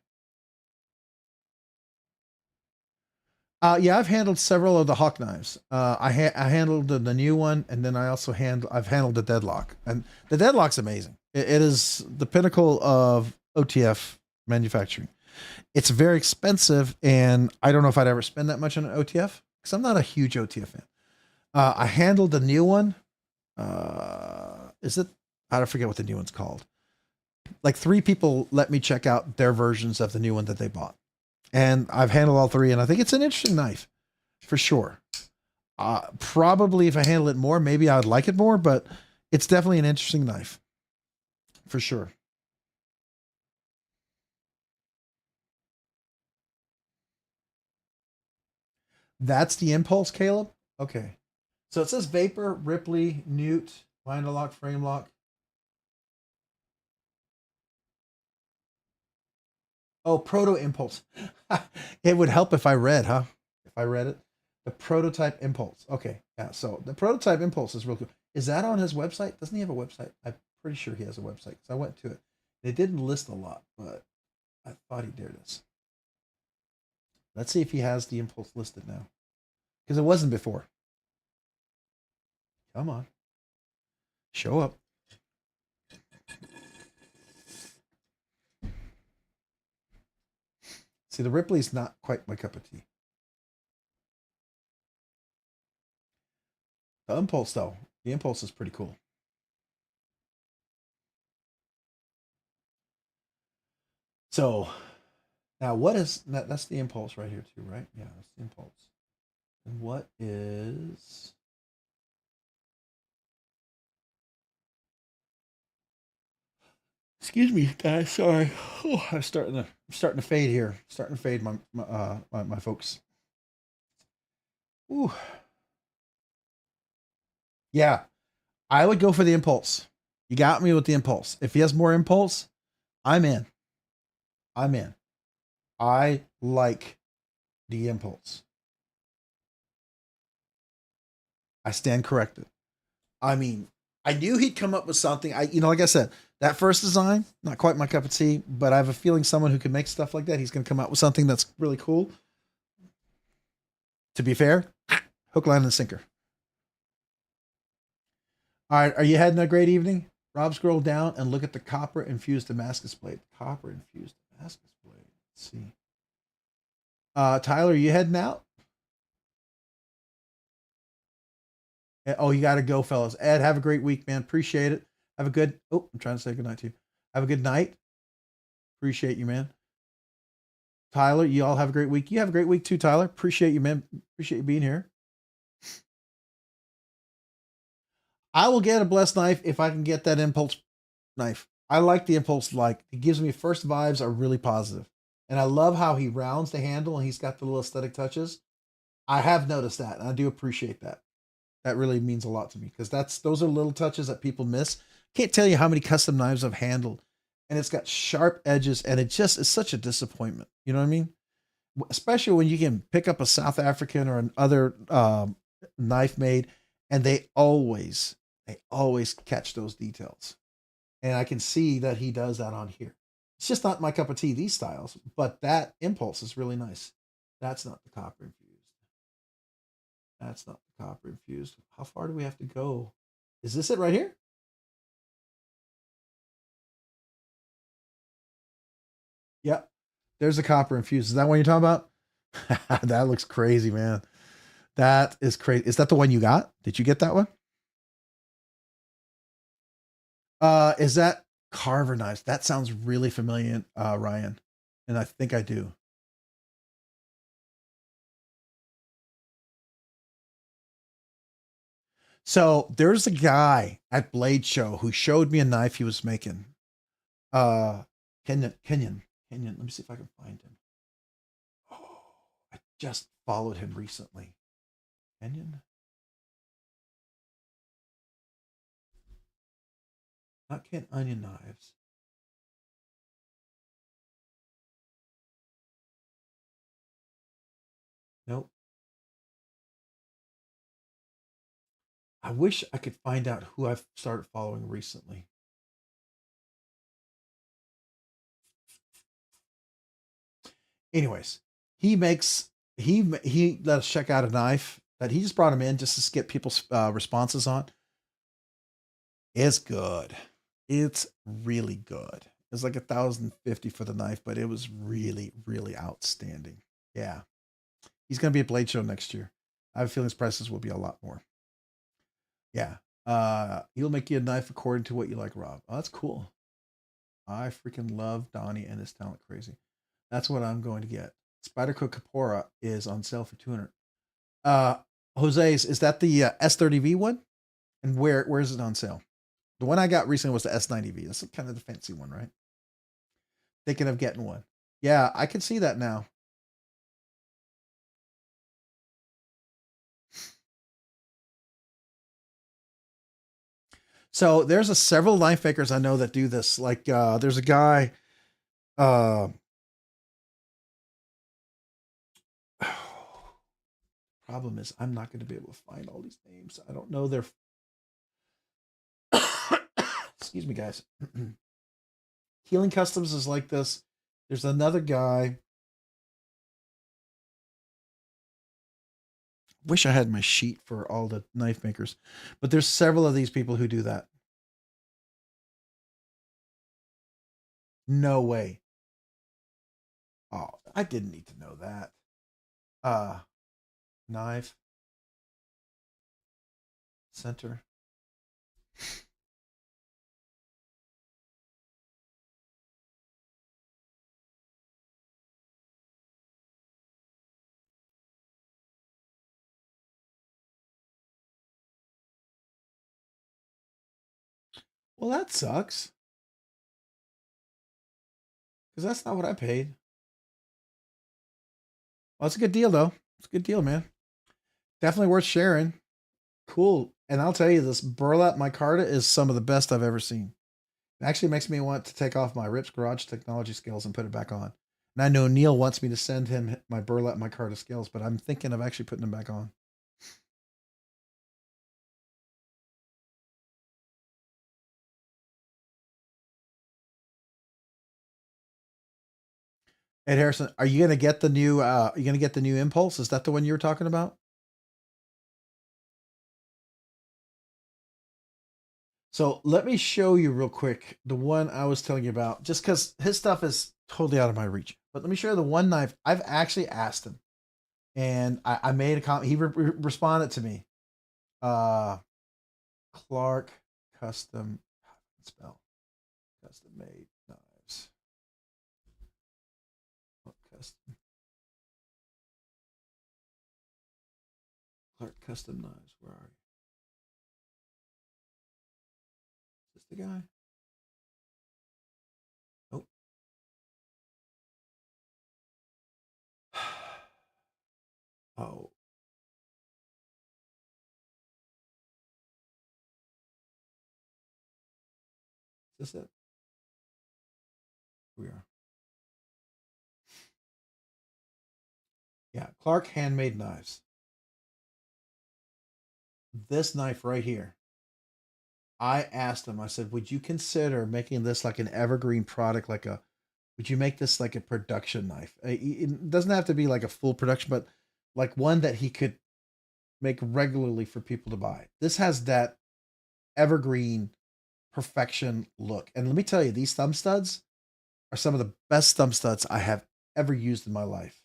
[SPEAKER 2] Yeah, I've handled several of the Hawk knives. I handled the new one, and then I've handled the Deadlock, and the Deadlock's amazing. It is the pinnacle of OTF manufacturing. It's very expensive, and I don't know if I'd ever spend that much on an OTF because I'm not a huge OTF fan. I handled the new one. Is it? I don't forget what the new one's called. Like 3 people let me check out their versions of the new one that they bought. And I've handled all 3, and I think it's an interesting knife for sure. Probably if I handle it more, maybe I would like it more, but it's definitely an interesting knife for sure. That's the Impulse, Caleb. Okay. So it says Vapor, Ripley, Newt, Vinyl Lock, Frame Lock. Oh, Proto Impulse. It would help if I read, huh? If I read it. The Prototype Impulse. Okay. Yeah. So the Prototype Impulse is real cool. Is that on his website? Doesn't he have a website? I'm pretty sure he has a website because I went to it. They didn't list a lot, but I thought he did this. Let's see if he has the Impulse listed now. Because it wasn't before. Come on. Show up. See, the Ripley's not quite my cup of tea. The Impulse, though. The Impulse is pretty cool. So, now what is... That's the Impulse right here, too, right? Yeah, that's the Impulse. And what is... Excuse me, guys. Sorry. Oh, I'm starting to fade here. Starting to fade my folks. Ooh. Yeah, I would go for the Impulse. You got me with the Impulse. If he has more Impulse, I'm in. I'm in. I like the Impulse. I stand corrected. I mean, I knew he'd come up with something. Like I said, that first design, not quite my cup of tea, but I have a feeling someone who can make stuff like that, he's going to come out with something that's really cool. To be fair, hook, line, and sinker. All right, are you having a great evening? Rob, scroll down and look at the copper infused Damascus blade. Copper infused Damascus blade. Let's see. Tyler, are you heading out? Oh, you got to go, fellas. Ed, have a great week, man. Appreciate it. Have a good... Oh, I'm trying to say goodnight to you. Have a good night. Appreciate you, man. Tyler, you all have a great week. You have a great week too, Tyler. Appreciate you, man. Appreciate you being here. I will get a blessed knife if I can get that impulse knife. I like the impulse. Like it gives me first vibes are really positive, and I love how he rounds the handle and he's got the little aesthetic touches. I have noticed that, and I do appreciate that. That really means a lot to me because those are little touches that people miss. Can't tell you how many custom knives I've handled, and it's got sharp edges, and it just is such a disappointment. You know what I mean? Especially when you can pick up a South African or another knife made, and they always catch those details, and I can see that he does that on here. It's just not my cup of tea, these styles, but that impulse is really nice. That's not the copper infused. That's not the copper infused. How far do we have to go? Is this it right here? Yep. There's the copper infused. Is that what you're talking about? That looks crazy, man. That is crazy. Is that the one you got? Did you get that one? Is that carver knives? That sounds really familiar, Ryan. And I think I do. So there's a guy at Blade Show who showed me a knife he was making. Uh Kenyon. Let me see if I can find him. Oh, I just followed him recently. Kenyon? Not Ken Onion Knives. Nope. I wish I could find out who I've started following recently. Anyways, he let us check out a knife that he just brought him in just to get people's responses on. It's good. It's really good. It's like 1,050 for the knife, but it was really, really outstanding. Yeah. He's gonna be at Blade Show next year. I have a feeling his prices will be a lot more. Yeah. He'll make you a knife according to what you like, Rob. Oh, that's cool. I freaking love Donnie and his talent crazy. That's what I'm going to get. Spyderco Capora is on sale for 200. Jose's, is that the S30V one? And where is it on sale? The one I got recently was the S90V. That's kind of the fancy one, right? Thinking of getting one. Yeah, I can see that now. So there's several knife makers I know that do this. Like there's a guy. Uh, problem is I'm not going to be able to find all these names. I don't know their. Excuse me, guys. Healing Customs is like this. There's another guy. Wish I had my sheet for all the knife makers, but there's several of these people who do that. No way. Oh, I didn't need to know that. Uh, Knife center. Well, that sucks because that's not what I paid. Well, it's a good deal though. It's a good deal, man. Definitely worth sharing. Cool. And I'll tell you, this burlap micarta is some of the best I've ever seen. It actually makes me want to take off my Rips Garage Technology scales and put it back on. And I know Neil wants me to send him my burlap micarta scales, but I'm thinking of actually putting them back on. Ed Harrison, are you gonna get the new? Are you gonna get the new Impulse? Is that the one you were talking about? So let me show you real quick the one I was telling you about, just because his stuff is totally out of my reach. But let me show you the one knife I've actually asked him, and I made a comment. He responded to me. Uh, Clark Custom spell custom made knives. Oh, custom Clark Custom Knives. Where are you? the guy? Oh. Oh. Is this it? We are. Yeah, Clark Handmade Knives. This knife right here. I asked him, I said, would you consider making this like an evergreen product, would you make this like a production knife? It doesn't have to be like a full production, but like one that he could make regularly for people to buy. This has that evergreen perfection look. And let me tell you, these thumb studs are some of the best thumb studs I have ever used in my life.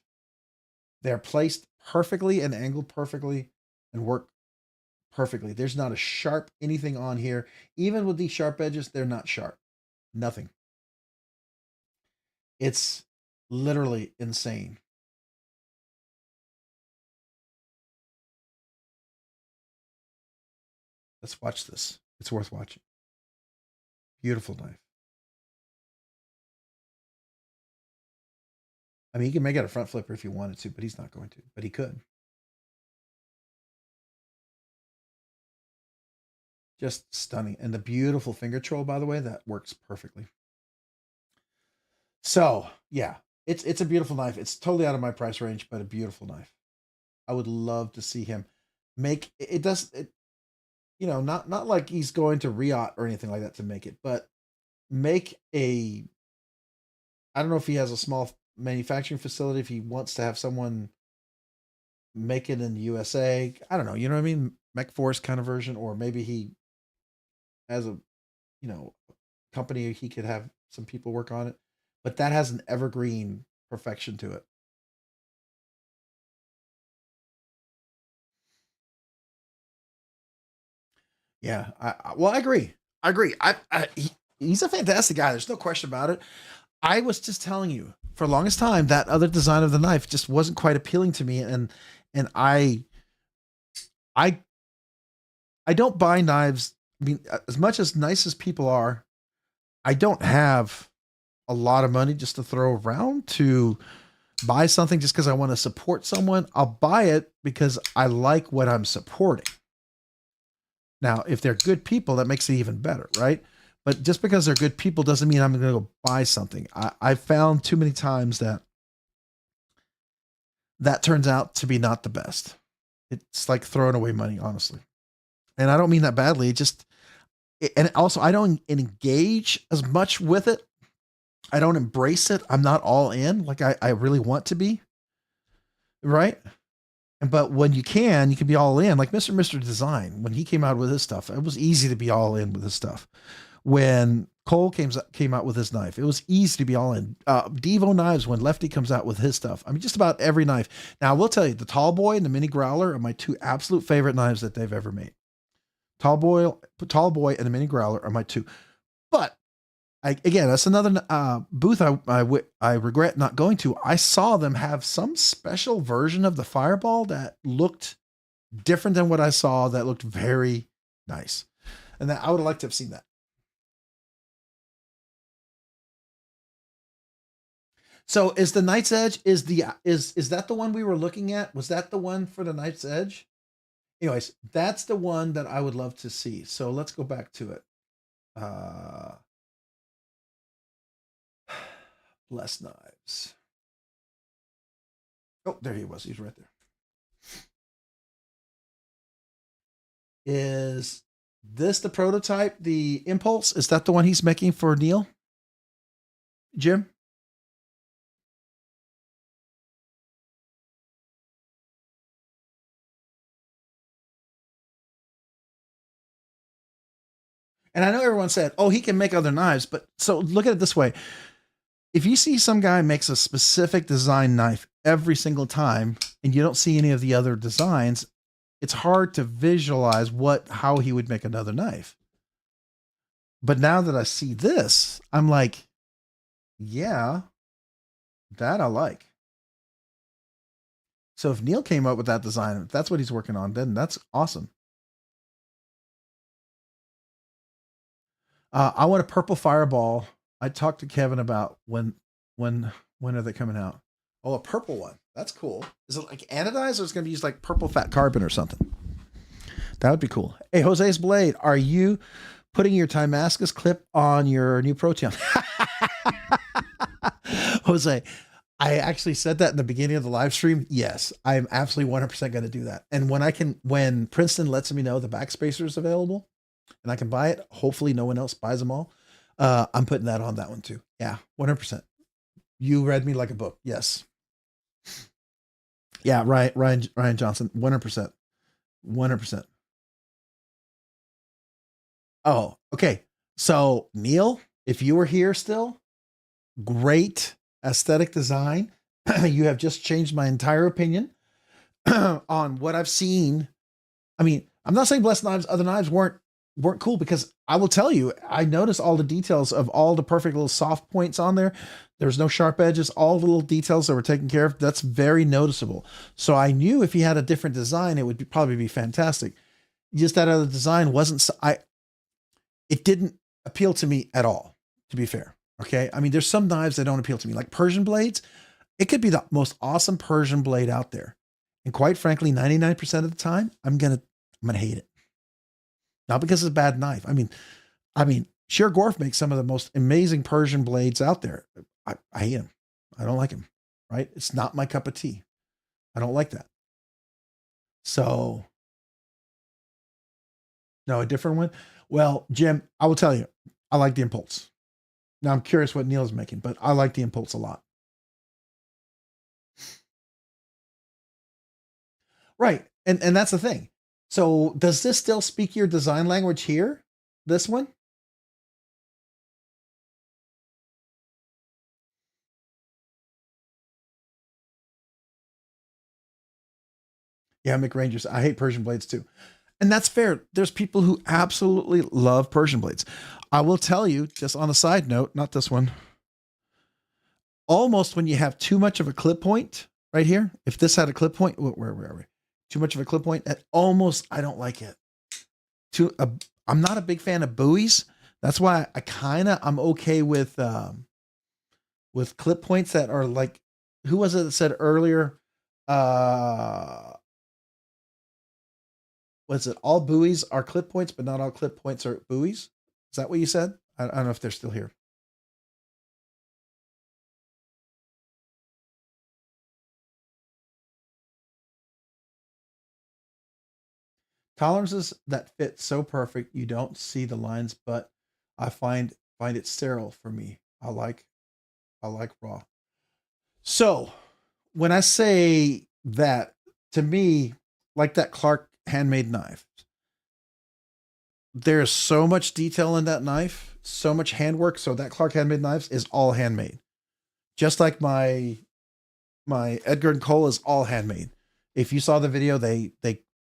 [SPEAKER 2] They're placed perfectly and angled perfectly and work perfectly. There's not a sharp anything on here. Even with these sharp edges, they're not sharp. Nothing. It's literally insane. Let's watch this. It's worth watching. Beautiful knife. I mean, he can make it a front flipper if he wanted to, but he's not going to. But he could. Just stunning. And the beautiful finger troll, by the way, that works perfectly. So, yeah, it's a beautiful knife. It's totally out of my price range, but a beautiful knife. I would love to see him make it. Does it, you know, not like he's going to Riot or anything like that to make it, but make a, I don't know if he has a small manufacturing facility, if he wants to have someone make it in the USA. I don't know, you know what I mean? Mech Force kind of version, or maybe he has a, you know, company he could have some people work on it. But that has an evergreen perfection to it. Yeah, well, I agree. I agree. He's a fantastic guy. There's no question about it. I was just telling you for the longest time that other design of the knife just wasn't quite appealing to me, and I I don't buy knives. I mean, as much as nice as people are, I don't have a lot of money just to throw around to buy something just because I want to support someone. I'll buy it because I like what I'm supporting. Now, if they're good people, that makes it even better, right? But just because they're good people doesn't mean I'm going to go buy something. I've found too many times that that turns out to be not the best. It's like throwing away money, honestly. And I don't mean that badly. It just, and also I don't engage as much with it. I don't embrace it. I'm not all in like I really want to be. Right. But when you can be all in. Like Mr. Design, when he came out with his stuff, it was easy to be all in with his stuff. When Cole came out with his knife, it was easy to be all in. Divo Knives, when Lefty comes out with his stuff, I mean, just about every knife. Now, I will tell you, the Tall Boy and the Mini Growler are my two absolute favorite knives that they've ever made. Tall Boy, and the Mini Growler are my two. But again, that's another booth I regret not going to. I saw them have some special version of the Fireball that looked different than what I saw. That looked very nice, and that I would have liked to have seen that. So, is the Knight's Edge is that the one we were looking at? Was that the one for the Knight's Edge? Anyways, that's the one that I would love to see. So let's go back to it. Bless Knives. Oh, there he was. He's right there. Is this the prototype, the Impulse? Is that the one he's making for Neil? Jim? And I know everyone said, oh, he can make other knives, but so look at it this way. If you see some guy makes a specific design knife every single time and you don't see any of the other designs, it's hard to visualize how he would make another knife. But now that I see this, I'm like, yeah, that I like. So if Neil came up with that design, if that's what he's working on, then that's awesome. I want a purple fireball. I talked to Kevin about when are they coming out? Oh, a purple one. That's cool. Is it like anodized or is it going to be used like purple fat carbon or something? That would be cool. Hey, Jose's Blade, are you putting your Timascus clip on your new Proteon? Jose, I actually said that in the beginning of the live stream. Yes, I'm absolutely 100% going to do that. And when Princeton lets me know the backspacer is available and I can buy it, hopefully no one else buys them all. I'm putting that on that one too. Yeah, 100%. You read me like a book. Yes. Yeah, Ryan Johnson, 100%. 100%. Oh, okay. So, Neil, if you were here still, great aesthetic design. You have just changed my entire opinion on what I've seen. I mean, I'm not saying Blessed Knives, other knives weren't cool, because I will tell you, I noticed all the details of all the perfect little soft points on there. There's no sharp edges, all the little details that were taken care of. That's very noticeable. So I knew if he had a different design, it would probably be fantastic. Just that other design wasn't, it didn't appeal to me at all, to be fair. Okay. I mean, there's some knives that don't appeal to me, like Persian blades. It could be the most awesome Persian blade out there. And quite frankly, 99% of the time, I'm going to hate it. Not because it's a bad knife. I mean, Sheer Gorf makes some of the most amazing Persian blades out there. I hate him. I don't like him, right? It's not my cup of tea. I don't like that. So, no, a different one. Well, Jim, I will tell you, I like the Impulse. Now I'm curious what Neil's making, but I like the Impulse a lot. Right. And that's the thing. So does this still speak your design language here? This one? Yeah, McRangers. I hate Persian blades too. And that's fair. There's people who absolutely love Persian blades. I will tell you, just on a side note, not this one. Almost when you have too much of a clip point right here, if this had a clip point, where are we? Too much of a clip point, almost, I don't like it. I'm not a big fan of buoys. That's why I'm okay with clip points that are like, who was it that said earlier? Was it all buoys are clip points, but not all clip points are buoys? Is that what you said? I don't know if they're still here. Tolerances that fit so perfect you don't see the lines, but I find it sterile for me. I like raw. So when I say that, to me, like that Clark handmade knife, there's so much detail in that knife, so much handwork. So that Clark handmade knives is all handmade. Just like my Edgar and Cole is all handmade. If you saw the video, they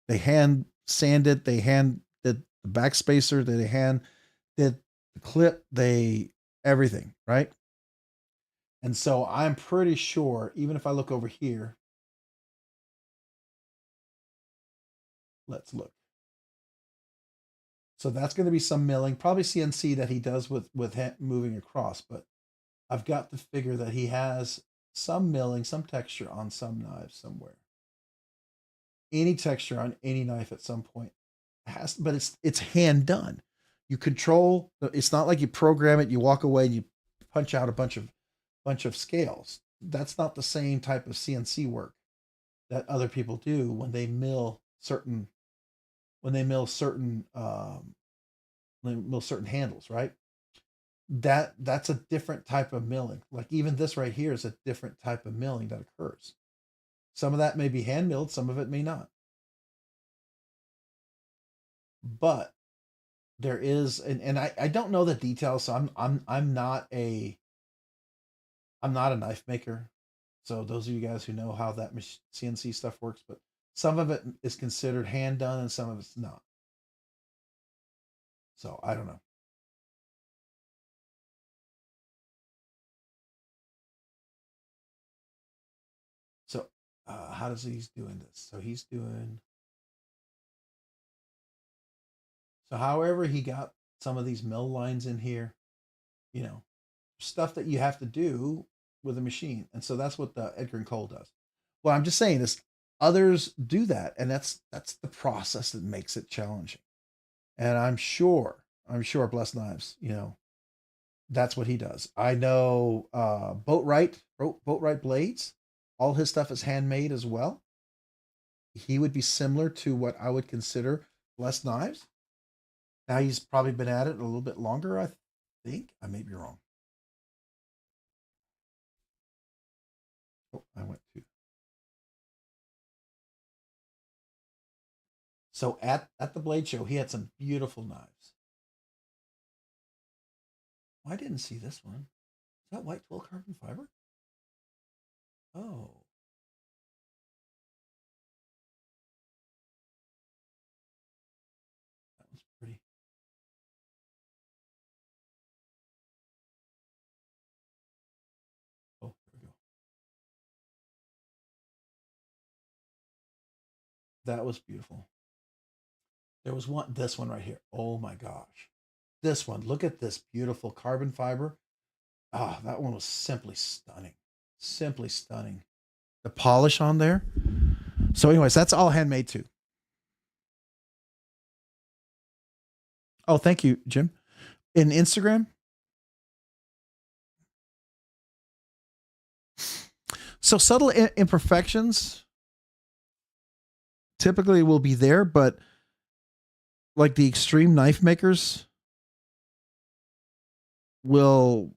[SPEAKER 2] hand sanded, they hand did the backspacer, they hand did the clip, they everything, right? And so I'm pretty sure, even if I look over here, let's look. So that's going to be some milling, probably CNC that he does with moving across. But I've got to figure that he has some milling, some texture on some knives somewhere. Any texture on any knife at some point has, but it's hand done. You control. It's not like you program it, you walk away, and you punch out a bunch of scales. That's not the same type of CNC work that other people do when they mill certain handles, right? That's a different type of milling. Like even this right here is a different type of milling that occurs. Some of that may be hand milled, some of it may not. But there is, and I don't know the details, so I'm not a knife maker. So those of you guys who know how that CNC stuff works, but some of it is considered hand done and some of it's not. So I don't know. So how does he's doing this? So he's doing, so however he got some of these mill lines in here, you know, stuff that you have to do with a machine. And so that's what the Edgar and Cole does. Well, I'm just saying is others do that, and that's the process that makes it challenging. And I'm sure Blessed Knives, that's what he does. I know Boatwright Blades, all his stuff is handmade as well. He would be similar to what I would consider Blessed Knives. Now he's probably been at it a little bit longer, I think. I may be wrong. Oh, I went to. So at the Blade Show, he had some beautiful knives. Oh, I didn't see this one. Is that white 12 carbon fiber? Oh. That was pretty. Oh, there we go. That was beautiful. There was this one right here. Oh my gosh. This one, look at this beautiful carbon fiber. Ah, that one was simply stunning. Simply stunning. The polish on there. So, anyways, that's all handmade too. Oh, thank you, Jim. In Instagram. So subtle imperfections typically will be there, but like the extreme knife makers will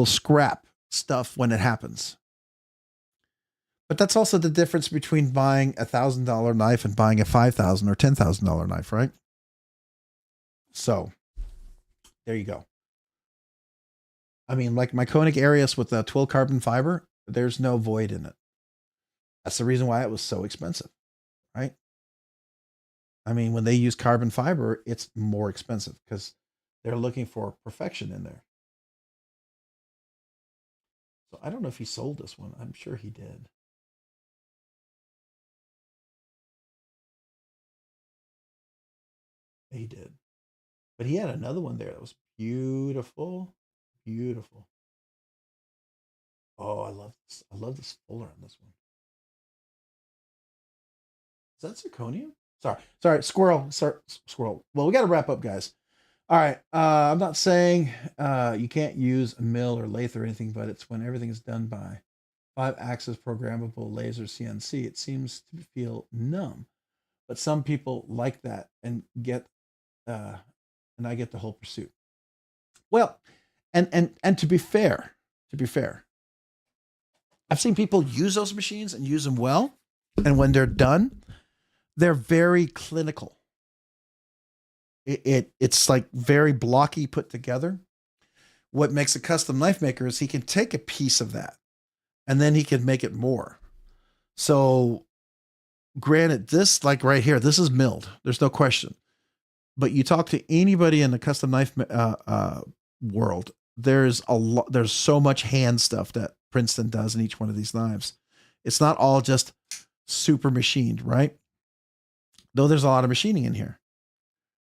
[SPEAKER 2] scrap stuff when it happens. But that's also the difference between buying $1,000 knife and buying a $5,000 or $10,000 knife, right? So there you go. I mean, like my Koenig Arius with the 12 carbon fiber, there's no void in it. That's the reason why it was so expensive, right? I mean, when they use carbon fiber, it's more expensive because they're looking for perfection in there. So I don't know if he sold this one. I'm sure he did. He did. But he had another one there that was beautiful. Beautiful. Oh, I love this. I love this fuller on this one. Is that zirconium? Sorry, squirrel. Sorry, squirrel. Well, we got to wrap up, guys. All right. I'm not saying you can't use a mill or lathe or anything, but it's when everything is done by 5-axis programmable laser CNC. It seems to feel numb, but some people like that and I get the whole pursuit. Well, and to be fair, I've seen people use those machines and use them well, and when they're done, they're very clinical. It's like very blocky put together. What makes a custom knife maker is he can take a piece of that and then he can make it more. So granted, this like right here, this is milled. There's no question. But you talk to anybody in the custom knife world, there's so much hand stuff that Princeton does in each one of these knives. It's not all just super machined, right? Though there's a lot of machining in here.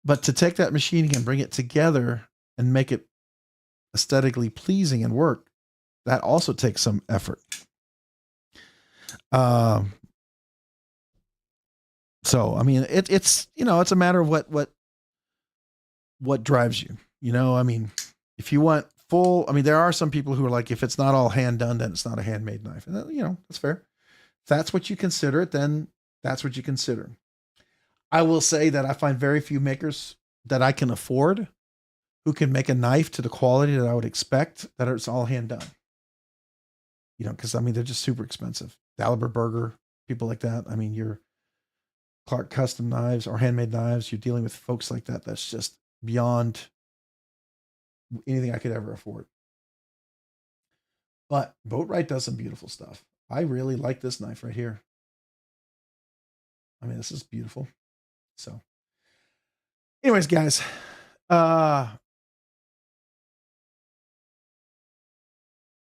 [SPEAKER 2] But to take that machining and bring it together and make it aesthetically pleasing and work, that also takes some effort. So I mean, it's it's a matter of what drives you. I mean, if you want full, I mean, there are some people who are like, if it's not all hand done, then it's not a handmade knife, and that's fair. If that's what you consider it, then that's what you consider. I will say that I find very few makers that I can afford who can make a knife to the quality that I would expect that it's all hand done. Because I mean, they're just super expensive. Dalibor Berger, people like that. I mean, your Clark Custom Knives or handmade knives, you're dealing with folks like that. That's just beyond anything I could ever afford. But Boatwright does some beautiful stuff. I really like this knife right here. I mean, this is beautiful. So, anyways, guys,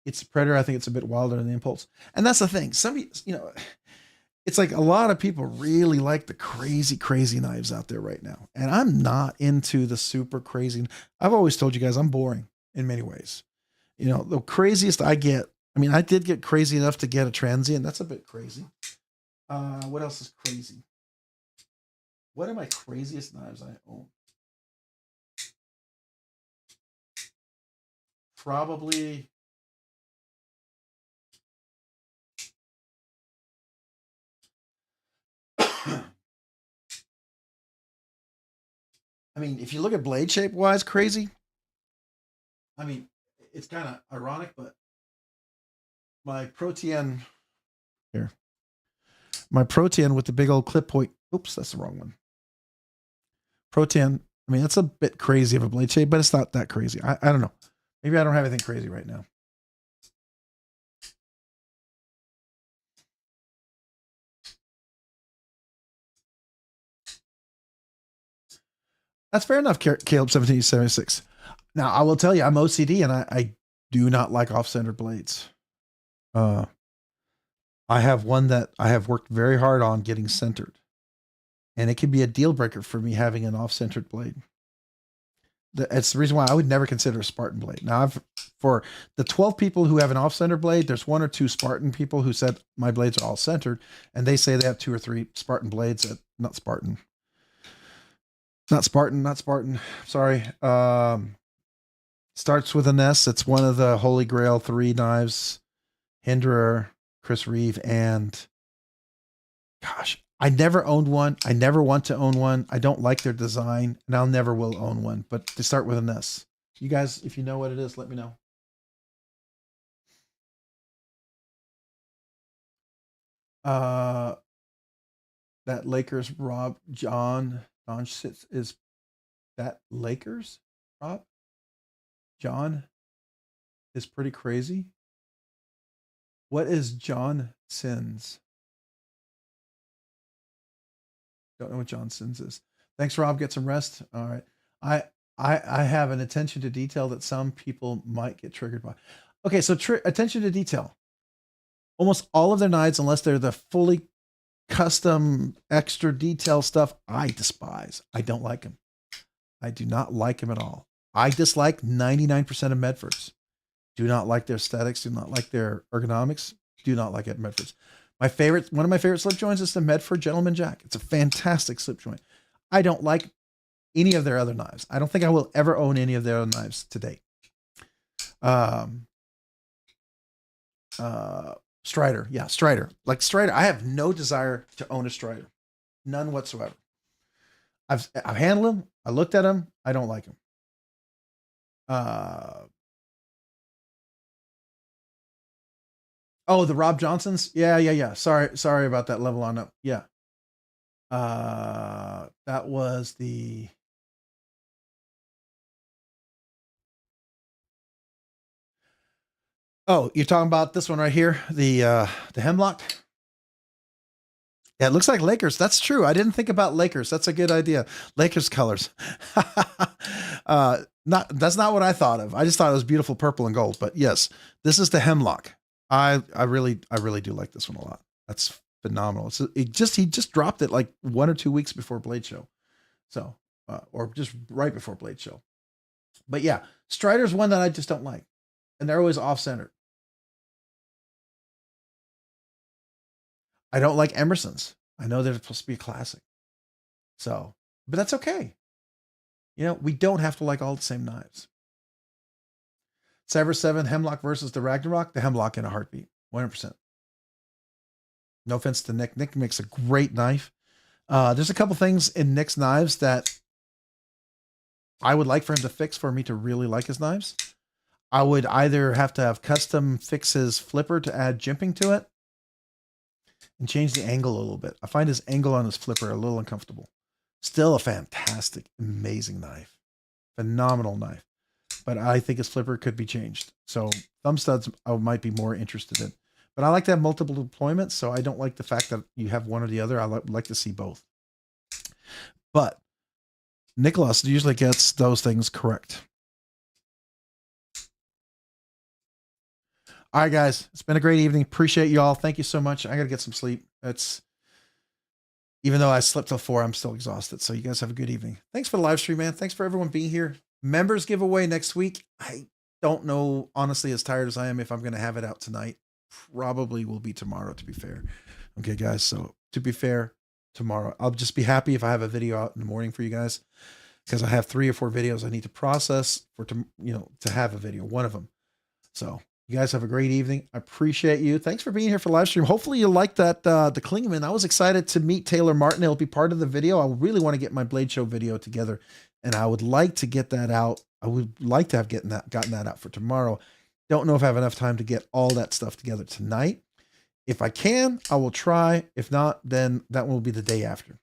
[SPEAKER 2] it's a Predator. I think it's a bit wilder than the Impulse, and that's the thing. Some, it's like a lot of people really like the crazy, crazy knives out there right now. And I'm not into the super crazy. I've always told you guys I'm boring in many ways. You know, the craziest I get, I mean, I did get crazy enough to get a transient. That's a bit crazy. What else is crazy? What are my craziest knives I own? Probably. I mean, if you look at blade shape wise, crazy. I mean, it's kind of ironic, but my Protean here, my Protean with the big old clip point. Oops, that's the wrong one. Protean. I mean, that's a bit crazy of a blade shape, but it's not that crazy. I don't know. Maybe I don't have anything crazy right now. That's fair enough, Caleb 1776. Now, I will tell you, I'm OCD and I do not like off-centered blades. I have one that I have worked very hard on getting centered. And it can be a deal breaker for me having an off-centered blade. That's the reason why I would never consider a Spartan blade. Now, for the 12 people who have an off-center blade, there's 1 or 2 Spartan people who said my blades are all centered, and they say they have 2 or 3 Spartan blades that not Spartan. Sorry. Starts with an S. It's one of the Holy Grail 3 knives. Hinderer, Chris Reeve, and gosh, I never owned one. I never want to own one. I don't like their design, and I'll never will own one. But they start with an S. You guys, if you know what it is, let me know. That Lakers Rob John sits is that Lakers Rob John is pretty crazy. What is John Sins? Don't know what John Sins is. Thanks, Rob. Get some rest. All right. I have an attention to detail that some people might get triggered by. Okay, so attention to detail. Almost all of their knives, unless they're the fully custom extra detail stuff, I despise. I don't like them. I do not like them at all. I dislike 99% of Medfords. Do not like their aesthetics. Do not like their ergonomics. Do not like it Medfords. One of my favorite slip joints is the Medford Gentleman Jack. It's a fantastic slip joint. I don't like any of their other knives. I don't think I will ever own any of their other knives today. Strider. Yeah, Strider. Like Strider, I have no desire to own a Strider. None whatsoever. I've handled them. I looked at them. I don't like them. Oh, the Rob Johnsons? Yeah. Sorry about that level on up. Yeah. That was the Oh, you're talking about this one right here, the Hemlock? Yeah, it looks like Lakers. That's true. I didn't think about Lakers. That's a good idea. Lakers colors. That's not what I thought of. I just thought it was beautiful purple and gold. But yes, this is the Hemlock. I really do like this one a lot. That's phenomenal. He just dropped it like 1 or 2 weeks before Blade Show. So, or just right before Blade Show. But yeah, Strider's one that I just don't like. And they're always off-centered. I don't like Emerson's. I know they're supposed to be a classic. So, but that's okay. You know, we don't have to like all the same knives. Cyber 7 Hemlock versus the Ragnarok, the Hemlock in a heartbeat. 100%. No offense to Nick. Nick makes a great knife. There's a couple things in Nick's knives that I would like for him to fix for me to really like his knives. I would either have to have custom fix his flipper to add jimping to it and change the angle a little bit. I find his angle on his flipper a little uncomfortable. Still a fantastic, amazing knife. Phenomenal knife. But I think his flipper could be changed. So thumb studs I might be more interested in. But I like to have multiple deployments, so I don't like the fact that you have one or the other. I like to see both. But Nicholas usually gets those things correct. All right, guys. It's been a great evening. Appreciate you all. Thank you so much. I got to get some sleep. Even though I slept till 4, I'm still exhausted. So you guys have a good evening. Thanks for the live stream, man. Thanks for everyone being here. Members giveaway next week. I don't know, honestly, as tired as I am, if I'm going to have it out tonight. Probably will be tomorrow, to be fair. Okay, guys. So to be fair, tomorrow. I'll just be happy if I have a video out in the morning for you guys, because I have 3 or 4 videos I need to process to have a video, one of them. So you guys have a great evening. I appreciate you. Thanks for being here for the live stream. Hopefully you liked that, the Klingman. I was excited to meet Taylor Martin. It'll be part of the video. I really want to get my Blade Show video together, and I would like to get that out. I would like to have gotten that out for tomorrow. Don't know if I have enough time to get all that stuff together tonight. If I can, I will try. If not, then that will be the day after.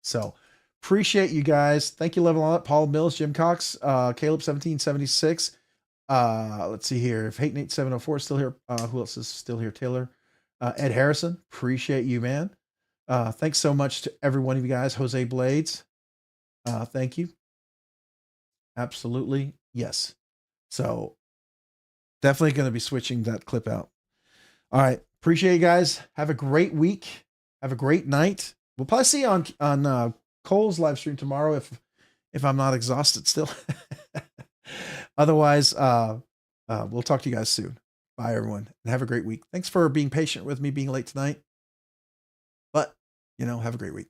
[SPEAKER 2] So appreciate you guys. Thank you, Level Up, Paul Mills, Jim Cox, Caleb 1776. Let's see here. If Hate Nate 704 is still here, who else is still here? Taylor, Ed Harrison. Appreciate you, man. Thanks so much to every one of you guys. Jose Blades. Thank you. Absolutely. Yes. So definitely going to be switching that clip out. All right. Appreciate you guys. Have a great week. Have a great night. We'll probably see you on Cole's live stream tomorrow if I'm not exhausted still. Otherwise, we'll talk to you guys soon. Bye, everyone, and have a great week. Thanks for being patient with me being late tonight. But, have a great week.